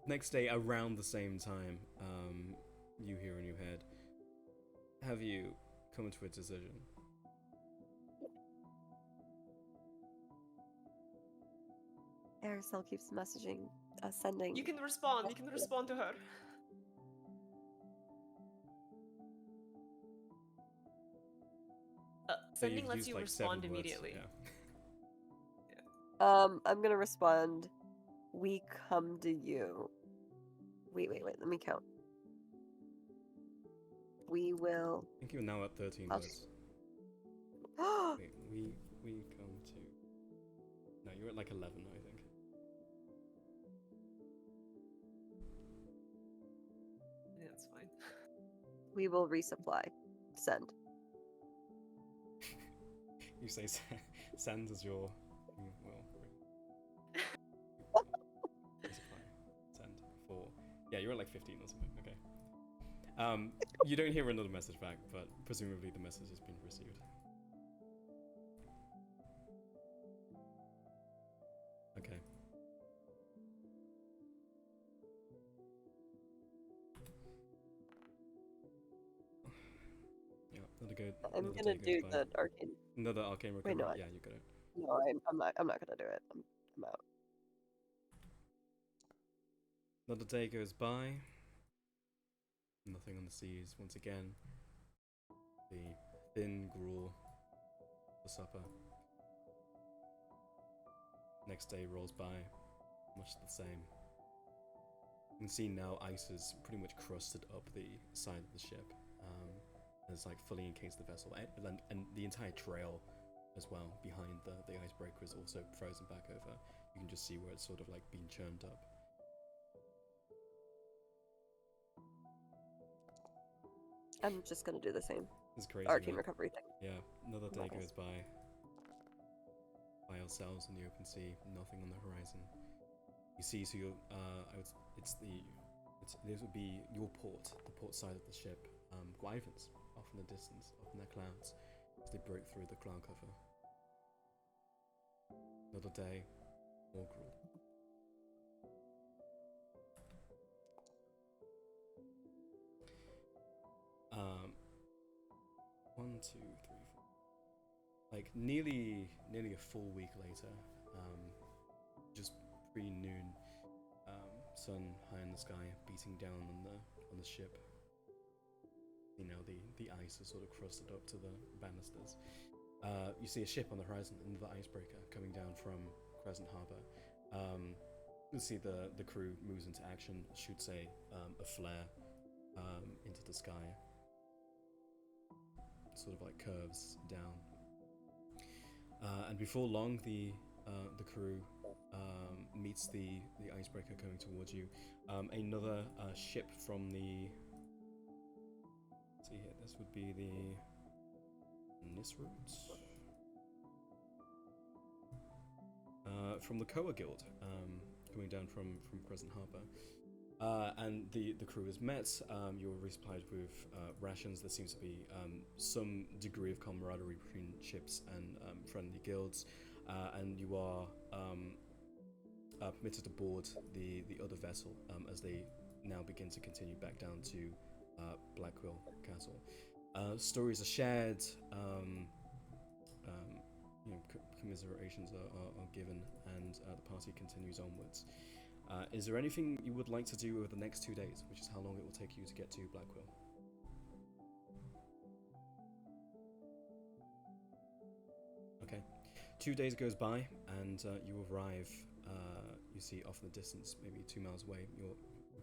[SPEAKER 1] Next day, around the same time, you hear in your head, have you come to a decision?
[SPEAKER 2] Aerosol keeps messaging, sending.
[SPEAKER 3] You can respond. You can respond to her. Sending
[SPEAKER 1] You've
[SPEAKER 3] lets
[SPEAKER 1] used
[SPEAKER 3] you
[SPEAKER 1] like
[SPEAKER 3] respond
[SPEAKER 1] 7 words,
[SPEAKER 3] immediately.
[SPEAKER 1] yeah.
[SPEAKER 2] I'm gonna respond. We come to you. Wait. Let me count. We will.
[SPEAKER 1] I think you're now at 13
[SPEAKER 2] I'll
[SPEAKER 1] words. Wait, we come to. No, you're at like 11, I think.
[SPEAKER 3] Yeah, that's fine.
[SPEAKER 2] We will resupply. Send.
[SPEAKER 1] You say send as your. Well. Resupply. Send. 4. Yeah, you're at like 15 or something. Okay. You don't hear another message back, but presumably the message has been received. Okay. Yeah,
[SPEAKER 2] I'm gonna do the arcane.
[SPEAKER 1] Another arcane recovery.
[SPEAKER 2] Wait, no,
[SPEAKER 1] Yeah, you got it.
[SPEAKER 2] No, I'm not gonna do it. I'm out.
[SPEAKER 1] Another day goes by. Nothing on the seas once again. The thin gruel for supper. Next day rolls by, much the same. You can see now ice has pretty much crusted up the side of the ship. It's like fully encased the vessel, and the entire trail as well behind the icebreaker is also frozen back over. You can just see where it's sort of like been churned up.
[SPEAKER 2] I'm just gonna do the same.
[SPEAKER 1] It's crazy.
[SPEAKER 2] Arcane
[SPEAKER 1] man.
[SPEAKER 2] recovery thing.
[SPEAKER 1] Yeah, another day goes by ourselves in the open sea, nothing on the horizon. You see, so you're, this would be your port, the port side of the ship. Wyverns off in the distance, off in the clouds, as they broke through the cloud cover. Another day, more gruel. One, two, three, four. Like nearly a full week later, just pre-noon, sun high in the sky, beating down on the ship. You know, the ice is sort of crusted up to the banisters. You see a ship on the horizon, another icebreaker coming down from Crescent Harbour. You see the crew moves into action, shoots a flare into the sky, sort of like curves down. And before long, the crew meets the icebreaker coming towards you. Another ship from the. Let's see here. This would be the Nisroot. From the Koa Guild, coming down from Crescent Harbour. And the crew is met. You're resupplied with rations. There seems to be some degree of camaraderie between ships and friendly guilds. And you are permitted to board the other vessel as they now begin to continue back down to Blackquill Castle. Stories are shared. Commiserations are given, and the party continues onwards. Is there anything you would like to do over the next 2 days, which is how long it will take you to get to Blackquill? Okay. 2 days goes by, and you arrive, you see off in the distance, maybe 2 miles away, you're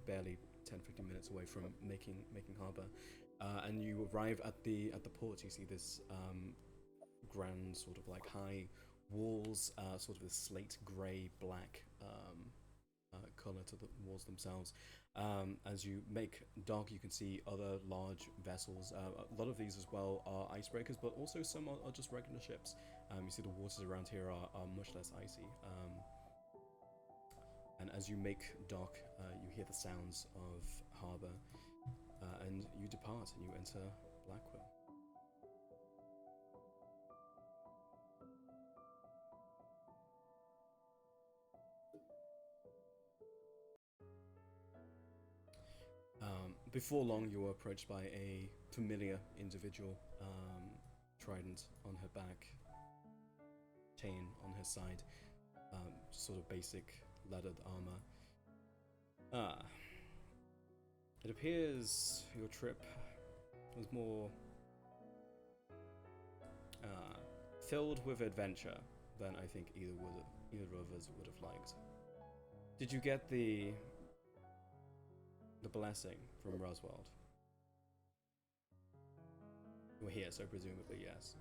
[SPEAKER 1] barely 10-15 minutes away from making harbour, and you arrive at the port. You see this grand sort of like high walls, sort of a slate grey black color to the walls themselves. As you make dock, you can see other large vessels. A lot of these as well are icebreakers, but also some are just regular ships. You see the waters around here are much less icy. And as you make dock, you hear the sounds of harbour, and you depart and you enter Blackwell. Before long, you are approached by a familiar individual, trident on her back, chain on her side, sort of basic leathered armor. It appears your trip was more filled with adventure than I think either of us would have liked. Did you get the blessing from Roswald? You were here, so presumably yes.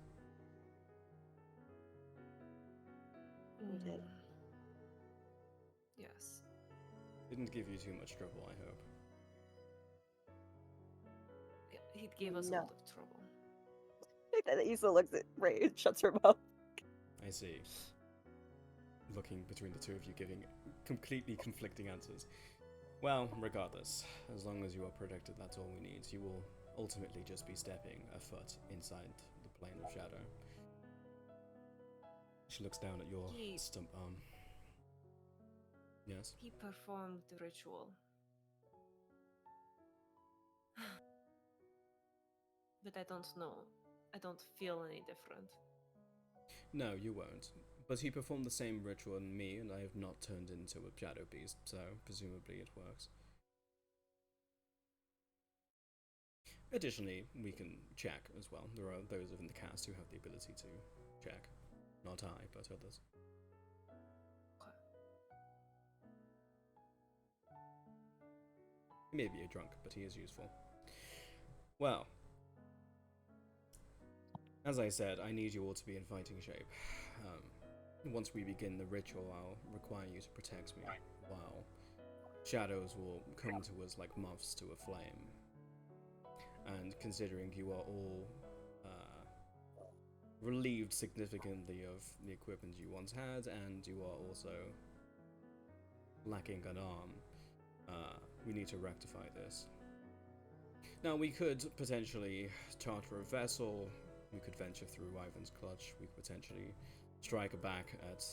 [SPEAKER 2] We did.
[SPEAKER 3] Yes.
[SPEAKER 1] Didn't give you too much trouble, I hope.
[SPEAKER 3] Yeah, he gave us
[SPEAKER 2] No.
[SPEAKER 3] a lot of trouble.
[SPEAKER 2] That Issa looks at Ray and shuts her mouth.
[SPEAKER 1] I see. Looking between the two of you, giving completely conflicting answers. Well, regardless, as long as you are protected, that's all we need. You will ultimately just be stepping a foot inside the plane of shadow. She looks down at your stump arm. Yes?
[SPEAKER 3] He performed the ritual. But I don't know. I don't feel any different.
[SPEAKER 1] No, you won't. But he performed the same ritual on me, and I have not turned into a shadow beast, so presumably it works. Additionally, we can check as well. There are those within the cast who have the ability to check. Not I, but others.
[SPEAKER 3] Okay.
[SPEAKER 1] He may be a drunk, but he is useful. Well, as I said, I need you all to be in fighting shape. Once we begin the ritual, I'll require you to protect me, while shadows will come to us like moths to a flame. And considering you are all relieved significantly of the equipment you once had, and you are also lacking an arm, we need to rectify this. Now, we could potentially charter a vessel, we could venture through Wyvern's Clutch, we could potentially strike back at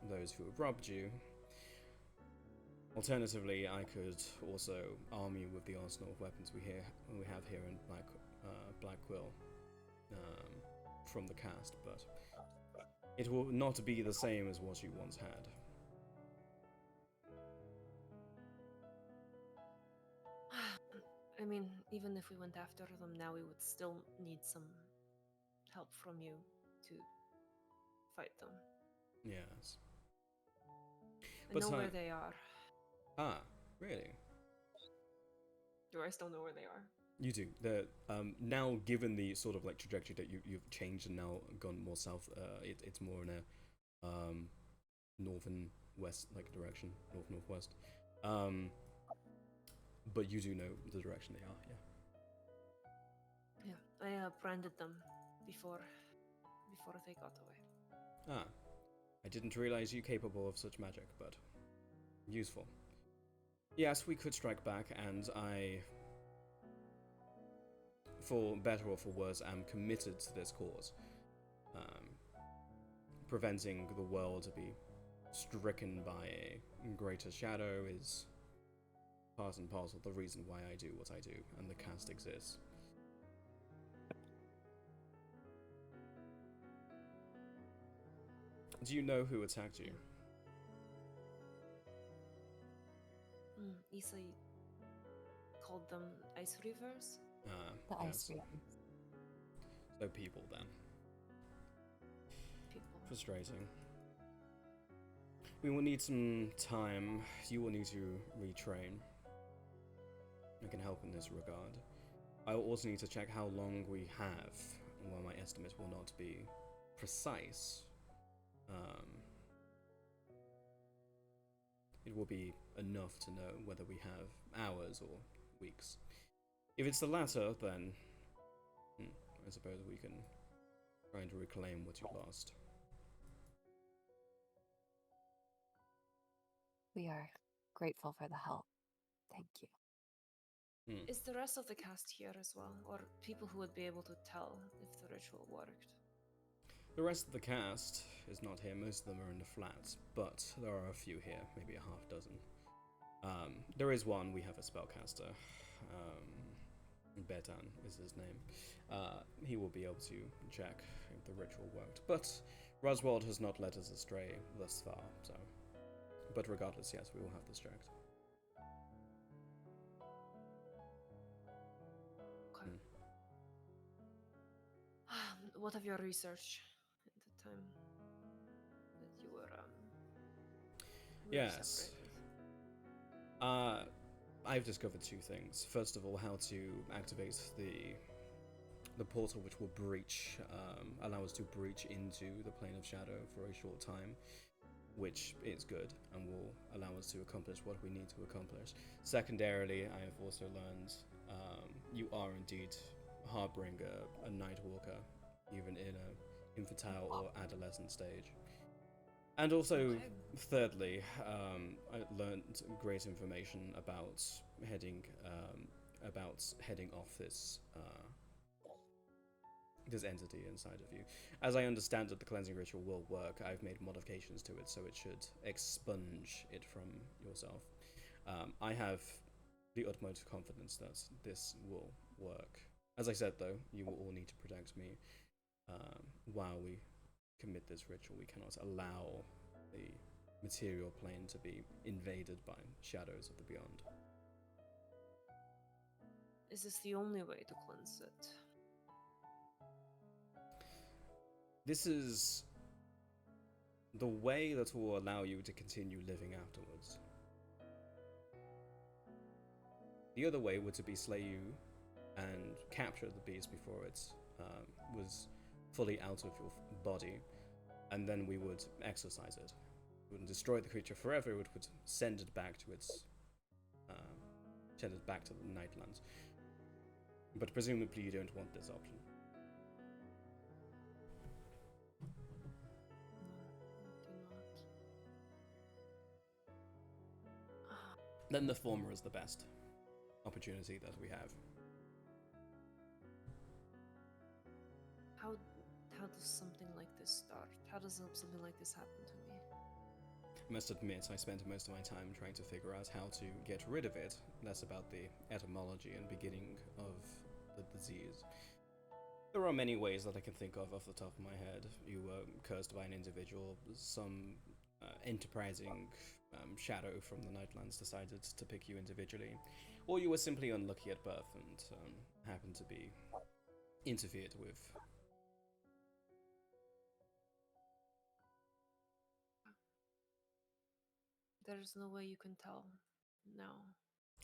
[SPEAKER 1] those who have robbed you. Alternatively, I could also arm you with the arsenal of weapons we have here in Black Quill from the cast, but it will not be the same as what you once had.
[SPEAKER 3] I mean, even if we went after them now, we would still need some help from you to fight them.
[SPEAKER 1] Yes.
[SPEAKER 3] I know where they are.
[SPEAKER 1] Ah, really?
[SPEAKER 3] Do I still know where they are?
[SPEAKER 1] You do. Now, given the sort of like trajectory that you've changed and now gone more south, it's more in a northern west like direction, northwest. But you do know the direction they are. Yeah.
[SPEAKER 3] Yeah, I branded them before they got away.
[SPEAKER 1] Ah, I didn't realize you capable of such magic, but useful. Yes, we could strike back, and I, for better or for worse, am committed to this cause. Preventing the world to be stricken by a greater shadow is part and parcel of the reason why I do what I do, and the cast exists. Do you know who attacked you?
[SPEAKER 3] Issa called them ice rivers.
[SPEAKER 4] The
[SPEAKER 1] Yes.
[SPEAKER 4] ice rivers.
[SPEAKER 1] So people then.
[SPEAKER 3] People.
[SPEAKER 1] Frustrating. We will need some time. You will need to retrain. I can help in this regard. I will also need to check how long we have. While my estimate will not be precise, it will be enough to know whether we have hours or weeks. If it's the latter, then I suppose we can try to reclaim what you lost.
[SPEAKER 4] We are grateful for the help. Thank you.
[SPEAKER 3] Is the rest of the cast here as well, or people who would be able to tell if the ritual worked?
[SPEAKER 1] The rest of the cast is not here. Most of them are in the flats, but there are a few here, maybe a half dozen. There is one. We have a spellcaster. Betan is his name. He will be able to check if the ritual worked. But Roswald has not led us astray thus far, so. But regardless, yes, we will have this checked.
[SPEAKER 3] Okay. What of your research at the time that you were
[SPEAKER 1] Yes.
[SPEAKER 3] separated?
[SPEAKER 1] I've discovered two things. First of all, how to activate the portal, which will allow us to breach into the plane of shadow for a short time, which is good and will allow us to accomplish what we need to accomplish. Secondarily, I have also learned you are indeed harboring a Nightwalker, even in an infantile or adolescent stage. And also, thirdly, I learned great information about heading off this this entity inside of you. As I understand that the cleansing ritual will work, I've made modifications to it so it should expunge it from yourself. I have the utmost confidence that this will work. As I said, though, you will all need to protect me while we commit this ritual. We cannot allow the material plane to be invaded by shadows of the beyond.
[SPEAKER 3] Is this the only way to cleanse it?
[SPEAKER 1] This is the way that will allow you to continue living afterwards. The other way would to be slay you and capture the beast before it was fully out of your body, and then we would exorcise it. We wouldn't destroy the creature forever, it would send it back to its send it back to the Nightlands. But presumably you don't want this option. Then the former is the best opportunity that we have.
[SPEAKER 3] How does something like this start? How does something like this happen to me?
[SPEAKER 1] I must admit, I spent most of my time trying to figure out how to get rid of it, less about the etymology and beginning of the disease. There are many ways that I can think of off the top of my head. You were cursed by an individual, some enterprising shadow from the Nightlands decided to pick you individually, or you were simply unlucky at birth and happened to be interfered with.
[SPEAKER 3] There's no way you can tell now.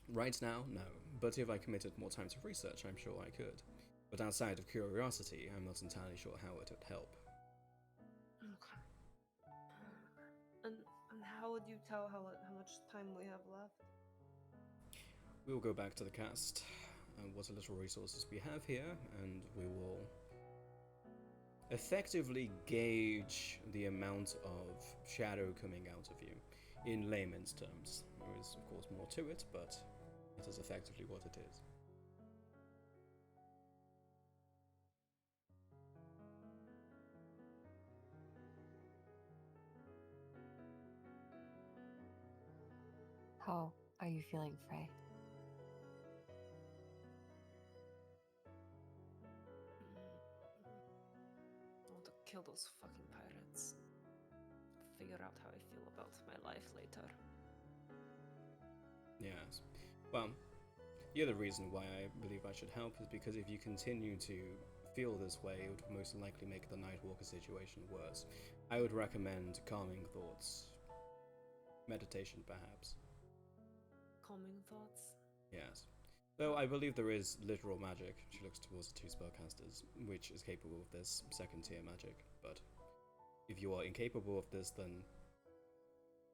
[SPEAKER 1] Right now, no. But if I committed more time to research, I'm sure I could. But outside of curiosity, I'm not entirely sure how it would help.
[SPEAKER 3] Okay. And how would you tell how much time we have left?
[SPEAKER 1] We'll go back to the cast, what little resources we have here, and we will effectively gauge the amount of shadow coming out of you. In layman's terms. There is, of course, more to it, but it is effectively what it is.
[SPEAKER 4] How are you feeling, Frey?
[SPEAKER 3] I want to kill those fucking pirates. Figure out how I feel about my life later.
[SPEAKER 1] Yes. Well, the other reason why I believe I should help is because if you continue to feel this way, it would most likely make the Nightwalker situation worse. I would recommend calming thoughts. Meditation, perhaps.
[SPEAKER 3] Calming thoughts?
[SPEAKER 1] Yes. Though I believe there is literal magic. She looks towards the two spellcasters, which is capable of this second tier magic, but if you are incapable of this, then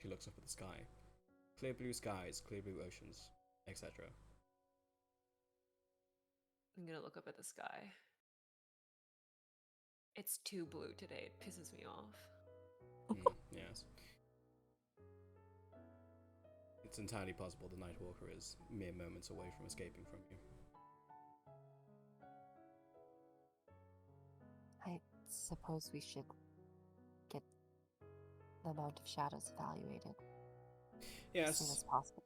[SPEAKER 1] she looks up at the sky. clear blue skies, clear blue oceans, etc.
[SPEAKER 3] I'm gonna look up at the sky. It's too blue today. It pisses me off.
[SPEAKER 1] Yes. It's entirely possible the Nightwalker is mere moments away from escaping from you.
[SPEAKER 4] I suppose we should get the amount of shadows evaluated as soon as
[SPEAKER 1] Yes,
[SPEAKER 4] possible.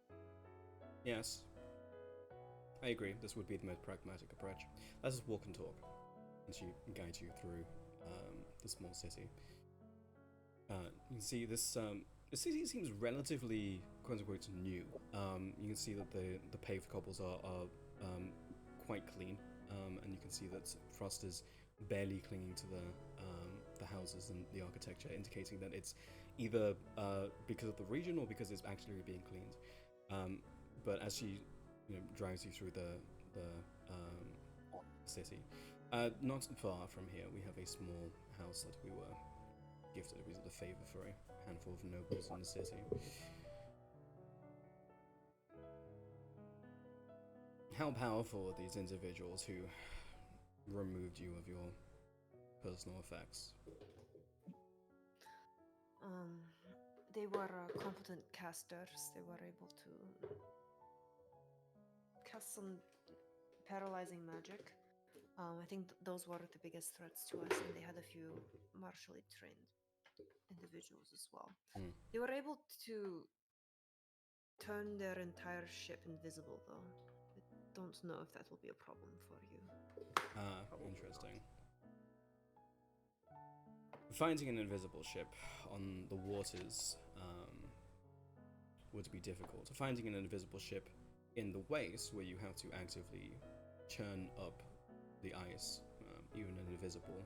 [SPEAKER 1] yes. I agree, this would be the most pragmatic approach. Let's just walk and talk. And she guides you through the small city. You can see this the city seems relatively quote unquote new. You can see that the paved cobbles are quite clean, and you can see that frost is barely clinging to the houses and the architecture, indicating that it's either because of the region or because it's actually being cleaned. But as she drives you through the city, not far from here, we have a small house that we were gifted as a favor for a handful of nobles in the city. How powerful are these individuals who removed you of your personal effects?
[SPEAKER 3] They were competent casters. They were able to cast some paralyzing magic. I think those were the biggest threats to us, and they had a few martially trained individuals as well. They were able to turn their entire ship invisible, though. I don't know if that will be a problem for you.
[SPEAKER 1] Interesting. Finding an invisible ship on the waters would be difficult. Finding an invisible ship in the waste, where you have to actively churn up the ice, even an invisible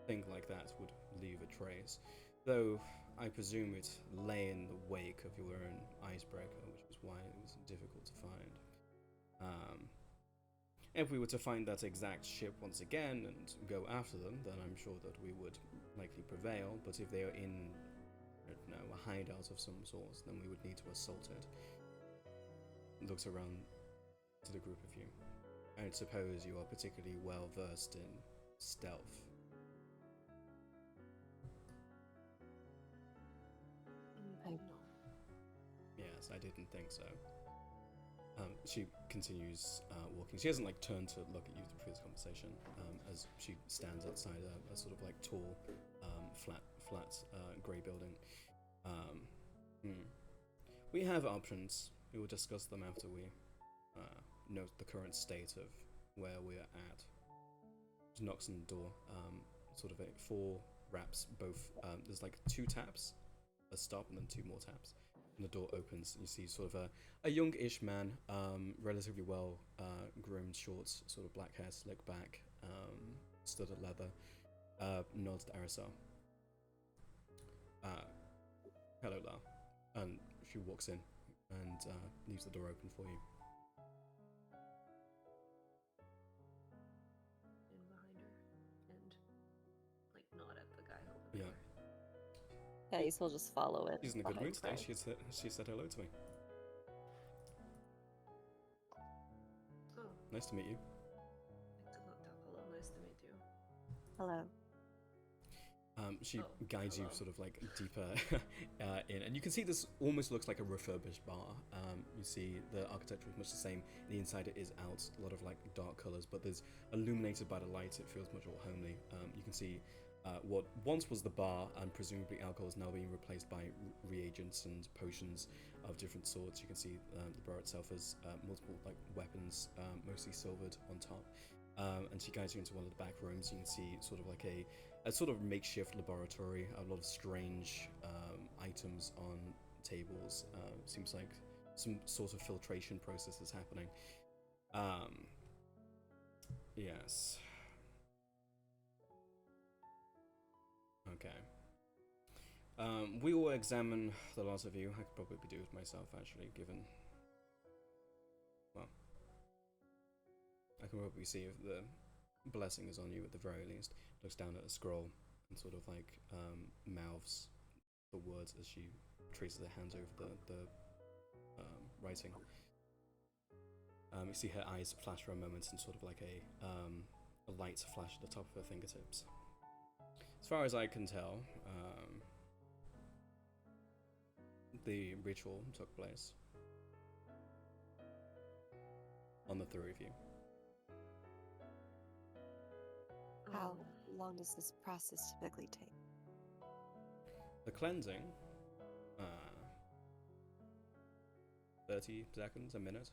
[SPEAKER 1] thing like that would leave a trace. Though I presume it lay in the wake of your own icebreaker, which was why it was difficult to find. If we were to find that exact ship once again and go after them, then I'm sure that we would likely prevail. But if they are in, I don't know, a hideout of some sort, then we would need to assault it. Looks around to the group of you. I suppose you are particularly well versed in stealth.
[SPEAKER 4] I-
[SPEAKER 3] No.
[SPEAKER 1] Yes, I didn't think so. She continues walking. She hasn't turned to look at you through this conversation, as she stands outside a sort of tall, flat grey building. We have options. We will discuss them after we note the current state of where we're at. She knocks on the door. Sort of 4 raps. Both there's 2 taps, a stop, and then 2 more taps. And the door opens, and you see sort of a young-ish man, relatively well groomed, shorts, sort of black hair, slick back, studded leather, nods to Arisar. Hello, La. And she walks in and leaves the door open for you.
[SPEAKER 3] In behind her and nod at the guy over the
[SPEAKER 1] Yeah.
[SPEAKER 3] door.
[SPEAKER 2] Yeah, you will just follow it.
[SPEAKER 1] She's in a good
[SPEAKER 2] behind
[SPEAKER 1] mood today.
[SPEAKER 2] Frank.
[SPEAKER 1] She said hello to me.
[SPEAKER 3] Oh,
[SPEAKER 1] Nice to meet you.
[SPEAKER 3] I did not tell. Hello, nice to meet you.
[SPEAKER 2] Hello.
[SPEAKER 1] She
[SPEAKER 3] Oh,
[SPEAKER 1] guides you
[SPEAKER 3] hello.
[SPEAKER 1] sort of deeper in, and you can see this almost looks like a refurbished bar. You see the architecture is much the same. The inside it is out, a lot of dark colors, but there's illuminated by the light. It feels much more homely. You can see what once was the bar, and presumably alcohol is now being replaced by reagents and potions of different sorts. You can see the bar itself has multiple weapons, mostly silvered on top. And she guides you into one of the back rooms. You can see sort of a sort of makeshift laboratory, a lot of strange items on tables. Seems like some sort of filtration process is happening. Yes. Okay. We will examine the lot of you. I could probably do it myself, actually, given... Well, I can probably see if the blessing is on you at the very least. Looks down at a scroll and sort of mouths the words as she traces her hands over writing. You see her eyes flash for a moment and sort of like a light flash at the top of her fingertips. As far as I can tell, the ritual took place on the three of you.
[SPEAKER 4] How long does this process typically take?
[SPEAKER 1] The cleansing, 30 seconds, a minute.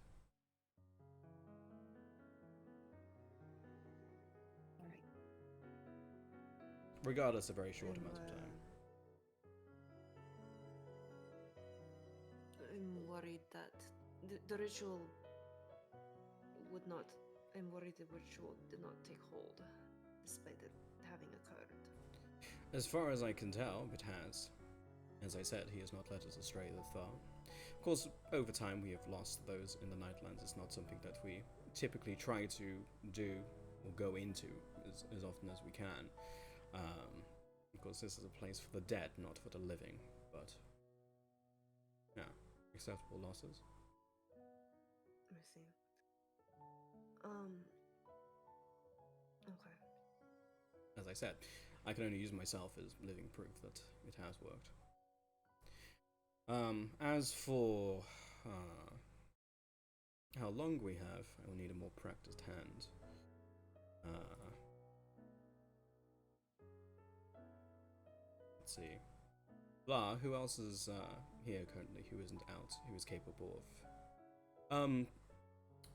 [SPEAKER 4] Alright.
[SPEAKER 1] Regardless, a very short amount of time.
[SPEAKER 3] I'm worried that the ritual would not. I'm worried the ritual did not take hold, despite it having occurred.
[SPEAKER 1] As far as I can tell, it has. As I said, he has not led us astray thus far. Of course, over time we have lost those in the Nightlands. It's not something that we typically try to do or go into as often as we can. Of course, this is a place for the dead, not for the living, but yeah, acceptable losses.
[SPEAKER 3] I see. Okay.
[SPEAKER 1] As I said, I can only use myself as living proof that it has worked. As for how long we have, I will need a more practiced hand. Let's see. La, who else is here currently who isn't out, who is capable of...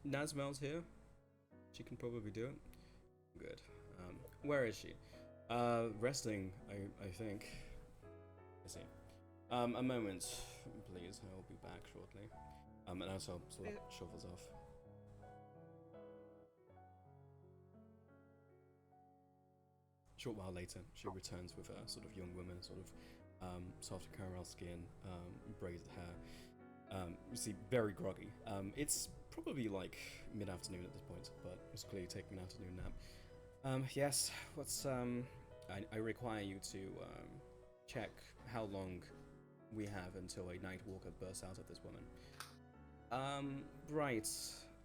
[SPEAKER 1] Nazmel's here. She can probably do it. Good. Where is she? Resting, I think. I see. A moment, please. I will be back shortly. And also sort of shuffles off. A short while later, she returns with a sort of young woman, sort of soft caramel skin, braided hair. You see, very groggy. It's probably like mid-afternoon at this point, but it's clearly taking an afternoon nap. Yes, what's I require you to check how long we have until a night walker bursts out at this woman. Right,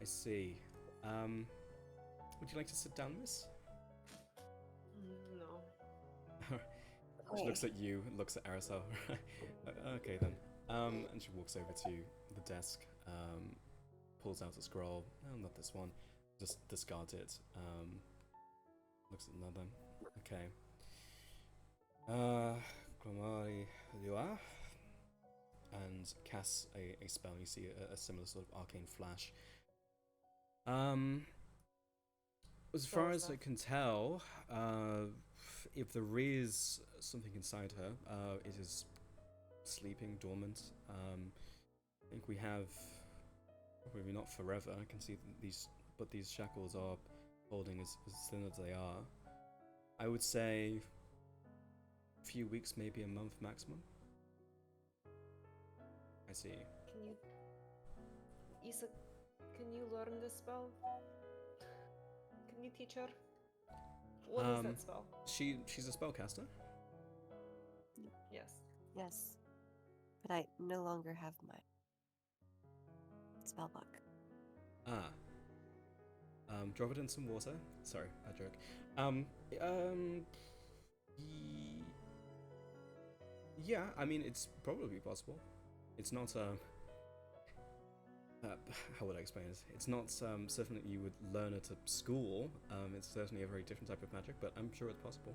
[SPEAKER 1] I see. Would you like to sit down, miss?
[SPEAKER 3] No.
[SPEAKER 1] She looks at you, looks at Arisel. Okay then. And she walks over to the desk, pulls out a scroll. Oh, not this one. Just discards it. Looks at another. Okay. Glamari Lua. And casts a spell. You see a similar sort of arcane flash. As far as I can tell, if there is something inside her, it is sleeping, dormant. I think we have, probably not forever. I can see that these shackles are holding as thin as they are. I would say a few weeks, maybe a month maximum. I see.
[SPEAKER 3] Isa, can you learn this spell? Can you teach her? What is that spell?
[SPEAKER 1] She's a spellcaster.
[SPEAKER 3] Yes.
[SPEAKER 4] Yes. But I no longer have my spell book.
[SPEAKER 1] Drop it in some water. Sorry, bad joke. Yeah, I mean, it's probably possible. It's not, how would I explain it? It's not something that you would learn at a school. It's certainly a very different type of magic, but I'm sure it's possible.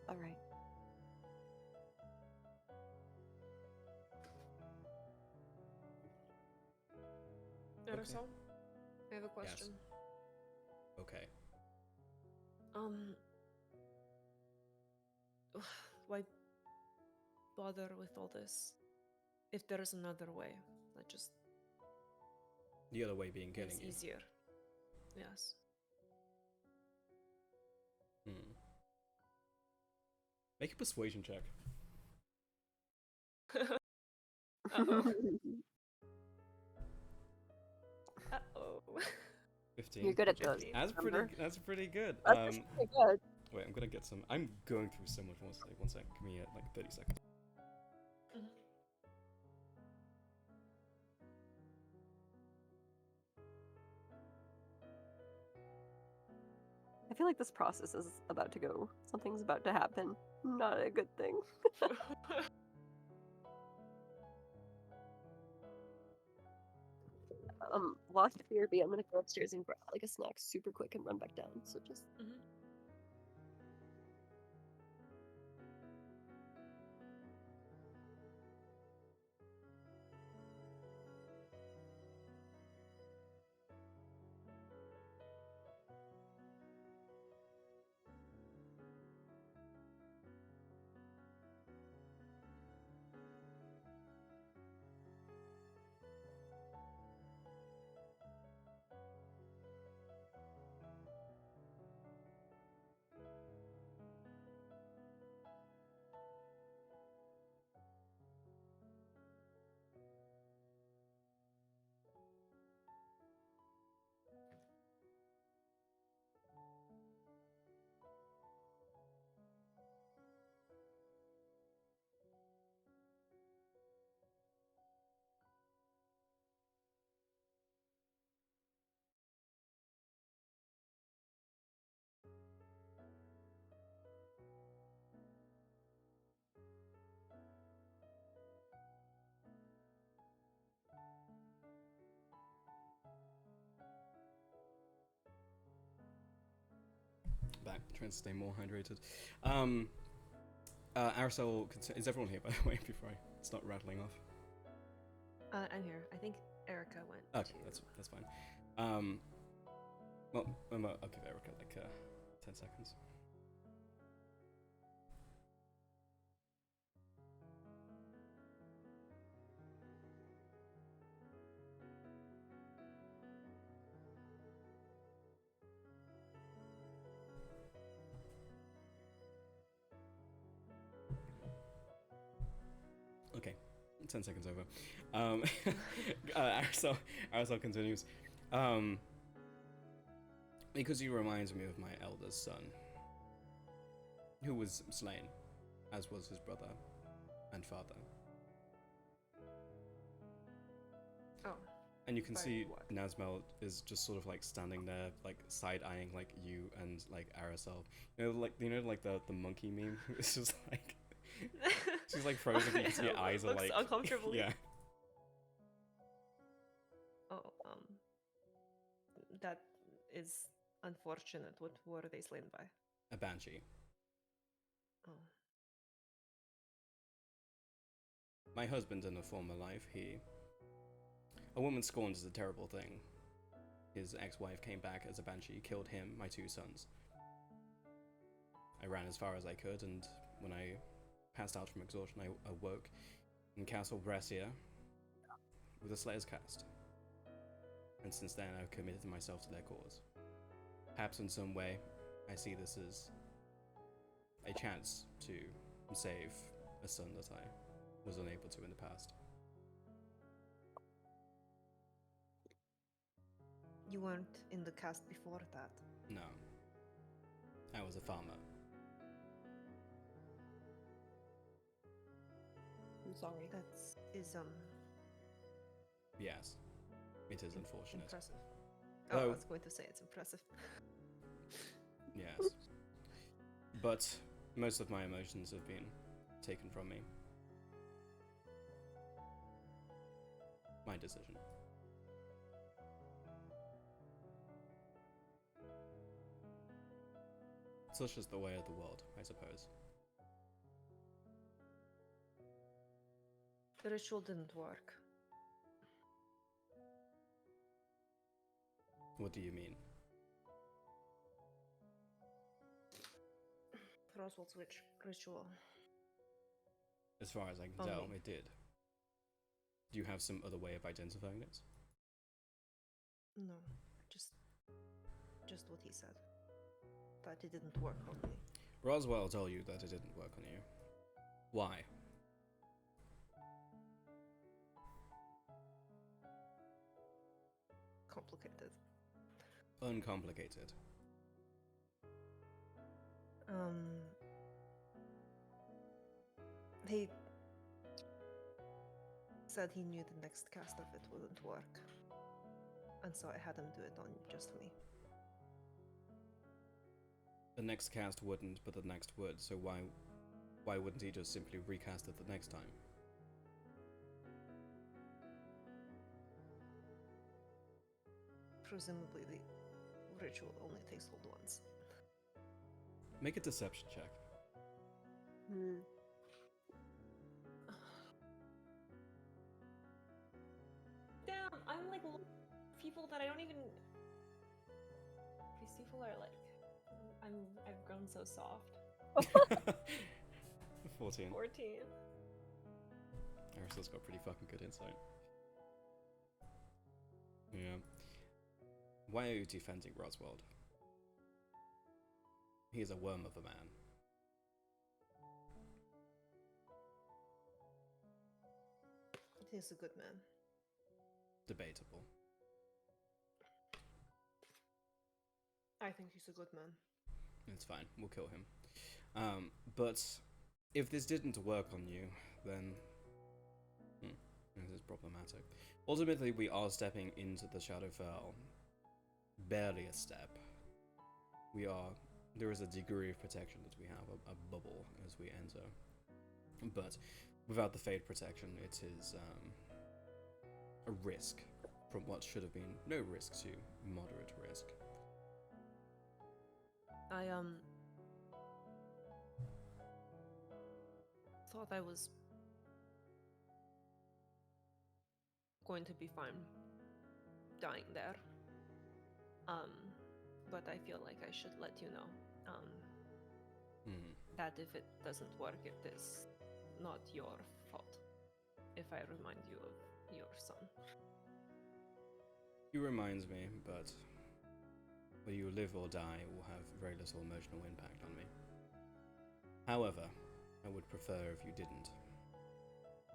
[SPEAKER 4] Alright.
[SPEAKER 3] Aerosol, I have a question.
[SPEAKER 1] Yes. Okay.
[SPEAKER 3] Why bother with all this? If there is another way, let's just...
[SPEAKER 1] The other way being getting
[SPEAKER 3] it's
[SPEAKER 1] you.
[SPEAKER 3] easier. Yes.
[SPEAKER 1] Make a persuasion check.
[SPEAKER 3] Uh-oh. Uh-oh.
[SPEAKER 1] 15.
[SPEAKER 2] You're good at those.
[SPEAKER 1] That's pretty good.
[SPEAKER 2] That's pretty good.
[SPEAKER 1] Wait, I'm gonna get some. I'm going through so much more today. One sec. Give me like 30 seconds.
[SPEAKER 2] I feel like this process is about to go. Something's about to happen. Not a good thing. Lost BRB, I'm gonna go upstairs and grab like a snack super quick and run back down. So just
[SPEAKER 1] Back, trying to stay more hydrated. Aerosol, is everyone here, by the way, before I start rattling off?
[SPEAKER 3] I'm here. I think Erica went.
[SPEAKER 1] Okay, that's fine. Well, I'll give Erica like 10 seconds. Okay, 10 seconds over. Aerosol continues. Because he reminds me of my eldest son, who was slain, as was his brother and father.
[SPEAKER 3] Oh.
[SPEAKER 1] And you can see
[SPEAKER 3] what?
[SPEAKER 1] Nazmel is just sort of like standing there, like side-eyeing like you and like Aerosol. Like the monkey meme. It's just like she's like frozen because your eyes are like
[SPEAKER 3] uncomfortably.
[SPEAKER 1] Yeah.
[SPEAKER 3] Oh, that is unfortunate. What were they slain by?
[SPEAKER 1] A banshee.
[SPEAKER 3] Oh.
[SPEAKER 1] My husband in a former life, a woman scorned is a terrible thing. His ex-wife came back as a banshee, killed him, my 2 sons. I ran as far as I could, and when I passed out from exhaustion, I awoke in Castle Brescia with a Slayer's cast. And since then, I've committed myself to their cause. Perhaps in some way, I see this as a chance to save a son that I was unable to in the past.
[SPEAKER 3] You weren't in the cast before that?
[SPEAKER 1] No. I was a farmer.
[SPEAKER 3] I'm sorry. That is
[SPEAKER 1] Yes. It is unfortunate.
[SPEAKER 3] Impressive.
[SPEAKER 1] Though,
[SPEAKER 3] I was going to say it's impressive.
[SPEAKER 1] Yes. But most of my emotions have been taken from me. My decision. Such is the way of the world, I suppose.
[SPEAKER 3] The ritual didn't work.
[SPEAKER 1] What do you mean?
[SPEAKER 3] Roswell's witch ritual.
[SPEAKER 1] As far as I can tell, it did. Do you have some other way of identifying it?
[SPEAKER 3] No, just what he said. That it didn't work on me.
[SPEAKER 1] Roswell told you that it didn't work on you. Why?
[SPEAKER 3] Complicated.
[SPEAKER 1] Uncomplicated.
[SPEAKER 3] He said he knew the next cast of it wouldn't work. And so I had him do it on just me.
[SPEAKER 1] The next cast wouldn't, but the next would. So why wouldn't he just simply recast it the next time?
[SPEAKER 3] Presumably the ritual only takes hold once.
[SPEAKER 1] Make a deception check.
[SPEAKER 2] Hmm.
[SPEAKER 3] Damn, I'm like people that I don't even. These people are like, I've grown so soft.
[SPEAKER 1] 14.
[SPEAKER 3] 14.
[SPEAKER 1] Aristo's got pretty fucking good insight. Yeah. Why are you defending Roswald? He is a worm of a man.
[SPEAKER 3] He's a good man.
[SPEAKER 1] Debatable.
[SPEAKER 3] I think he's a good man.
[SPEAKER 1] It's fine, we'll kill him. But if this didn't work on you, then this is problematic. Ultimately, we are stepping into the Shadowfell. Barely a step. There is a degree of protection that we have, a bubble as we enter. But without the Fade protection, it is a risk from what should have been no risk to moderate risk.
[SPEAKER 3] I thought I was going to be fine dying there. But I feel like I should let you know that if it doesn't work, it is not your fault. If I remind you of your son.
[SPEAKER 1] He reminds me, but whether you live or die will have very little emotional impact on me. However, I would prefer if you didn't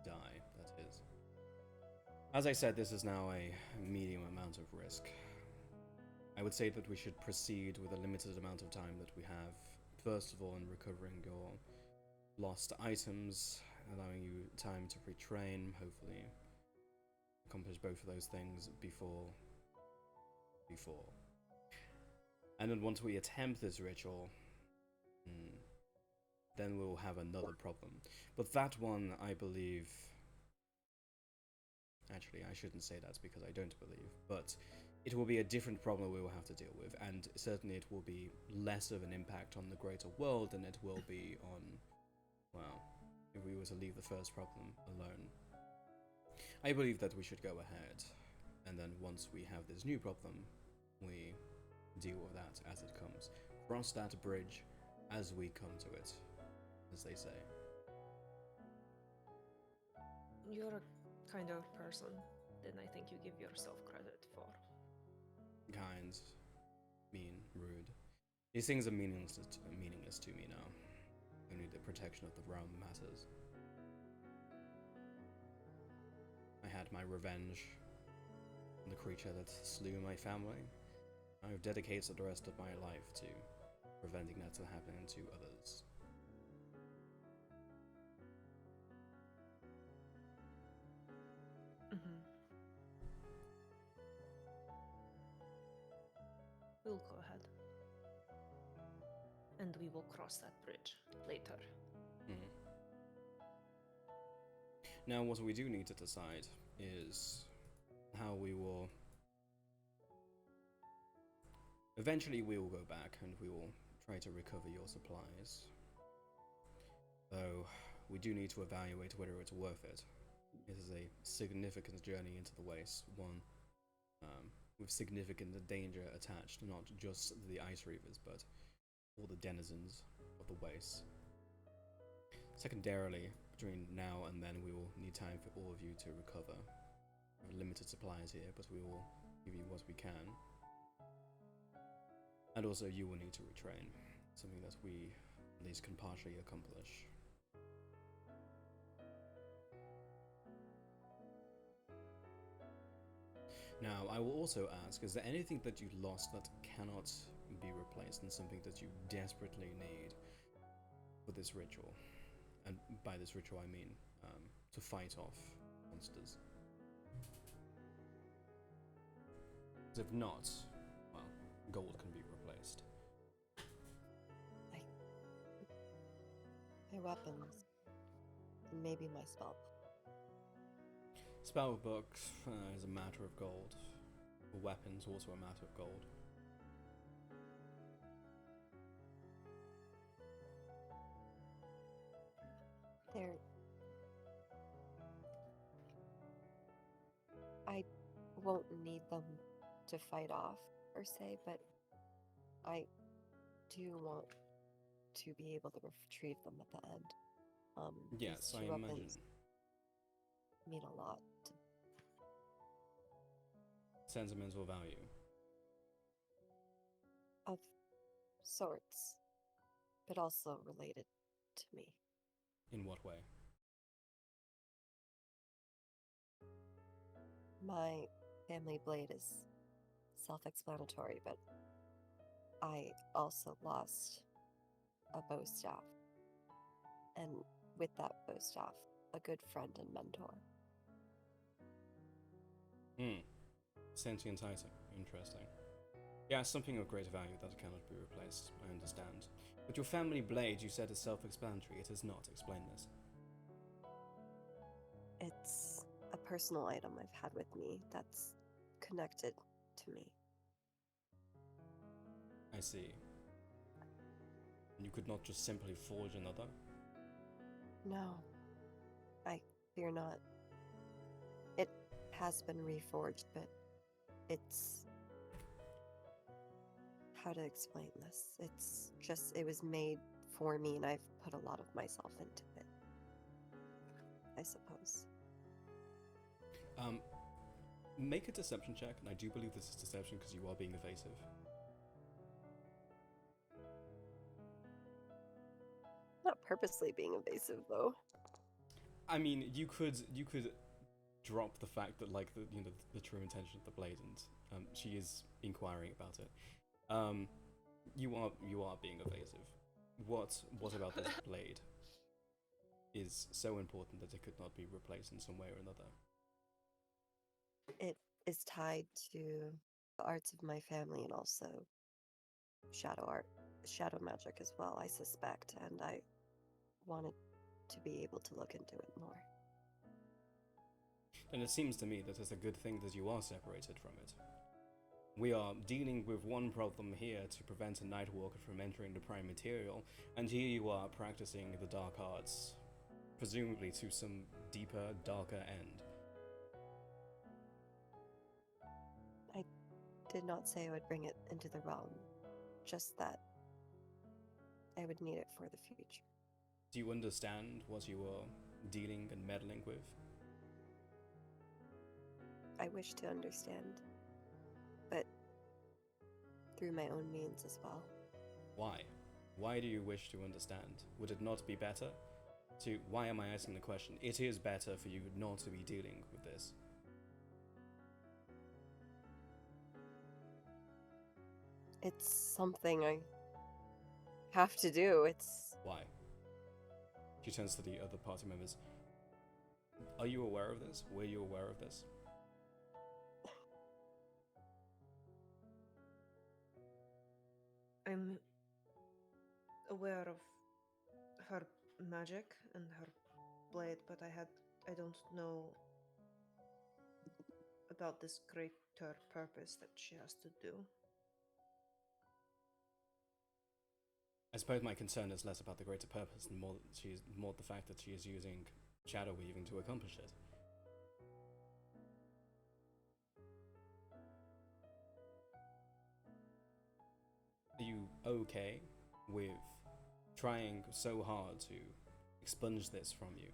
[SPEAKER 1] die, that is. As I said, this is now a medium amount of risk. I would say that we should proceed with a limited amount of time that we have. First of all, in recovering your lost items, allowing you time to retrain, hopefully accomplish both of those things before. And then once we attempt this ritual, then we'll have another problem. But that one, I believe... Actually, I shouldn't say that because I don't believe, but it will be a different problem we will have to deal with, and certainly it will be less of an impact on the greater world than it will be on, well, if we were to leave the first problem alone. I believe that we should go ahead, and then once we have this new problem, we deal with that as it comes. Cross that bridge as we come to it, as they say.
[SPEAKER 3] You're a kind of person than I think you give yourself credit for.
[SPEAKER 1] Kind, mean, rude. These things are meaningless to me now. Only the protection of the realm matters. I had my revenge on the creature that slew my family. I've dedicated the rest of my life to preventing that from happening to others.
[SPEAKER 3] We'll go ahead. And we will cross that bridge later.
[SPEAKER 1] Now, what we do need to decide is how we will... Eventually we will go back and we will try to recover your supplies. Though, we do need to evaluate whether it's worth it. It is a significant journey into the Waste, one with significant danger attached, not just the Ice Reavers, but all the denizens of the Waste. Secondarily, between now and then, we will need time for all of you to recover. We have limited supplies here, but we will give you what we can. And also, you will need to retrain, something that we at least can partially accomplish. Now, I will also ask, is there anything that you lost that cannot be replaced, and something that you desperately need for this ritual? And by this ritual, I mean to fight off monsters. Because if not, well, gold can be replaced.
[SPEAKER 4] weapons. And maybe my spell.
[SPEAKER 1] Spell book is a matter of gold. Weapons also a matter of gold.
[SPEAKER 4] I won't need them to fight off, per se, but I do want to be able to retrieve them at the end.
[SPEAKER 1] Yes,
[SPEAKER 4] these
[SPEAKER 1] I
[SPEAKER 4] two
[SPEAKER 1] imagine.
[SPEAKER 4] weapons mean a lot to
[SPEAKER 1] Sentimental value.
[SPEAKER 4] of sorts, but also related to me.
[SPEAKER 1] In what way?
[SPEAKER 4] My family blade is self-explanatory, but I also lost a bow staff. And with that bow staff, a good friend and mentor.
[SPEAKER 1] Sentient item. Interesting. Yeah, something of great value that cannot be replaced, I understand. But your family blade, you said, is self-explanatory. It is not. Explain this.
[SPEAKER 4] It's a personal item I've had with me that's connected to me.
[SPEAKER 1] I see. You could not just simply forge another?
[SPEAKER 4] No, I fear not. It has been reforged, but it's... How to explain this? It's just, it was made for me and I've put a lot of myself into it, I suppose.
[SPEAKER 1] Make a deception check, and I do believe this is deception because you are being evasive.
[SPEAKER 2] Not purposely being evasive, though.
[SPEAKER 1] I mean, you could drop the fact that, like, the true intention of the blade, and she is inquiring about it. You are being evasive. What about this blade is so important that it could not be replaced in some way or another?
[SPEAKER 4] It is tied to the arts of my family and also shadow magic as well, I suspect, and I wanted to be able to look into it more.
[SPEAKER 1] And it seems to me that it's a good thing that you are separated from it. We are dealing with one problem here to prevent a Nightwalker from entering the Prime Material, and here you are practicing the dark arts, presumably to some deeper, darker end.
[SPEAKER 4] I did not say I would bring it into the realm, just that I would need it for the future.
[SPEAKER 1] Do you understand what you are dealing and meddling with?
[SPEAKER 4] I wish to understand, but through my own means as well.
[SPEAKER 1] Why? Why do you wish to understand? Would it not be better to... Why am I asking the question? It is better for you not to be dealing with this.
[SPEAKER 2] It's something I have to do. It's...
[SPEAKER 1] Why? She turns to the other party members. Are you aware of this? Were you aware of this?
[SPEAKER 3] I'm aware of her magic and her blade, but I don't know about this greater purpose that she has to do.
[SPEAKER 1] I suppose my concern is less about the greater purpose and more the fact that she is using shadow weaving to accomplish it. Are you okay with trying so hard to expunge this from you,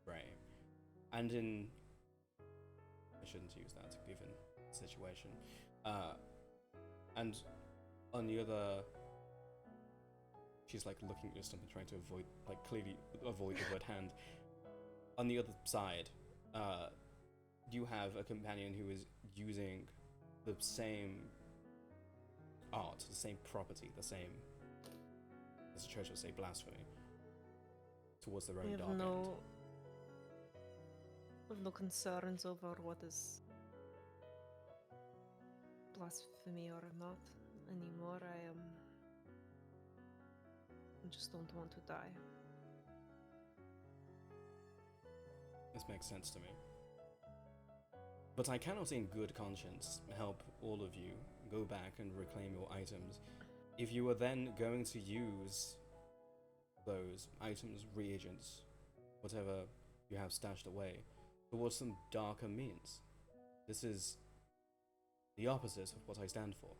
[SPEAKER 1] Ray? And I shouldn't use that given the situation. And on the other, she's like looking at something, trying to avoid, like clearly avoid the word hand. On the other side, you have a companion who is using the same art, the same property, the same, as the church would say, blasphemy, towards their own dark end.
[SPEAKER 3] I have no concerns over what is blasphemy or not anymore. I just don't want to die.
[SPEAKER 1] This makes sense to me. But I cannot in good conscience help all of you go back and reclaim your items if you are then going to use those items, reagents, whatever you have stashed away, towards some darker means. This is the opposite of what I stand for.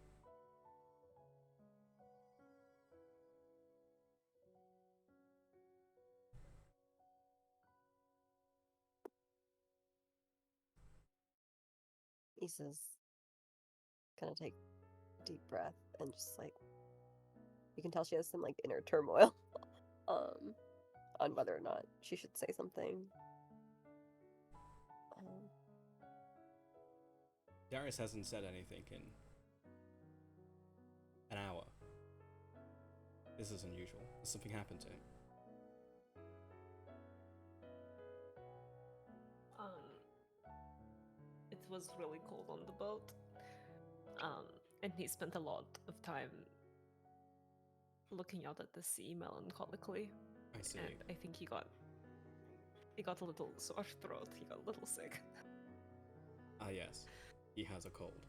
[SPEAKER 4] Issa's gonna take a deep breath and just like, you can tell she has some like inner turmoil on whether or not she should say something.
[SPEAKER 1] Darius hasn't said anything in an hour. This is unusual. Has something happened to him?
[SPEAKER 3] It was really cold on the boat. And he spent a lot of time looking out at the sea melancholically.
[SPEAKER 1] I see.
[SPEAKER 3] And I think he got a little sore throat. He got a little sick.
[SPEAKER 1] Ah, yes. He has a cold.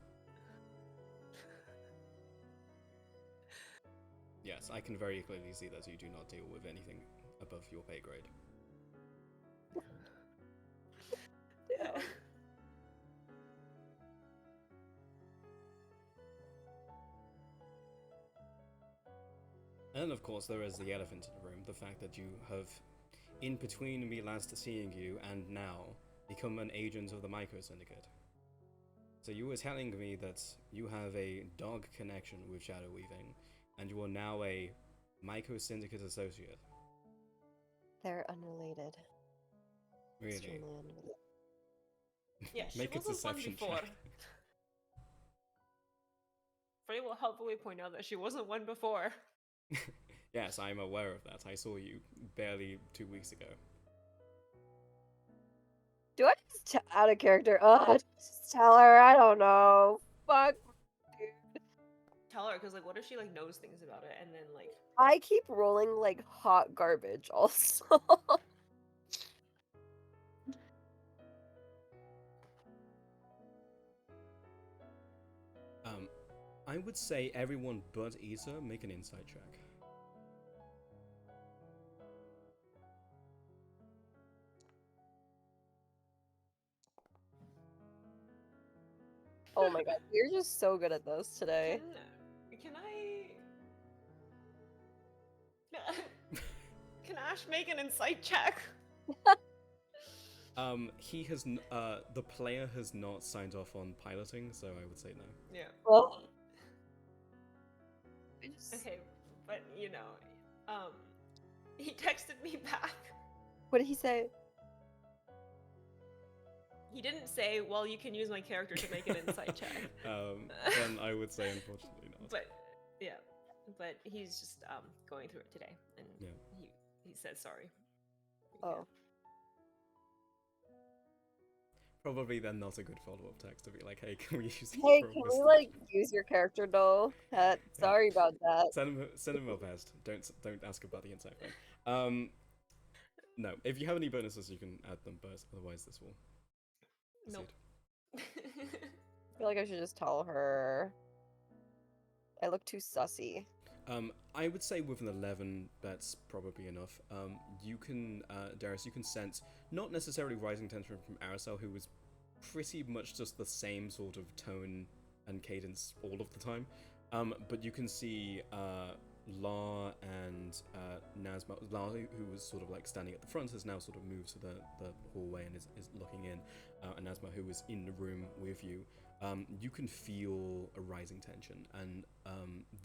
[SPEAKER 1] Yes, I can very clearly see that you do not deal with anything above your pay grade.
[SPEAKER 4] Yeah.
[SPEAKER 1] And then, of course, there is the elephant in the room, the fact that you have, in between me last seeing you and now, become an agent of the Micro Syndicate. So you were telling me that you have a dog connection with Shadow Weaving, and you are now a Micro Syndicate associate.
[SPEAKER 4] They're unrelated.
[SPEAKER 1] Really?
[SPEAKER 4] Extremely unrelated.
[SPEAKER 3] Yeah, she
[SPEAKER 1] Make a
[SPEAKER 3] wasn't one
[SPEAKER 1] deception
[SPEAKER 3] before.
[SPEAKER 1] check.
[SPEAKER 3] Frey will helpfully point out that she wasn't one before.
[SPEAKER 1] Yes, I'm aware of that. I saw you barely 2 weeks ago.
[SPEAKER 2] Do I just out of character? Just tell her. I don't know. Fuck, dude.
[SPEAKER 3] Tell her, because like, what if she like knows things about it and then like?
[SPEAKER 2] I keep rolling like hot garbage. Also.
[SPEAKER 1] I would say everyone but Issa make an insight check.
[SPEAKER 2] Oh my god, you're just so good at this today.
[SPEAKER 3] Can I? Can Ash make an insight check?
[SPEAKER 1] He has the player has not signed off on piloting, so I would say no.
[SPEAKER 3] Yeah.
[SPEAKER 2] Well,
[SPEAKER 3] Okay, but you know, he texted me back.
[SPEAKER 2] what did he say?
[SPEAKER 3] He didn't say, "Well, you can use my character to make an insight check."
[SPEAKER 1] Then I would say unfortunately not.
[SPEAKER 3] But yeah, but he's just going through it today, and
[SPEAKER 1] Yeah.
[SPEAKER 3] he said sorry.
[SPEAKER 2] Oh.
[SPEAKER 1] Probably then not a good follow-up text to be like, hey, can we use these
[SPEAKER 2] Hey,
[SPEAKER 1] for
[SPEAKER 2] can
[SPEAKER 1] this?
[SPEAKER 2] we like use your character though? Sorry about that.
[SPEAKER 1] Send him a best. Don't ask about the inside thing. No. If you have any bonuses, you can add them, but otherwise this will
[SPEAKER 3] Nope.
[SPEAKER 2] I feel like I should just tell her. I look too sussy.
[SPEAKER 1] I would say with an 11, that's probably enough. You can, Darius, you can sense not necessarily rising tension from Aracel, who was pretty much just the same sort of tone and cadence all of the time. But you can see La and Nazma. La, who was sort of like standing at the front, has now sort of moved to the hallway and is looking in. And Nazma, who was in the room with you, you can feel a rising tension, and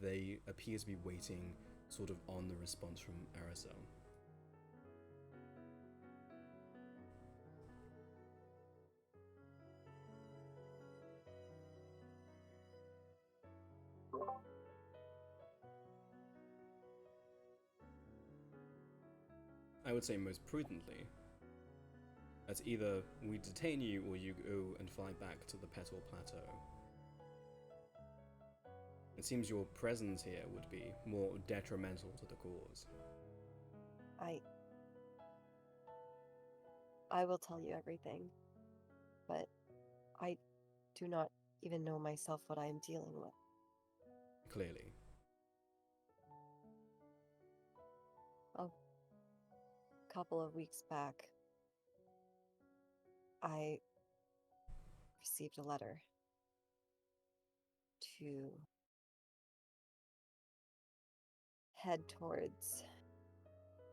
[SPEAKER 1] they appear to be waiting sort of on the response from Aracel. I would say most prudently, that either we detain you or you go and fly back to the Petal Plateau. It seems your presence here would be more detrimental to the cause.
[SPEAKER 4] I will tell you everything, but I do not even know myself what I am dealing with.
[SPEAKER 1] Clearly.
[SPEAKER 4] A couple of weeks back, I received a letter to head towards.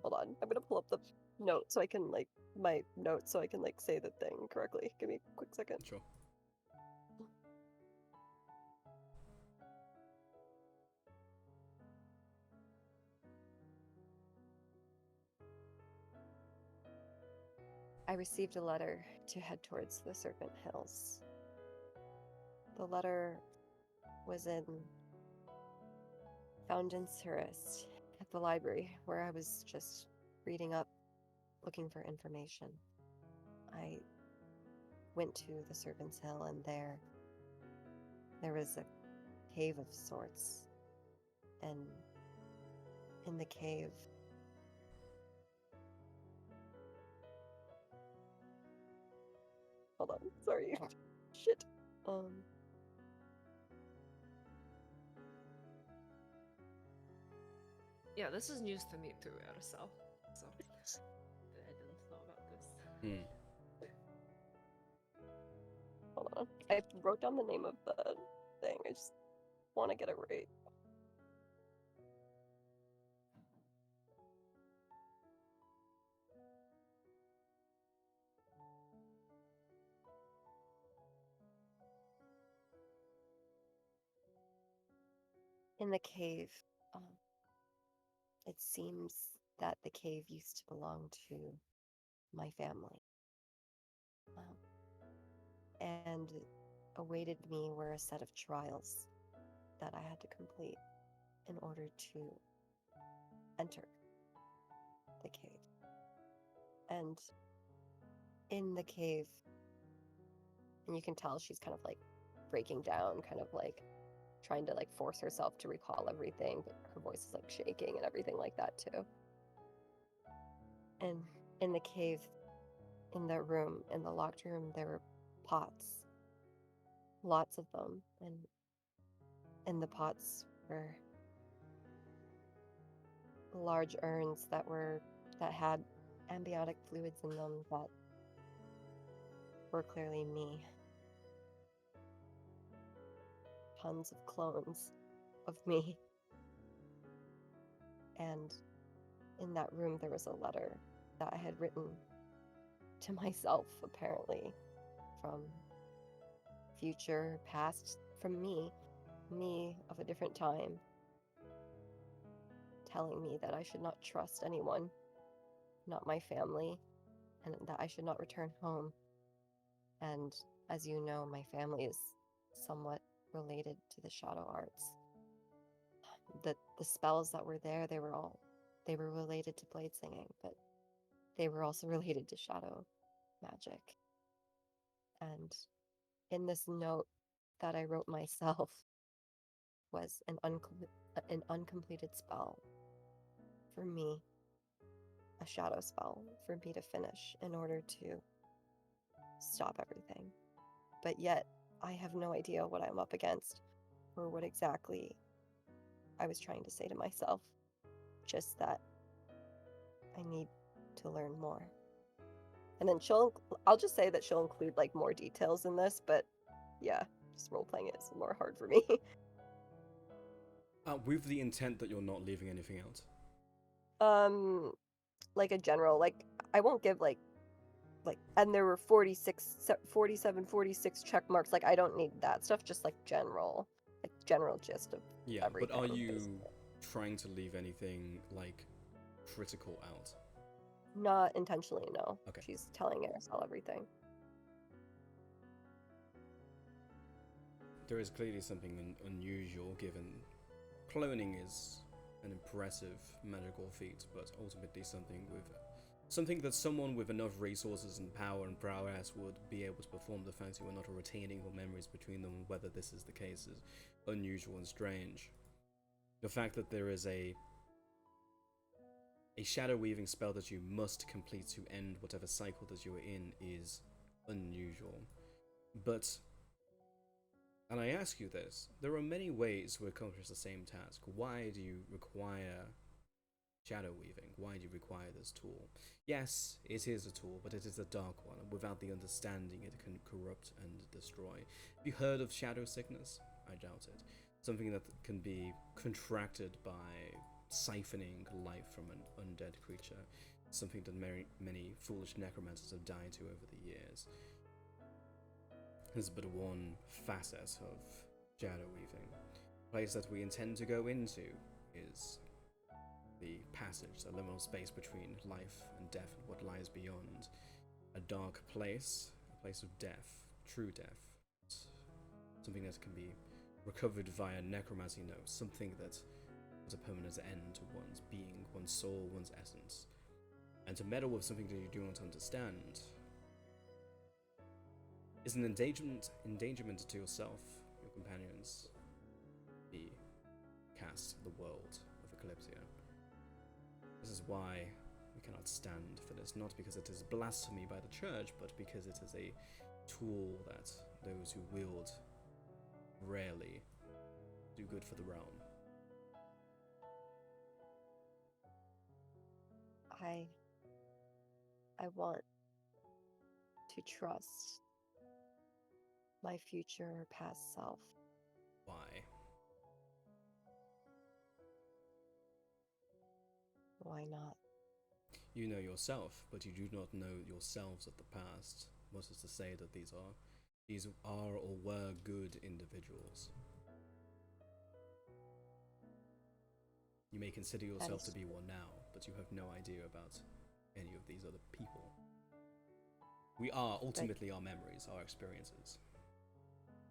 [SPEAKER 4] Hold on, I'm gonna pull up the note so I can my notes so I can say the thing correctly. Give me a quick second.
[SPEAKER 1] Sure.
[SPEAKER 4] I received a letter to head towards the Serpent Hills. The letter was found in Surist at the library where I was just reading up, looking for information. I went to the Serpent's Hill, and there was a cave of sorts. And in the cave, hold on, sorry. Shit.
[SPEAKER 3] Yeah, this is news to me too, Arcel. So I didn't know about this.
[SPEAKER 1] Hmm.
[SPEAKER 2] Hold on. I wrote down the name of the thing. I just want to get it right.
[SPEAKER 4] in the cave, it seems that the cave used to belong to my family. And awaited me were a set of trials that I had to complete in order to enter the cave. And in the cave, and you can tell she's kind of breaking down, kind of trying to force herself to recall everything, but her voice is shaking and everything like that too. And in the cave, in the room, in the locked room, there were pots, lots of them, and in the pots were large urns that had ambiotic fluids in them that were clearly me. Tons of clones of me. And in that room there was a letter that I had written to myself, apparently, from future, past, from me of a different time, telling me that I should not trust anyone, not my family, and that I should not return home. And as you know, my family is somewhat related to the shadow arts. The spells that were there, they were related to blade singing, but they were also related to shadow magic. And in this note that I wrote myself was an uncompleted spell for me, a shadow spell for me to finish in order to stop everything. But yet, I have no idea what I'm up against or what exactly I was trying to say to myself. Just that I need to learn more. And then I'll just say that she'll include more details in this, but yeah, just role playing it is more hard for me.
[SPEAKER 1] With the intent that you're not leaving anything out.
[SPEAKER 2] A general, I won't give and there were 47, 46 check marks. I don't need that stuff, just general gist of everything.
[SPEAKER 1] But are you
[SPEAKER 2] basically.
[SPEAKER 1] trying to leave anything critical out?
[SPEAKER 2] Not intentionally, no.
[SPEAKER 1] Okay.
[SPEAKER 2] She's telling Arcel everything.
[SPEAKER 1] There is clearly something unusual, given cloning is an impressive magical feat, but ultimately something that someone with enough resources and power and prowess would be able to perform. The fact that we're not retaining the memories between them, and whether this is the case, is unusual and strange. The fact that there is a A shadow weaving spell that you must complete to end whatever cycle that you are in is unusual. But, and I ask you this, there are many ways to accomplish the same task. Why do you require shadow weaving? Why do you require this tool? Yes, it is a tool, but it is a dark one, and without the understanding it can corrupt and destroy. Have you heard of shadow sickness? I doubt it. Something that can be contracted by siphoning life from an undead creature. Something that many foolish necromancers have died to over the years. There's but one facet of shadow weaving. The place that we intend to go into is the passage, the liminal space between life and death and what lies beyond. A dark place, a place of death, true death. Something that can be recovered via necromancy, no, something that has a permanent end to one's being, one's soul, one's essence. And to meddle with something that you do not understand is an endangerment to yourself, your companions, the cast, the world of Eclipsia. This is why we cannot stand for this, not because it is blasphemy by the church, but because it is a tool that those who wield rarely do good for the realm.
[SPEAKER 4] I want to trust my future or past self.
[SPEAKER 1] Why?
[SPEAKER 4] Why not?
[SPEAKER 1] You know yourself, but you do not know yourselves of the past. What is to say that these are or were good individuals? You may consider yourself to be one now, but you have no idea about any of these other people. We are ultimately our memories, our experiences.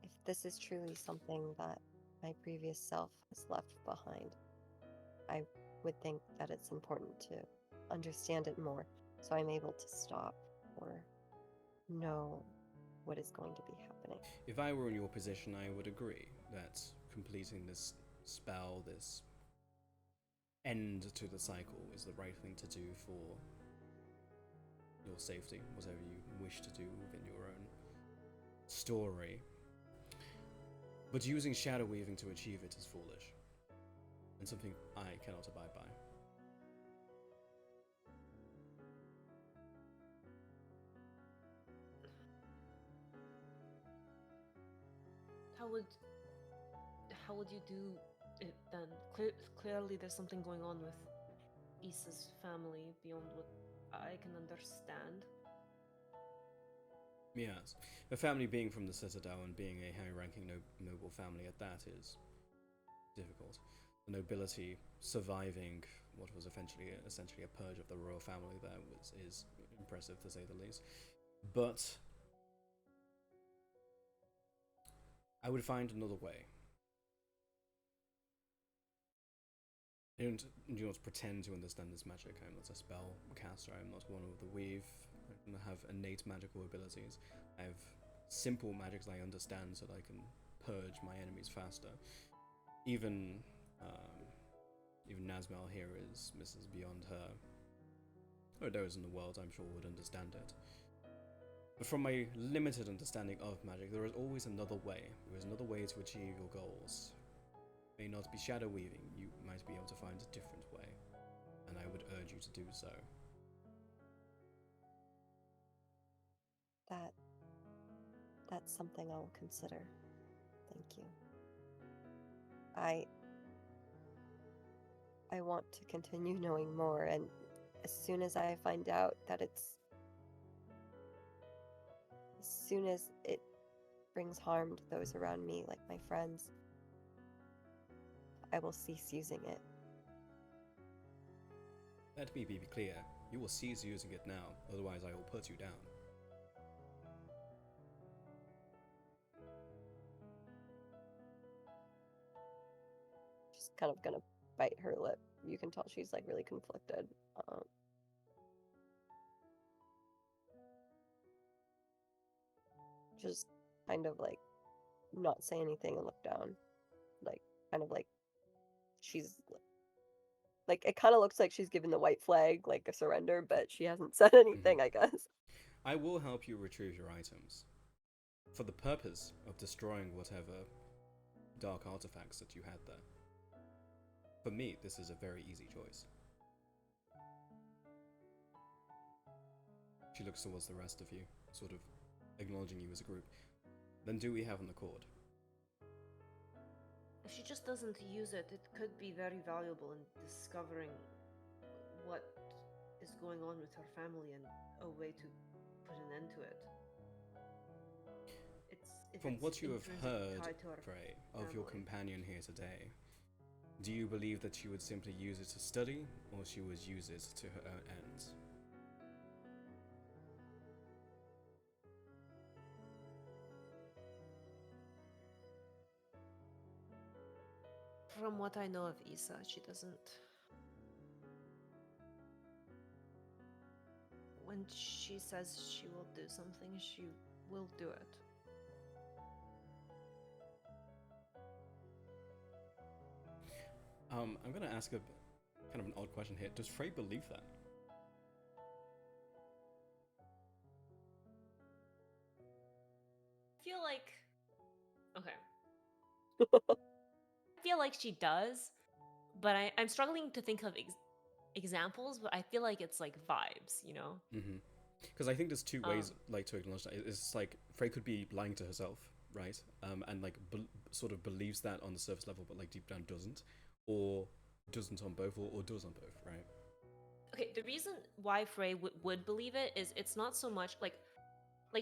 [SPEAKER 4] If this is truly something that my previous self has left behind, I would think that it's important to understand it more so I'm able to stop or know what is going to be happening.
[SPEAKER 1] If I were in your position, I would agree that completing this spell, this end to the cycle, is the right thing to do for your safety, whatever you wish to do within your own story. But using shadow weaving to achieve it is foolish, and something I cannot abide by.
[SPEAKER 3] How would you do it then? Clearly there's something going on with Issa's family beyond what I can understand.
[SPEAKER 1] Yes, the family being from the Citadel and being a high-ranking noble family at that is difficult. The nobility surviving what was essentially a purge of the royal family there is impressive, to say the least. But I would find another way. I do not pretend to understand this magic. I am not a spell caster. I am not one with the weave. I don't have innate magical abilities. I have simple magics I understand so that I can purge my enemies faster. Even Nazmel here is Mrs. Beyond her. Or those in the world, I'm sure, would understand it. But from my limited understanding of magic, there is always another way. There is another way to achieve your goals. It may not be shadow weaving. You might be able to find a different way, and I would urge you to do so.
[SPEAKER 4] That's something I will consider. Thank you. I want to continue knowing more, and as soon as I find out that as soon as it brings harm to those around me, like my friends, I will cease using it.
[SPEAKER 1] Let me be clear. You will cease using it now, otherwise I will put you down.
[SPEAKER 2] She's kind of gonna bite her lip. You can tell she's like really conflicted. Just kind of like not say anything and look down. Like kind of like she's like it kind of looks like she's given the white flag, like a surrender, but she hasn't said anything, I guess.
[SPEAKER 1] I will help you retrieve your items for the purpose of destroying whatever dark artifacts that you had there. For me, this is a very easy choice. She looks towards the rest of you, sort of acknowledging you as a group. Then do we have an accord?
[SPEAKER 5] If she just doesn't use it, it could be very valuable in discovering what is going on with her family and a way to put an end to it.
[SPEAKER 1] From what you have heard, Frey, of your companion here today, do you believe that she would simply use it to study, or she would use it to her own ends?
[SPEAKER 5] From what I know of Isa, she doesn't. When she says she will do something, she will do it.
[SPEAKER 1] I'm going to ask a kind of an odd question here. Does Frey believe that?
[SPEAKER 3] I feel like... Okay. I feel like she does, but I'm struggling to think of examples, but I feel like it's like vibes, you know?
[SPEAKER 1] Because I think there's two ways like to acknowledge that. It's like Frey could be lying to herself, right? And like sort of believes that on the surface level, but like deep down doesn't, or doesn't on both, or does on both, right?
[SPEAKER 3] Okay, the reason why Frey would believe it is it's not so much like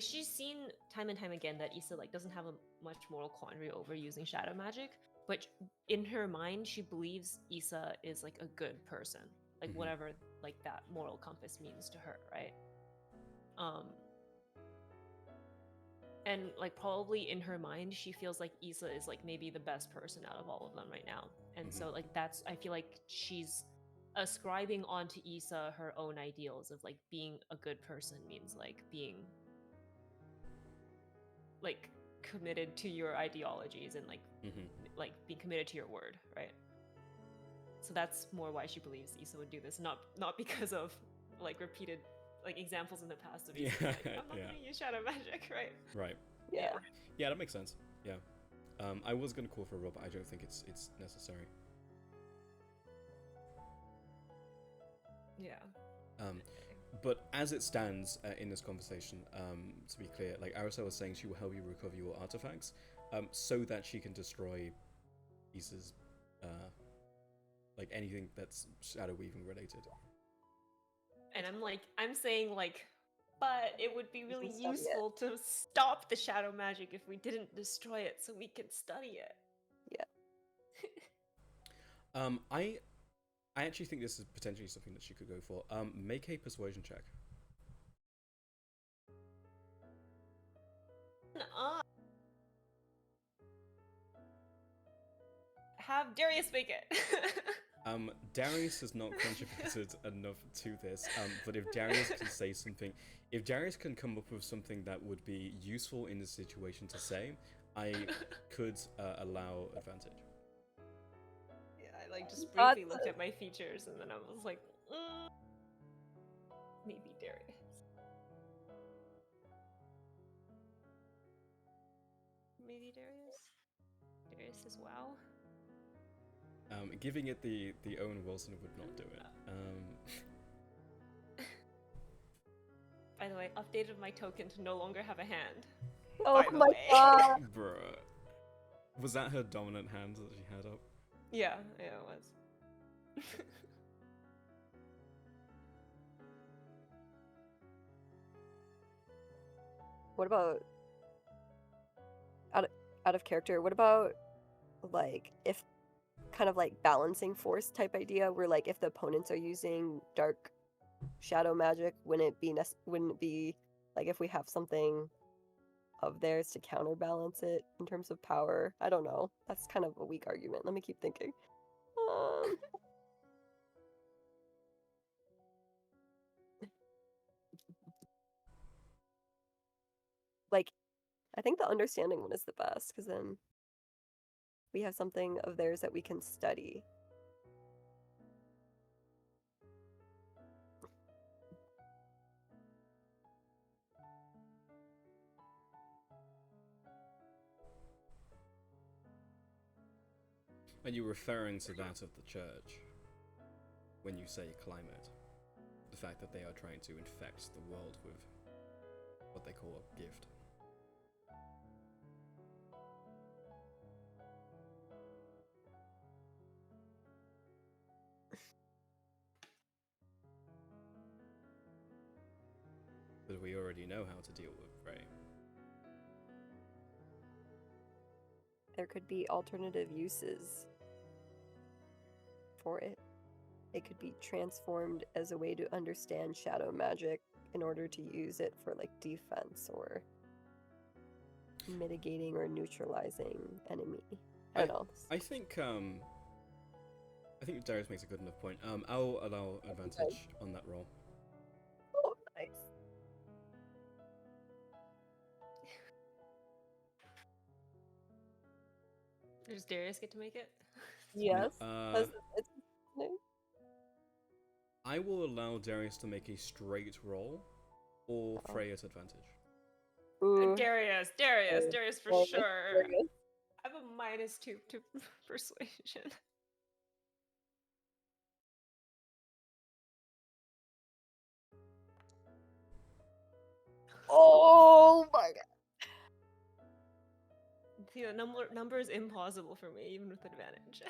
[SPEAKER 3] she's seen time and time again that Issa like doesn't have a much moral quandary over using shadow magic, but in her mind she believes Issa is like a good person, like whatever like that moral compass means to her, right? And like probably in her mind she feels like Issa is like maybe the best person out of all of them right now, and so like that's, I feel like she's ascribing onto Issa her own ideals of like being a good person means like being like committed to your ideologies and like like being committed to your word, right? So that's more why she believes Issa would do this, not because of like repeated like examples in the past of Issa like, I'm not gonna use shadow magic, right?
[SPEAKER 1] Right. Yeah, that makes sense. Yeah. I was gonna call for a roll, but I don't think it's necessary.
[SPEAKER 3] Yeah.
[SPEAKER 1] But as it stands in this conversation, to be clear, like Arisa was saying, she will help you recover your artifacts, so that she can destroy Issa's, like anything that's shadow weaving related.
[SPEAKER 3] And I'm saying like, but it would be really
[SPEAKER 2] study it.
[SPEAKER 3] useful to stop the shadow magic if we didn't destroy it, so we can study it.
[SPEAKER 2] Yeah.
[SPEAKER 1] I actually think this is potentially something that she could go for. Make a persuasion check.
[SPEAKER 3] Have Darius make it.
[SPEAKER 1] Darius has not contributed enough to this, but if Darius can say something, if Darius can come up with something that would be useful in this situation to say, I could allow advantage.
[SPEAKER 3] Yeah, I like just briefly looked at my features and then I was like, maybe Darius. Maybe Darius? Darius is wow.
[SPEAKER 1] Giving it the Owen Wilson would not do it.
[SPEAKER 3] By the way, updated my token to no longer have a hand.
[SPEAKER 2] Oh my god!
[SPEAKER 1] Bruh. Was that her dominant hand that she had up?
[SPEAKER 3] Yeah, it was.
[SPEAKER 2] What about out of character? What about like if kind of like balancing force type idea, where like if the opponents are using dark shadow magic, wouldn't it be like if we have something of theirs to counterbalance it in terms of power? I don't know. That's kind of a weak argument. Let me keep thinking. Like, I think the understanding one is the best, because then we have something of theirs that we can study.
[SPEAKER 1] Are you referring to that of the church when you say climate? The fact that they are trying to infect the world with what they call a gift. But we already know how to deal with Frey.
[SPEAKER 2] There could be alternative uses for it. It could be transformed as a way to understand shadow magic in order to use it for like defense or mitigating or neutralizing enemy. I don't know.
[SPEAKER 1] I think Darius makes a good enough point. I'll allow advantage on that roll.
[SPEAKER 2] Oh, nice.
[SPEAKER 3] Does Darius get to make it?
[SPEAKER 2] Yes.
[SPEAKER 1] No,
[SPEAKER 2] It's name.
[SPEAKER 1] I will allow Darius to make a straight roll, or Freya's advantage.
[SPEAKER 2] Ooh.
[SPEAKER 3] Darius for
[SPEAKER 2] Darius,
[SPEAKER 3] sure.
[SPEAKER 2] Darius.
[SPEAKER 3] I have a -2 to persuasion.
[SPEAKER 2] Oh my god.
[SPEAKER 3] See, the number is impossible for me, even with advantage.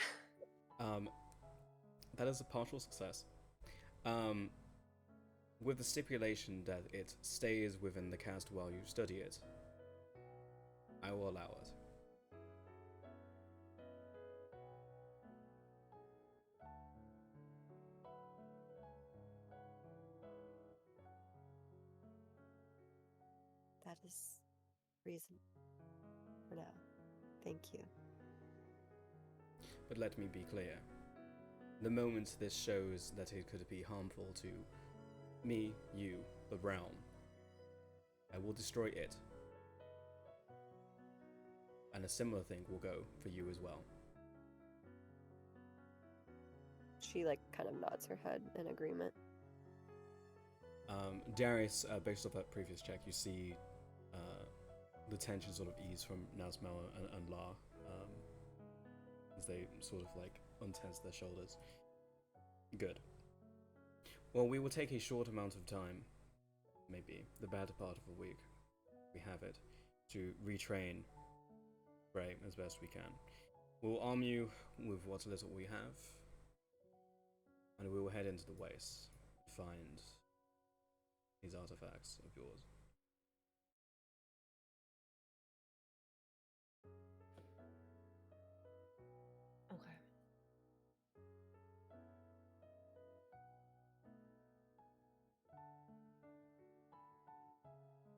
[SPEAKER 1] That is a partial success. With the stipulation that it stays within the cast while you study it, I will allow it.
[SPEAKER 4] That is reason for now. Thank you.
[SPEAKER 1] But let me be clear. The moment this shows that it could be harmful to me, you, the realm, I will destroy it. And a similar thing will go for you as well.
[SPEAKER 2] She like kind of nods her head in agreement.
[SPEAKER 1] Darius, based off that previous check, you see the tension sort of ease from Nazmel and La as they sort of like untense their shoulders. Good. Well, we will take a short amount of time, maybe the better part of a week, we have it, to retrain Frey as best we can. We'll arm you with what little we have, and we will head into the waste to find these artifacts of yours.
[SPEAKER 3] Okay.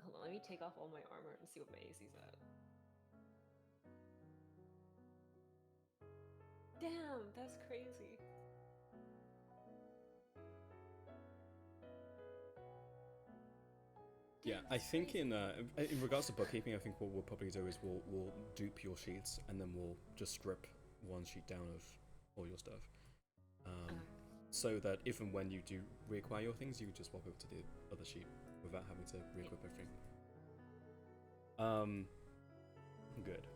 [SPEAKER 3] Hold on, let me take off all my armor and see what my AC's at. Damn, that's crazy.
[SPEAKER 1] Yeah, I think in regards to bookkeeping, I think what we'll probably do is we'll dupe your sheets and then we'll just strip one sheet down of all your stuff, so that if and when you do reacquire your things, you can just swap over to the other sheet without having to re-equip everything. Good.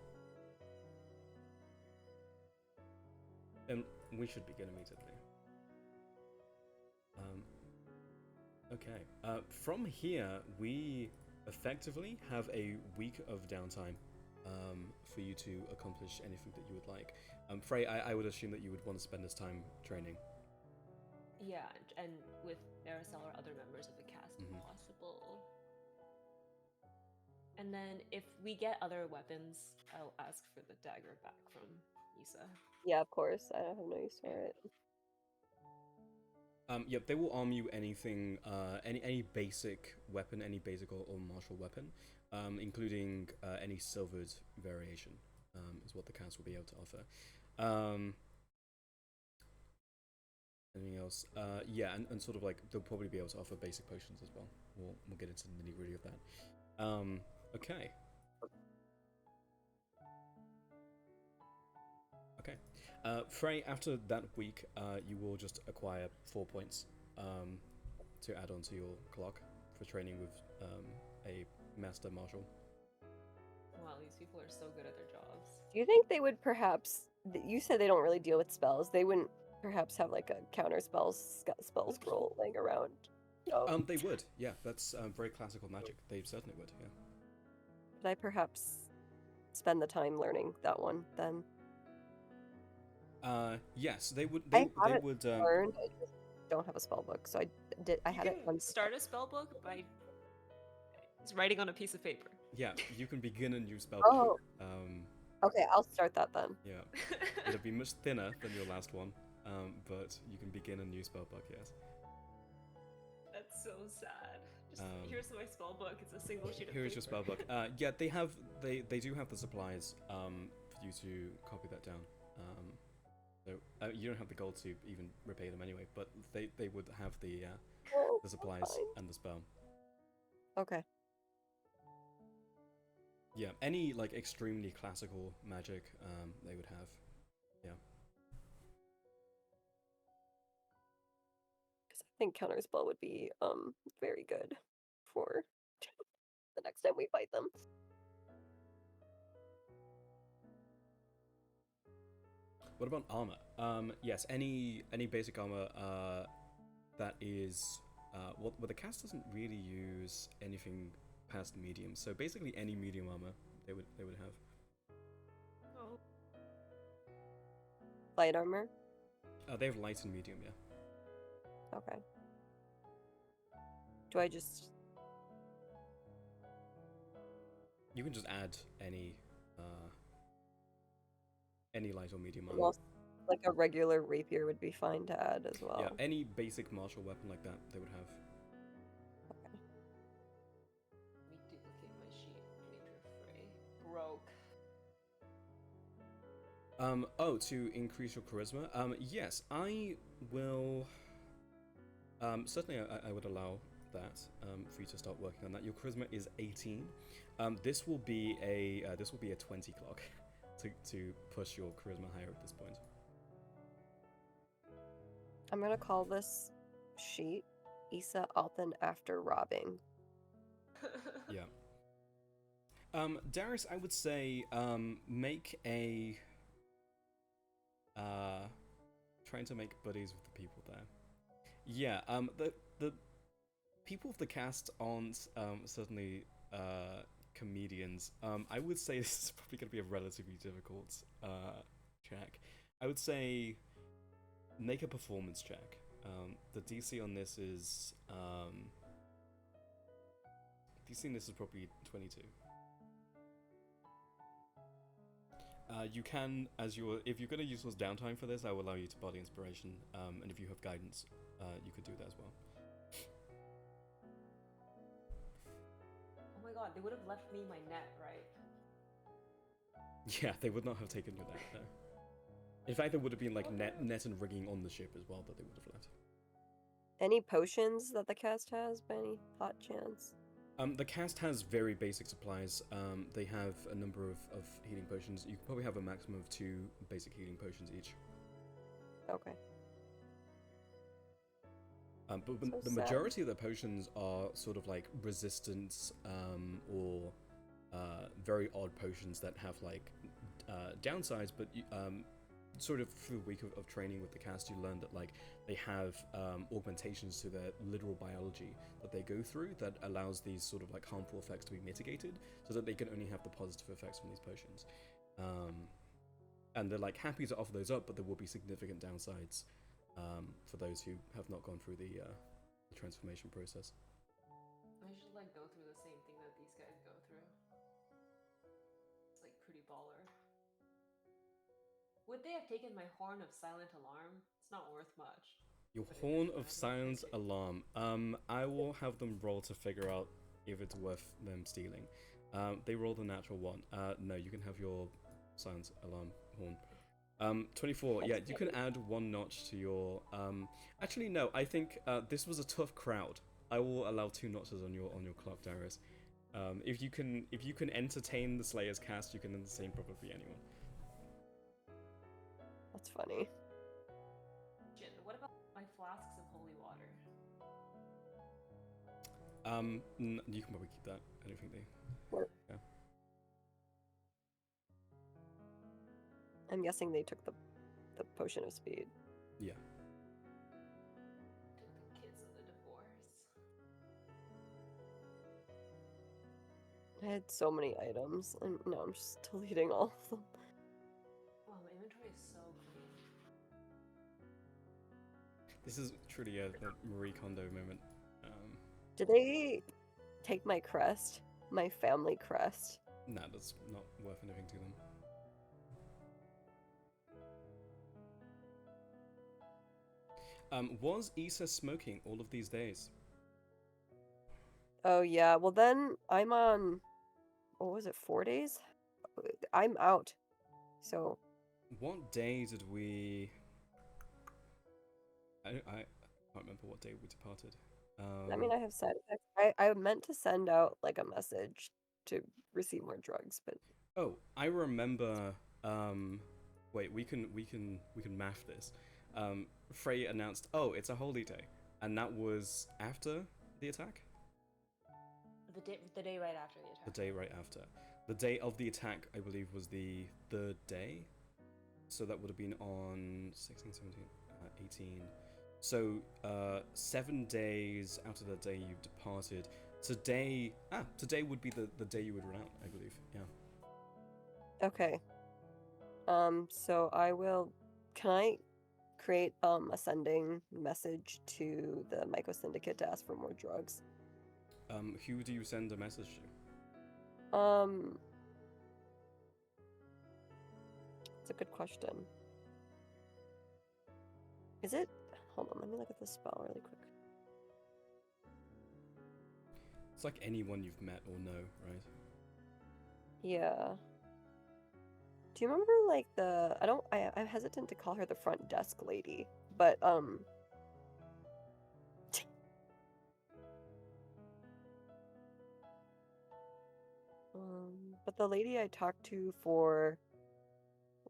[SPEAKER 1] Then we should begin immediately. Okay. From here, we effectively have a week of downtime for you to accomplish anything that you would like. Frey, I would assume that you would want to spend this time training.
[SPEAKER 3] Yeah, and with Maricel or other members of the cast if possible. And then if we get other weapons, I'll ask for the dagger back from Isa.
[SPEAKER 2] Yeah, of course. I have no use for it.
[SPEAKER 1] Yep, they will arm you anything, any basic weapon, any basic or martial weapon, including any silvered variation, is what the cast will be able to offer. Anything else? Yeah, and sort of like they'll probably be able to offer basic potions as well. We'll get into the nitty gritty of that. Okay. Okay. Frey, after that week, you will just acquire 4 points to add on to your clock for training with a master martial.
[SPEAKER 3] Wow, these people are so good at their jobs.
[SPEAKER 2] Do you think they would perhaps? You said they don't really deal with spells. They wouldn't perhaps have like a counter spell scroll laying around. No.
[SPEAKER 1] They would. Yeah, that's very classical magic. They certainly would. Yeah.
[SPEAKER 2] Could I perhaps spend the time learning that one then?
[SPEAKER 1] Yes, they would.
[SPEAKER 2] I
[SPEAKER 1] They
[SPEAKER 2] have it
[SPEAKER 1] would.
[SPEAKER 2] learned. I just don't have a spell book, so I
[SPEAKER 3] You
[SPEAKER 2] had it
[SPEAKER 3] can
[SPEAKER 2] on.
[SPEAKER 3] start a spell book by just writing on a piece of paper.
[SPEAKER 1] Yeah, you can begin a new spell
[SPEAKER 2] Oh.
[SPEAKER 1] book.
[SPEAKER 2] Okay, I'll start that then.
[SPEAKER 1] Yeah, it'll be much thinner than your last one, but you can begin a new spell book. Yes.
[SPEAKER 3] That's so sad. Just here's my spell book. It's a single sheet of
[SPEAKER 1] Here is
[SPEAKER 3] paper.
[SPEAKER 1] your spell book. Yeah, they do have the supplies for you to copy that down. So you don't have the gold to even repay them anyway, but they would have the supplies
[SPEAKER 2] fine.
[SPEAKER 1] and the spell.
[SPEAKER 2] Okay.
[SPEAKER 1] Yeah, any like extremely classical magic, they would have. Yeah.
[SPEAKER 2] Because I think counter spell would be very good for the next time we fight them.
[SPEAKER 1] What about armor? Yes, any basic armor that is well, the cast doesn't really use anything past medium, so basically any medium armor they would have.
[SPEAKER 3] Oh.
[SPEAKER 2] Light armor?
[SPEAKER 1] They have light and medium, yeah.
[SPEAKER 2] Okay. Do I just...
[SPEAKER 1] You can just add any light or medium armor.
[SPEAKER 2] Well, like a regular rapier would be fine to add as well.
[SPEAKER 1] Yeah, any basic martial weapon like that they would have.
[SPEAKER 2] Okay.
[SPEAKER 3] Let me duplicate my sheet. Nature Fray. Broke.
[SPEAKER 1] Oh, to increase your charisma? Yes, I will. Certainly, I would allow that for you to start working on that. Your charisma is 18. This will be a 20 clock to push your charisma higher at this point.
[SPEAKER 2] I'm gonna call this sheet Issa Alton after robbing.
[SPEAKER 1] Yeah. Darius, I would say make a trying to make buddies with the people there. Yeah, the people of the cast aren't certainly comedians. I would say this is probably going to be a relatively difficult check. I would say make a performance check. The DC on this is probably 22. You can, if you're going to use those downtime for this, I will allow you to body inspiration, and if you have guidance, you could do that as well.
[SPEAKER 3] Oh my god, they would have left me my net, right?
[SPEAKER 1] Yeah, they would not have taken your net there. In fact, there would have been like net and rigging on the ship as well that they would have left.
[SPEAKER 2] Any potions that the cast has by any hot chance?
[SPEAKER 1] The cast has very basic supplies. They have a number of healing potions. You can probably have a maximum of 2 basic healing potions each.
[SPEAKER 2] Okay.
[SPEAKER 1] But
[SPEAKER 2] So
[SPEAKER 1] the
[SPEAKER 2] sad.
[SPEAKER 1] majority of the potions are sort of like resistance or very odd potions that have like downsides, but sort of through the week of training with the cast, you learn that like they have augmentations to their literal biology that they go through that allows these sort of like harmful effects to be mitigated, so that they can only have the positive effects from these potions. And they're like happy to offer those up, but there will be significant downsides for those who have not gone through the transformation process.
[SPEAKER 3] I should like go through the same thing that these guys go through. It's like pretty baller. Would they have taken my Horn of Silent Alarm? It's not worth much.
[SPEAKER 1] Your
[SPEAKER 3] But it
[SPEAKER 1] Horn
[SPEAKER 3] is,
[SPEAKER 1] of
[SPEAKER 3] I'd
[SPEAKER 1] Silence
[SPEAKER 3] take it.
[SPEAKER 1] Alarm. I will have them roll to figure out if it's worth them stealing. They rolled a natural 1. No, you can have your Silence Alarm Horn. 24. Yeah, you can add 1 notch to your. Actually, no. I think this was a tough crowd. I will allow 2 notches on your clock, Darius. If you can entertain the Slayer's cast, you can entertain probably anyone.
[SPEAKER 2] That's funny.
[SPEAKER 3] Jin, what about my flasks of holy water?
[SPEAKER 1] You can probably keep that. I don't think they.
[SPEAKER 2] Work.
[SPEAKER 1] Yeah.
[SPEAKER 2] I'm guessing they took the potion of speed.
[SPEAKER 1] Yeah.
[SPEAKER 3] Took the kids in the divorce.
[SPEAKER 2] I had so many items, and no, I'm just deleting all of them.
[SPEAKER 3] Oh, my inventory is so clean.
[SPEAKER 1] This is truly a Marie Kondo moment.
[SPEAKER 2] Did they take my crest? My family crest?
[SPEAKER 1] Nah, that's not worth anything to them. Was Issa smoking all of these days?
[SPEAKER 2] Oh yeah, well then I'm on, what was it, 4 days? I'm out. So
[SPEAKER 1] What day did we... I can't remember what day we departed.
[SPEAKER 2] I mean, I have side effects. I meant to send out like a message to receive more drugs, but
[SPEAKER 1] Oh, I remember. Wait, we can math this. Frey announced, "Oh, it's a holy day," and that was after the attack.
[SPEAKER 3] The day right after the
[SPEAKER 1] The
[SPEAKER 3] attack.
[SPEAKER 1] day right after. The day of the attack, I believe, was the third day. So that would have been on 16, 17, 18. So 7 days out of the day you've departed. Today would be the day you would run out, I believe. Yeah.
[SPEAKER 2] okay. So I will. Can I create a sending message to the Myco Syndicate to ask for more drugs?
[SPEAKER 1] Who do you send a message to?
[SPEAKER 2] It's a good question. Is it? Hold on, let me look at the spell really quick.
[SPEAKER 1] It's like anyone you've met or know, right?
[SPEAKER 2] Yeah. Do you remember like the? I'm hesitant to call her the front desk lady, but but the lady I talked to for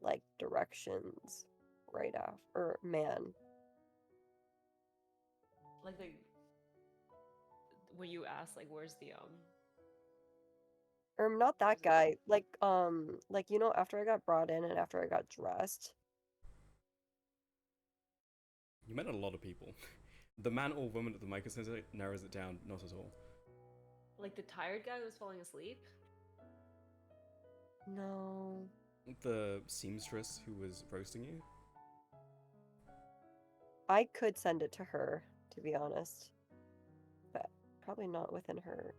[SPEAKER 2] like directions right after, or man.
[SPEAKER 3] Like the when you ask like where's the
[SPEAKER 2] Or not that
[SPEAKER 3] Where's the
[SPEAKER 2] guy. Like you know, after I got brought in and after I got dressed.
[SPEAKER 1] You met a lot of people. The man or woman at the Myco Syndicate narrows it down, not at all.
[SPEAKER 3] like the tired guy who was falling asleep?
[SPEAKER 2] No.
[SPEAKER 1] The seamstress who was roasting you?
[SPEAKER 2] I could send it to her, to be honest. But probably not within her.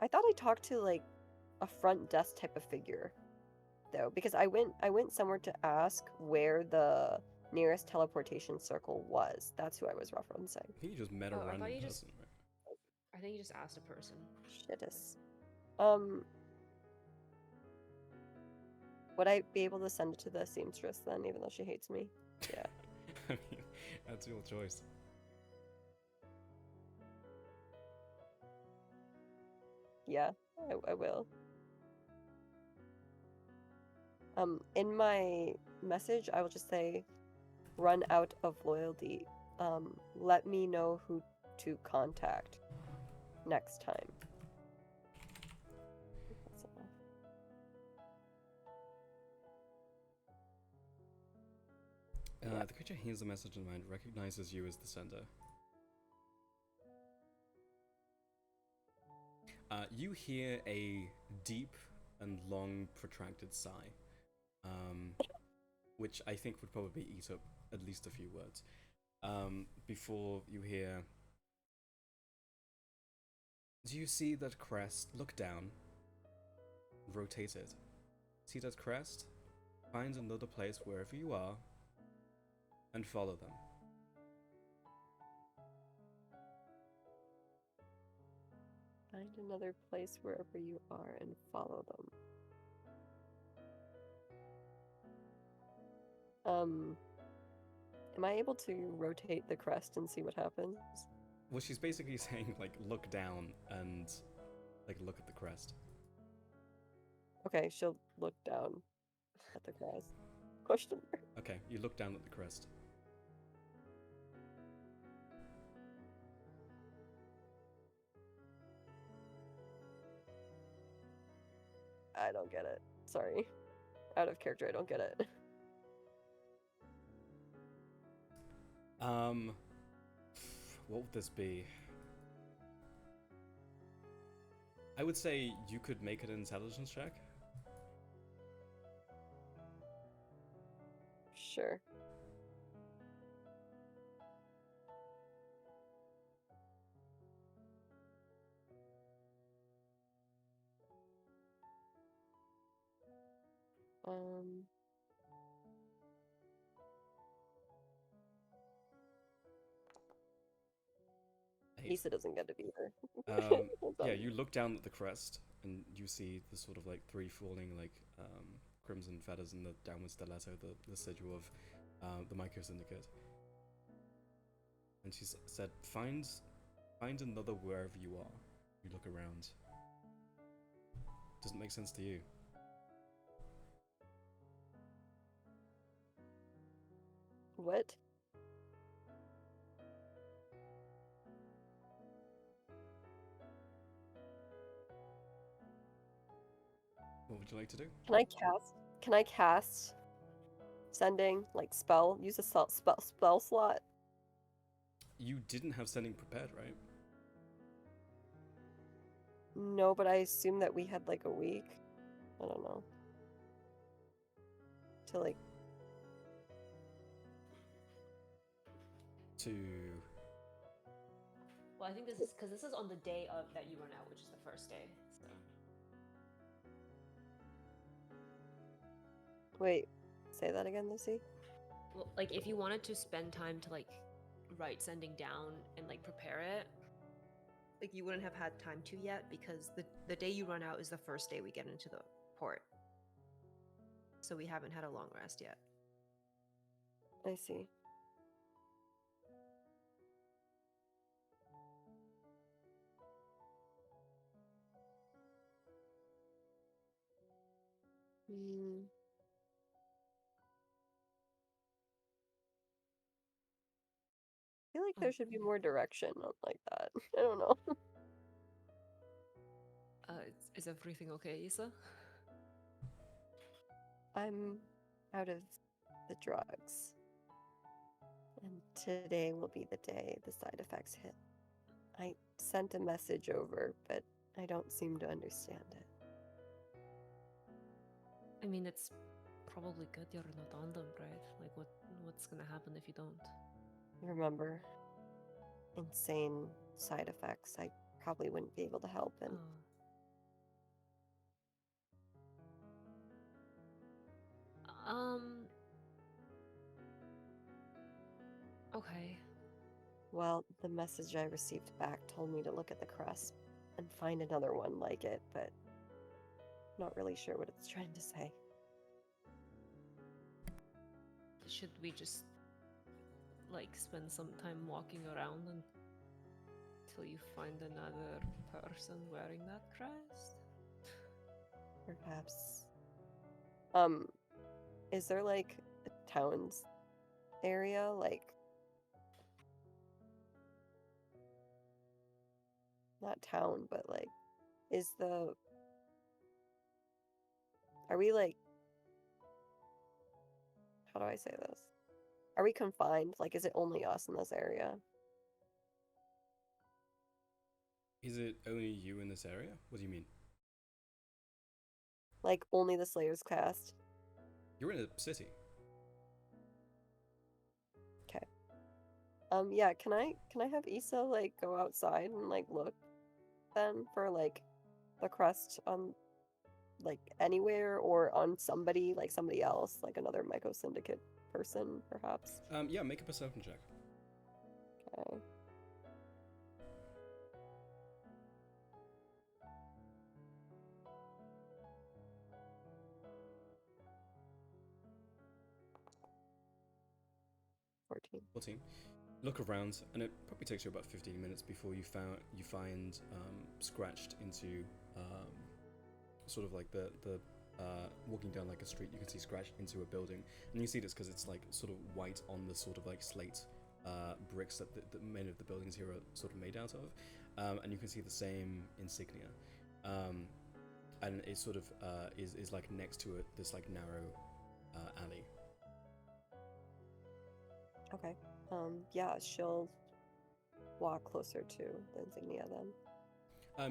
[SPEAKER 2] I thought I talked to like a front desk type of figure though, because I went somewhere to ask where the nearest teleportation circle was. That's who I was referencing.
[SPEAKER 1] I think you just met a
[SPEAKER 3] Oh, I
[SPEAKER 1] random
[SPEAKER 3] thought you
[SPEAKER 1] person,
[SPEAKER 3] just-
[SPEAKER 1] right?
[SPEAKER 3] I think you just asked a person.
[SPEAKER 2] Shitus. Would I be able to send it to the seamstress then, even though she hates me? Yeah.
[SPEAKER 1] I mean, that's your choice.
[SPEAKER 2] Yeah, I will. In my message, I will just say, run out of loyalty. Let me know who to contact next time. I think that's enough. Yeah.
[SPEAKER 1] The creature hears the message in mind, recognizes you as the sender. You hear a deep and long, protracted sigh, which I think would probably eat up at least a few words, before you hear... Do you see that crest? Look down. Rotate it. See that crest? Find another place wherever you are, and follow them.
[SPEAKER 2] Find another place wherever you are and follow them. Am I able to rotate the crest and see what happens?
[SPEAKER 1] Well, she's basically saying, like, look down and, like, look at the crest.
[SPEAKER 2] Okay, she'll look down at the crest. Question mark.
[SPEAKER 1] Okay, you look down at the crest.
[SPEAKER 2] I don't get it. Sorry. Out of character, I don't get it.
[SPEAKER 1] What would this be? I would say you could make an intelligence check.
[SPEAKER 2] Sure. Um, Issa doesn't get to be here.
[SPEAKER 1] Yeah, you look down at the crest and you see the sort of like 3 falling like crimson feathers and the downward stiletto, the sigil of the Micro Syndicate. And she said, find another wherever you are. You look around. Doesn't make sense to you.
[SPEAKER 2] What?
[SPEAKER 1] What would you like to do?
[SPEAKER 2] Can I cast sending, like spell? Use a spell slot?
[SPEAKER 1] You didn't have sending prepared, right?
[SPEAKER 2] No, but I assume that we had like a week. I don't know. To like
[SPEAKER 1] To
[SPEAKER 3] Well, I think this is because this is on the day of that you run out, which is the first day. So
[SPEAKER 2] wait, say that again, Lucy.
[SPEAKER 3] well, like if you wanted to spend time to like write sending down and like prepare it, like you wouldn't have had time to yet because the day you run out is the first day we get into the port. So we haven't had a long rest yet.
[SPEAKER 2] I see. Hmm. I feel like there should be more direction like that. I don't know.
[SPEAKER 3] Is everything okay, Issa?
[SPEAKER 2] I'm out of the drugs. And today will be the day the side effects hit. I sent a message over, but I don't seem to understand it.
[SPEAKER 3] I mean, it's probably good you're not on them, right? Like, what's gonna happen if you don't?
[SPEAKER 2] Remember, insane side effects. I probably wouldn't be able to help, and
[SPEAKER 3] Okay.
[SPEAKER 2] well, the message I received back told me to look at the crest and find another one like it, but not really sure what it's trying to say.
[SPEAKER 3] Should we just like spend some time walking around until you find another person wearing that crest?
[SPEAKER 2] Perhaps. Is there like a town's area? Like, not town, but like, are we like, how do I say this? Are we confined? Like, is it only us in this area?
[SPEAKER 1] is it only you in this area? What do you mean?
[SPEAKER 2] Like, only the Slayer's cast?
[SPEAKER 1] You're in a city.
[SPEAKER 2] Okay. Yeah, can I have Issa like go outside and like look then for like the crest on like anywhere or on somebody, like somebody else, like another Myco Syndicate person, perhaps?
[SPEAKER 1] Yeah, make a perception check.
[SPEAKER 2] Okay. $14.
[SPEAKER 1] 14. Look around, and it probably takes you about 15 minutes before you find scratched into sort of like the walking down like a street. You can see scratched into a building, and you see this because it's like sort of white on the sort of like slate bricks that many of the buildings here are sort of made out of, and you can see the same insignia. and it sort of is like next to this like narrow alley.
[SPEAKER 2] Okay. Yeah, she'll walk closer to the insignia then.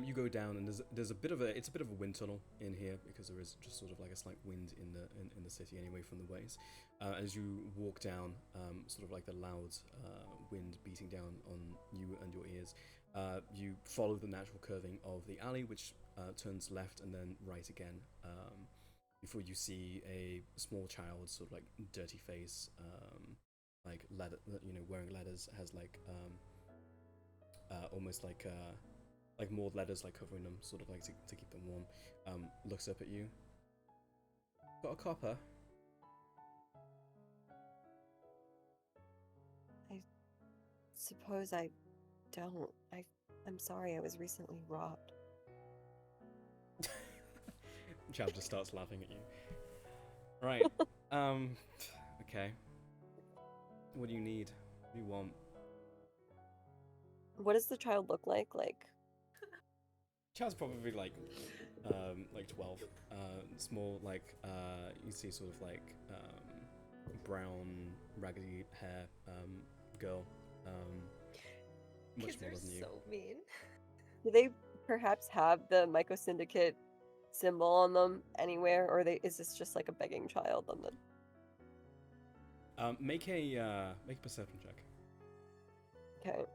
[SPEAKER 1] You go down, and there's a bit of a wind tunnel in here because there is just sort of like a slight wind in the city anyway from the waves. As you walk down, sort of like the loud wind beating down on you and your ears, you follow the natural curving of the alley, which turns left and then right again. Before you see a small child, sort of like dirty face, like leather, wearing leathers, has like almost like more leathers like covering them, sort of like to keep them warm. Looks up at you. Got a copper?
[SPEAKER 2] I suppose I don't. I'm sorry, I was recently robbed.
[SPEAKER 1] Child just starts laughing at you. Right. Okay. What do you need? What do you want?
[SPEAKER 2] What does the child look like?
[SPEAKER 1] Child's probably like 12. Small, like you see sort of like brown, raggedy hair girl. Much
[SPEAKER 3] Kids
[SPEAKER 1] smaller
[SPEAKER 3] are
[SPEAKER 1] than you.
[SPEAKER 3] so mean.
[SPEAKER 2] Do they perhaps have the Myco Syndicate symbol on them anywhere, or is this just like a begging child on the?
[SPEAKER 1] Make a perception check.
[SPEAKER 2] Okay.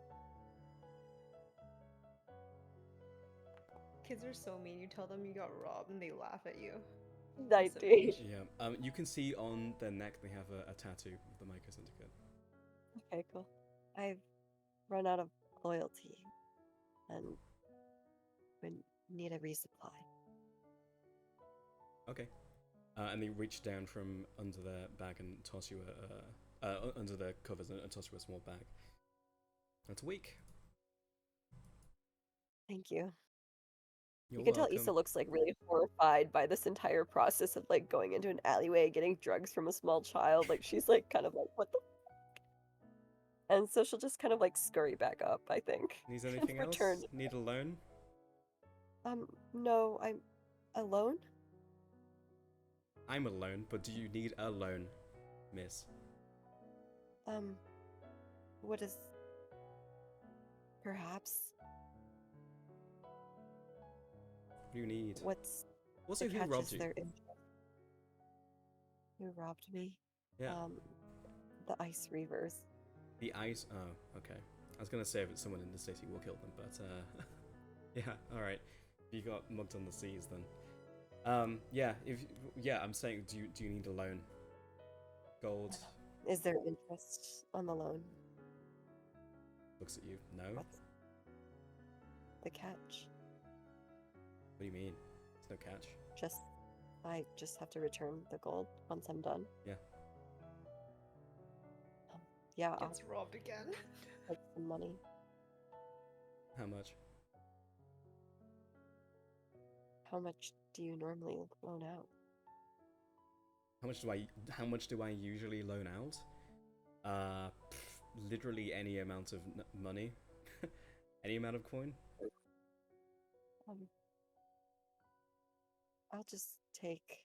[SPEAKER 3] Kids are so mean. You tell them you got robbed and they laugh at you.
[SPEAKER 2] 19.
[SPEAKER 1] Yeah. You can see on their neck they have a tattoo of the Myco Syndicate.
[SPEAKER 2] Okay, cool. I've run out of loyalty and would need a resupply.
[SPEAKER 1] Okay. And they reach down from under their bag and toss you under their covers and toss you a small bag. That's a week.
[SPEAKER 2] Thank you.
[SPEAKER 1] You're
[SPEAKER 2] You can
[SPEAKER 1] welcome.
[SPEAKER 2] tell Issa looks like really horrified by this entire process of like going into an alleyway, getting drugs from a small child. Like she's like kind of like, what the fuck? And so she'll just kind of like scurry back up, I think.
[SPEAKER 1] Needs anything else?
[SPEAKER 2] Return.
[SPEAKER 1] Need a loan?
[SPEAKER 2] No, I'm alone?
[SPEAKER 1] I'm alone, but do you need a loan, miss?
[SPEAKER 2] What is... Perhaps?
[SPEAKER 1] What do you need?
[SPEAKER 2] What's
[SPEAKER 1] Also,
[SPEAKER 2] the
[SPEAKER 1] who
[SPEAKER 2] catch
[SPEAKER 1] robbed
[SPEAKER 2] is
[SPEAKER 1] you?
[SPEAKER 2] their interest? Who robbed me?
[SPEAKER 1] Yeah.
[SPEAKER 2] The Ice Reavers.
[SPEAKER 1] The ice. Oh, okay. I was gonna say if it's someone in the city, we'll kill them, but yeah. All right. You got mugged on the seas then. Yeah. I'm saying, do you need a loan? Gold.
[SPEAKER 2] Is there interest on the loan?
[SPEAKER 1] Looks at you. No.
[SPEAKER 2] What's the catch?
[SPEAKER 1] What do you mean? There's no catch.
[SPEAKER 2] I just have to return the gold once I'm done.
[SPEAKER 1] Yeah.
[SPEAKER 2] Yeah, I'll
[SPEAKER 3] Gets robbed again.
[SPEAKER 2] take some money.
[SPEAKER 1] How much?
[SPEAKER 2] How much do you normally loan out?
[SPEAKER 1] How much do I usually loan out? Literally any amount of money. Any amount of coin.
[SPEAKER 2] I'll just take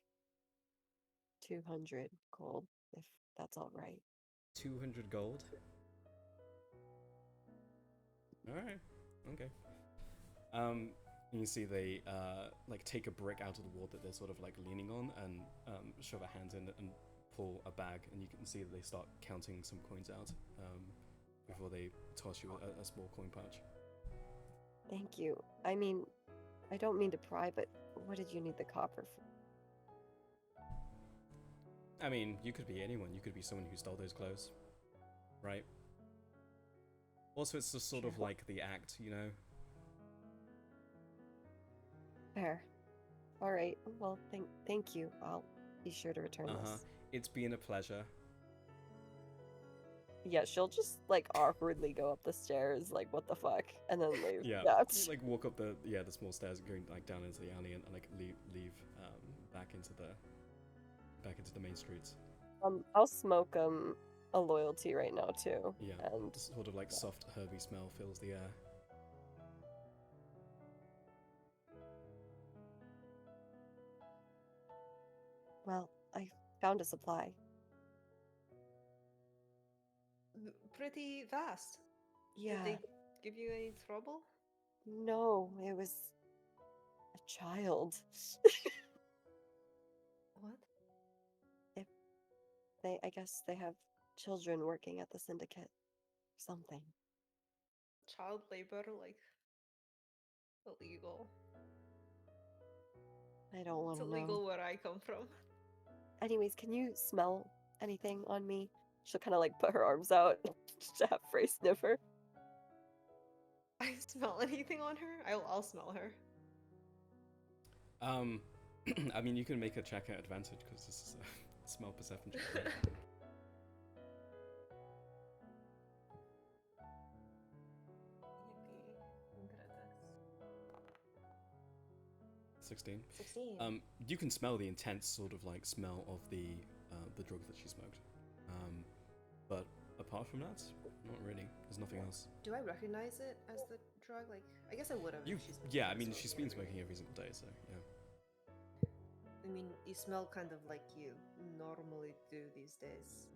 [SPEAKER 2] 200 gold, if that's all right.
[SPEAKER 1] 200 gold. All right. Okay. You see they like take a brick out of the wall that they're sort of like leaning on and shove a hand in it and pull a bag, and you can see that they start counting some coins out before they toss you a small coin pouch.
[SPEAKER 2] Thank you. I mean, I don't mean to pry, but what did you need the copper for?
[SPEAKER 1] I mean, you could be anyone. You could be someone who stole those clothes, right? Also, it's just sort of like the act, you know?
[SPEAKER 2] Fair. All right. Well, thank you. I'll be sure to return this.
[SPEAKER 1] It's been a pleasure.
[SPEAKER 2] Yeah, she'll just like awkwardly go up the stairs, like what the fuck, and then leave.
[SPEAKER 1] Yeah.
[SPEAKER 2] Yeah.
[SPEAKER 1] You, like walk up the small stairs, going like down into the alley, and like leave back into the main streets.
[SPEAKER 2] I'll smoke a loyalty right now too.
[SPEAKER 1] Yeah.
[SPEAKER 2] And
[SPEAKER 1] This sort of like soft herby smell fills the air.
[SPEAKER 4] Well, I found a supply.
[SPEAKER 5] Pretty fast.
[SPEAKER 4] Yeah.
[SPEAKER 5] Did they give you any trouble?
[SPEAKER 4] No, it was a child.
[SPEAKER 5] What?
[SPEAKER 4] I guess they have children working at the syndicate. Something.
[SPEAKER 5] Child labor, like illegal.
[SPEAKER 4] I don't want
[SPEAKER 5] It's
[SPEAKER 4] to know.
[SPEAKER 5] illegal where I come from.
[SPEAKER 4] Anyways, can you smell anything on me? She'll kind of like put her arms out to have Frey sniff her.
[SPEAKER 5] I smell anything on her? I'll smell her.
[SPEAKER 1] I mean, you can make a check at advantage because this is a smell perception check. Right?
[SPEAKER 3] Yippee. I'm good at this.
[SPEAKER 1] 16.
[SPEAKER 3] 16.
[SPEAKER 1] You can smell the intense sort of like smell of the drug that she smoked. But apart from that, not really. There's nothing else.
[SPEAKER 5] Do I recognize it as the drug? Like, I guess I would have.
[SPEAKER 1] Yeah, I mean, she's been smoking every single day, so yeah.
[SPEAKER 5] I mean, you smell kind of like you normally do these days.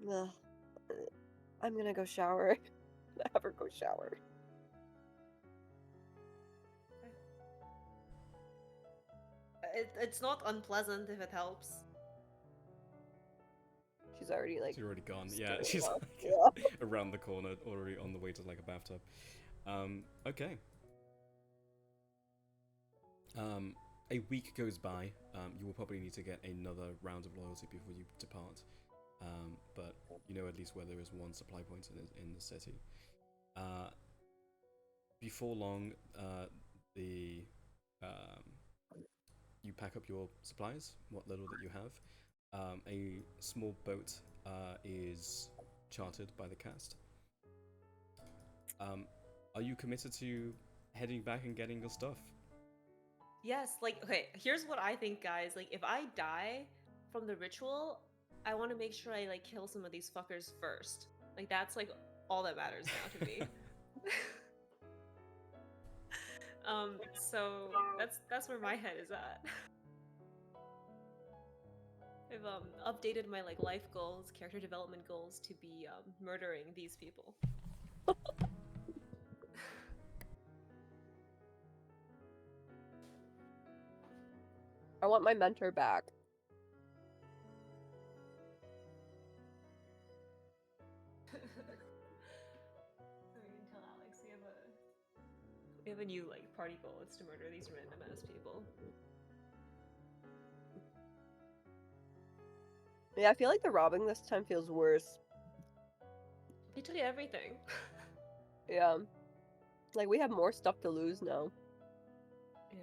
[SPEAKER 4] Ugh. I'm gonna go shower. Have her go shower.
[SPEAKER 5] It's not unpleasant if it helps.
[SPEAKER 4] She's already like.
[SPEAKER 1] She's already gone. Yeah,
[SPEAKER 4] staring
[SPEAKER 1] she's
[SPEAKER 4] off.
[SPEAKER 1] like
[SPEAKER 4] Yeah.
[SPEAKER 1] around the corner, already on the way to like a bathtub. Okay. A week goes by. You will probably need to get another round of loyalty before you depart. But you know at least where there is one supply point in the city. Before long, you pack up your supplies, what little that you have. A small boat is chartered by the cast. Are you committed to heading back and getting your stuff?
[SPEAKER 3] Yes, like, okay, here's what I think, guys. Like, if I die from the ritual, I want to make sure I, like, kill some of these fuckers first. Like, that's, like, all that matters now to me. So that's where my head is at. I've updated my, like, life goals, character development goals to be, murdering these people.
[SPEAKER 2] I want my mentor back.
[SPEAKER 3] So you can tell Alex we have a new like party goal. It's to murder these random ass people.
[SPEAKER 2] Yeah, I feel like the robbing this time feels worse.
[SPEAKER 3] They took everything.
[SPEAKER 2] Yeah. Like, we have more stuff to lose now.
[SPEAKER 3] Yeah.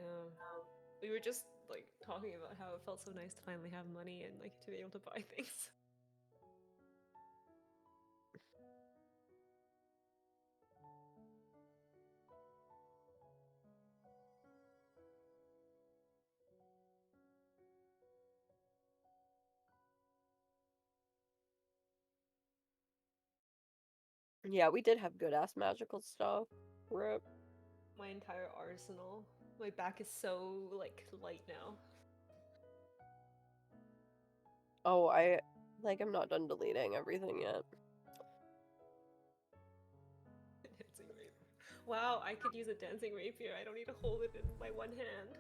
[SPEAKER 3] We were just like talking about how it felt so nice to finally have money and like to be able to buy things.
[SPEAKER 2] Yeah, we did have good-ass magical stuff. Rip.
[SPEAKER 3] My entire arsenal. My back is so like light now.
[SPEAKER 2] Oh, I'm not done deleting everything yet.
[SPEAKER 3] Dancing rapier. Wow, I could use a dancing rapier. I don't need to hold it in my one hand.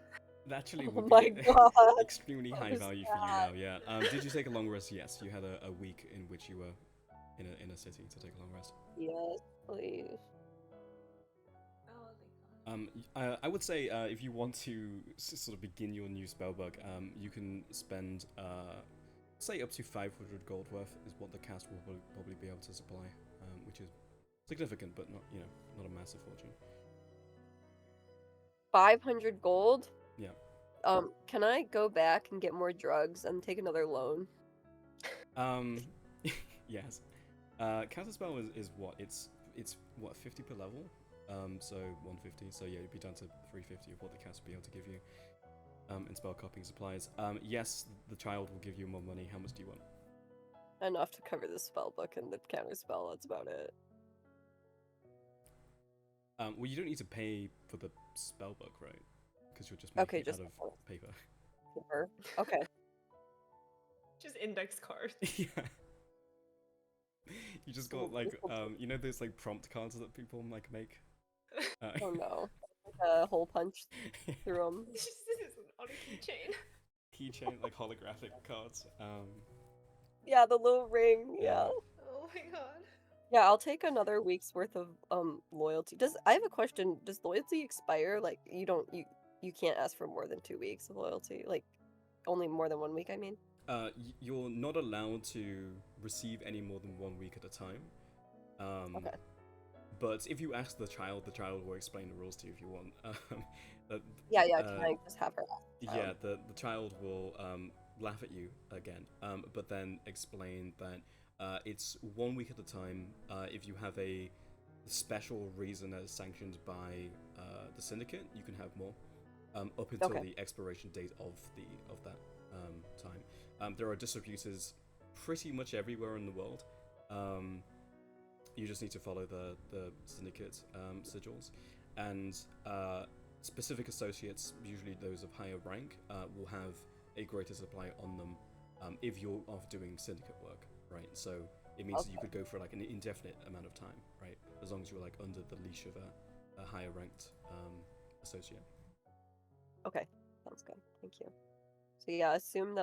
[SPEAKER 1] That actually
[SPEAKER 2] Oh
[SPEAKER 1] would
[SPEAKER 2] my
[SPEAKER 1] be
[SPEAKER 2] God.
[SPEAKER 1] extremely high
[SPEAKER 2] was
[SPEAKER 1] value for you now. Yeah. Did you take a long rest? Yes. You had a week in which you were in a city to take a long rest.
[SPEAKER 2] Yes, please.
[SPEAKER 3] Oh, thank God.
[SPEAKER 1] I would say if you want to sort of begin your new spellbook, you can spend say up to 500 gold worth is what the cast will probably be able to supply, which is significant, but not not a massive fortune.
[SPEAKER 2] 500 gold?
[SPEAKER 1] Yeah.
[SPEAKER 2] Can I go back and get more drugs and take another loan?
[SPEAKER 1] Yes. Counterspell is what? It's what, 50 per level? So 150. So yeah, you'd be down to 350 of what the cast will be able to give you. In spell copying supplies. Yes, the child will give you more money. How much do you want?
[SPEAKER 2] Enough to cover the spell book and the counter spell, that's about it.
[SPEAKER 1] Well, you don't need to pay for the spell book, right? Because you're just making it out of paper.
[SPEAKER 2] Paper. Okay.
[SPEAKER 3] Just index card.
[SPEAKER 1] Yeah. You just got like you know those like prompt cards that people like make.
[SPEAKER 2] Oh no. Like a hole punch through them.
[SPEAKER 3] This is on a keychain.
[SPEAKER 1] Keychain like holographic cards.
[SPEAKER 2] Yeah, the little ring. Yeah.
[SPEAKER 3] Oh my god.
[SPEAKER 2] Yeah, I'll take another week's worth of loyalty. I have a question. Does loyalty expire? Like you can't ask for more than 2 weeks of loyalty. Like only more than 1 week, I mean.
[SPEAKER 1] You're not allowed to receive any more than 1 week at a time.
[SPEAKER 2] Okay.
[SPEAKER 1] But if you ask the child will explain the rules to you if you want.
[SPEAKER 2] Yeah, can I just have her ask?
[SPEAKER 1] Yeah, the child will laugh at you again, but then explain that it's 1 week at a time. If you have a special reason that is sanctioned by the syndicate, you can have more, up until the expiration date of that time. There are distributors pretty much everywhere in the world. You just need to follow the syndicate sigils, and specific associates, usually those of higher rank, will have a greater supply on them if you're off doing syndicate work, right? So it means that you could go for like an indefinite amount of time, right? As long as you're like under the leash of a higher ranked associate.
[SPEAKER 2] Okay, sounds good. Thank you. So yeah, assume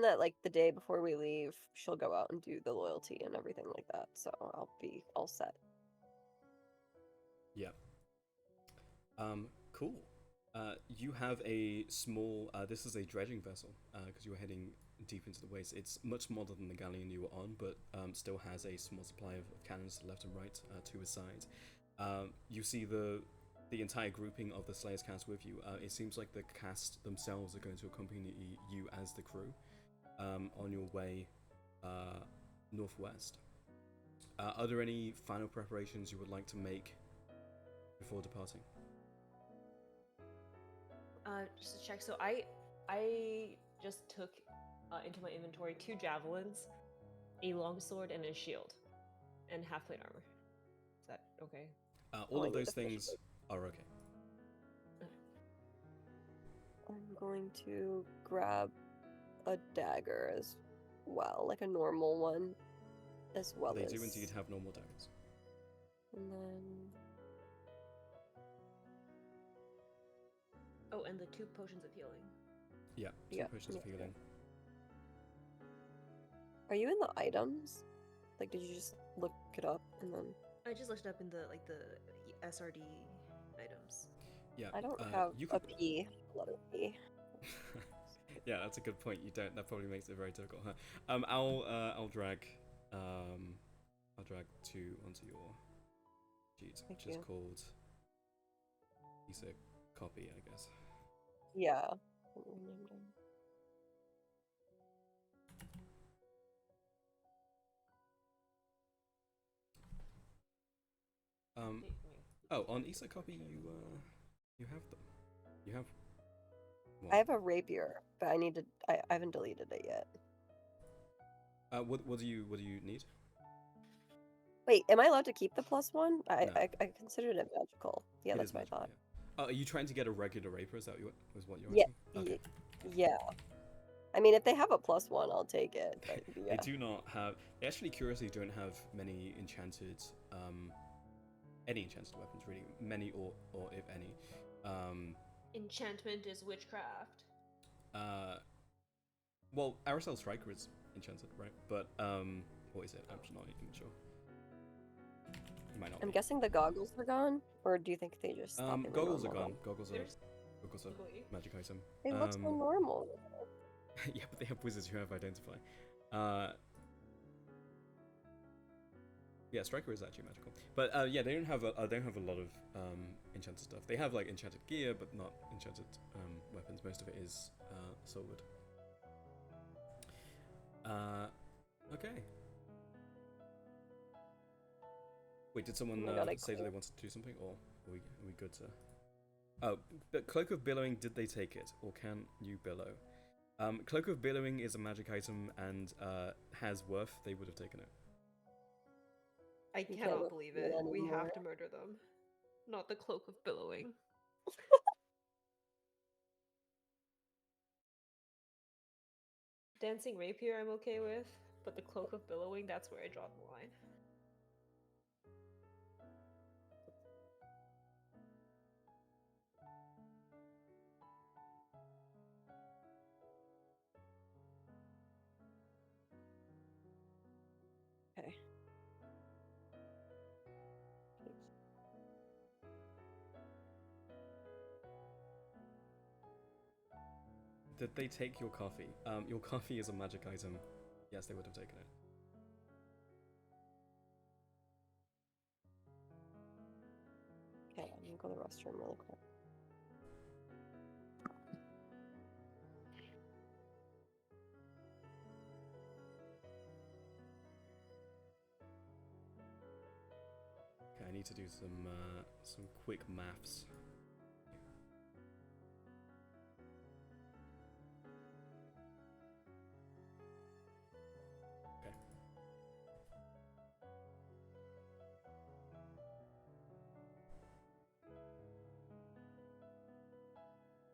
[SPEAKER 2] that like the day before we leave, she'll go out and do the loyalty and everything like that. So I'll be all set.
[SPEAKER 1] Yeah. Cool. You have a small. This is a dredging vessel because you are heading deep into the waste. It's much smaller than the galleon you were on, but still has a small supply of cannons to left and right to his side. You see the entire grouping of the Slayers cast with you. It seems like the cast themselves are going to accompany you as the crew on your way northwest. Are there any final preparations you would like to make before departing?
[SPEAKER 3] Just to check. So I just took into my inventory 2 javelins, a longsword, and a shield, and half plate armor. Is that okay?
[SPEAKER 1] All of those things are okay.
[SPEAKER 2] I'm going to grab a dagger as well, like a normal one, as well
[SPEAKER 1] They
[SPEAKER 2] as...
[SPEAKER 1] do indeed have normal daggers.
[SPEAKER 2] And then...
[SPEAKER 3] Oh, and the 2 potions of healing.
[SPEAKER 1] Yeah, 2 potions of healing.
[SPEAKER 2] Are you in the items? Like, did you just look it up and then...
[SPEAKER 3] I just looked it up in the SRD items.
[SPEAKER 1] Yeah.
[SPEAKER 2] I don't have a P, letter P.
[SPEAKER 1] Yeah, that's a good point. You don't. That probably makes it very difficult, huh? I'll drag 2 onto your sheet, which is called Isa copy, I guess.
[SPEAKER 2] Yeah.
[SPEAKER 1] Oh, on Isa copy you have them. You have.
[SPEAKER 2] I have a rapier, but I haven't deleted it yet.
[SPEAKER 1] What do you need?
[SPEAKER 2] Wait, am I allowed to keep the +1?
[SPEAKER 1] No.
[SPEAKER 2] I considered it magical. Yeah, that's what I thought.
[SPEAKER 1] Yeah. Are you trying to get a regular rapier? Is that what you're asking? Okay.
[SPEAKER 2] Yeah. I mean, if they have a +1, I'll take it. But yeah.
[SPEAKER 1] They do not have. They actually curiously don't have many enchanted, any enchanted weapons really. Many or if any.
[SPEAKER 3] Enchantment is witchcraft.
[SPEAKER 1] Well, Aracel Striker is enchanted, right? But what is it? I'm just not even sure. It might not.
[SPEAKER 2] I'm guessing the goggles are gone, or do you think they just?
[SPEAKER 1] Goggles are gone. Goggles are magic item.
[SPEAKER 2] They look so normal.
[SPEAKER 1] Yeah, but they have wizards who have identify. Yeah, Striker is actually magical, but yeah, they don't have a lot of enchanted stuff. They have like enchanted gear, but not enchanted weapons. Most of it is soulwood. Okay. Wait, did someone say that they wanted to do something, or are we good to? Oh, but Cloak of Billowing, did they take it, or can you billow? Cloak of Billowing is a magic item and has worth. They would have taken it.
[SPEAKER 3] I cannot believe it. We have to murder them. Not the Cloak of Billowing. Dancing rapier I'm okay with, but the cloak of billowing, that's where I draw the line.
[SPEAKER 2] Okay.
[SPEAKER 1] Did they take your coffee? Your coffee is a magic item. Yes, they would have taken it.
[SPEAKER 2] Okay, I'm gonna go to the restroom really quick.
[SPEAKER 1] Okay, I need to do some quick maths. Okay.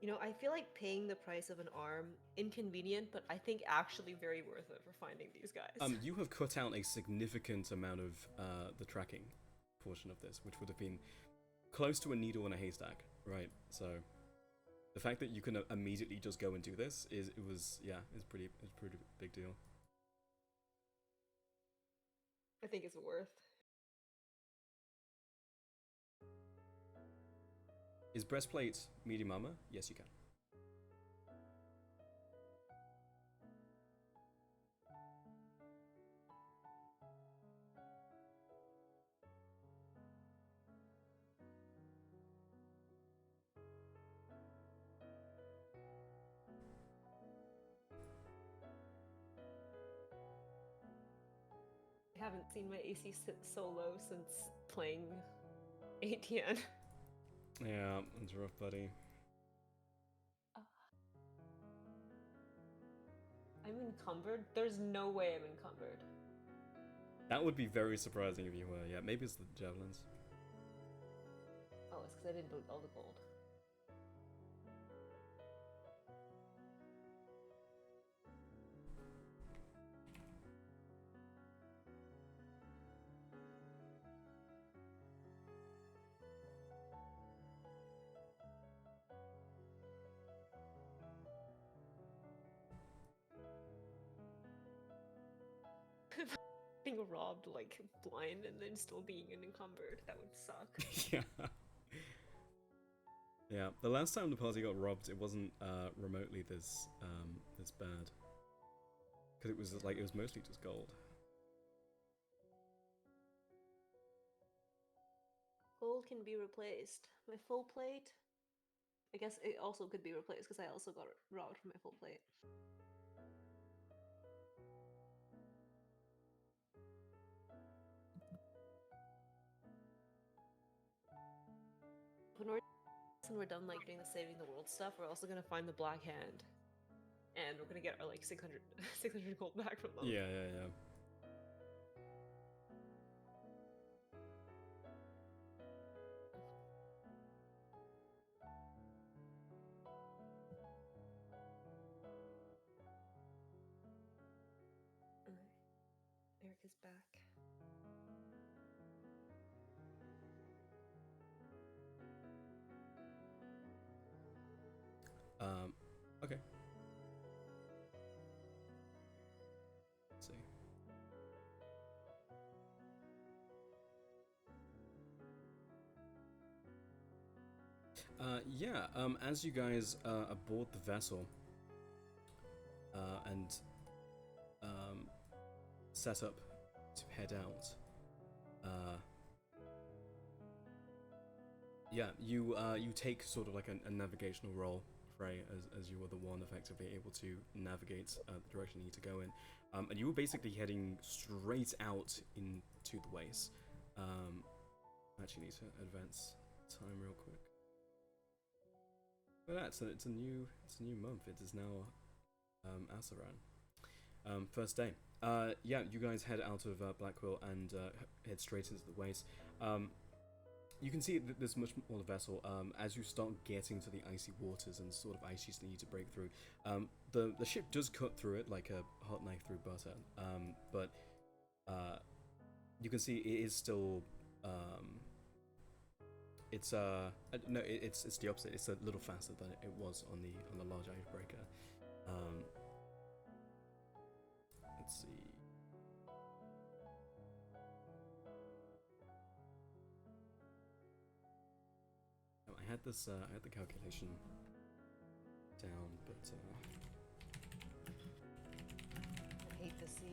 [SPEAKER 3] You know, I feel like paying the price of an arm, inconvenient, but I think actually very worth it for finding these guys.
[SPEAKER 1] You have cut out a significant amount of the tracking portion of this, which would have been close to a needle in a haystack, right? So the fact that you can immediately just go and do this is pretty big deal.
[SPEAKER 3] I think it's worth.
[SPEAKER 1] Is breastplate medium armor? Yes, you can.
[SPEAKER 3] I haven't seen my AC sit so low since playing ATN.
[SPEAKER 1] Yeah, it's rough, buddy.
[SPEAKER 3] I'm encumbered? There's no way I'm encumbered.
[SPEAKER 1] That would be very surprising if you were. Yeah, maybe it's the javelins.
[SPEAKER 3] Oh, it's because I didn't loot all the gold. Being robbed, like, blind and then still being unencumbered. That would suck.
[SPEAKER 1] Yeah. Yeah, the last time the party got robbed, it wasn't remotely this bad. Because it was mostly just gold.
[SPEAKER 3] Gold can be replaced. My full plate? I guess it also could be replaced because I also got robbed from my full plate. When we're done like doing the saving the world stuff, we're also gonna find the Black Hand, and we're gonna get our like 600 gold back from them.
[SPEAKER 1] Yeah.
[SPEAKER 3] Erica's back.
[SPEAKER 1] Okay. Let's see. Yeah, as you guys aboard the vessel and set up to head out, yeah, you take sort of like a navigational role, Frey, as you were the one effectively able to navigate the direction you need to go in, and you were basically heading straight out into the waste. I actually need to advance time real quick. But yeah, it's a new month. It is now Asaran. First day. Yeah, you guys head out of Blackquill and head straight into the waste. you can see that there's much more the vessel. As you start getting to the icy waters and sort of ice sheets that you need to break through, the ship does cut through it like a hot knife through butter. But you can see it is still it's no, it's the opposite. It's a little faster than it was on the large icebreaker. Let's see. I had this. I had the calculation down, but
[SPEAKER 5] I hate the sea.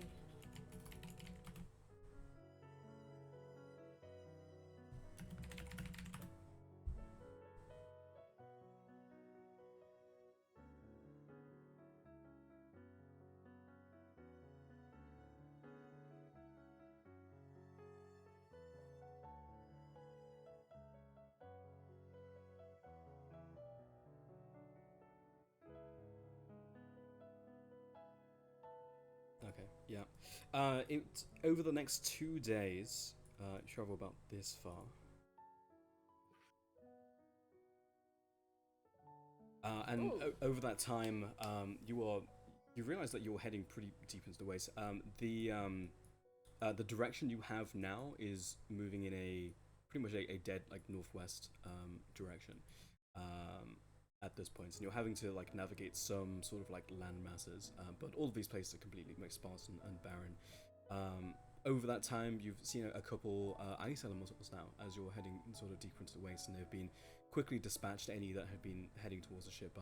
[SPEAKER 1] okay, yeah. It over the next 2 days, travel about this far. And over that time, you realize that you're heading pretty deep into the waste. The direction you have now is moving in a pretty much a dead like northwest direction at this point, and you're having to like navigate some sort of like land masses, but all of these places are completely like, sparse and barren. Over that time, you've seen a couple ice elementals now as you're heading sort of deeper into the waste, and they've been quickly dispatched any that have been heading towards the ship by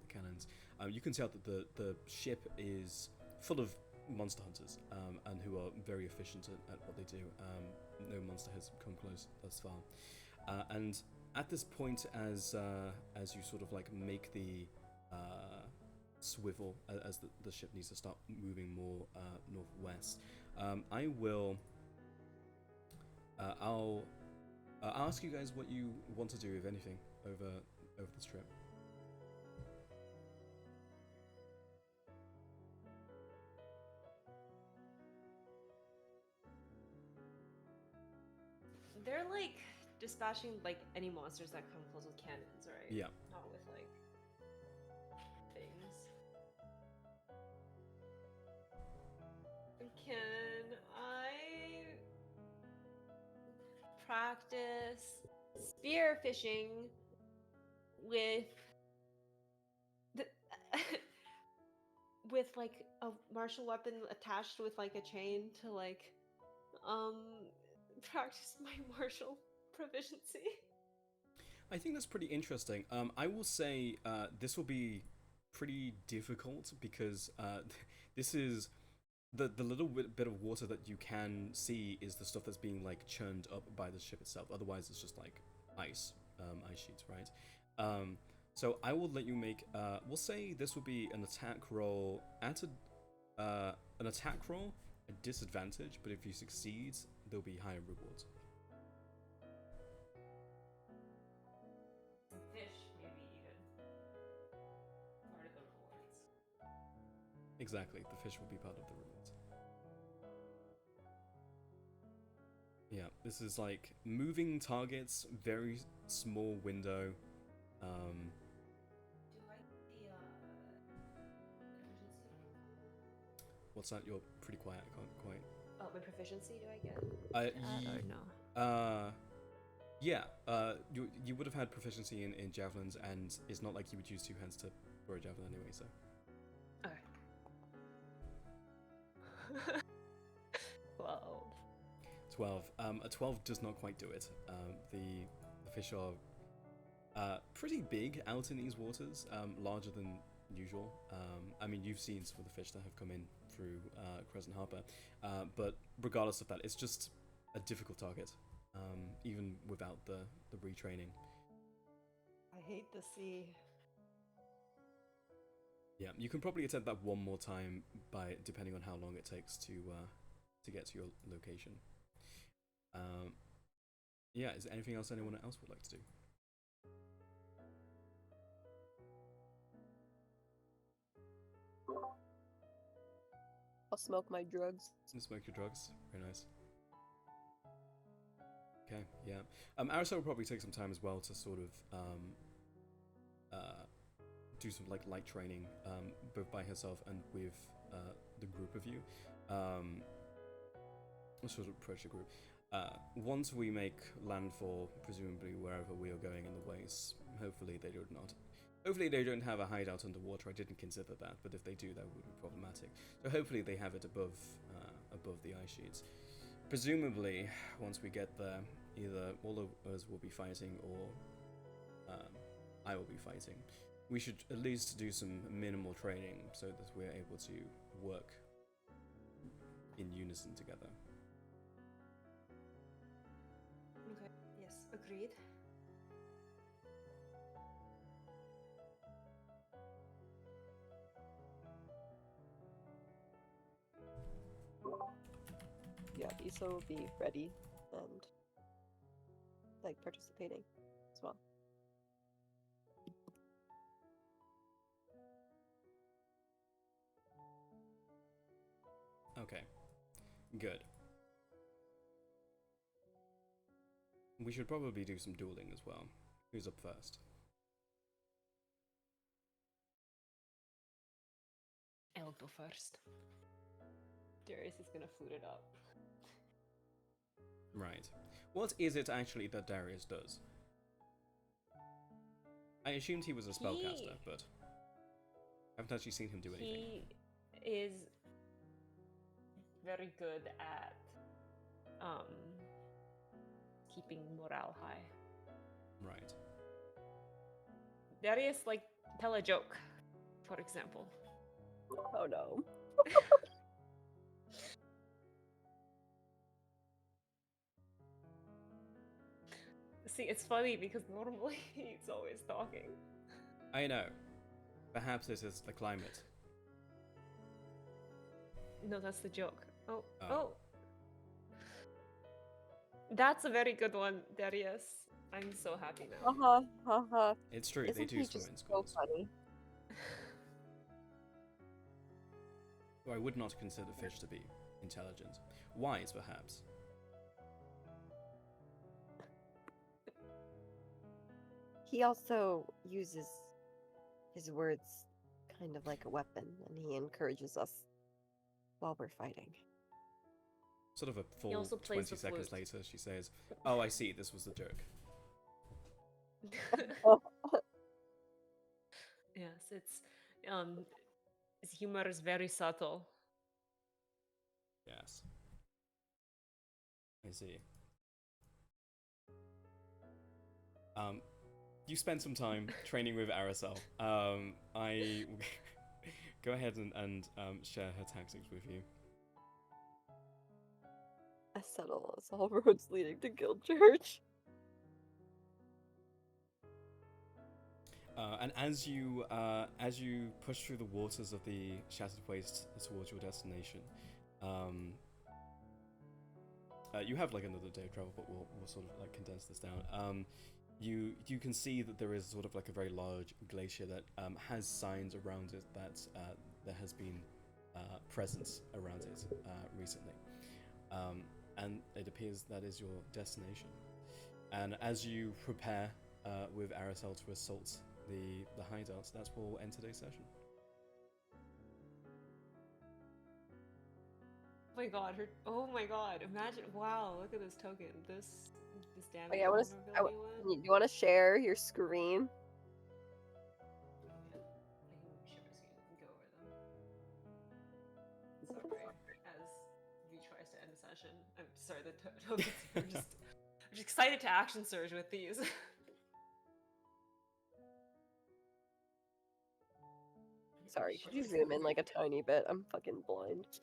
[SPEAKER 1] the cannons. You can tell that the ship is full of monster hunters and who are very efficient at what they do. No monster has come close thus far. And at this point, as you sort of like make the swivel as the ship needs to start moving more northwest, I'll ask you guys what you want to do, if anything, over this trip.
[SPEAKER 5] They're like dispatching like any monsters that come close with cannons, right?
[SPEAKER 1] Yeah.
[SPEAKER 5] Not with like things. Can I practice spear fishing with the with like a martial weapon attached with like a chain to like practice my martial proficiency?
[SPEAKER 1] I think that's pretty interesting. I will say this will be pretty difficult because this is the little bit of water that you can see is the stuff that's being like churned up by the ship itself. Otherwise, it's just like ice sheets, right? So I will let you make. We'll say this will be an attack roll at an attack roll at disadvantage, but if you succeed, there'll be higher rewards.
[SPEAKER 5] Fish, maybe even part of the rewards.
[SPEAKER 1] Exactly, the fish will be part of the rewards. Yeah, this is like moving targets, very small window.
[SPEAKER 5] Do I get the proficiency?
[SPEAKER 1] What's that? You're pretty quiet. I can't quite.
[SPEAKER 5] Oh, my proficiency do I get?
[SPEAKER 3] Or no?
[SPEAKER 1] Yeah. You would have had proficiency in javelins, and it's not like you would use two hands to throw a javelin anyway. So.
[SPEAKER 5] Okay. 12.
[SPEAKER 1] 12. A 12 does not quite do it. The fish are pretty big out in these waters, larger than usual. I mean, you've seen some of the fish that have come in through Crescent Harbor, but regardless of that, it's just a difficult target, even without the retraining.
[SPEAKER 5] I hate the sea.
[SPEAKER 1] Yeah, you can probably attempt that one more time depending on how long it takes to get to your location. Yeah, is there anything else anyone else would like to do?
[SPEAKER 2] I'll smoke my drugs.
[SPEAKER 1] Smoke your drugs. Very nice. Okay, yeah. Arisa will probably take some time as well to sort of do some like light training, both by herself and with the group of you. Sort of approach the group. Once we make landfall, presumably wherever we are going in the waste, hopefully they do not. Hopefully they don't have a hideout underwater. I didn't consider that, but if they do, that would be problematic. So hopefully they have it above the ice sheets. Presumably, once we get there, either all of us will be fighting or I will be fighting. We should at least do some minimal training so that we're able to work in unison together.
[SPEAKER 5] Okay. Yes, agreed.
[SPEAKER 2] Yeah, Isa will be ready and like participating as well.
[SPEAKER 1] Okay, good. We should probably do some dueling as well. Who's up first?
[SPEAKER 3] I'll go first. Darius is gonna flute it up.
[SPEAKER 1] Right. What is it actually that Darius does? I assumed he was a spellcaster, but I haven't actually seen him do anything.
[SPEAKER 3] He is very good at keeping morale high.
[SPEAKER 1] Right.
[SPEAKER 3] Darius, like, tell a joke, for example.
[SPEAKER 2] Oh no.
[SPEAKER 3] See, it's funny because normally he's always talking.
[SPEAKER 1] I know. Perhaps it is the climate.
[SPEAKER 3] No, that's the joke. Oh.
[SPEAKER 1] Oh.
[SPEAKER 3] That's a very good one, Darius. I'm so happy now.
[SPEAKER 1] It's true, they
[SPEAKER 2] Isn't
[SPEAKER 1] do
[SPEAKER 2] he
[SPEAKER 1] swim
[SPEAKER 2] just
[SPEAKER 1] in
[SPEAKER 2] so
[SPEAKER 1] schools.
[SPEAKER 2] funny?
[SPEAKER 1] Though I would not consider fish to be intelligent. Wise, perhaps.
[SPEAKER 4] He also uses his words kind of like a weapon, and he encourages us while we're fighting.
[SPEAKER 1] Sort of a full
[SPEAKER 3] also plays
[SPEAKER 1] 20
[SPEAKER 3] the
[SPEAKER 1] seconds
[SPEAKER 3] flute.
[SPEAKER 1] later, she says, "Oh, I see, this was the joke."
[SPEAKER 3] Yes, his humor is very subtle.
[SPEAKER 1] Yes. I see. You spent some time training with Aracel. I go ahead and share her tactics with you.
[SPEAKER 2] I settle as all roads leading to Guild Church.
[SPEAKER 1] And as you push through the waters of the Shattered Waste towards your destination, you have like another day of travel, but we'll sort of like condense this down. You can see that there is sort of like a very large glacier that has signs around it that there has been presence around it recently, and it appears that is your destination. And as you prepare with Aracel to assault the hideouts, that's where we'll end today's session.
[SPEAKER 3] Oh my god, imagine, wow, look at this token. This damage
[SPEAKER 2] Okay,
[SPEAKER 3] vulnerability one.
[SPEAKER 2] do you want to share your screen?
[SPEAKER 3] I can share my screen and go over them. Sorry, as V tries to end the session. I'm sorry, the tokens are I'm just excited to action surge with these.
[SPEAKER 2] Sorry, could you zoom in like a tiny bit? I'm fucking blind.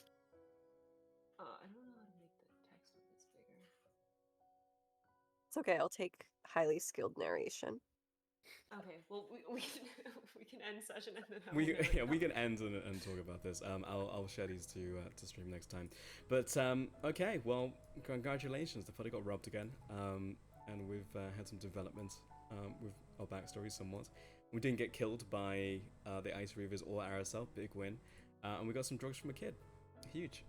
[SPEAKER 3] I don't know how to make the text a bit bigger.
[SPEAKER 2] It's okay, I'll take highly skilled narration.
[SPEAKER 3] Okay, well we can end session and then
[SPEAKER 1] we can end and talk about this. I'll share these to stream next time. But okay, well, congratulations. The party got robbed again. And we've had some development with our backstory somewhat. We didn't get killed by the Ice Reavers or Aracel. Big win. And we got some drugs from a kid. Huge.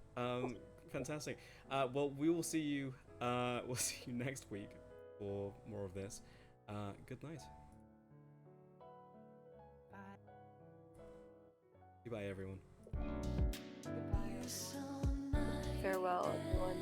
[SPEAKER 1] Fantastic. Well, we will see you We'll see you next week for more of this. Good night.
[SPEAKER 3] Bye.
[SPEAKER 1] Goodbye, everyone.
[SPEAKER 2] Farewell, everyone.